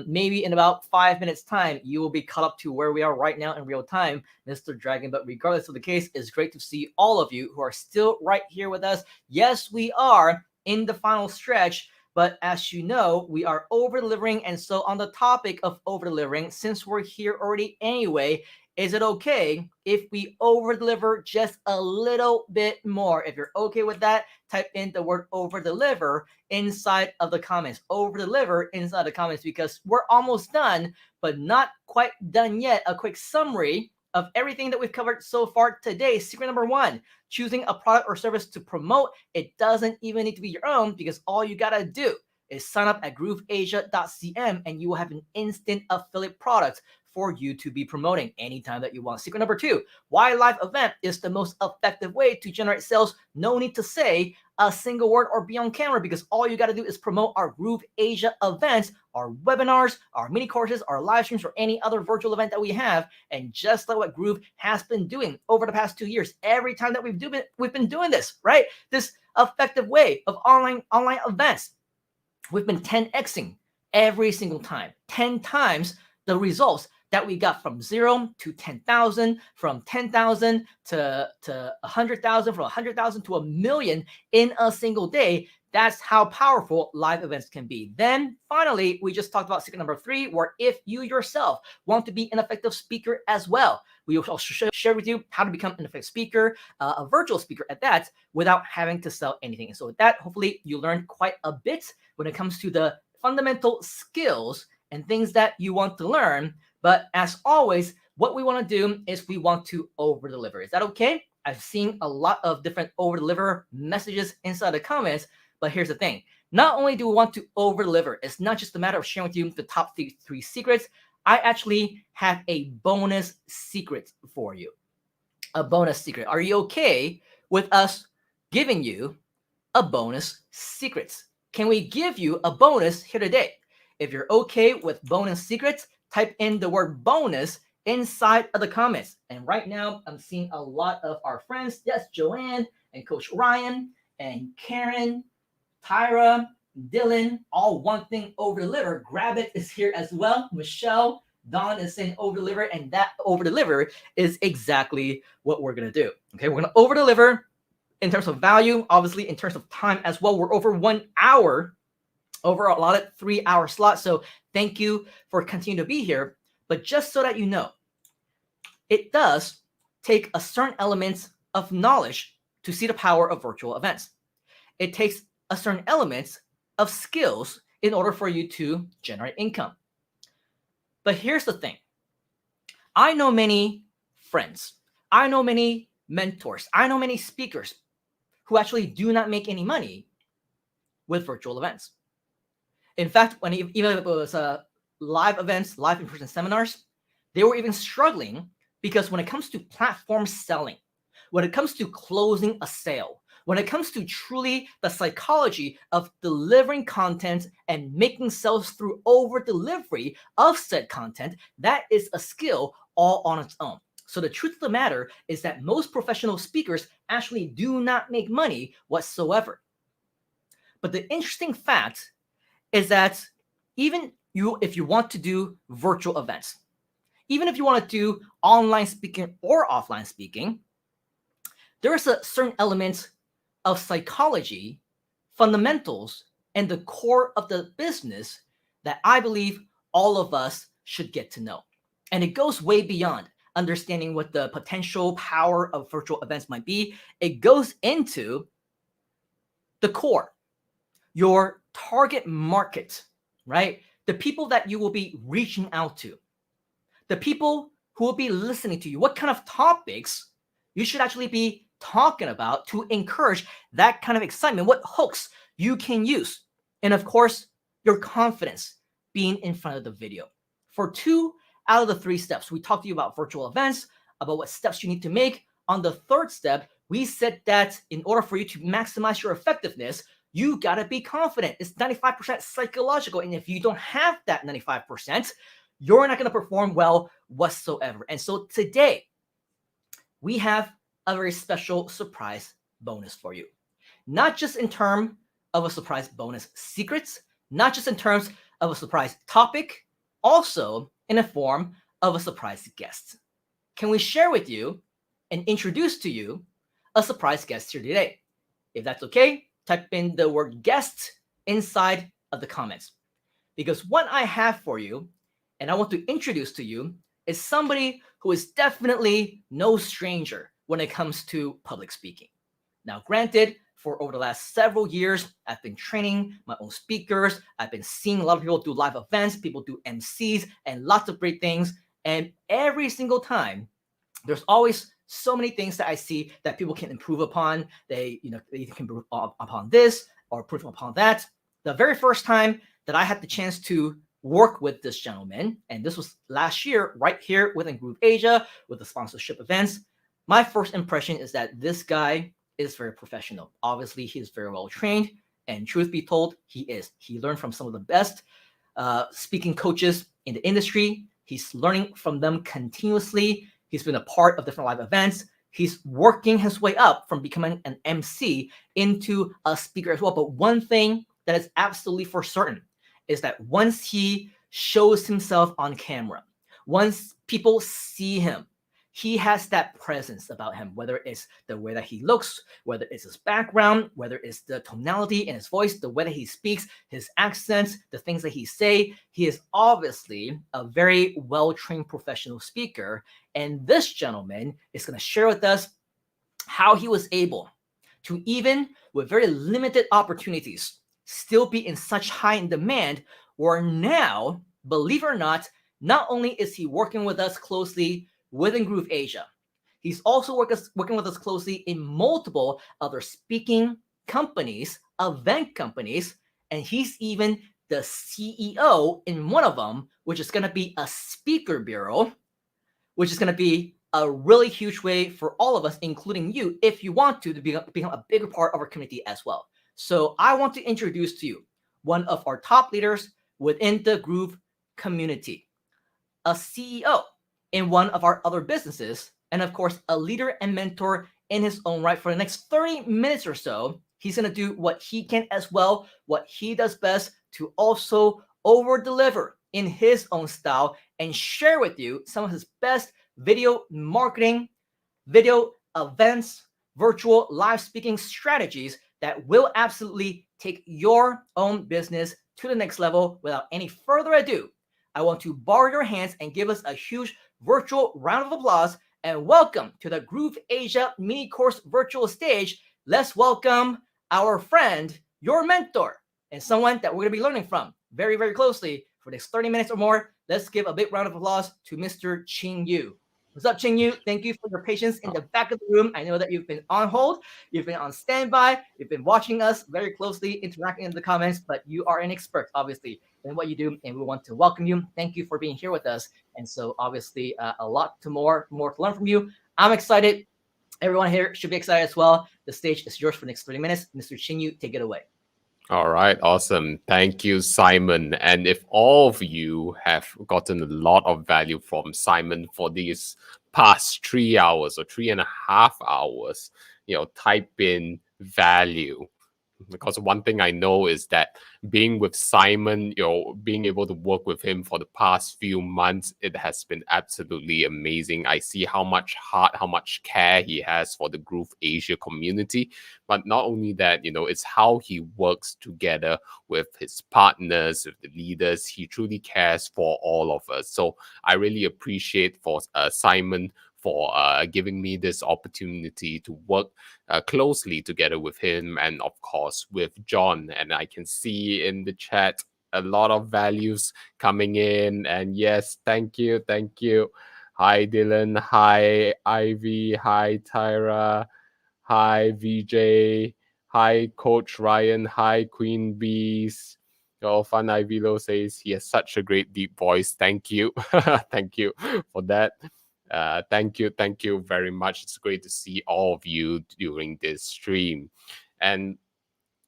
maybe in about 5 minutes time, you will be caught up to where we are right now in real time, Mr. Dragon. But regardless of the case, it's great to see all of you who are still right here with us. Yes, we are in the final stretch, but as you know, we are over-delivering. And so on the topic of over-delivering, since we're here already anyway, is it okay if we over-deliver just a little bit more? If you're okay with that, type in the word over-deliver inside of the comments. Over-deliver inside the comments, because we're almost done, but not quite done yet. A quick summary of everything that we've covered so far today. Secret number 1, choosing a product or service to promote. It doesn't even need to be your own, because all you gotta do is sign up at grooveasia.cm and you will have an instant affiliate product for you to be promoting anytime that you want. Secret number 2, why live event is the most effective way to generate sales. No need to say a single word or be on camera, because all you got to do is promote our Groove Asia events, our webinars, our mini courses, our live streams, or any other virtual event that we have. And just like what Groove has been doing over the past 2 years, every time that we've been doing this, right? This effective way of online events, we've been 10xing every single time, 10 times the results that we got from 0 to 10,000, from 10,000 to 100,000, from 100,000 to 1 million in a single day. That's how powerful live events can be. Then finally, we just talked about secret number 3, where if you yourself want to be an effective speaker as well, we will share with you how to become an effective speaker, a virtual speaker at that, without having to sell anything. And so with that, hopefully you learned quite a bit when it comes to the fundamental skills and things that you want to learn. But as always, what we want to do is we want to over-deliver. Is that okay? I've seen a lot of different over-deliver messages inside the comments, but here's the thing. Not only do we want to over-deliver, it's not just a matter of sharing with you the top 3 secrets. I actually have a bonus secret for you. A bonus secret. Are you okay with us giving you a bonus secret? Can we give you a bonus here today? If you're okay with bonus secrets, type in the word bonus inside of the comments. And right now, I'm seeing a lot of our friends. Yes, Joanne and Coach Ryan and Karen, Tyra, Dylan, all one thing over deliver. Grab it is here as well. Michelle, Don is saying over deliver, and that over deliver is exactly what we're gonna do. Okay, we're gonna over deliver in terms of value, obviously in terms of time as well. We're over 1 hour, over a lot of 3-hour slots. So thank you for continuing to be here. But just so that you know, it does take a certain element of knowledge to see the power of virtual events. It takes a certain element of skills in order for you to generate income. But here's the thing. I know many friends. I know many mentors. I know many speakers who actually do not make any money with virtual events. In fact, when even if it was live events, live in-person seminars, they were even struggling because when it comes to platform selling, when it comes to closing a sale, when it comes to truly the psychology of delivering content and making sales through over delivery of said content, that is a skill all on its own. So the truth of the matter is that most professional speakers actually do not make money whatsoever. But the interesting fact is that even if you want to do virtual events, even if you want to do online speaking or offline speaking, there is a certain element of psychology, fundamentals, and the core of the business that I believe all of us should get to know. And it goes way beyond understanding what the potential power of virtual events might be. It goes into the core, your target market, right? The people that you will be reaching out to, the people who will be listening to you, what kind of topics you should actually be talking about to encourage that kind of excitement, what hooks you can use. And of course, your confidence being in front of the video. For 2 out of the 3 steps, we talked to you about virtual events, about what steps you need to make. On the 3rd step, we said that in order for you to maximize your effectiveness, you gotta be confident. It's 95% psychological. And if you don't have that 95%, you're not gonna perform well whatsoever. And so today, we have a very special surprise bonus for you. Not just in terms of a surprise bonus secrets, not just in terms of a surprise topic, also in the form of a surprise guest. Can we share with you and introduce to you a surprise guest here today? If that's okay, type in the word guest inside of the comments. Because what I have for you, and I want to introduce to you, is somebody who is definitely no stranger when it comes to public speaking. Now, granted, for over the last several years, I've been training my own speakers. I've been seeing a lot of people do live events, people do MCs, and lots of great things. And every single time, there's always so many things that I see that people can improve upon. They can improve upon this or improve upon that. The very first time that I had the chance to work with this gentleman, and this was last year, right here within grooveasia with the sponsorship events, my first impression is that this guy is very professional. Obviously, he is very well trained, and truth be told, he is. He learned from some of the best speaking coaches in the industry. He's learning from them continuously. He's been a part of different live events. He's working his way up from becoming an MC into a speaker as well. But one thing that is absolutely for certain is that once he shows himself on camera, once people see him, he has that presence about him, whether it's the way that he looks, whether it's his background, whether it's the tonality in his voice, the way that he speaks, his accents, the things that he say. He is obviously a very well-trained professional speaker. And this gentleman is going to share with us how he was able to, even with very limited opportunities, still be in such high demand, where now, believe it or not only is he working with us closely within grooveasia, he's also working with us closely in multiple other speaking companies, event companies, and he's even the CEO in one of them, which is going to be a speaker bureau, which is going to be a really huge way for all of us, including you, if you want to become a bigger part of our community as well. So I want to introduce to you one of our top leaders within the Groove community, a CEO in one of our other businesses, and of course, a leader and mentor in his own right. For the next 30 minutes or so, he's going to do what he can as well, what he does best, to also over deliver in his own style and share with you some of his best video marketing, video events, virtual live speaking strategies that will absolutely take your own business to the next level. Without any further ado, I want to borrow your hands and give us a huge virtual round of applause and welcome to the Groove Asia mini course virtual stage. Let's welcome our friend, your mentor, and someone that we're going to be learning from very, very closely for the next 30 minutes or more. Let's give a big round of applause to Mr. Ching Yu. What's up, Ching Yu? Thank you for your patience in the back of the room. I know that you've been on hold, you've been on standby, you've been watching us very closely, interacting in the comments, but you are an expert, obviously, in what you do, and we want to welcome you. Thank you for being here with us. And so, obviously, a lot more to learn from you. I'm excited. Everyone here should be excited as well. The stage is yours for the next 30 minutes. Mr. Ching Yu, take it away. All right, awesome. Thank you, Simon. And if all of you have gotten a lot of value from Simon for these past 3 hours or 3.5 hours, type in value. Because one thing I know is that being with Simon, being able to work with him for the past few months, it has been absolutely amazing. I see how much heart, how much care he has for the Groove Asia community. But not only that, it's how he works together with his partners, with the leaders. He truly cares for all of us. So I really appreciate for Simon for giving me this opportunity to work closely together with him and, of course, with John. And I can see in the chat a lot of values coming in. And yes, thank you. Hi, Dylan. Hi, Ivy. Hi, Tyra. Hi, VJ. Hi, Coach Ryan. Hi, Queen Bees. Fun Ivilo says he has such a great deep voice. Thank you. Thank you for that. Thank you very much. It's great to see all of you during this stream. And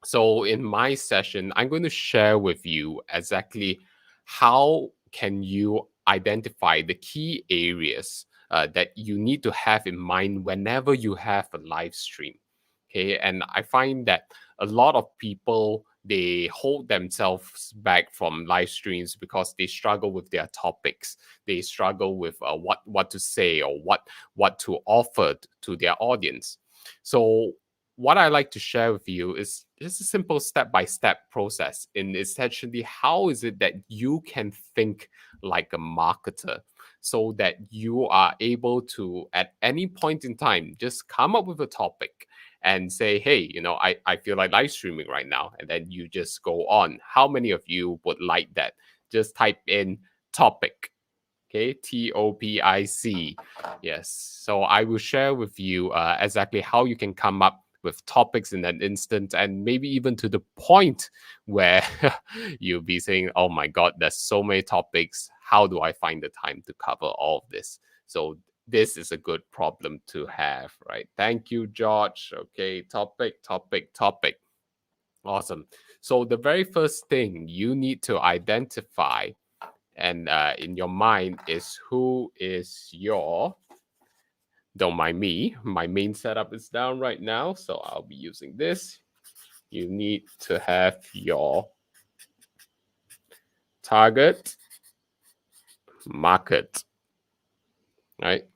so in my session, I'm going to share with you exactly how can you identify the key areas that you need to have in mind whenever you have a live stream. Okay, and I find that a lot of people, they hold themselves back from live streams because they struggle with their topics. They struggle with what to say or what to offer to their audience. So what I like to share with you is just a simple step-by-step process in essentially how is it that you can think like a marketer so that you are able to, at any point in time, just come up with a topic and say, hey, I feel like live streaming right now. And then you just go on. How many of you would like that? Just type in topic. Okay, TOPIC. Yes. So I will share with you exactly how you can come up with topics in an instant, and maybe even to the point where you'll be saying, oh my God, there's so many topics. How do I find the time to cover all of this? So this is a good problem to have, right? Thank you, George. Okay, topic. Awesome. So the very first thing you need to identify and in your mind is who is your, don't mind me, my main setup is down right now, so I'll be using this. You need to have your target market, right?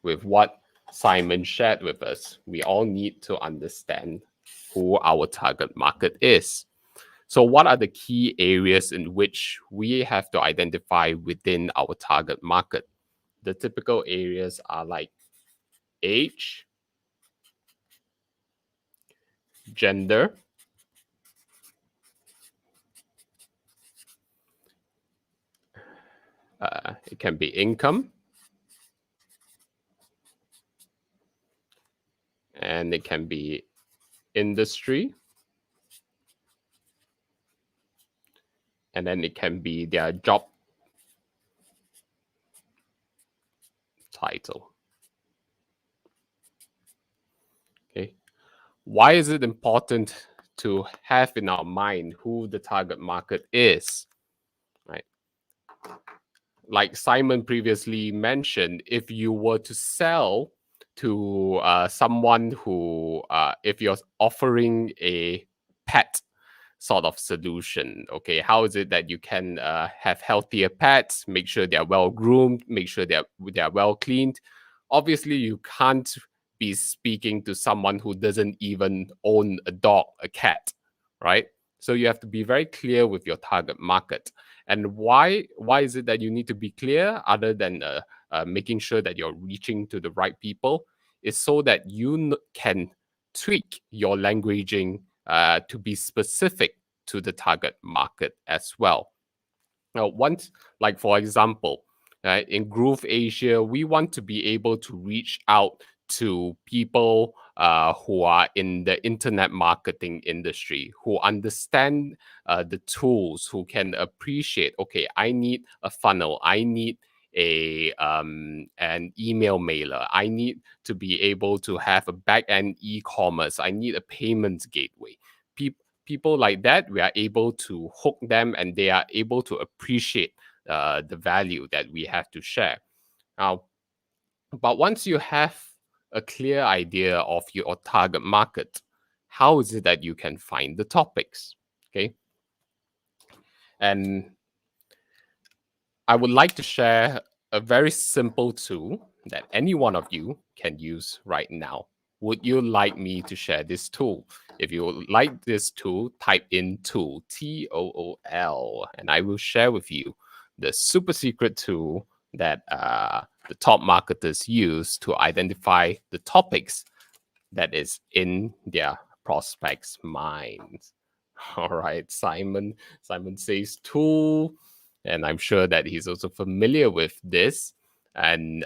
With what Simon shared with us, we all need to understand who our target market is. So what are the key areas in which we have to identify within our target market? The typical areas are like age, gender, it can be income, and it can be industry, and then it can be their job title. Okay, why is it important to have in our mind who the target market is, right? Like Simon previously mentioned, if you were to sell to someone who, if you're offering a pet sort of solution, okay, how is it that you can have healthier pets, make sure they're well groomed, make sure they're well cleaned? Obviously, you can't be speaking to someone who doesn't even own a dog, a cat, right? So you have to be very clear with your target market. And why is it that you need to be clear, other than making sure that you're reaching to the right people? Is so that you can tweak your languaging to be specific to the target market as well. Now, once, like for example, in grooveasia, we want to be able to reach out to people who are in the internet marketing industry, who understand the tools, who can appreciate, okay, I need a funnel, I need an email mailer, I need to be able to have a back-end e-commerce, I need a payments gateway. People like that, we are able to hook them, and they are able to appreciate the value that we have to share. Now, but once you have a clear idea of your target market, how is it that you can find the topics? Okay. And I would like to share a very simple tool that any one of you can use right now. Would you like me to share this tool? If you would like this tool, type in tool, T-O-O-L, and I will share with you the super secret tool that the top marketers use to identify the topics that is in their prospects' minds. All right, Simon says tool, and I'm sure that he's also familiar with this. And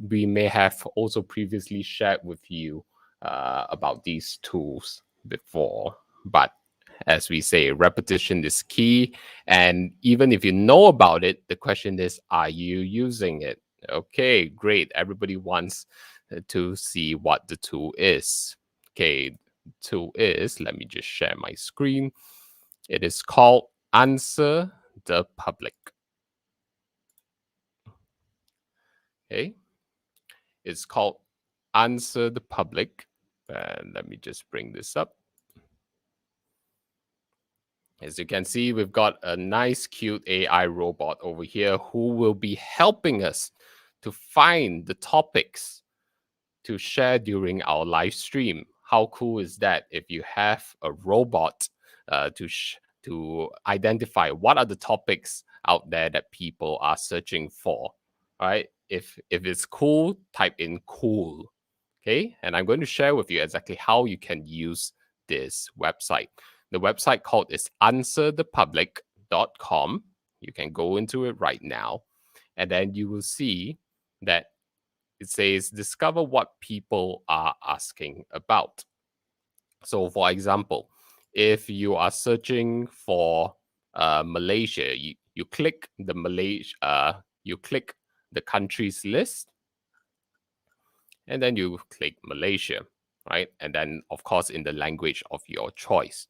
we may have also previously shared with you about these tools before. But as we say, repetition is key. And even if you know about it, the question is, are you using it? Okay, great. Everybody wants to see what the tool is. Okay, the tool is, let me just share my screen. It is called Answer the Public. Okay, it's called Answer the Public. And let me just bring this up. As you can see, we've got a nice, cute AI robot over here who will be helping us to find the topics to share during our live stream. How cool is that if you have a robot to identify what are the topics out there that people are searching for, right? If it's cool, type in cool, okay? And I'm going to share with you exactly how you can use this website. The website called is answerthepublic.com. You can go into it right now, and then you will see that it says discover what people are asking about. So for example, if you are searching for Malaysia, you click the click the countries list, and then you click Malaysia, right? And then of course in the language of your choice.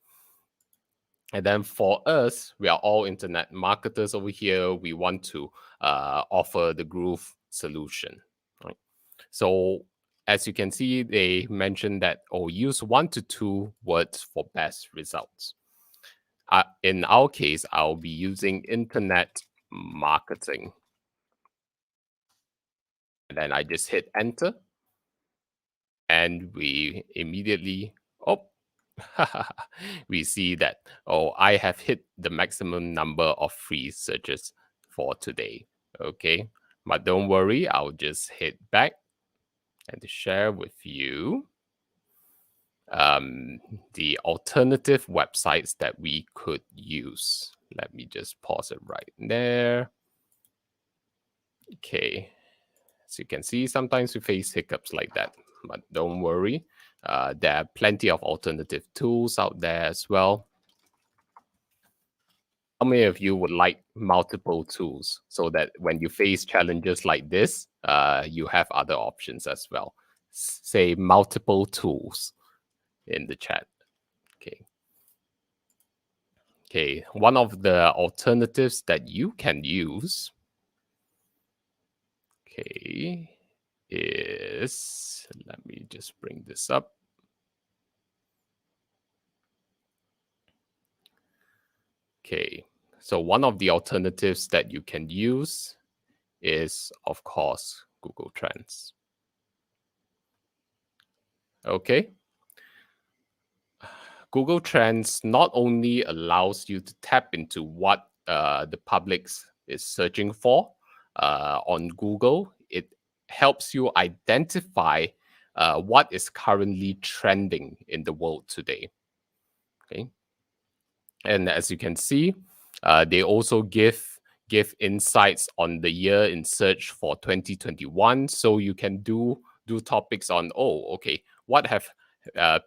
And then for us, we are all internet marketers over here. We want to offer the Groove solution, right? So as you can see, they mentioned that, use 1 to 2 words for best results. In our case, I'll be using internet marketing. And then I just hit enter. And we immediately, we see that, I have hit the maximum number of free searches for today. Okay, but don't worry, I'll just hit back and share with you the alternative websites that we could use. Let me just pause it right there. Okay, as you can see, sometimes we face hiccups like that, but don't worry. There are plenty of alternative tools out there as well. How many of you would like multiple tools so that when you face challenges like this, you have other options as well? Say multiple tools in the chat. Okay. Okay, one of the alternatives that you can use, okay, is, let me just bring this up. Okay, so one of the alternatives that you can use is, of course, Google Trends. Okay. Google Trends not only allows you to tap into what the public is searching for on Google, it helps you identify what is currently trending in the world today. Okay. And as you can see, they also give insights on the year in search for 2021. So you can do topics on, oh, okay, what have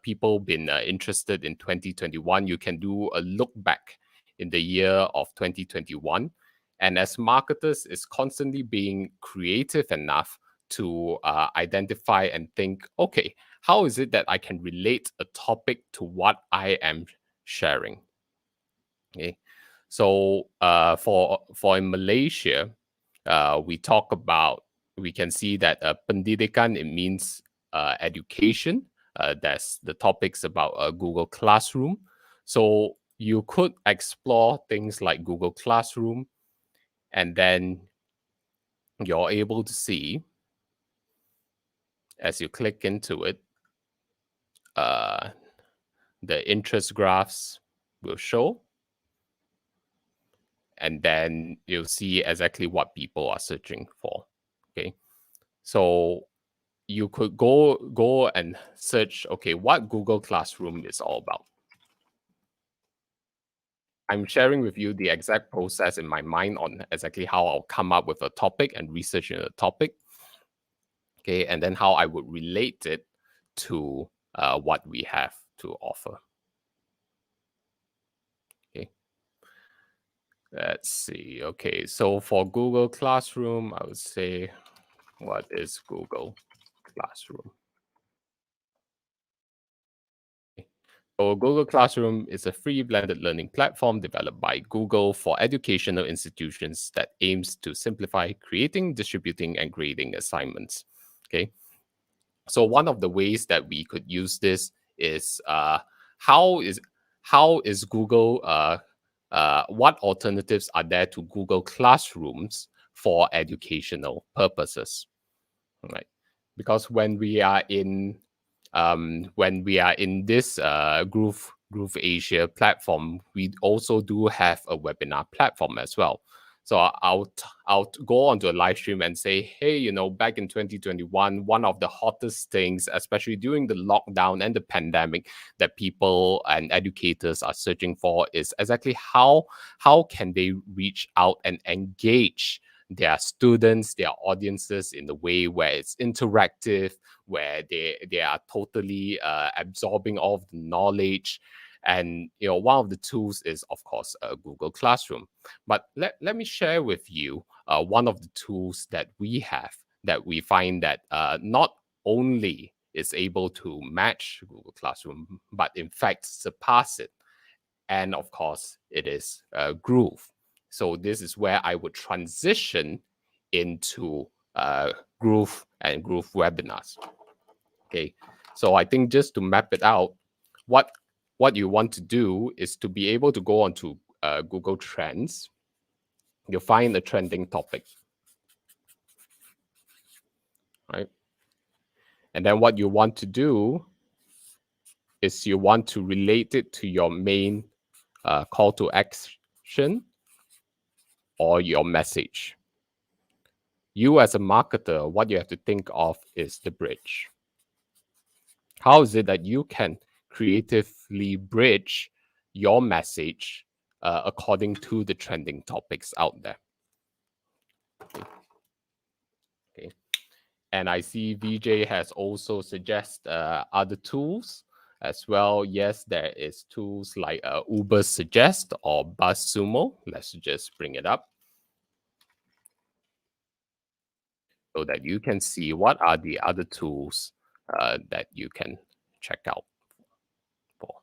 people been interested in 2021? You can do a look back in the year of 2021. And as marketers, is constantly being creative enough to identify and think, okay, how is it that I can relate a topic to what I am sharing? Okay, so for in Malaysia, we can see that pendidikan, it means education. That's the topics about Google Classroom. So you could explore things like Google Classroom, and then you're able to see, as you click into it, the interest graphs will show. And then you'll see exactly what people are searching for. Okay, so you could go and search, okay, what Google Classroom is all about. I'm sharing with you the exact process in my mind on exactly how I'll come up with a topic and research in a topic. Okay, and then how I would relate it to what we have to offer. Okay. Let's see. Okay, so for Google Classroom, I would say, what is Google Classroom? So Google Classroom is a free blended learning platform developed by Google for educational institutions that aims to simplify creating, distributing, and grading assignments. Okay. So one of the ways that we could use this is how is Google what alternatives are there to Google Classrooms for educational purposes? Right. Because when we are in this grooveasia platform, we also do have a webinar platform as well. So I'll go onto a live stream and say, hey, you know, back in 2021, one of the hottest things, especially during the lockdown and the pandemic, that people and educators are searching for is exactly how can they reach out and engage their students, their audiences in the way where it's interactive, where they are totally absorbing all of the knowledge. And you know, one of the tools is, of course, Google Classroom. But let me share with you one of the tools that we have that we find that not only is able to match Google Classroom, but in fact surpass it. And of course, it is Groove. So this is where I would transition into Groove and Groove webinars. Okay, so I think just to map it out, what you want to do is to be able to go onto Google Trends. You'll find a trending topic, right? And then what you want to do is you want to relate it to your main call to action or your message. You as a marketer, what you have to think of is the bridge. How is it that you can creatively bridge your message according to the trending topics out there? Okay. And I see VJ has also suggested other tools as well. Yes, there is tools like Uber Suggest or BuzzSumo. Let's just bring it up so that you can see what are the other tools that you can check out for.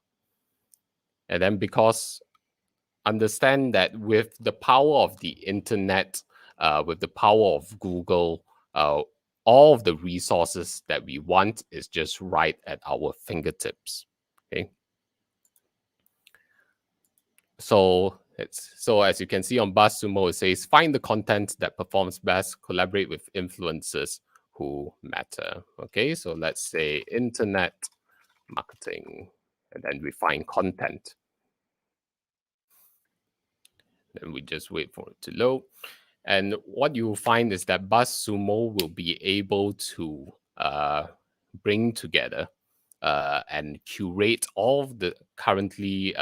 And then because understand that with the power of the internet, with the power of Google, all of the resources that we want is just right at our fingertips. Okay. So as you can see on BuzzSumo, it says find the content that performs best, collaborate with influencers who matter. Okay, so let's say internet marketing, and then we find content. Then we just wait for it to load. And what you will find is that BuzzSumo will be able to bring together and curate all of the currently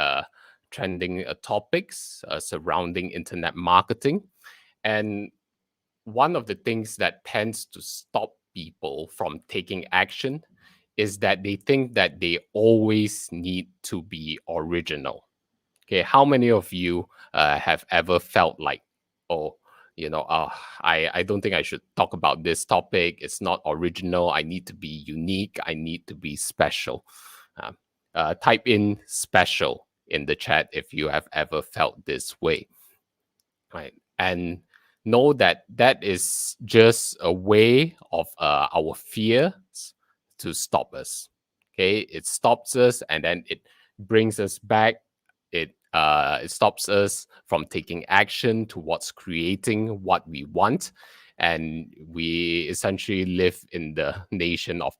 trending topics surrounding internet marketing. And one of the things that tends to stop people from taking action is that they think that they always need to be original. Okay, how many of you have ever felt like, oh, I don't think I should talk about this topic. It's not original. I need to be unique. I need to be special. Type in special in the chat if you have ever felt this way. Right. And know that that is just a way of our fears to stop us. Okay, it stops us and then it brings us back. It stops us from taking action towards creating what we want, and we essentially live in the nation of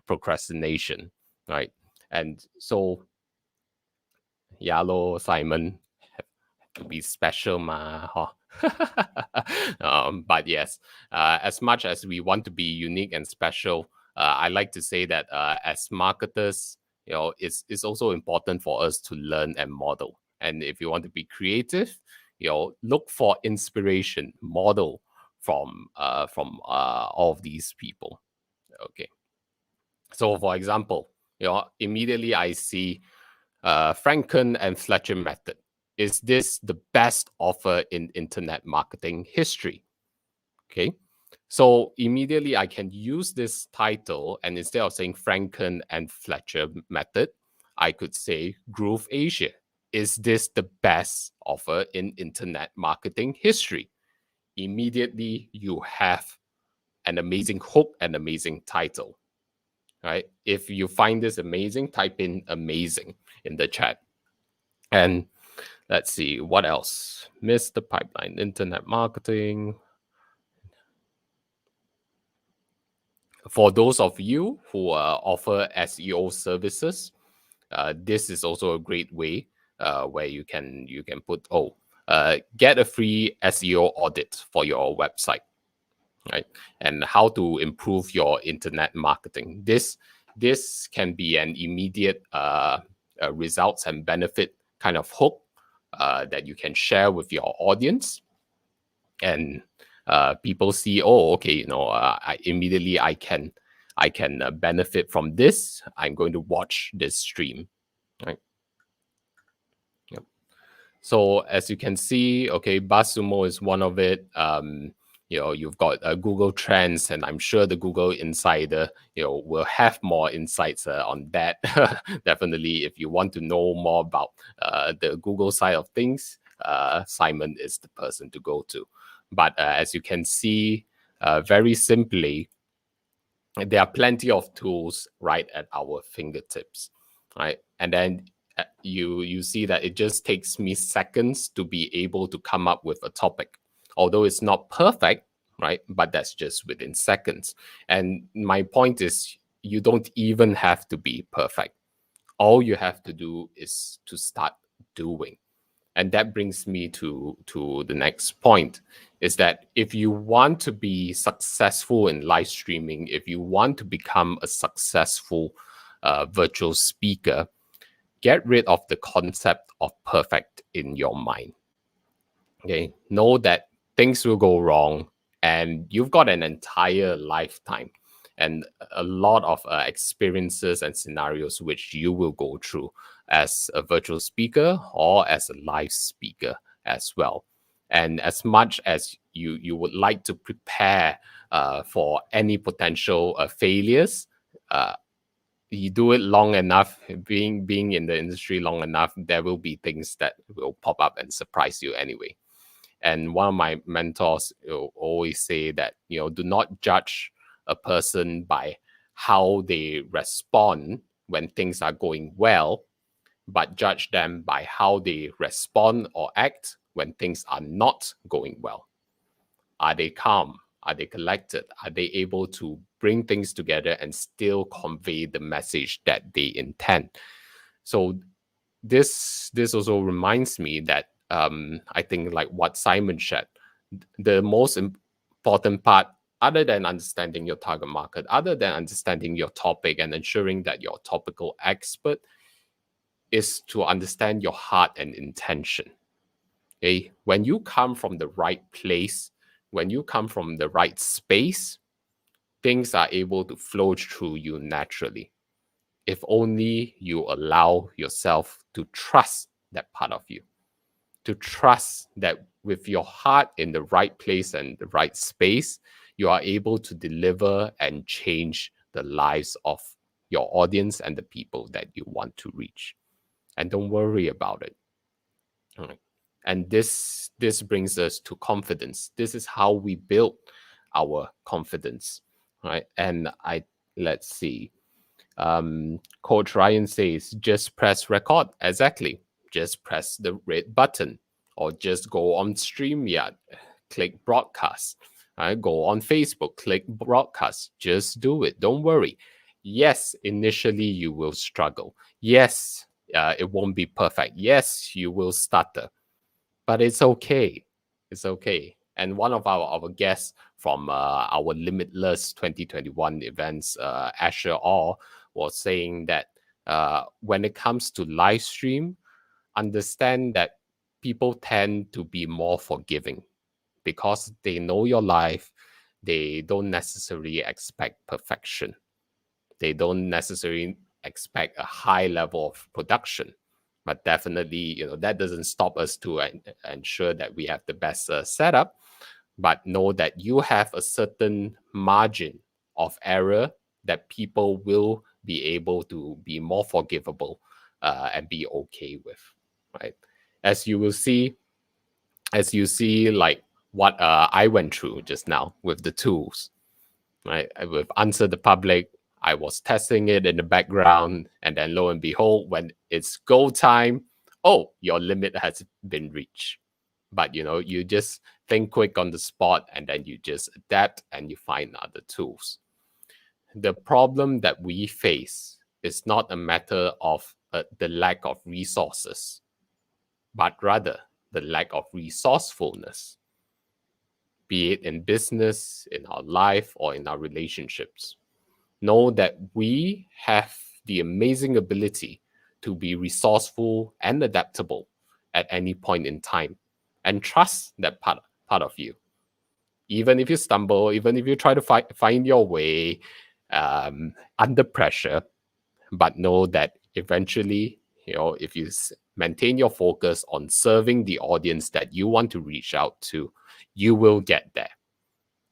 procrastination, right? And so, Yalo, Simon, to be special, but yes, as much as we want to be unique and special, I like to say that as marketers, it's also important for us to learn and model. And if you want to be creative, look for inspiration, model from all of these people. Okay. So, for example, immediately I see Franken and Fletcher method. Is this the best offer in internet marketing history? Okay. So immediately I can use this title, and instead of saying Franken and Fletcher method, I could say grooveasia. Is this the best offer in internet marketing history? Immediately you have an amazing hook and amazing title. Right? If you find this amazing, type in amazing in the chat. And let's see, what else? Missed the pipeline, internet marketing. For those of you who offer SEO services, this is also a great way where you can put, get a free SEO audit for your website, right? And how to improve your internet marketing. This can be an immediate results and benefit kind of hook that you can share with your audience, and people see, immediately I can benefit from this. I'm going to watch this stream, right? Yep. So as you can see, okay, BuzzSumo is one of it. You've got Google Trends, and I'm sure the Google Insider, will have more insights on that. Definitely, if you want to know more about the Google side of things, Simon is the person to go to. But as you can see, very simply, there are plenty of tools right at our fingertips, right? And then you see that it just takes me seconds to be able to come up with a topic. Although it's not perfect, right? But that's just within seconds. And my point is, you don't even have to be perfect. All you have to do is to start doing. And that brings me to the next point, is that if you want to be successful in live streaming, if you want to become a successful virtual speaker, get rid of the concept of perfect in your mind. Okay, know that things will go wrong, and you've got an entire lifetime and a lot of experiences and scenarios which you will go through as a virtual speaker or as a live speaker as well. And as much as you would like to prepare for any potential failures, you do it long enough, being in the industry long enough, there will be things that will pop up and surprise you anyway. And one of my mentors will always say that, do not judge a person by how they respond when things are going well, but judge them by how they respond or act when things are not going well. Are they calm? Are they collected? Are they able to bring things together and still convey the message that they intend? So this also reminds me that I think, like what Simon shared, the most important part, other than understanding your target market, other than understanding your topic and ensuring that you're a topical expert, is to understand your heart and intention. Okay? When you come from the right place, when you come from the right space, things are able to flow through you naturally. If only you allow yourself to trust that part of you, to trust that with your heart in the right place and the right space, you are able to deliver and change the lives of your audience and the people that you want to reach. And don't worry about it. All right. And this brings us to confidence. This is how we build our confidence, right? And let's see. Coach Ryan says, just press record. Exactly. Just press the red button, or just go on StreamYard, click broadcast. Right? Go on Facebook, click broadcast. Just do it. Don't worry. Yes, initially you will struggle. Yes, it won't be perfect. Yes, you will stutter. But it's okay. It's okay. And one of our guests from our Limitless 2021 events, Asher All, was saying that when it comes to live stream, understand that people tend to be more forgiving because they know your life. They don't necessarily expect perfection. They don't necessarily expect a high level of production. But definitely, that doesn't stop us to ensure that we have the best setup. But know that you have a certain margin of error that people will be able to be more forgivable and be okay with, right? As you see, like what I went through just now with the tools, right? With Answer the Public, I was testing it in the background, and then lo and behold, when it's go time, oh, your limit has been reached. But you just think quick on the spot, and then you just adapt and you find other tools. The problem that we face is not a matter of the lack of resources, but rather the lack of resourcefulness, be it in business, in our life, or in our relationships. Know that we have the amazing ability to be resourceful and adaptable at any point in time, and trust that part of you. Even if you stumble, even if you try to find your way under pressure, but know that eventually, if you maintain your focus on serving the audience that you want to reach out to, you will get there.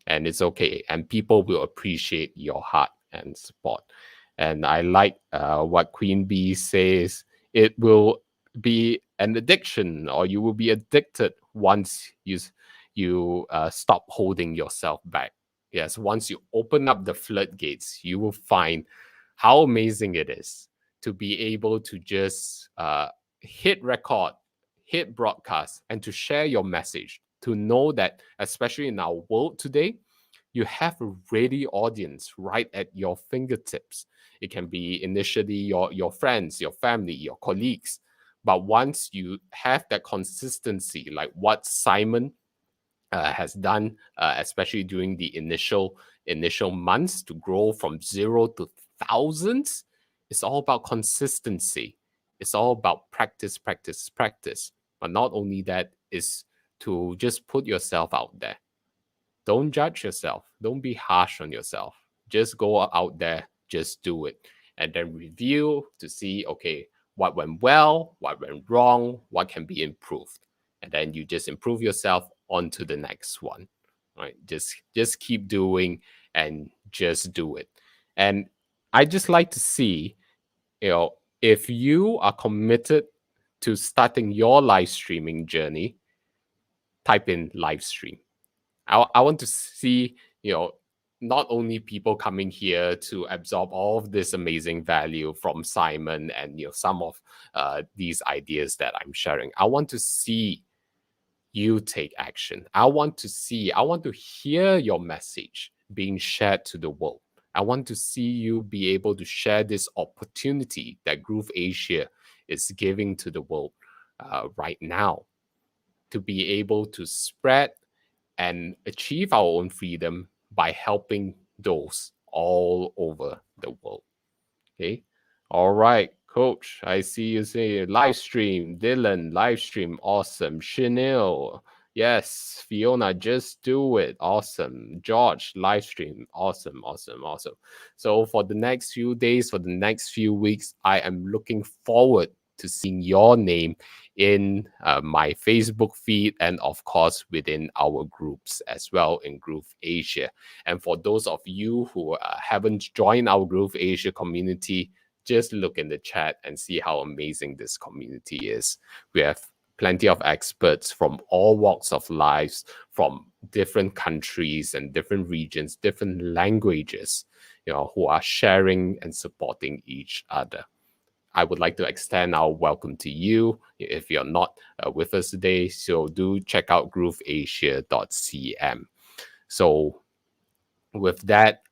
And it's okay. And people will appreciate your heart and support. And I like what Queen Bee says. It will be an addiction, or you will be addicted once you stop holding yourself back. Yes, once you open up the floodgates, you will find how amazing it is to be able to just hit record, hit broadcast, and to share your message. To know that, especially in our world today, you have a ready audience right at your fingertips. It can be initially your friends, your family, your colleagues. But once you have that consistency, like what Simon has done, especially during the initial months, to grow from 0 to thousands, it's all about consistency. It's all about practice. But not only that, is to just put yourself out there. Don't judge yourself. Don't be harsh on yourself. Just go out there, just do it. And then review to see, okay, what went well, what went wrong, what can be improved. And then you just improve yourself on to the next one. Right? Just keep doing and just do it. And I just like to see, if you are committed to starting your live streaming journey, type in live stream. I want to see, not only people coming here to absorb all of this amazing value from Simon and some of these ideas that I'm sharing. I want to see you take action. I want to hear your message being shared to the world. I want to see you be able to share this opportunity that grooveasia is giving to the world right now, to be able to spread and achieve our own freedom by helping those all over the world. Okay. All right, Coach. I see you say live stream. Dylan, live stream. Awesome. Chanel. Yes. Fiona, just do it. Awesome. George, live stream. Awesome. Awesome. Awesome. So for the next few days, for the next few weeks, I am looking forward to seeing your name in my Facebook feed and of course within our groups as well in grooveasia. And for those of you who haven't joined our grooveasia community, just look in the chat and see how amazing this community is. We have plenty of experts from all walks of lives, from different countries and different regions, different languages, who are sharing and supporting each other. I would like to extend our welcome to you if you're not with us today. So do check out grooveasia.cm. So with that,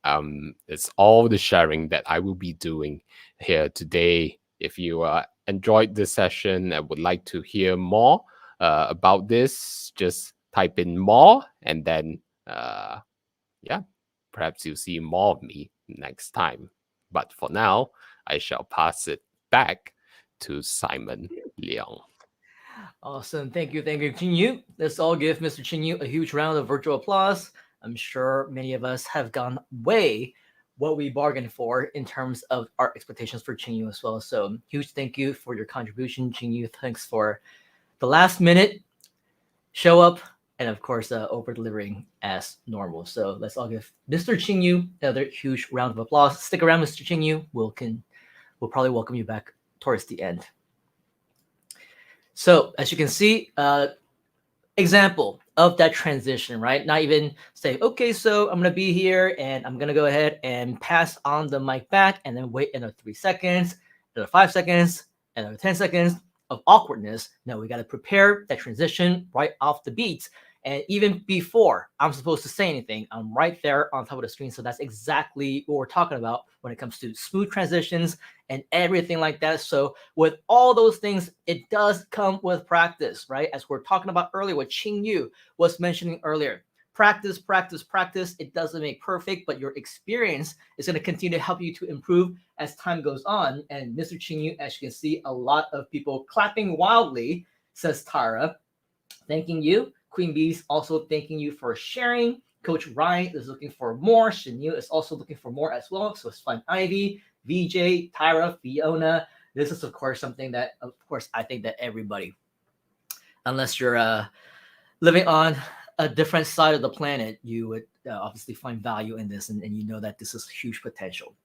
it's all the sharing that I will be doing here today. If you enjoyed this session and would like to hear more about this, just type in more and then, perhaps you'll see more of me next time. But for now, I shall pass it back to Simon Leong. Awesome. Thank you, Chin Yu. Let's all give Mr. Chin Yu a huge round of virtual applause. I'm sure many of us have gone way what we bargained for in terms of our expectations for Chin Yu as well. So huge thank you for your contribution, Chin Yu. Thanks for the last minute show up and of course over delivering as normal. So let's all give Mr. Chin Yu another huge round of applause. Stick around, Mr. Chin Yu. We'll probably welcome you back towards the end. So as you can see, example of that transition, right? Not even say, okay, so I'm going to be here and I'm going to go ahead and pass on the mic back and then wait another 3 seconds, another 5 seconds, another 10 seconds of awkwardness. No, we got to prepare that transition right off the beat. And even before I'm supposed to say anything, I'm right there on top of the screen. So that's exactly what we're talking about when it comes to smooth transitions and everything like that. So with all those things, it does come with practice, right? As we're talking about earlier, what Chin Yu was mentioning earlier. Practice, practice, practice. It doesn't make perfect, but your experience is going to continue to help you to improve as time goes on. And Mr. Chin Yu, as you can see, a lot of people clapping wildly, says Tara. Thanking you. Queen Bee's also thanking you for sharing. Coach Ryan is looking for more. Shanil is also looking for more as well. So it's Fun Ivy, VJ, Tyra, Fiona. This is, of course, something that, of course, I think that everybody, unless you're living on a different side of the planet, you would obviously find value in this, and you know that this is huge potential.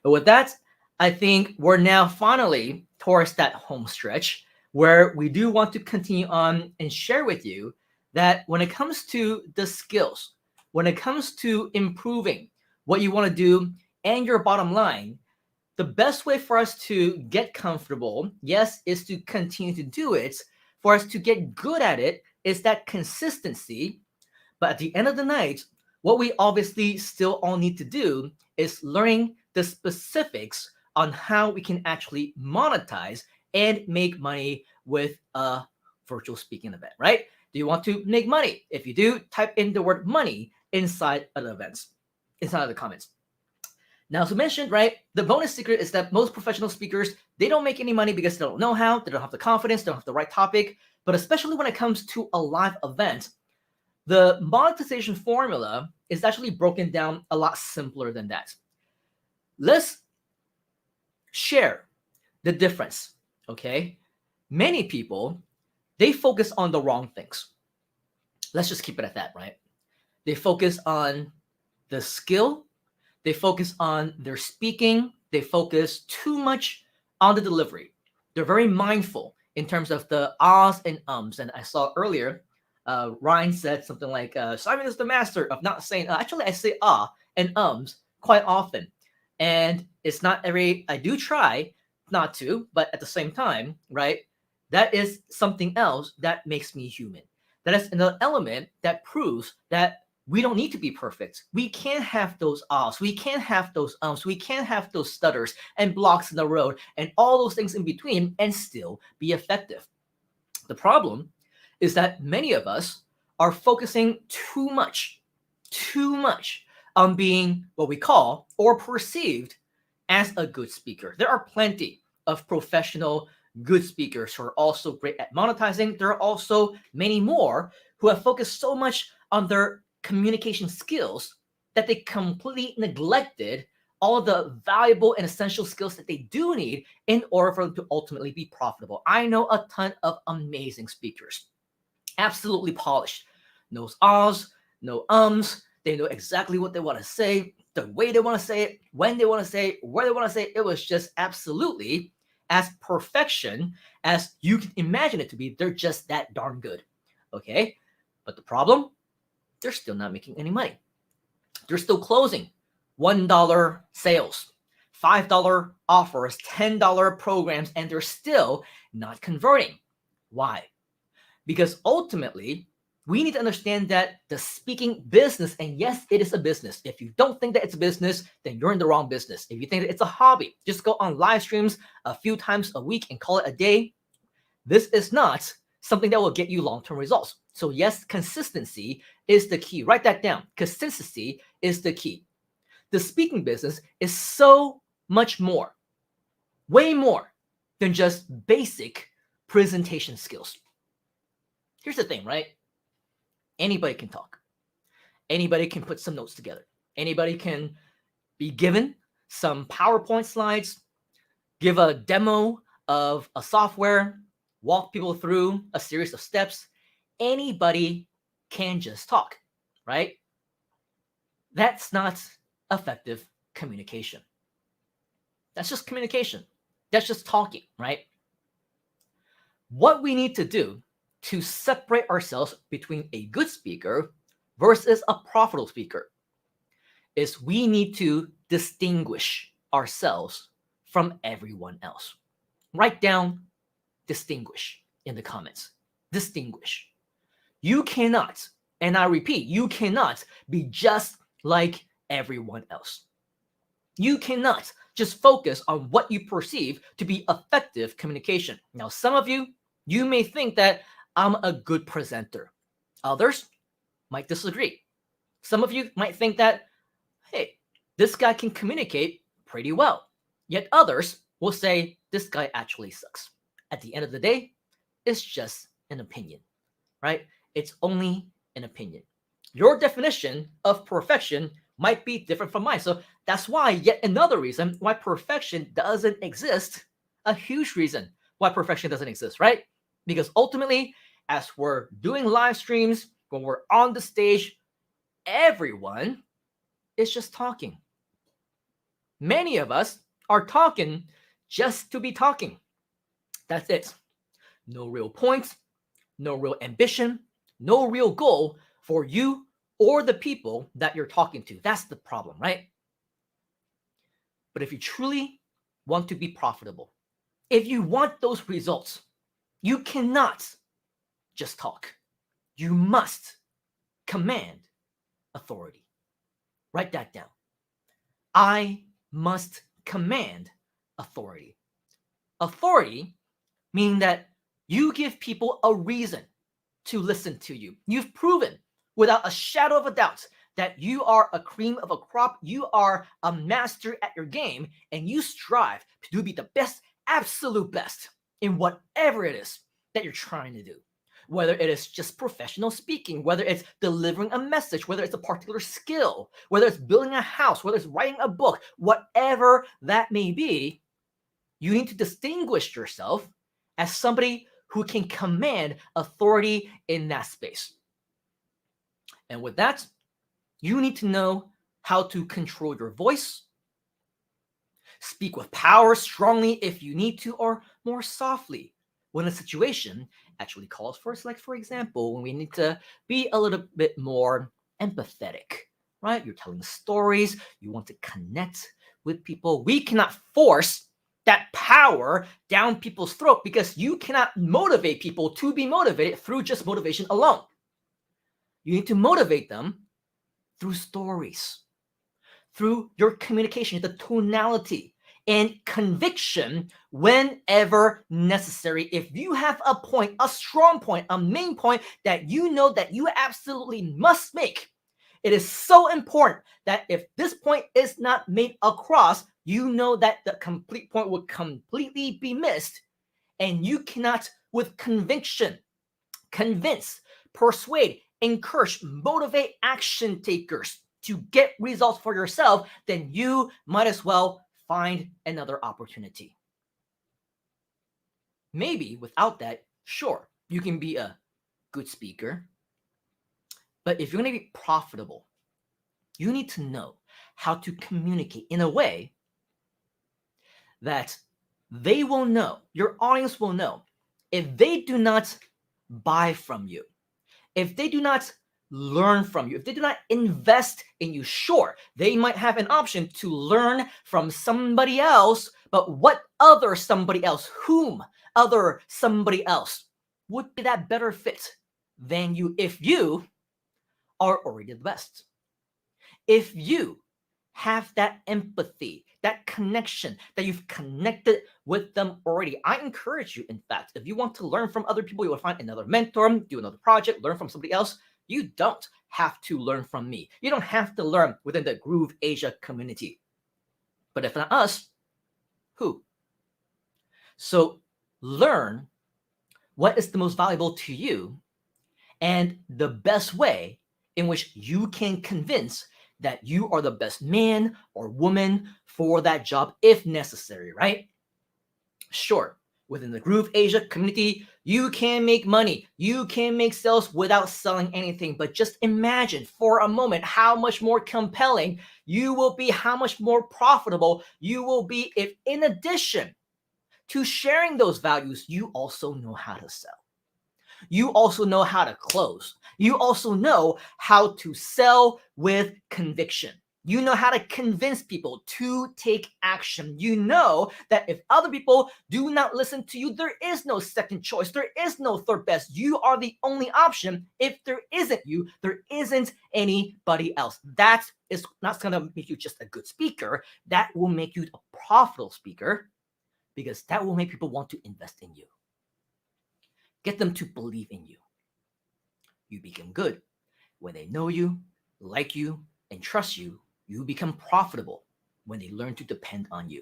But with that, I think we're now finally towards that home stretch where we do want to continue on and share with you that when it comes to the skills, when it comes to improving what you want to do and your bottom line, the best way for us to get comfortable, yes, is to continue to do it. For us to get good at it is that consistency. But at the end of the night, what we obviously still all need to do is learning the specifics on how we can actually monetize and make money with a virtual speaking event, right? Do you want to make money? If you do, type in the word money inside of the events, inside of the comments. Now, as I mentioned, right, the bonus secret is that most professional speakers, they don't make any money because they don't know how, they don't have the confidence, they don't have the right topic. But especially when it comes to a live event, the monetization formula is actually broken down a lot simpler than that. Let's share the difference, okay? Many people, they focus on the wrong things. Let's just keep it at that, right? They focus on the skill. They focus on their speaking. they focus too much on the delivery. They're very mindful in terms of the ahs and ums. And I saw earlier, Ryan said something like, Simon is the master of not saying, actually, I say ah and ums quite often. And it's not I do try not to, but at the same time, right? That is something else that makes me human. That is another element that proves that we don't need to be perfect. We can't have those offs. We can't have those ums. We can't have those stutters and blocks in the road and all those things in between and still be effective. The problem is that many of us are focusing too much on being what we call or perceived as a good speaker. There are plenty of professional good speakers who are also great at monetizing. There are also many more who have focused so much on their communication skills that they completely neglected all of the valuable and essential skills that they do need in order for them to ultimately be profitable. I know a ton of amazing speakers, absolutely polished. No ahs, no ums. They know exactly what they want to say, the way they want to say it, when they want to say it, where they want to say it. It was just absolutely as perfection as you can imagine it to be. They're just that darn good. Okay? But the problem, they're still not making any money. They're still closing $1 sales, $5 offers, $10 programs, and they're still not converting. Why? Because ultimately, we need to understand that the speaking business, and yes, it is a business. If you don't think that it's a business, then you're in the wrong business. If you think that it's a hobby, just go on live streams a few times a week and call it a day. This is not something that will get you long-term results. So yes, consistency is the key. Write that down. Consistency is the key. The speaking business is so much more, way more than just basic presentation skills. Here's the thing, right? Anybody can talk. Anybody can put some notes together. Anybody can be given some PowerPoint slides, give a demo of a software, walk people through a series of steps. Anybody can just talk, right? That's not effective communication. That's just communication. That's just talking, right? What we need to do to separate ourselves between a good speaker versus a profitable speaker is we need to distinguish ourselves from everyone else. Write down distinguish in the comments. Distinguish. You cannot, and I repeat, you cannot be just like everyone else. You cannot just focus on what you perceive to be effective communication. Now, some of you, you may think that I'm a good presenter. Others might disagree. Some of you might think that, hey, this guy can communicate pretty well. Yet others will say, this guy actually sucks. At the end of the day, it's just an opinion, right? It's only an opinion. Your definition of perfection might be different from mine. So that's why yet another reason why perfection doesn't exist, a huge reason why perfection doesn't exist, right? Because ultimately, as we're doing live streams, when we're on the stage, everyone is just talking. Many of us are talking just to be talking. That's it. No real points, no real ambition, no real goal for you or the people that you're talking to. That's the problem, right? But if you truly want to be profitable, if you want those results, you cannot just talk. You must command authority. Write that down. I must command authority. Authority meaning that you give people a reason to listen to you. You've proven without a shadow of a doubt that you are a cream of a crop. You are a master at your game, and you strive to be the best, absolute best in whatever it is that you're trying to do. Whether it is just professional speaking, whether it's delivering a message, whether it's a particular skill, whether it's building a house, whether it's writing a book, whatever that may be, you need to distinguish yourself as somebody who can command authority in that space. And with that, you need to know how to control your voice, Speak with power, strongly if you need to, or more softly when a situation actually calls for us. Like, for example, when we need to be a little bit more empathetic, right? You're telling stories, you want to connect with people. We cannot force that power down people's throat because you cannot motivate people to be motivated through just motivation alone. You need to motivate them through stories, through your communication, the tonality, and conviction whenever necessary. If you have a point, a strong point, a main point that you know that you absolutely must make, it is so important that if this point is not made across, you know that the complete point will completely be missed, and you cannot, with conviction, convince, persuade, encourage, motivate action takers to get results for yourself, then you might as well find another opportunity. Maybe without that, sure, you can be a good speaker, but if you're going to be profitable, you need to know how to communicate in a way that they will know, your audience will know, if they do not buy from you, if they do not learn from you, if they do not invest in you, sure, they might have an option to learn from somebody else, but what other somebody else, whom other somebody else would be that better fit than you if you are already the best? If you have that empathy, that connection, that you've connected with them already. I encourage you, in fact, if you want to learn from other people, you will find another mentor, do another project, learn from somebody else. You don't have to learn from me. You don't have to learn within the grooveasia community. But if not us, who? So learn what is the most valuable to you and the best way in which you can convince that you are the best man or woman for that job if necessary, right? Sure, within the grooveasia community, you can make money, you can make sales without selling anything, but just imagine for a moment how much more compelling you will be, how much more profitable you will be if, in addition to sharing those values, you also know how to sell. You also know how to close. You also know how to sell with conviction. You know how to convince people to take action. You know that if other people do not listen to you, there is no second choice. There is no third best. You are the only option. If there isn't you, there isn't anybody else. That is not going to make you just a good speaker. That will make you a profitable speaker because that will make people want to invest in you. Get them to believe in you. You become good. When they know you, like you, and trust you, you become profitable when they learn to depend on you.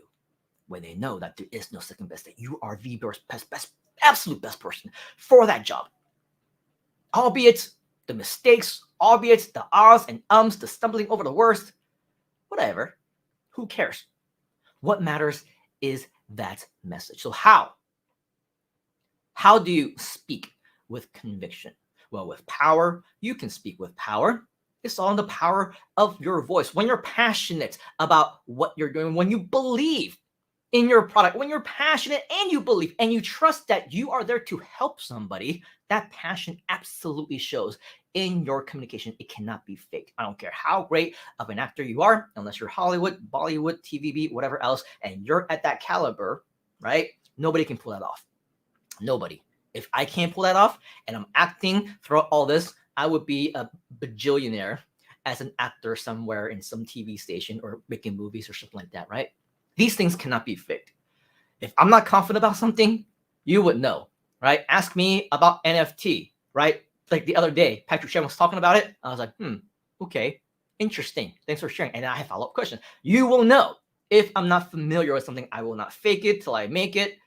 When they know that there is no second best, that you are the best, absolute best person for that job. Albeit the mistakes, albeit the ahs and ums, the stumbling over the worst, whatever. Who cares? What matters is that message. So how? How do you speak with conviction? Well, with power, you can speak with power. It's all in the power of your voice. When you're passionate about what you're doing, when you believe in your product, when you're passionate and you believe and you trust that you are there to help somebody, that passion absolutely shows in your communication. It cannot be faked. I don't care how great of an actor you are, unless you're Hollywood, Bollywood, TVB, whatever else, and you're at that caliber, right? Nobody can pull that off. Nobody. If I can't pull that off and I'm acting throughout all this, I would be a bajillionaire as an actor somewhere in some TV station or making movies or something like that, right? These things cannot be faked. If I'm not confident about something, you would know, right? Ask me about NFT, right? Like the other day, Patrick Chen was talking about it. I was like, okay, interesting. Thanks for sharing. And I have a follow-up question. You will know. If I'm not familiar with something, I will not fake it till I make it.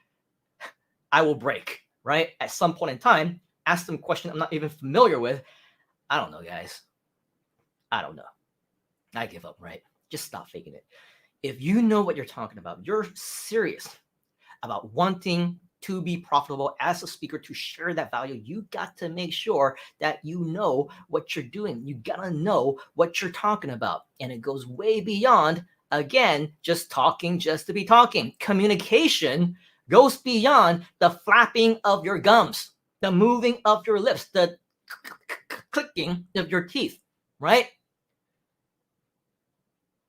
I will break, right? At some point in time, ask them a question I'm not even familiar with. I don't know, guys. I don't know. I give up, right? Just stop faking it. If you know what you're talking about, you're serious about wanting to be profitable as a speaker, to share that value, you got to make sure that you know what you're doing. You got to know what you're talking about. And it goes way beyond again, just talking just to be talking. Communication goes beyond the flapping of your gums, the moving of your lips, the clicking of your teeth, right?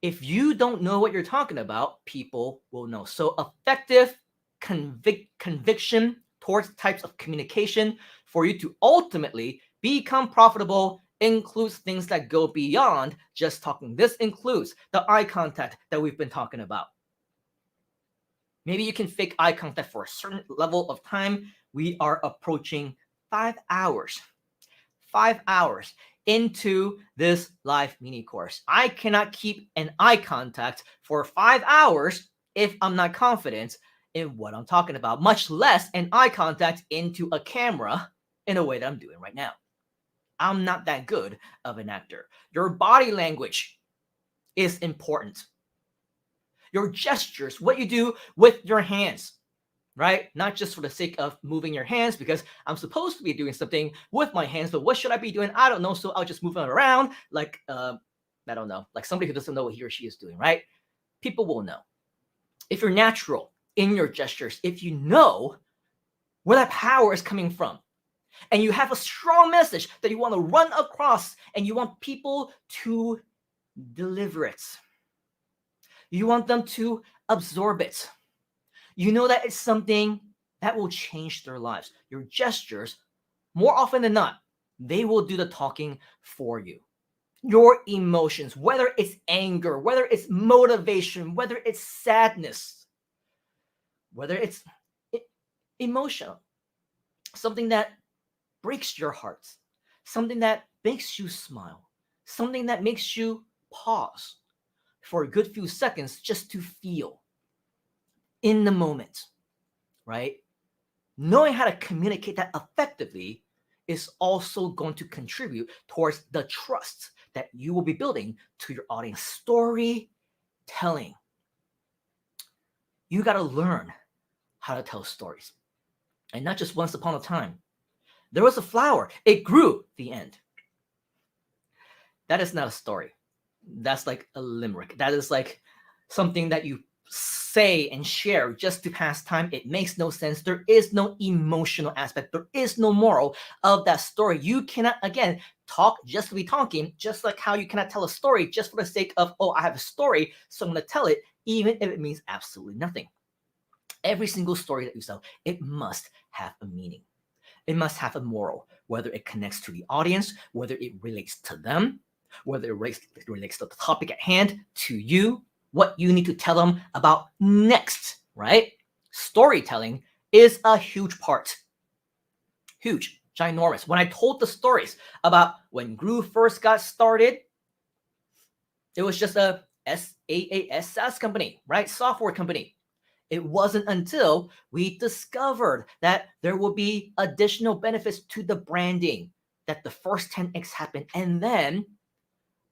If you don't know what you're talking about, people will know. So effective conviction towards types of communication for you to ultimately become profitable includes things that go beyond just talking. This includes the eye contact that we've been talking about. Maybe you can fake eye contact for a certain level of time. We are approaching 5 hours. 5 hours into this live mini course. I cannot keep an eye contact for 5 hours if I'm not confident in what I'm talking about, much less an eye contact into a camera in a way that I'm doing right now. I'm not that good of an actor. Your body language is important. Your gestures, what you do with your hands, right? Not just for the sake of moving your hands because I'm supposed to be doing something with my hands, but what should I be doing? I don't know, so I'll just move them around like, I don't know, like somebody who doesn't know what he or she is doing, right? People will know. If you're natural in your gestures, if you know where that power is coming from, and you have a strong message that you want to run across and you want people to deliver it, you want them to absorb it, you know that it's something that will change their lives. Your gestures, more often than not, they will do the talking for you. Your emotions, whether it's anger, whether it's motivation, whether it's sadness, whether it's emotional, something that breaks your heart, something that makes you smile, something that makes you pause for a good few seconds just to feel in the moment, right? Knowing how to communicate that effectively is also going to contribute towards the trust that you will be building to your audience. Storytelling. You got to learn how to tell stories. And not just once upon a time. There was a flower. It grew, the end. That is not a story. That's like a limerick. That is like something that you say and share just to pass time. It makes no sense. There is no emotional aspect. There is no moral of that story. You cannot, again, talk just to be talking, just like how you cannot tell a story just for the sake of, oh, I have a story, so I'm going to tell it, even if it means absolutely nothing. Every single story that you tell, it must have a meaning. It must have a moral, whether it connects to the audience, whether it relates to them, whether it relates to the topic at hand, to you, what you need to tell them about next, right? Storytelling is a huge part. Huge, ginormous. When I told the stories about when Groove first got started, it was just a SaaS company, right? Software company. It wasn't until we discovered that there will be additional benefits to the branding that the first 10x happened. And then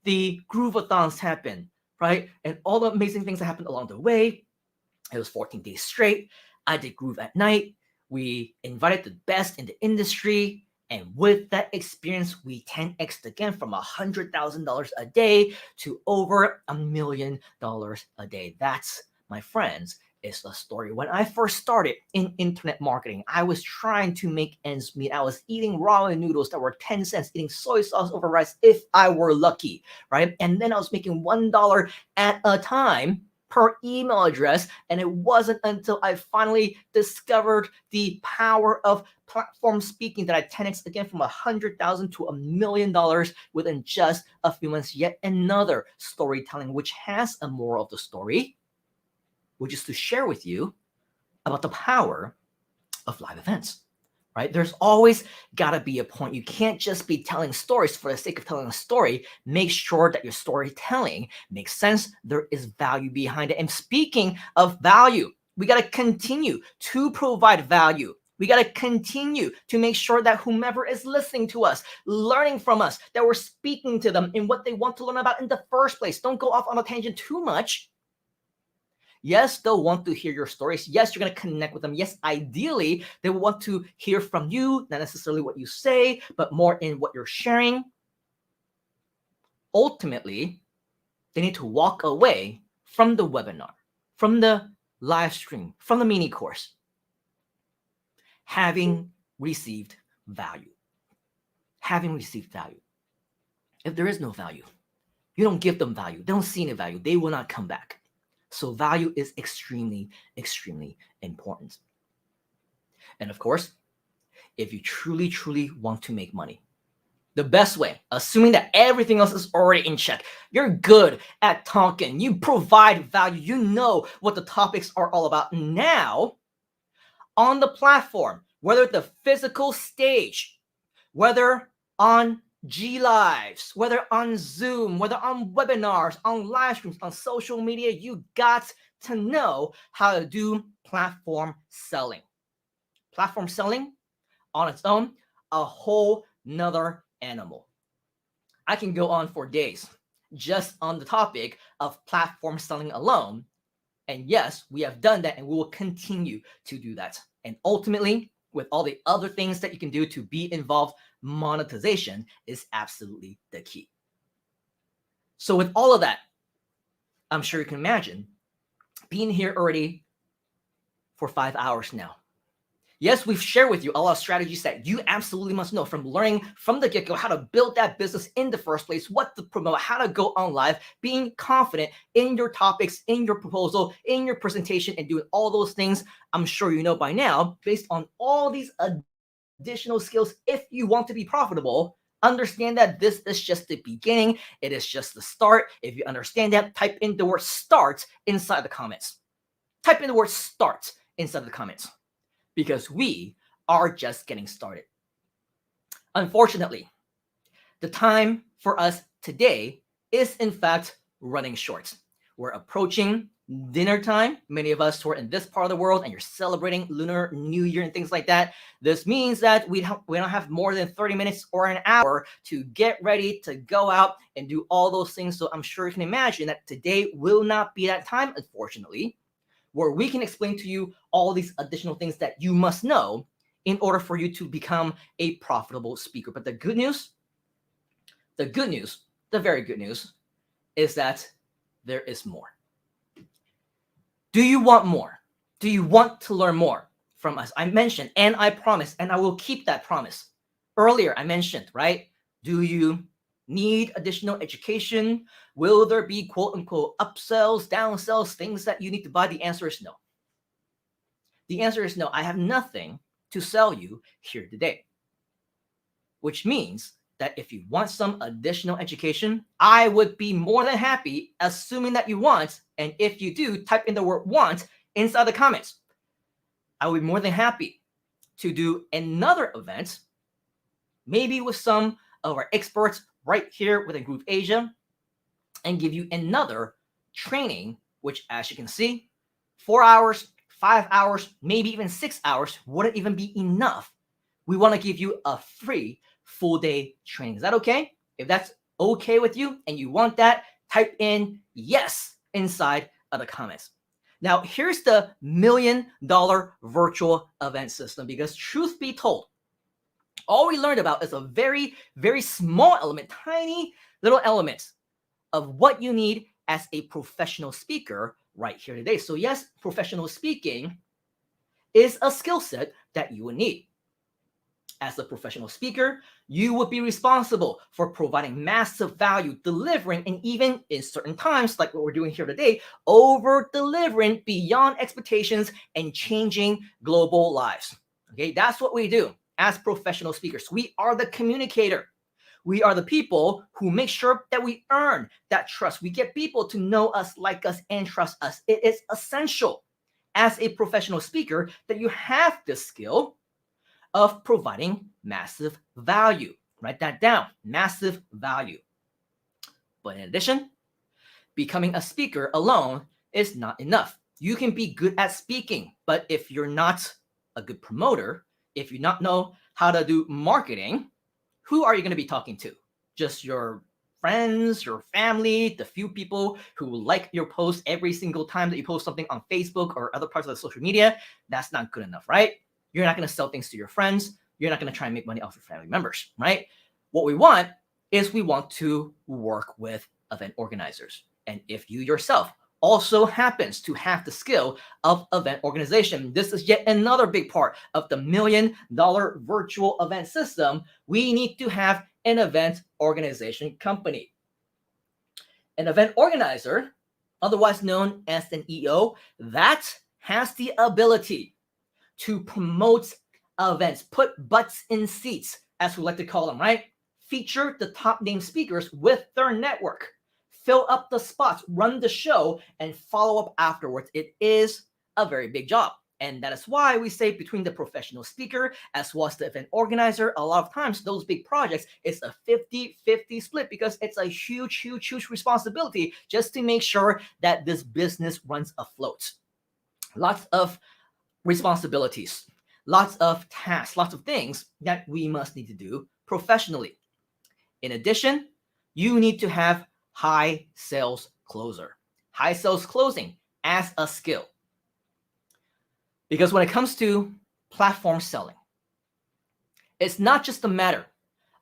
the Grooveathons happened, right? And all the amazing things that happened along the way. It was 14 days straight. I did Groove at night. We invited the best in the industry. And with that experience, we 10x'd again from $100,000 a day to over $1 million a day. That's, my friends, is the story. When I first started in internet marketing, I was trying to make ends meet. I was eating ramen noodles that were 10 cents, eating soy sauce over rice if I were lucky, right? And then I was making $1 at a time per email address. And it wasn't until I finally discovered the power of platform speaking that I 10x again from $100,000 to $1 million within just a few months. Yet another storytelling, which has a moral of the story, which is to share with you about the power of live events, right? There's always got to be a point. You can't just be telling stories for the sake of telling a story. Make sure that your storytelling makes sense. There is value behind it. And speaking of value, we got to continue to provide value. We got to continue to make sure that whomever is listening to us, learning from us, that we're speaking to them in what they want to learn about in the first place. Don't go off on a tangent too much. Yes, they'll want to hear your stories. Yes, you're going to connect with them. Yes, ideally, they will want to hear from you, not necessarily what you say, but more in what you're sharing. Ultimately, they need to walk away from the webinar, from the live stream, from the mini course, having received value. Having received value. If there is no value, you don't give them value, they don't see any value, they will not come back. So value is extremely, extremely important. And of course, if you truly, truly want to make money, the best way, assuming that everything else is already in check, you're good at talking, you provide value, you know what the topics are all about. Now, on the platform, whether the physical stage, whether on G Lives, whether on Zoom, whether on webinars, on live streams, on social media, you got to know how to do platform selling. Platform selling on its own, a whole nother animal. I can go on for days just on the topic of platform selling alone. And yes, we have done that and we will continue to do that. And ultimately, with all the other things that you can do to be involved, monetization is absolutely the key. So with all of that, I'm sure you can imagine being here already for 5 hours now. Yes, we've shared with you a lot of strategies that you absolutely must know, from learning from the get-go how to build that business in the first place, what to promote, how to go on live, being confident in your topics, in your proposal, in your presentation, and doing all those things. I'm sure you know by now, based on all these additional skills, if you want to be profitable, understand that this is just the beginning. It is just the start. If you understand that, type in the word START inside the comments. Type in the word START inside the comments, because we are just getting started. Unfortunately, the time for us today is in fact running short. We're approaching dinner time. Many of us who are in this part of the world and you're celebrating Lunar New Year and things like that, this means that we don't have more than 30 minutes or an hour to get ready to go out and do all those things. So I'm sure you can imagine that today will not be that time, unfortunately, where we can explain to you all these additional things that you must know in order for you to become a profitable speaker. But the good news, the very good news, is that there is more. Do you want more? Do you want to learn more from us? I mentioned, and I promise, and I will keep that promise. Earlier, I mentioned, right? Do you need additional education? Will there be quote unquote upsells, downsells, things that you need to buy? The answer is no. The answer is no. I have nothing to sell you here today. Which means that if you want some additional education, I would be more than happy, assuming that you want. And if you do, type in the word want inside the comments. I would be more than happy to do another event, maybe with some of our experts right here within grooveasia, and give you another training, which, as you can see, 4 hours, 5 hours, maybe even 6 hours wouldn't even be enough. We want to give you a free full day training. Is that okay? If that's okay with you and you want that, type in yes inside of the comments. Now, here's the $1 million virtual event system, because truth be told, all we learned about is a very, very small element, tiny little elements of what you need as a professional speaker right here today. So yes, professional speaking is a skill set that you will need. As a professional speaker, you would be responsible for providing massive value, delivering, and even in certain times, like what we're doing here today, over-delivering beyond expectations and changing global lives. Okay, that's what we do as professional speakers. We are the communicator. We are the people who make sure that we earn that trust. We get people to know us, like us, and trust us. It is essential as a professional speaker that you have this skill of providing massive value. Write that down, massive value. But in addition, becoming a speaker alone is not enough. You can be good at speaking, but if you're not a good promoter, if you not know how to do marketing, who are you going to be talking to? Just your friends, your family, the few people who like your post every single time that you post something on Facebook or other parts of the social media? That's not good enough, right? You're not going to sell things to your friends. You're not going to try and make money off your family members, right? What we want is we want to work with event organizers. And if you yourself also happens to have the skill of event organization. This is yet another big part of the $1 million virtual event system. We need to have an event organization company. An event organizer, otherwise known as an EO, that has the ability to promote events, put butts in seats, as we like to call them, right? Feature the top name speakers with their network, fill up the spots, run the show, and follow up afterwards. It is a very big job. And that is why we say between the professional speaker as well as the event organizer, a lot of times those big projects, it's a 50-50 split because it's a huge, huge, huge responsibility just to make sure that this business runs afloat. Lots of responsibilities, lots of tasks, lots of things that we must need to do professionally. In addition, you need to have high sales closer, high sales closing as a skill. Because when it comes to platform selling, it's not just a matter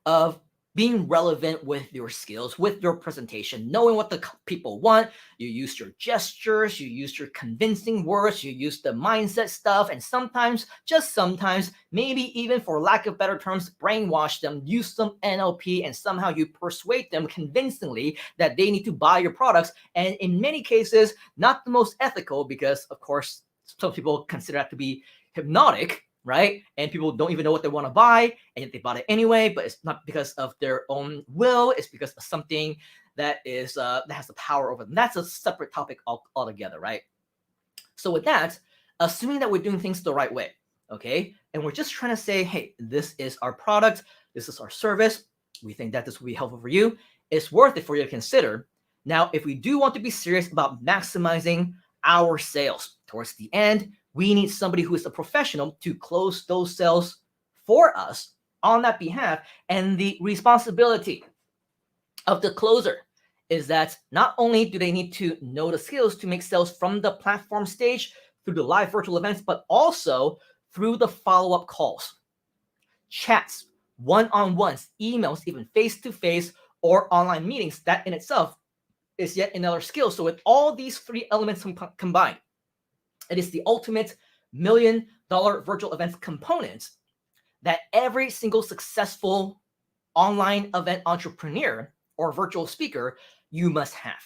of being relevant with your skills, with your presentation, knowing what the people want. You use your gestures, you use your convincing words, you use the mindset stuff, and sometimes, just sometimes, maybe even for lack of better terms, brainwash them, use some NLP, and somehow you persuade them convincingly that they need to buy your products. And in many cases, not the most ethical because, of course, some people consider that to be hypnotic, right? And people don't even know what they want to buy, and yet they bought it anyway. But it's not because of their own will; it's because of something that is that has the power over them. That's a separate topic altogether, right? So with that, assuming that we're doing things the right way, okay, and we're just trying to say, hey, this is our product, this is our service. We think that this will be helpful for you. It's worth it for you to consider. Now, if we do want to be serious about maximizing our sales towards the end, we need somebody who is a professional to close those sales for us on that behalf. And the responsibility of the closer is that not only do they need to know the skills to make sales from the platform stage through the live virtual events, but also through the follow-up calls, chats, one-on-ones, emails, even face-to-face or online meetings. That in itself is yet another skill. So with all these three elements combined, it is the ultimate $1 million virtual events component that every single successful online event entrepreneur or virtual speaker, you must have.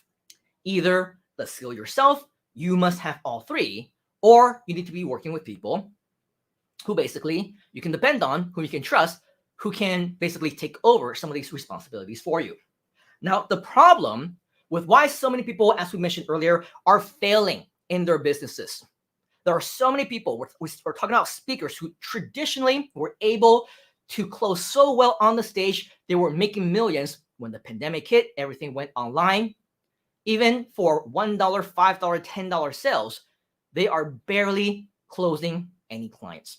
Either the skill yourself, you must have all three, or you need to be working with people who basically you can depend on, who you can trust, who can basically take over some of these responsibilities for you. Now, the problem with why so many people, as we mentioned earlier, are failing in their businesses. There are so many people, we're talking about speakers who traditionally were able to close so well on the stage. They were making millions. When the pandemic hit, everything went online. Even for $1, $5, $10 sales, they are barely closing any clients.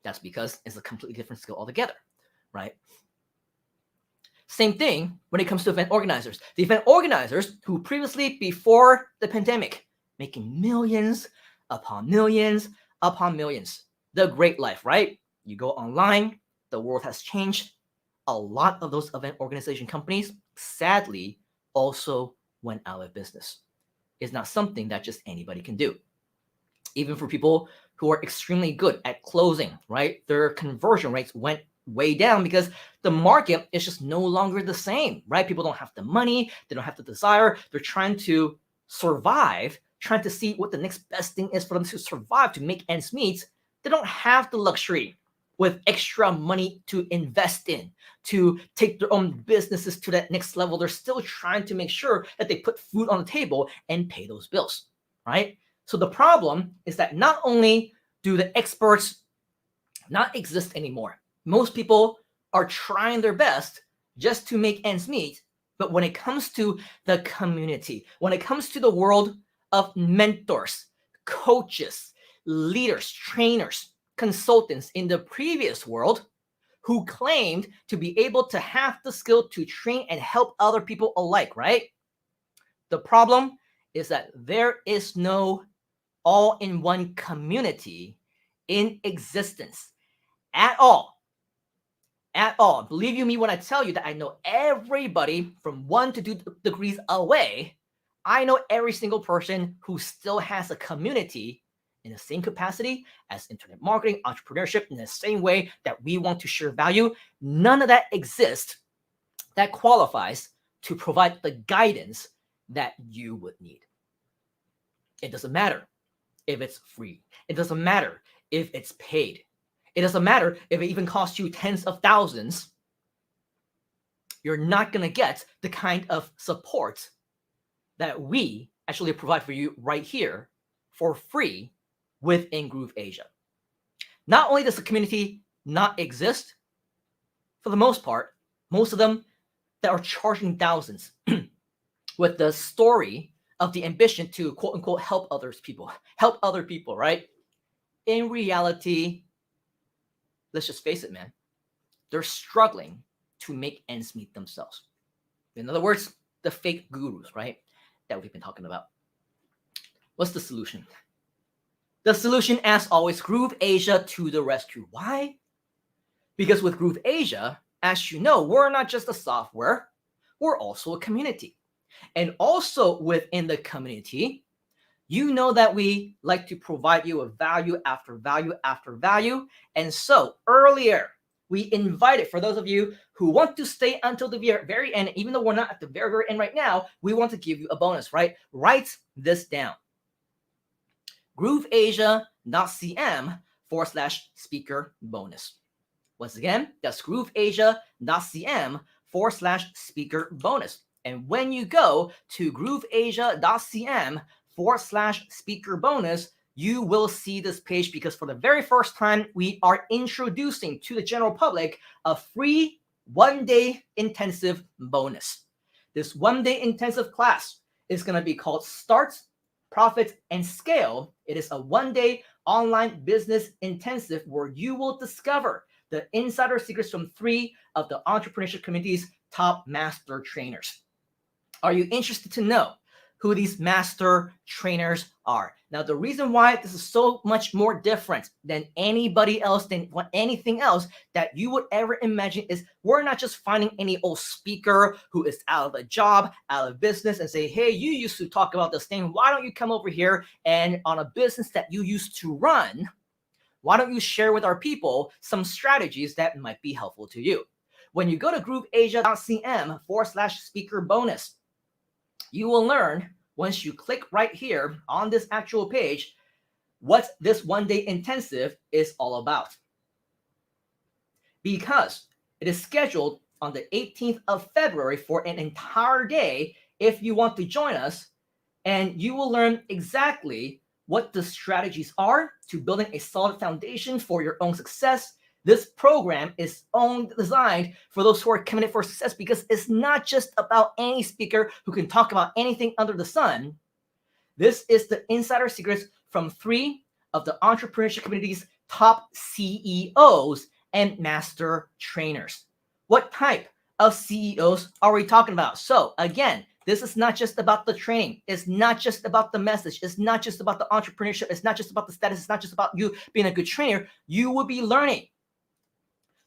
That's because it's a completely different skill altogether, right? Same thing when it comes to event organizers. The event organizers who previously, before the pandemic, making millions upon millions upon millions. The great life, right? You go online, the world has changed. A lot of those event organization companies, sadly, also went out of business. It's not something that just anybody can do. Even for people who are extremely good at closing, right? Their conversion rates went way down because the market is just no longer the same, right? People don't have the money, they don't have the desire. They're trying to survive, trying to see what the next best thing is for them to survive, to make ends meet. They don't have the luxury with extra money to invest in, to take their own businesses to that next level. They're still trying to make sure that they put food on the table and pay those bills, right? So the problem is that not only do the experts not exist anymore, most people are trying their best just to make ends meet. But when it comes to the community, when it comes to the world of mentors, coaches, leaders, trainers, consultants in the previous world who claimed to be able to have the skill to train and help other people alike, right? The problem is that there is no all-in-one community in existence at all. At all. Believe you me when I tell you that I know everybody from 1 to 2 degrees away. I know every single person who still has a community in the same capacity as internet marketing, entrepreneurship, in the same way that we want to share value. None of that exists that qualifies to provide the guidance that you would need. It doesn't matter if it's free. It doesn't matter if it's paid. It doesn't matter if it even costs you tens of thousands. You're not going to get the kind of support that we actually provide for you right here for free within grooveasia. Not only does the community not exist, for the most part, most of them that are charging thousands with the story of the ambition to quote unquote help other people, right? In reality, let's just face it, man, they're struggling to make ends meet themselves. In other words, the fake gurus, right, that we've been talking about. What's the solution? The solution, as always, grooveasia to the rescue. Why? Because with grooveasia, as you know, we're not just a software, we're also a community. And also within the community, you know that we like to provide you with value after value after value. And so earlier, we invited, for those of you who want to stay until the very end, even though we're not at the very, very end right now, we want to give you a bonus, right? Write this down. grooveasia.cm/speaker bonus. Once again, that's grooveasia.cm/speaker bonus. And when you go to grooveasia.cm/speaker bonus, you will see this page, because for the very first time, we are introducing to the general public a free one-day intensive bonus. This one-day intensive class is going to be called Start, Profit, and Scale. It is a one-day online business intensive where you will discover the insider secrets from 3 of the entrepreneurship community's top master trainers. Are you interested to know who these master trainers are? Now, the reason why this is so much more different than anybody else, than anything else that you would ever imagine, is we're not just finding any old speaker who is out of a job, out of business, and say, hey, you used to talk about this thing. Why don't you come over here and on a business that you used to run, why don't you share with our people some strategies that might be helpful to you? When you go to grooveasia.cm/speaker bonus, you will learn, once you click right here on this actual page, what this one-day intensive is all about. Because it is scheduled on the 18th of February for an entire day if you want to join us, and you will learn exactly what the strategies are to building a solid foundation for your own success. This program is designed for those who are committed for success, because it's not just about any speaker who can talk about anything under the sun. This is the insider secrets from 3 of the entrepreneurship community's top CEOs and master trainers. What type of CEOs are we talking about? So again, this is not just about the training. It's not just about the message. It's not just about the entrepreneurship. It's not just about the status. It's not just about you being a good trainer. You will be learning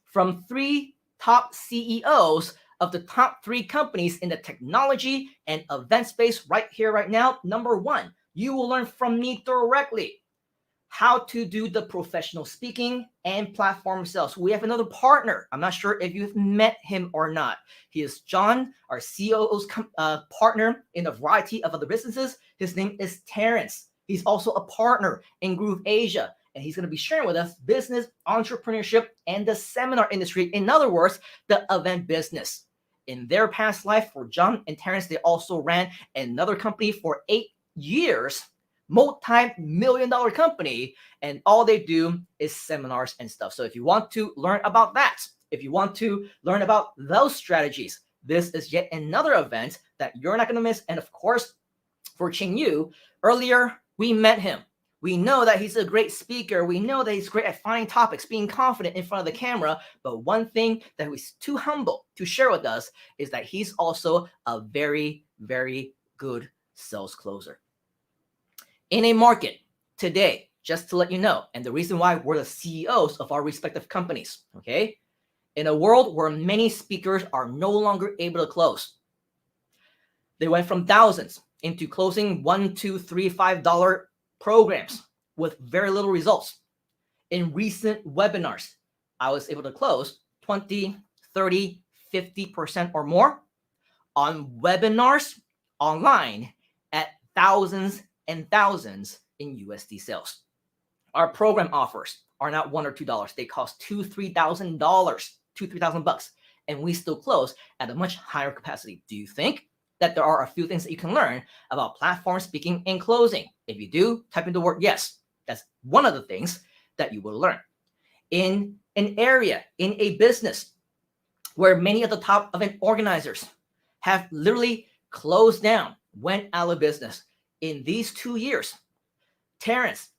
from 3 top CEOs of the top 3 companies in the technology and event space right here, right now. Number 1, you will learn from me directly how to do the professional speaking and platform sales. We have another partner. I'm not sure if you've met him or not. He is John, our COO's partner in a variety of other businesses. His name is Terrence. He's also a partner in grooveasia, and he's going to be sharing with us business, entrepreneurship, and the seminar industry. In other words, the event business. In their past life, for John and Terrence, they also ran another company for 8 years, multi-million-dollar company, and all they do is seminars and stuff. So if you want to learn about that, if you want to learn about those strategies, this is yet another event that you're not going to miss. And of course, for Ching Yu, earlier we met him. We know that he's a great speaker. We know that he's great at finding topics, being confident in front of the camera. But one thing that he's too humble to share with us is that he's also a very, very good sales closer. In a market today, just to let you know, and the reason why we're the CEOs of our respective companies, okay? In a world where many speakers are no longer able to close, they went from thousands into closing $1, $2, $3, $5 programs with very little results. In recent webinars, I was able to close 20, 30, 50% or more on webinars online at thousands and thousands in USD sales. Our program offers are not $1 or $2. They cost $2,000, $3,000, $2,000, $3,000, and we still close at a much higher capacity. Do you think that there are a few things that you can learn about platform speaking and closing? If you do, type in the word yes. That's one of the things that you will learn. In an area, in a business where many of the top event organizers have literally closed down, went out of business in these 2 years, Terrence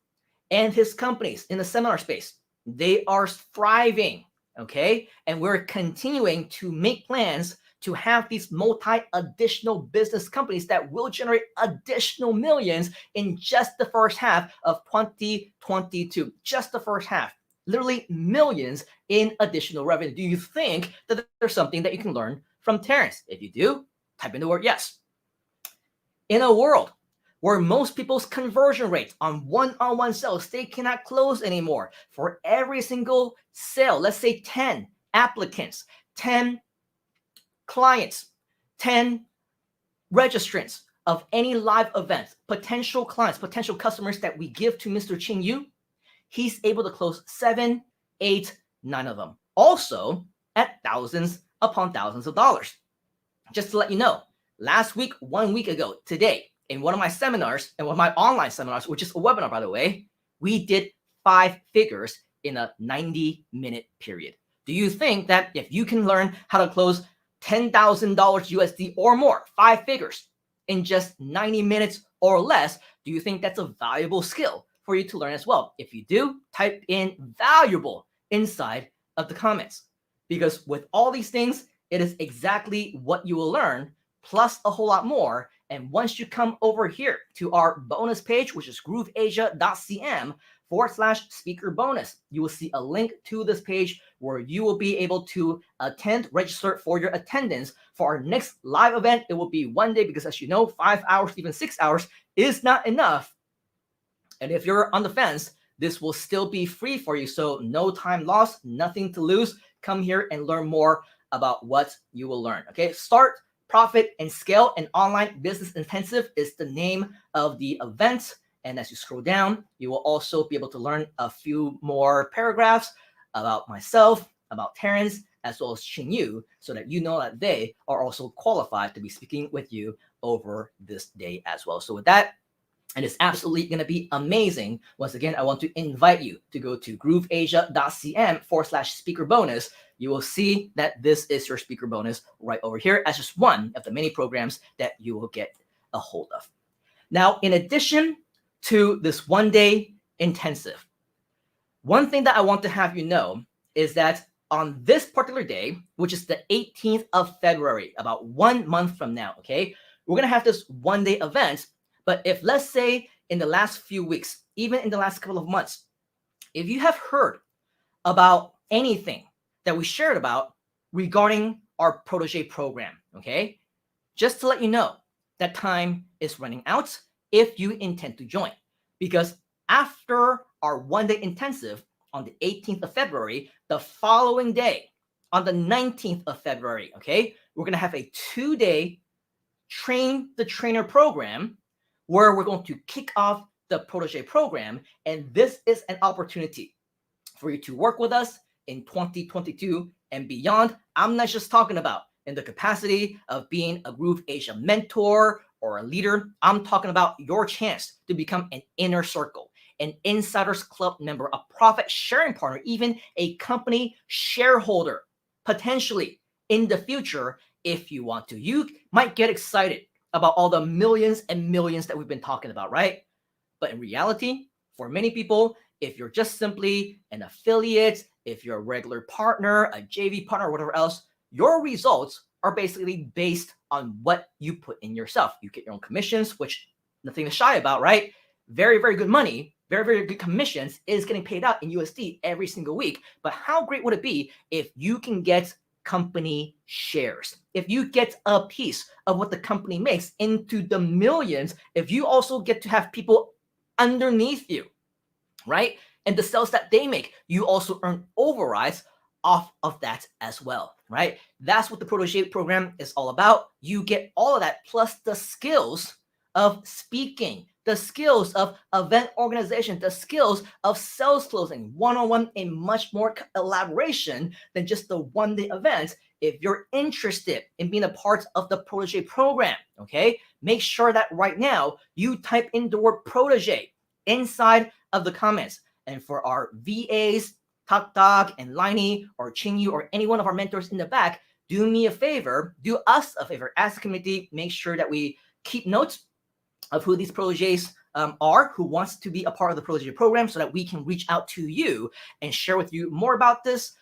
and his companies in the seminar space, they are thriving, okay? And we're continuing to make plans to have these multi-additional business companies that will generate additional millions in just the first half of 2022. Just the first half. Literally millions in additional revenue. Do you think that there's something that you can learn from Terrence? If you do, type in the word yes. In a world where most people's conversion rates on one-on-one sales, they cannot close anymore. For every single sale, let's say 10 applicants, 10 clients, 10 registrants of any live event, potential clients, potential customers that we give to Mr. Ching Yu, he's able to close 7, 8, 9 of them. Also at thousands upon thousands of dollars. Just to let you know, last week, 1 week ago, today, in one of my seminars, and one of my online seminars, which is a webinar, by the way, we did 5 figures in a 90-minute period. Do you think that if you can learn how to close $10,000 USD or more, 5 figures, in just 90 minutes or less, do you think that's a valuable skill for you to learn as well? If you do, type in valuable inside of the comments. Because with all these things, it is exactly what you will learn, plus a whole lot more. And once you come over here to our bonus page, which is grooveasia.cm/speaker bonus, you will see a link to this page where you will be able to attend, register for your attendance for our next live event. It will be 1 day because, as you know, 5 hours, even 6 hours is not enough. And if you're on the fence, this will still be free for you. So no time lost, nothing to lose. Come here and learn more about what you will learn. Okay, Start, Profit, and Scale an Online Business Intensive is the name of the event. And as you scroll down, you will also be able to learn a few more paragraphs about myself, about Terrence, as well as Ching Yu, so that you know that they are also qualified to be speaking with you over this day as well. So with that, and it's absolutely going to be amazing. Once again, I want to invite you to go to grooveasia.cm/speaker bonus. You will see that this is your speaker bonus right over here as just one of the many programs that you will get a hold of. Now, in addition to this 1 day intensive, one thing that I want to have you know is that on this particular day, which is the 18th of February, about 1 month from now, okay, we're going to have this 1 day event. But if, let's say, in the last few weeks, even in the last couple of months, if you have heard about anything that we shared about regarding our protege program, okay, just to let you know that time is running out if you intend to join. Because after our 1 day intensive on the 18th of February, the following day, on the 19th of February, okay, we're going to have a 2-day Train the Trainer program where we're going to kick off the protege program. And this is an opportunity for you to work with us in 2022 and beyond. I'm not just talking about in the capacity of being a Groove Asia mentor or a leader. I'm talking about your chance to become an inner circle, an Insiders Club member, a profit sharing partner, even a company shareholder, potentially in the future if you want to. You might get excited about all the millions and millions that we've been talking about, right? But in reality, for many people, if you're just simply an affiliate, if you're a regular partner, a JV partner, or whatever else, your results are basically based on what you put in yourself. You get your own commissions, which nothing to shy about, right? Very, very good money, very, very good commissions is getting paid out in USD every single week. But how great would it be if you can get company shares. If you get a piece of what the company makes into the millions, if you also get to have people underneath you, right? And the sales that they make, you also earn overrides off of that as well, right? That's what the Protege program is all about. You get all of that plus the skills of speaking, the skills of event organization, the skills of sales closing, one-on-one, and much more elaboration than just the one-day events. If you're interested in being a part of the Protege program, okay, make sure that right now you type in the word Protege inside of the comments. And for our VAs, Taktak and Liney or Chinyu or any one of our mentors in the back, do me a favor, do us a favor as a committee, make sure that we keep notes of who these proteges are, who wants to be a part of the Protege program, so that we can reach out to you and share with you more about this,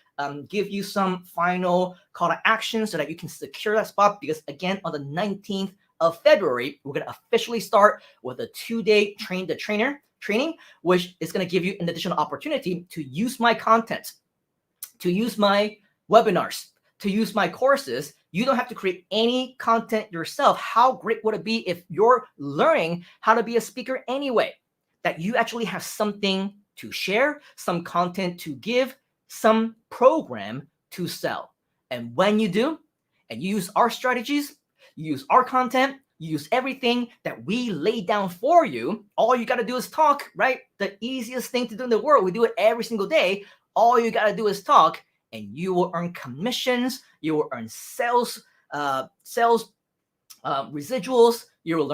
give you some final call to action so that you can secure that spot. Because again, on the 19th of February, we're going to officially start with a 2-day train the trainer training, which is going to give you an additional opportunity to use my content, to use my webinars, to use my courses. You don't have to create any content yourself. How great would it be if you're learning how to be a speaker anyway, that you actually have something to share, some content to give, some program to sell. And when you do, and you use our strategies, you use our content, you use everything that we lay down for you, all you got to do is talk, right? The easiest thing to do in the world. We do it every single day. All you got to do is talk, and you will earn commissions. You will earn sales residuals. You will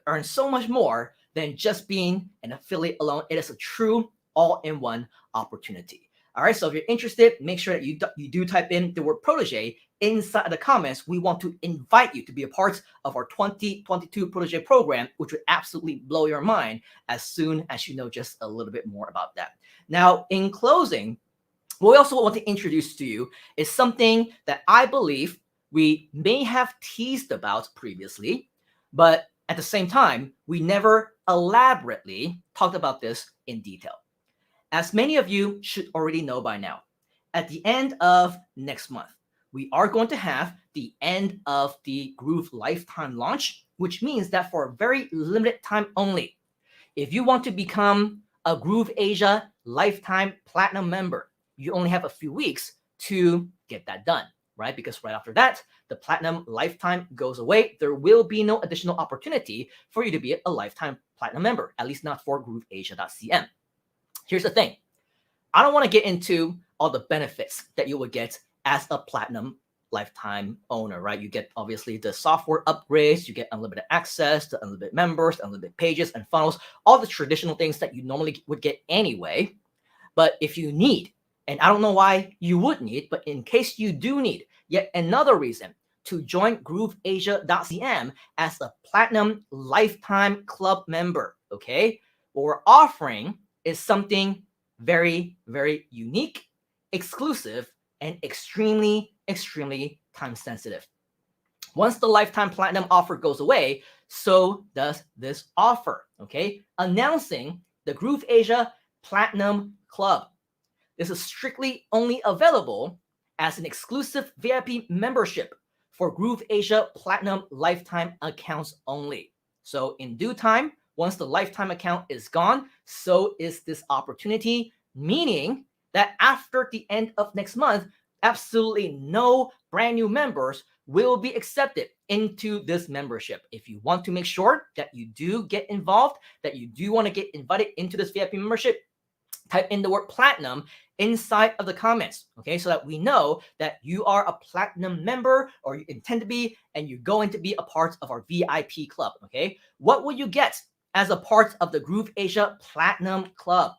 earn so much more than just being an affiliate alone. It is a true all-in-one opportunity. All right, so if you're interested, make sure that you do type in the word Protege inside the comments. We want to invite you to be a part of our 2022 Protege program, which would absolutely blow your mind as soon as you know just a little bit more about that. Now, in closing, what we also want to introduce to you is something that I believe we may have teased about previously, but at the same time, we never elaborately talked about this in detail. As many of you should already know by now, at the end of next month, we are going to have the end of the Groove Lifetime launch, which means that for a very limited time only, if you want to become a grooveasia Lifetime Platinum member, you only have a few weeks to get that done, right? Because right after that, the Platinum Lifetime goes away. There will be no additional opportunity for you to be a Lifetime Platinum member, at least not for grooveasia.cm. Here's the thing. I don't want to get into all the benefits that you would get as a Platinum Lifetime owner, right? You get obviously the software upgrades, you get unlimited access to unlimited members, unlimited pages and funnels, all the traditional things that you normally would get anyway. But if you need, and I don't know why you would need, but in case you do need yet another reason to join grooveasia.cm as a Platinum Lifetime Club member, okay? What we're offering is something very, very unique, exclusive, and extremely, extremely time sensitive. Once the Lifetime Platinum offer goes away, so does this offer, okay? Announcing the grooveasia Platinum Club. This is strictly only available as an exclusive VIP membership for grooveasia Platinum Lifetime accounts only. So in due time, once the Lifetime account is gone, so is this opportunity, meaning that after the end of next month, absolutely no brand new members will be accepted into this membership. If you want to make sure that you do get involved, that you do want to get invited into this VIP membership, type in the word Platinum inside of the comments, okay? So that we know that you are a Platinum member or you intend to be, and you're going to be a part of our VIP club, okay? What will you get as a part of the grooveasia Platinum Club?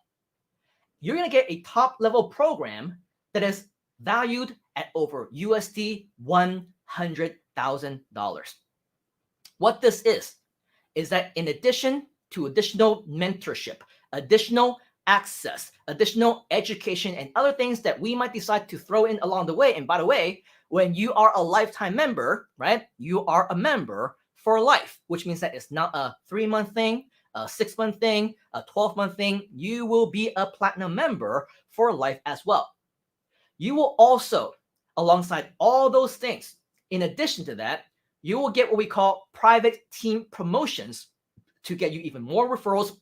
You're going to get a top level program that is valued at over USD $100,000. What this is that in addition to additional mentorship, additional access, additional education, and other things that we might decide to throw in along the way. And by the way, when you are a Lifetime member, right, you are a member for life, which means that it's not a 3-month thing, a 6-month thing, a 12-month thing. You will be a Platinum member for life as well. You will also alongside all those things, in addition to that, you will get what we call private team promotions to get you even more referrals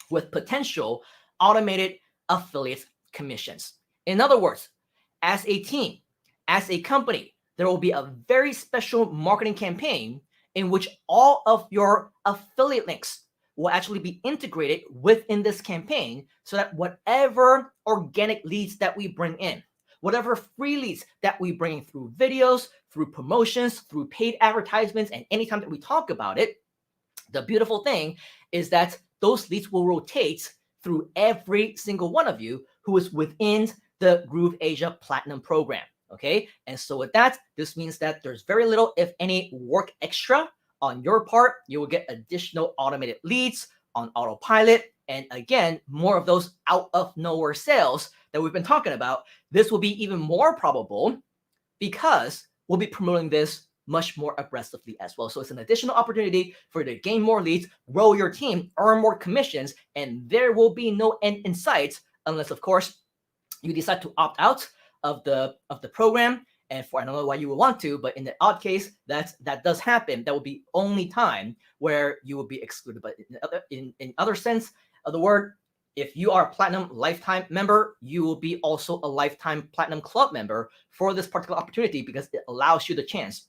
with potential automated affiliate commissions. In other words, as a team, as a company, there will be a very special marketing campaign in which all of your affiliate links will actually be integrated within this campaign, so that whatever organic leads that we bring in, whatever free leads that we bring through videos, through promotions, through paid advertisements, and anytime that we talk about it, the beautiful thing is that those leads will rotate through every single one of you who is within the grooveasia Platinum program. Okay, and so with that, this means that there's very little, if any, work extra on your part. You will get additional automated leads on autopilot, and again, more of those out of nowhere sales that we've been talking about. This will be even more probable because we'll be promoting this much more aggressively as well. So it's an additional opportunity for you to gain more leads, grow your team, earn more commissions, and there will be no end in sight unless, of course, you decide to opt out of the program. And I don't know why you would want to, but in the odd case that does happen, that will be only time where you will be excluded. But in other sense of the word, if you are a Platinum Lifetime member, you will be also a Lifetime Platinum Club member for this particular opportunity, because it allows you the chance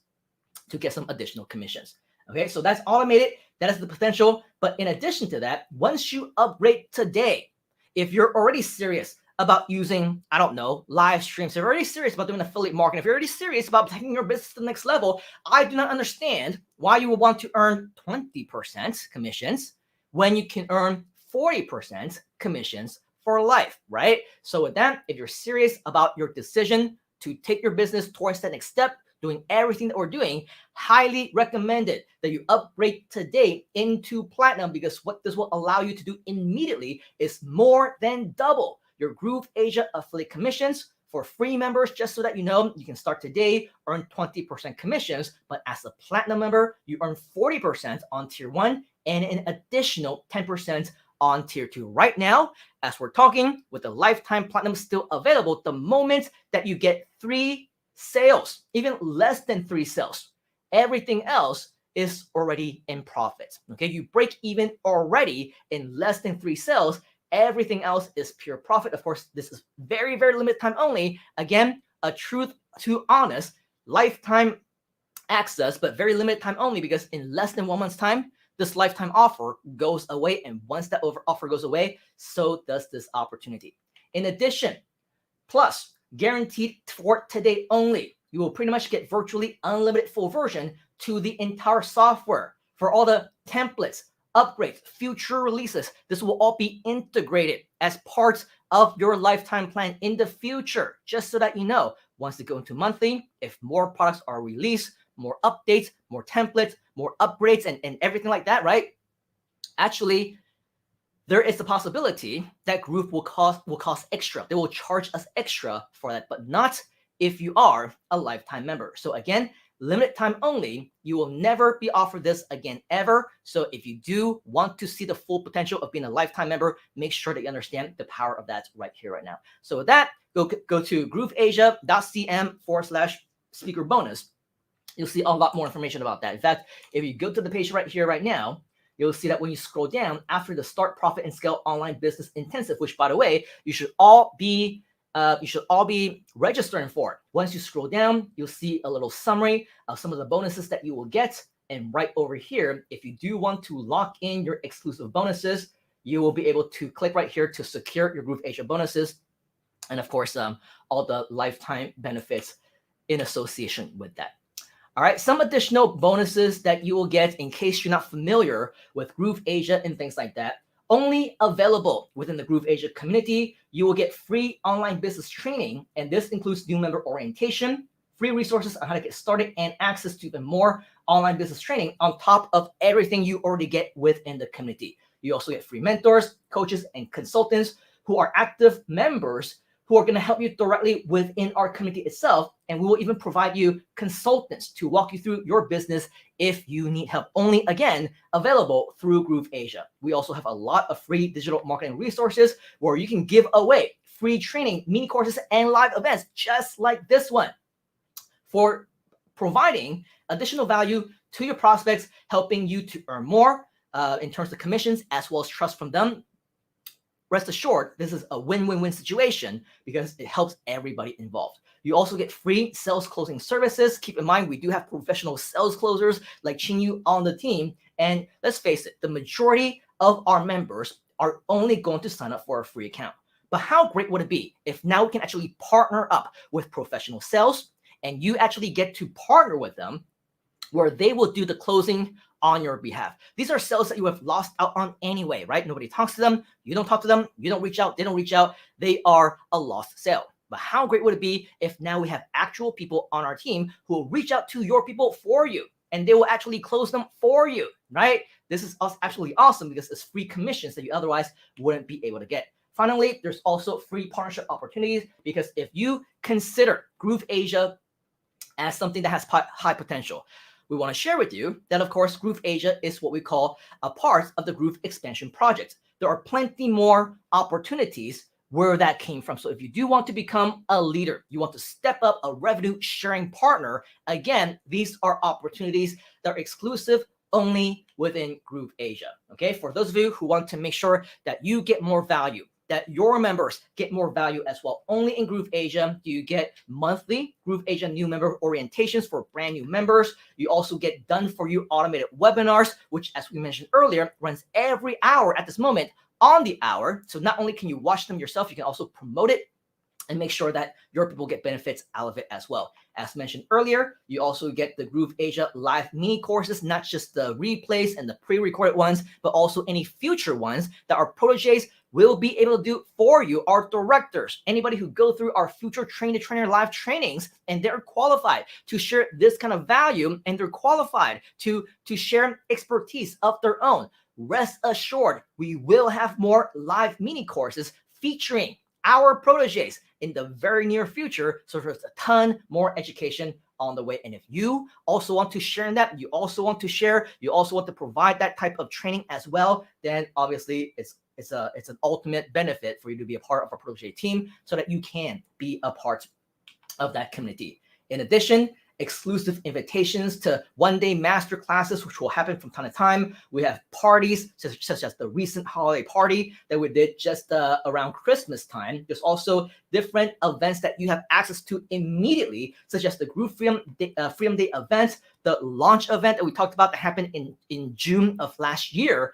to get some additional commissions. Okay, so that's automated. That is the potential. But in addition to that, once you upgrade today, if you're already serious about using, I don't know, live streams, if you're already serious about doing affiliate marketing, if you're already serious about taking your business to the next level, I do not understand why you would want to earn 20% commissions when you can earn 40% commissions for life, right? So with that, if you're serious about your decision to take your business towards that next step, doing everything that we're doing, highly recommended that you upgrade today into Platinum, because what this will allow you to do immediately is more than double your grooveasia affiliate commissions for free members. Just so that you know, you can start today, earn 20% commissions, but as a Platinum member, you earn 40% on tier 1 and an additional 10% on tier 2. Right now, as we're talking, with the Lifetime Platinum still available, the moment that you get 3 sales, even less than 3 sales, everything else is already in profit. Okay, you break even already in less than 3 sales. Everything else is pure profit. Of course, this is very, very limited time only. Again, a truth to honest lifetime access, but very limited time only, because in less than 1 month's time, this lifetime offer goes away. And once that offer goes away, so does this opportunity. In addition, plus guaranteed for today only, you will pretty much get virtually unlimited full version to the entire software for all the templates, upgrades, future releases. This will all be integrated as part of your lifetime plan in the future, just so that you know, once they go into monthly, if more products are released, more updates, more templates, more upgrades, and everything like that, right? Actually, there is a possibility that Groove will cost extra. They will charge us extra for that, but not if you are a lifetime member. So again, limited time only. You will never be offered this again ever. So if you do want to see the full potential of being a lifetime member, make sure that you understand the power of that right here, right now. So with that, go to grooveasia.cm/speaker bonus. You'll see a lot more information about that. In fact, if you go to the page right here, right now, you'll see that when you scroll down after the Start Profit and Scale Online Business Intensive, which, by the way, you should all be registering for it. Once you scroll down, you'll see a little summary of some of the bonuses that you will get. And right over here, if you do want to lock in your exclusive bonuses, you will be able to click right here to secure your grooveasia bonuses. And of course, all the lifetime benefits in association with that. All right, some additional bonuses that you will get in case you're not familiar with grooveasia and things like that. Only available within the grooveasia community. You will get free online business training, and this includes new member orientation, free resources on how to get started, and access to even more online business training on top of everything you already get within the community. You also get free mentors, coaches, and consultants who are active members who are going to help you directly within our community itself. And we will even provide you consultants to walk you through your business if you need help. Only, again, available through grooveasia. We also have a lot of free digital marketing resources where you can give away free training, mini courses, and live events just like this one. for providing additional value to your prospects, helping you to earn more in terms of commissions as well as trust from them. Rest assured, this is a win-win-win situation because it helps everybody involved. You also get free sales closing services. Keep in mind, we do have professional sales closers like Chinyu on the team. And let's face it, the majority of our members are only going to sign up for a free account. But how great would it be if now we can actually partner up with professional sales and you actually get to partner with them where they will do the closing on your behalf. These are sales that you have lost out on anyway, right? Nobody talks to them. You don't talk to them. You don't reach out. They don't reach out. They are a lost sale. But how great would it be if now we have actual people on our team who will reach out to your people for you and they will actually close them for you, right? This is absolutely awesome because it's free commissions that you otherwise wouldn't be able to get. Finally, there's also free partnership opportunities because if you consider grooveasia as something that has high potential, we want to share with you that, of course, grooveasia is what we call a part of the Groove Expansion Project. There are plenty more opportunities where that came from. So if you do want to become a leader, you want to step up a revenue sharing partner, again, these are opportunities that are exclusive only within grooveasia. Okay, for those of you who want to make sure that you get more value, that your members get more value as well. Only in grooveasia do you get monthly grooveasia new member orientations for brand new members. You also get done for you automated webinars, which, as we mentioned earlier, runs every hour at this moment on the hour. So not only can you watch them yourself, you can also promote it and make sure that your people get benefits out of it as well. As mentioned earlier, you also get the grooveasia live mini courses, not just the replays and the pre-recorded ones, but also any future ones that our proteges will be able to do for you. Our directors, anybody who go through our future train to trainer live trainings, and they're qualified to share this kind of value, and they're qualified to share expertise of their own. Rest assured, we will have more live mini courses featuring our proteges in the very near future. So there's a ton more education on the way. And if you also want to share in that, you also want to share, you also want to provide that type of training as well, then obviously it's an ultimate benefit for you to be a part of our protege team so that you can be a part of that community. In addition, exclusive invitations to one-day master classes, which will happen from time to time. We have parties such as the recent holiday party that we did just around Christmas time. There's also different events that you have access to immediately, such as the Groove Freedom Day event, the launch event that we talked about that happened in June of last year,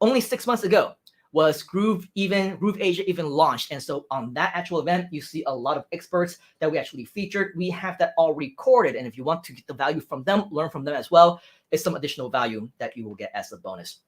only 6 months ago. Was grooveasia even launched. And so on that actual event, you see a lot of experts that we actually featured. We have that all recorded. And if you want to get the value from them, learn from them as well, it's some additional value that you will get as a bonus.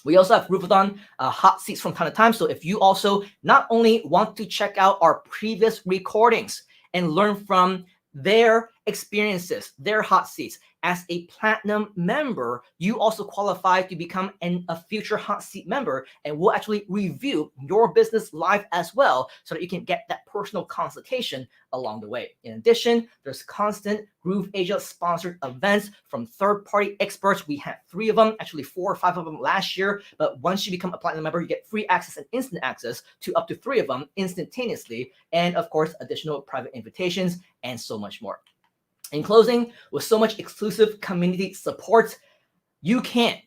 We also have Groovathon hot seats from time to time. So if you also not only want to check out our previous recordings and learn from their experiences, their hot seats, as a platinum member, you also qualify to become a future hot seat member, and we'll actually review your business live as well so that you can get that personal consultation along the way. In addition, there's constant grooveasia sponsored events from third-party experts. We had 3 of them, actually 4 or 5 of them last year, but once you become a platinum member, you get free access and instant access to up to 3 of them instantaneously, and of course, additional private invitations and so much more. In closing, with so much exclusive community support, you can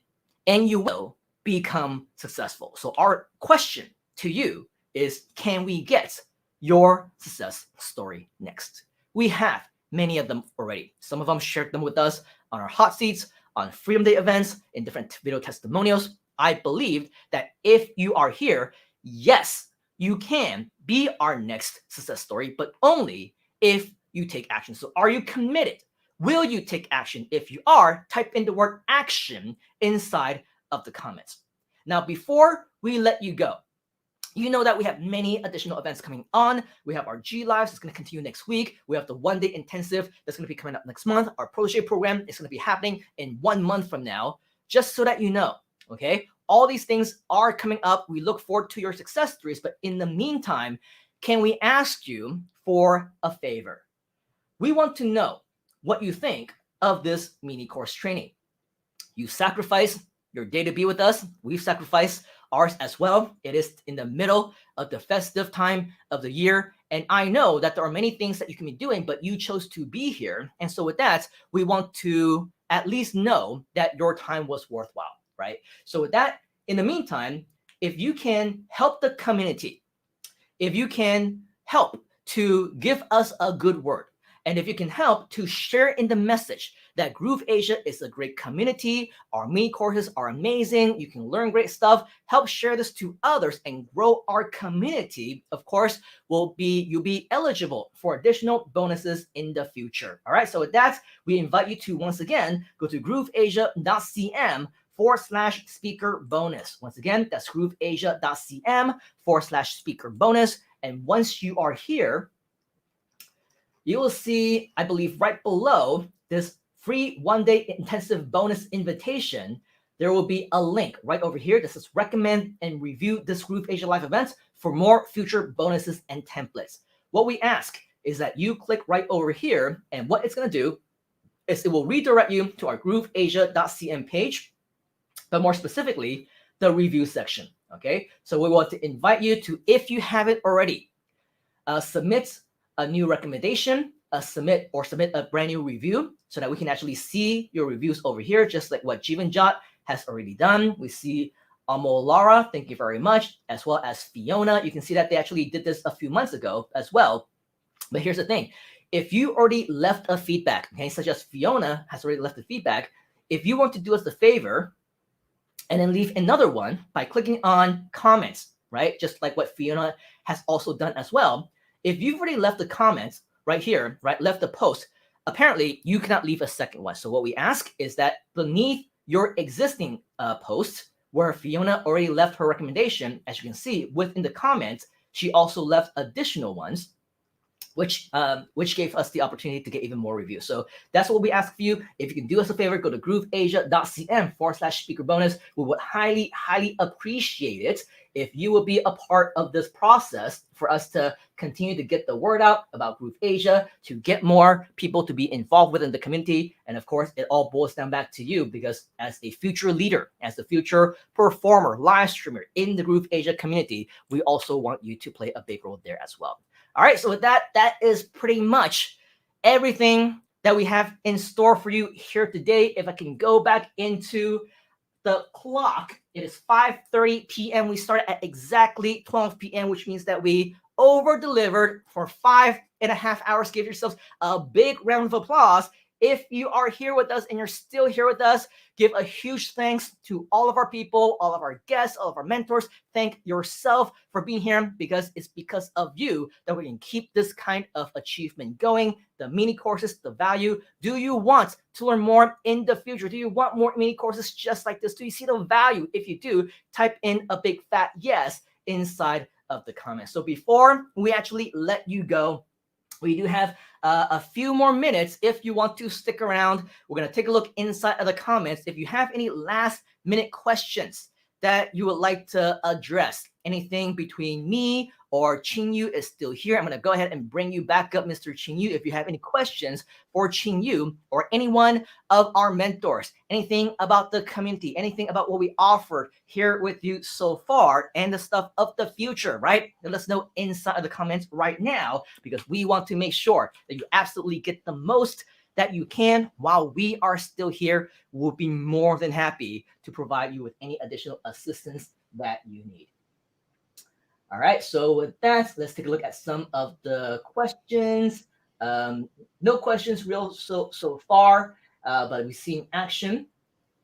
and you will become successful. So our question to you is, can we get your success story next? We have many of them already. Some of them shared them with us on our hot seats, on Freedom Day events, in different video testimonials. I believe that if you are here, yes, you can be our next success story, but only if you take action. So are you committed? Will you take action? If you are, type in the word action inside of the comments. Now, before we let you go, you know that we have many additional events coming on. We have our G Lives, it's going to continue next week. We have the one-day intensive that's going to be coming up next month. Our protege program is going to be happening in 1 month from now, just so that you know, okay? All these things are coming up. We look forward to your success stories, but in the meantime, can we ask you for a favor? We want to know what you think of this mini course training. You sacrifice your day to be with us. We've sacrificed ours as well. It is in the middle of the festive time of the year. And I know that there are many things that you can be doing, but you chose to be here. And so with that, we want to at least know that your time was worthwhile, right? So with that, in the meantime, if you can help the community, if you can help to give us a good word, and if you can help to share in the message that grooveasia is a great community, our mini courses are amazing, you can learn great stuff, help share this to others and grow our community, of course, you'll be eligible for additional bonuses in the future. All right, so with that, we invite you to once again go to grooveasia.cm/speaker bonus. Once again, that's grooveasia.cm/speaker bonus. And once you are here, you will see, I believe, right below this free one-day intensive bonus invitation, there will be a link right over here that says recommend and review this grooveasia live event for more future bonuses and templates. What we ask is that you click right over here, and what it's going to do is it will redirect you to our grooveasia.cm page, but more specifically, the review section. Okay, so we want to invite you to, if you haven't already, submit a new recommendation, submit a brand new review so that we can actually see your reviews over here, just like what Jivanjot has already done. We see Lara, thank you very much, as well as Fiona. You can see that they actually did this a few months ago as well. But here's the thing. If you already left a feedback, okay, such as Fiona has already left a feedback, if you want to do us the favor and then leave another one by clicking on comments, right? Just like what Fiona has also done as well. If you've already left the comments right here, right, left the post, apparently you cannot leave a second one. So what we ask is that beneath your existing post, where Fiona already left her recommendation, as you can see within the comments, she also left additional ones, which gave us the opportunity to get even more reviews. So that's what we ask of you. If you can do us a favor, go to grooveasia.cm/speaker bonus. We would highly, highly appreciate it if you will be a part of this process for us to continue to get the word out about grooveasia, to get more people to be involved within the community. And of course, it all boils down back to you, because as a future leader, as the future performer, live streamer in the grooveasia community, we also want you to play a big role there as well. All right, so with that, that is pretty much everything that we have in store for you here today. If I can go back into the clock, it is 5:30 p.m. We started at exactly 12 p.m., which means that we over-delivered for 5.5 hours. Give yourselves a big round of applause. If you are here with us and you're still here with us, give a huge thanks to all of our people, all of our guests, all of our mentors. Thank yourself for being here, because it's because of you that we can keep this kind of achievement going. The mini courses, the value. Do you want to learn more in the future? Do you want more mini courses just like this? Do you see the value? If you do, type in a big fat yes inside of the comments. So before we actually let you go, we do have a few more minutes. If you want to stick around, we're going to take a look inside of the comments. If you have any last minute questions that you would like to address, anything between me or Qingyu is still here, I'm going to go ahead and bring you back up, Mr. Qingyu. If you have any questions for Qingyu or any one of our mentors, anything about the community, anything about what we offered here with you so far and the stuff of the future, right? Let us know inside of the comments right now, because we want to make sure that you absolutely get the most that you can while we are still here. We'll be more than happy to provide you with any additional assistance that you need. All right, so with that, let's take a look at some of the questions. No questions real so far, but we've seen action.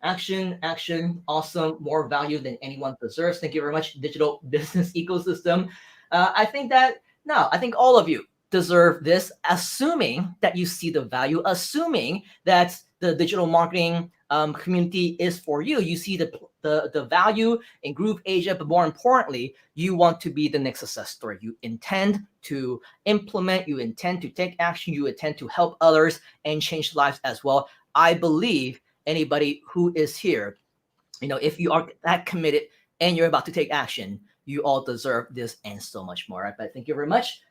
Awesome, more value than anyone deserves. Thank you very much, digital business ecosystem. I think all of you deserve this, assuming that you see the value, assuming that the digital marketing community is for you. You see the value in grooveasia, but more importantly, you want to be the next success story. You intend to implement, you intend to take action, you intend to help others and change lives as well. I believe anybody who is here, if you are that committed and you're about to take action, you all deserve this and so much more. Right? But thank you very much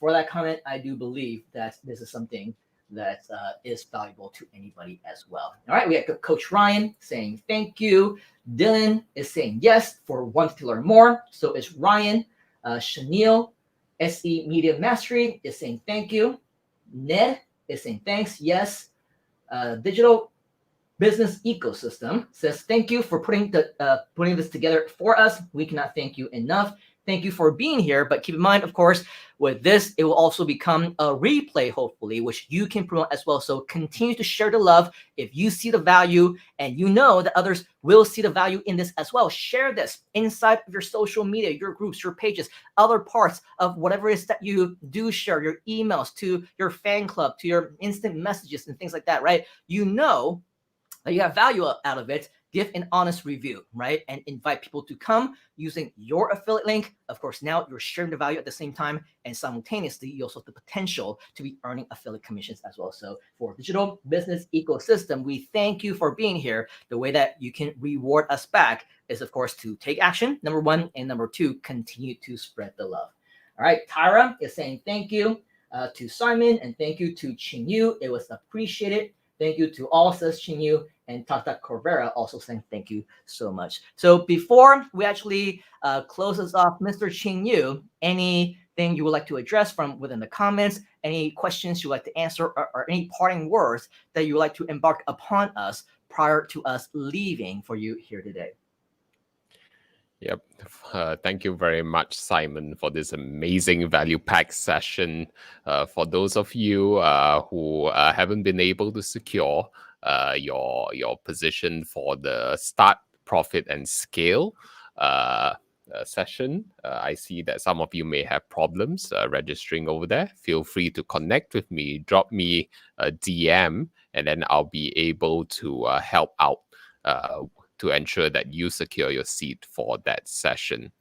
for that comment. I do believe that this is something that is valuable to anybody as well. All right, we have Coach Ryan saying thank you. Dylan is saying yes for wanting to learn more. So is Ryan. Chanel, SE Media Mastery is saying thank you. Ned is saying thanks, yes. Digital Business Ecosystem says thank you for putting this together for us. We cannot thank you enough. Thank you for being here. But keep in mind, of course, with this, it will also become a replay, hopefully, which you can promote as well. So continue to share the love. If you see the value and you know that others will see the value in this as well, share this inside of your social media, your groups, your pages, other parts of whatever it is that you do share, your emails to your fan club, to your instant messages and things like that, right? You know that you have value out of it. Give an honest review, right? And invite people to come using your affiliate link. Of course, now you're sharing the value at the same time, and simultaneously, you also have the potential to be earning affiliate commissions as well. So for Digital Business Ecosystem, we thank you for being here. The way that you can reward us back is, of course, to take action, number one, and number two, continue to spread the love. All right, Tyra is saying thank you to Simon, and thank you to Chinyu. It was appreciated. Thank you to all, says Chinyu. And Tata Corvera also saying thank you so much. So before we actually close us off, Mr. Chinyu, anything you would like to address from within the comments, any questions you'd like to answer, or any parting words that you would like to embark upon us prior to us leaving for you here today? Yep. Thank you very much, Simon, for this amazing value-packed session. For those of you who haven't been able to secure your position for the Start, Profit, and Scale session, I see that some of you may have problems registering over there. Feel free to connect with me, drop me a DM, and then I'll be able to help out to ensure that you secure your seat for that session.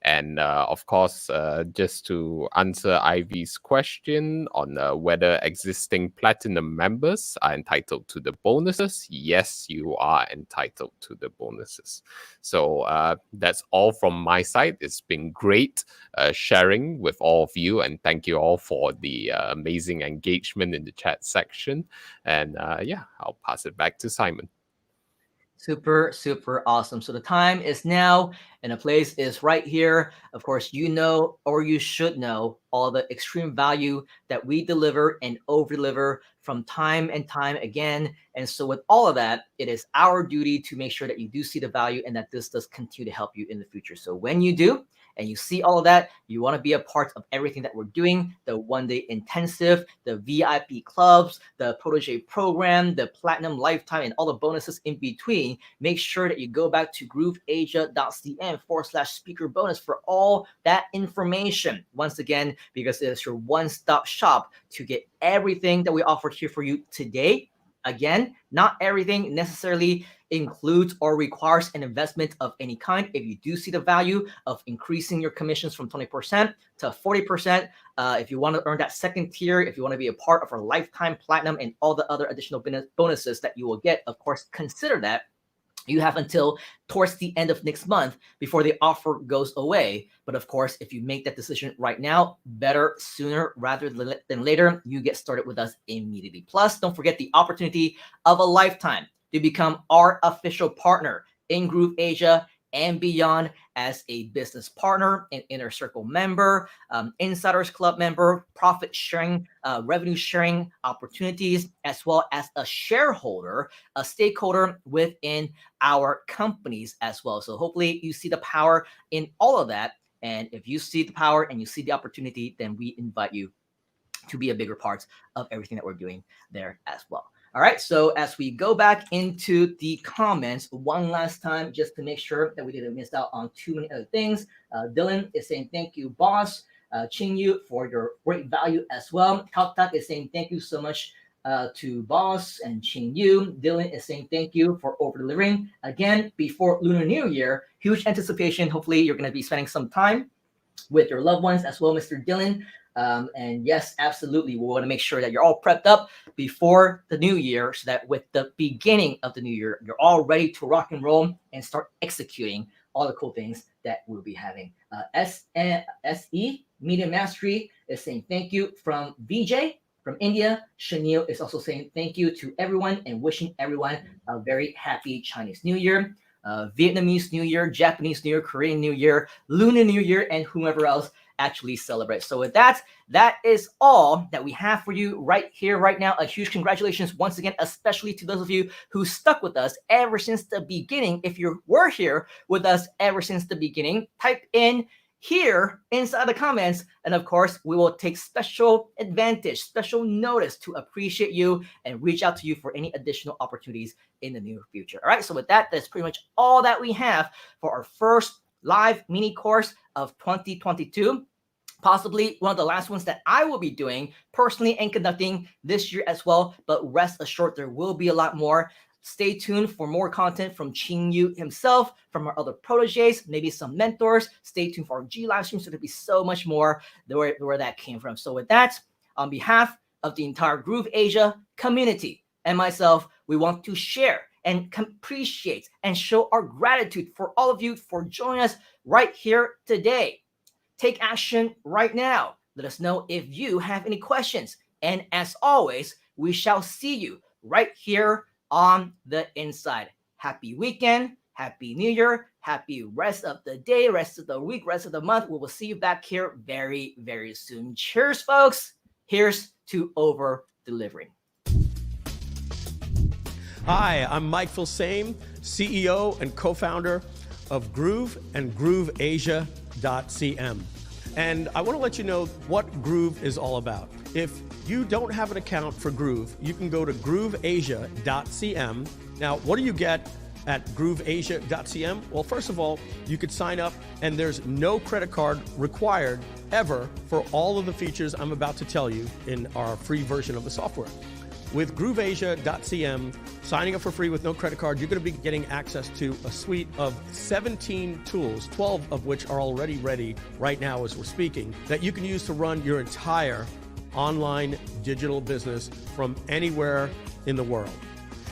And of course, just to answer Ivy's question on whether existing platinum members are entitled to the bonuses, yes, you are entitled to the bonuses. So that's all from my side. It's been great sharing with all of you, and thank you all for the amazing engagement in the chat section. And yeah, I'll pass it back to Simon. Super, super awesome. So the time is now and the place is right here. Of course, you know, or you should know, all the extreme value that we deliver and over deliver from time and time again. And so with all of that, it is our duty to make sure that you do see the value and that this does continue to help you in the future. So when you do, and you see all of that, you want to be a part of everything that we're doing, the one-day intensive, the VIP clubs, the protege program, the platinum lifetime, and all the bonuses in between. Make sure that you go back to grooveasia.cm/speaker bonus for all that information. Once again, because it is your one-stop shop to get everything that we offered here for you today. Again, not everything necessarily includes or requires an investment of any kind. If you do see the value of increasing your commissions from 20% to 40%, if you want to earn that second tier, if you want to be a part of our lifetime platinum and all the other additional bonuses that you will get, of course, consider that. You have until towards the end of next month before the offer goes away. But of course, if you make that decision right now, better sooner rather than later, you get started with us immediately. Plus, don't forget the opportunity of a lifetime to become our official partner in grooveasia and beyond as a business partner, an Inner Circle member, Insiders Club member, profit sharing, revenue sharing opportunities, as well as a shareholder, a stakeholder within our companies as well. So hopefully you see the power in all of that. And if you see the power and you see the opportunity, then we invite you to be a bigger part of everything that we're doing there as well. All right, so as we go back into the comments one last time, just to make sure that we didn't miss out on too many other things. Dylan is saying, thank you, boss. Chinyu, for your great value as well. Kaltak is saying, thank you so much to boss and Chinyu. Dylan is saying, thank you for over-delivering. Again, before Lunar New Year, huge anticipation. Hopefully you're going to be spending some time with your loved ones as well, Mr. Dylan. And yes, absolutely. We want to make sure that you're all prepped up before the new year so that with the beginning of the new year, you're all ready to rock and roll and start executing all the cool things that we'll be having. SE Media Mastery is saying thank you from VJ. From India, Chanil is also saying thank you to everyone and wishing everyone a very happy Chinese New Year, Vietnamese New Year, Japanese New Year, Korean New Year, Lunar New Year, and whomever else actually celebrates. So with that is all that we have for you right here, right now. A huge congratulations once again, especially to those of you who stuck with us ever since the beginning. If you were here with us ever since the beginning, type in here inside the comments, and of course we will take special advantage, special notice to appreciate you and reach out to you for any additional opportunities in the near future. All right, so with that, that's pretty much all that we have for our first live mini course of 2022. Possibly one of the last ones that I will be doing personally and conducting this year as well, but rest assured there will be a lot more. Stay tuned for more content from Qing Yu himself, from our other proteges, maybe some mentors. Stay tuned for our G live stream. So there'll be so much more where that came from. So with that, on behalf of the entire Groove Asia community and myself, we want to share and appreciate and show our gratitude for all of you for joining us right here today. Take action right now. Let us know if you have any questions. And as always, we shall see you right here on the inside. Happy weekend, happy New Year, happy rest of the day, rest of the week, rest of the month. We will see you back here very, very soon. Cheers, folks. Here's to over delivering. Hi, I'm Mike Filsame, CEO and co-founder of Groove and grooveasia.cm. And I want to let you know what Groove is all about. If you don't have an account for Groove, you can go to grooveasia.cm. Now, what do you get at grooveasia.cm? Well, first of all, you could sign up and there's no credit card required ever for all of the features I'm about to tell you in our free version of the software. With grooveasia.cm, signing up for free with no credit card, you're going to be getting access to a suite of 17 tools, 12 of which are already ready right now as we're speaking, that you can use to run your entire online digital business from anywhere in the world.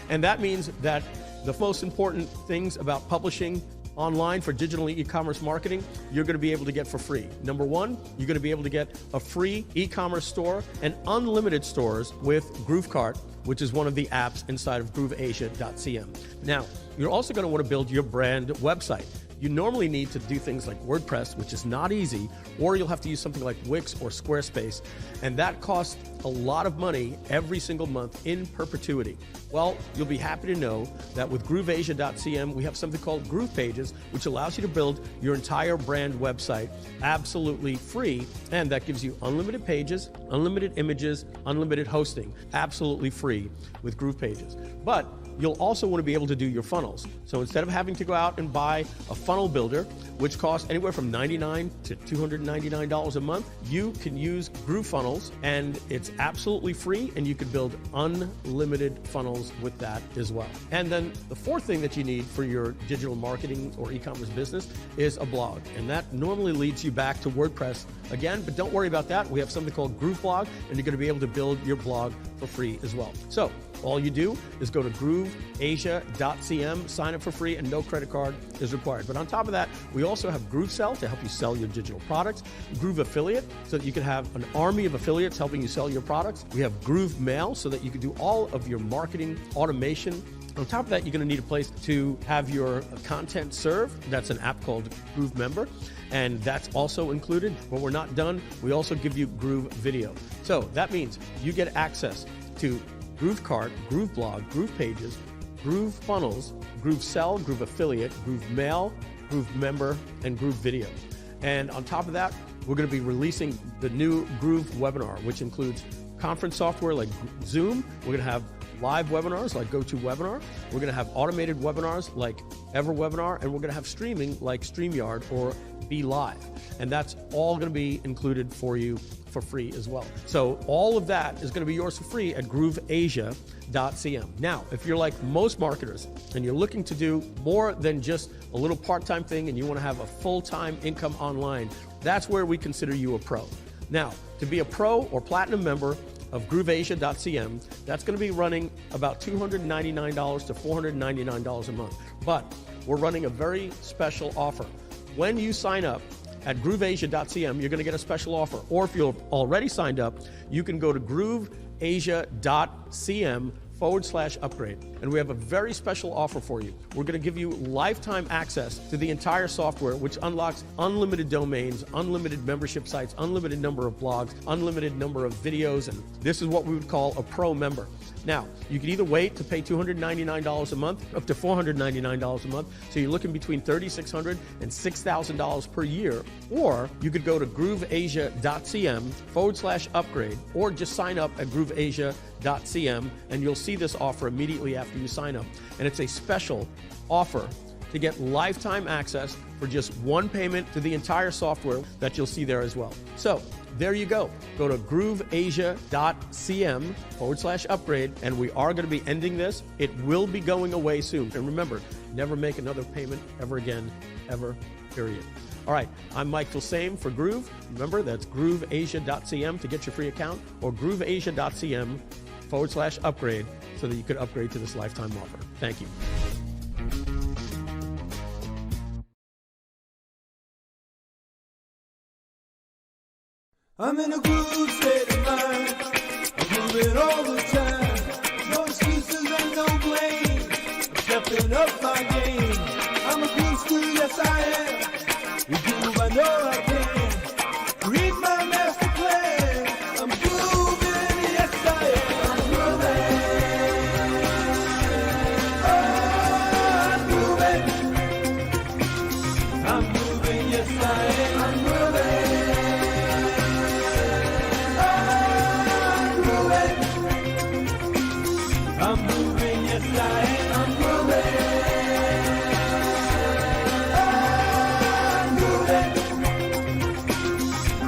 And that means that the most important things about publishing online for digital e-commerce marketing, you're going to be able to get for free. Number one, you're going to be able to get a free e-commerce store and unlimited stores with GrooveCart, which is one of the apps inside of grooveasia.cm. Now, you're also going to want to build your brand website. You normally need to do things like WordPress, which is not easy, or you'll have to use something like Wix or Squarespace, and that costs a lot of money every single month in perpetuity. Well, you'll be happy to know that with grooveasia.cm, we have something called Groove Pages, which allows you to build your entire brand website absolutely free, and that gives you unlimited pages, unlimited images, unlimited hosting, absolutely free with Groove Pages. But you'll also want to be able to do your funnels. So instead of having to go out and buy a funnel builder, which costs anywhere from $99 to $299 a month, you can use Groove Funnels, and it's absolutely free, and you can build unlimited funnels with that as well. And then the fourth thing that you need for your digital marketing or e-commerce business is a blog, and that normally leads you back to WordPress again, but don't worry about that. We have something called Groove Blog, and you're going to be able to build your blog for free as well. So all you do is go to grooveasia.cm, sign up for free, and no credit card is required. But on top of that, we also have GrooveSell to help you sell your digital products, Groove Affiliate, so that you can have an army of affiliates helping you sell your products. We have Groove Mail, so that you can do all of your marketing automation. On top of that, you're going to need a place to have your content served. That's an app called Groove Member, and that's also included. When we're not done, we also give you Groove Video. So that means you get access to GrooveCart, Groove Blog, Groove Pages, Groove Funnels, GrooveSell, Groove Affiliate, Groove Mail, Groove Member, and Groove Video. And on top of that, we're going to be releasing the new Groove Webinar, which includes conference software like Zoom. We're going to have live webinars like GoToWebinar. We're going to have automated webinars like EverWebinar, and we're going to have streaming like StreamYard or Be Live. And that's all going to be included for you for free as well. So all of that is going to be yours for free at grooveasia.cm. Now, if you're like most marketers and you're looking to do more than just a little part-time thing and you want to have a full-time income online, that's where we consider you a pro. Now, to be a pro or platinum member of grooveasia.cm, that's going to be running about $299 to $499 a month. But we're running a very special offer. When you sign up at grooveasia.cm, you're going to get a special offer. Or if you're already signed up, you can go to grooveasia.cm grooveasia.cm/upgrade. And we have a very special offer for you. We're going to give you lifetime access to the entire software, which unlocks unlimited domains, unlimited membership sites, unlimited number of blogs, unlimited number of videos, and this is what we would call a pro member. Now, you can either wait to pay $299 a month, up to $499 a month, so you're looking between $3,600 and $6,000 per year, or you could go to grooveasia.cm/upgrade, or just sign up at grooveasia.cm, and you'll see this offer immediately after you sign up. And it's a special offer to get lifetime access for just one payment to the entire software that you'll see there as well. So there you go. Go to grooveasia.cm/upgrade, and we are going to be ending this. It will be going away soon. And remember, never make another payment ever again, ever, period. All right, I'm Mike Filsame for Groove. Remember, that's grooveasia.cm to get your free account, or grooveasia.cm/upgrade so that you could upgrade to this lifetime offer. Thank you. I'm in a groove state of mind. I'm moving all the time. No excuses and no blame. I'm stepping up my game. I'm a groove school, yes I am. You groove, I know I can. Read my master plan. I'm grooving, yes I am. I'm grooving. Oh, I'm grooving, yes I am. I'm grooving. I'm moving, yes I am, I'm moving.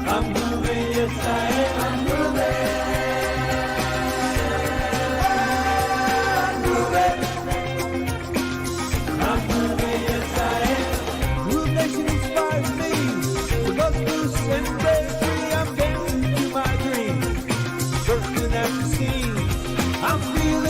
I'm moving, yes I am, I'm moving. I'm moving, yes I am. Groove Nation inspires me. With us loose and free, I'm dancing to my dreams. Bursting at the seams, I'm feeling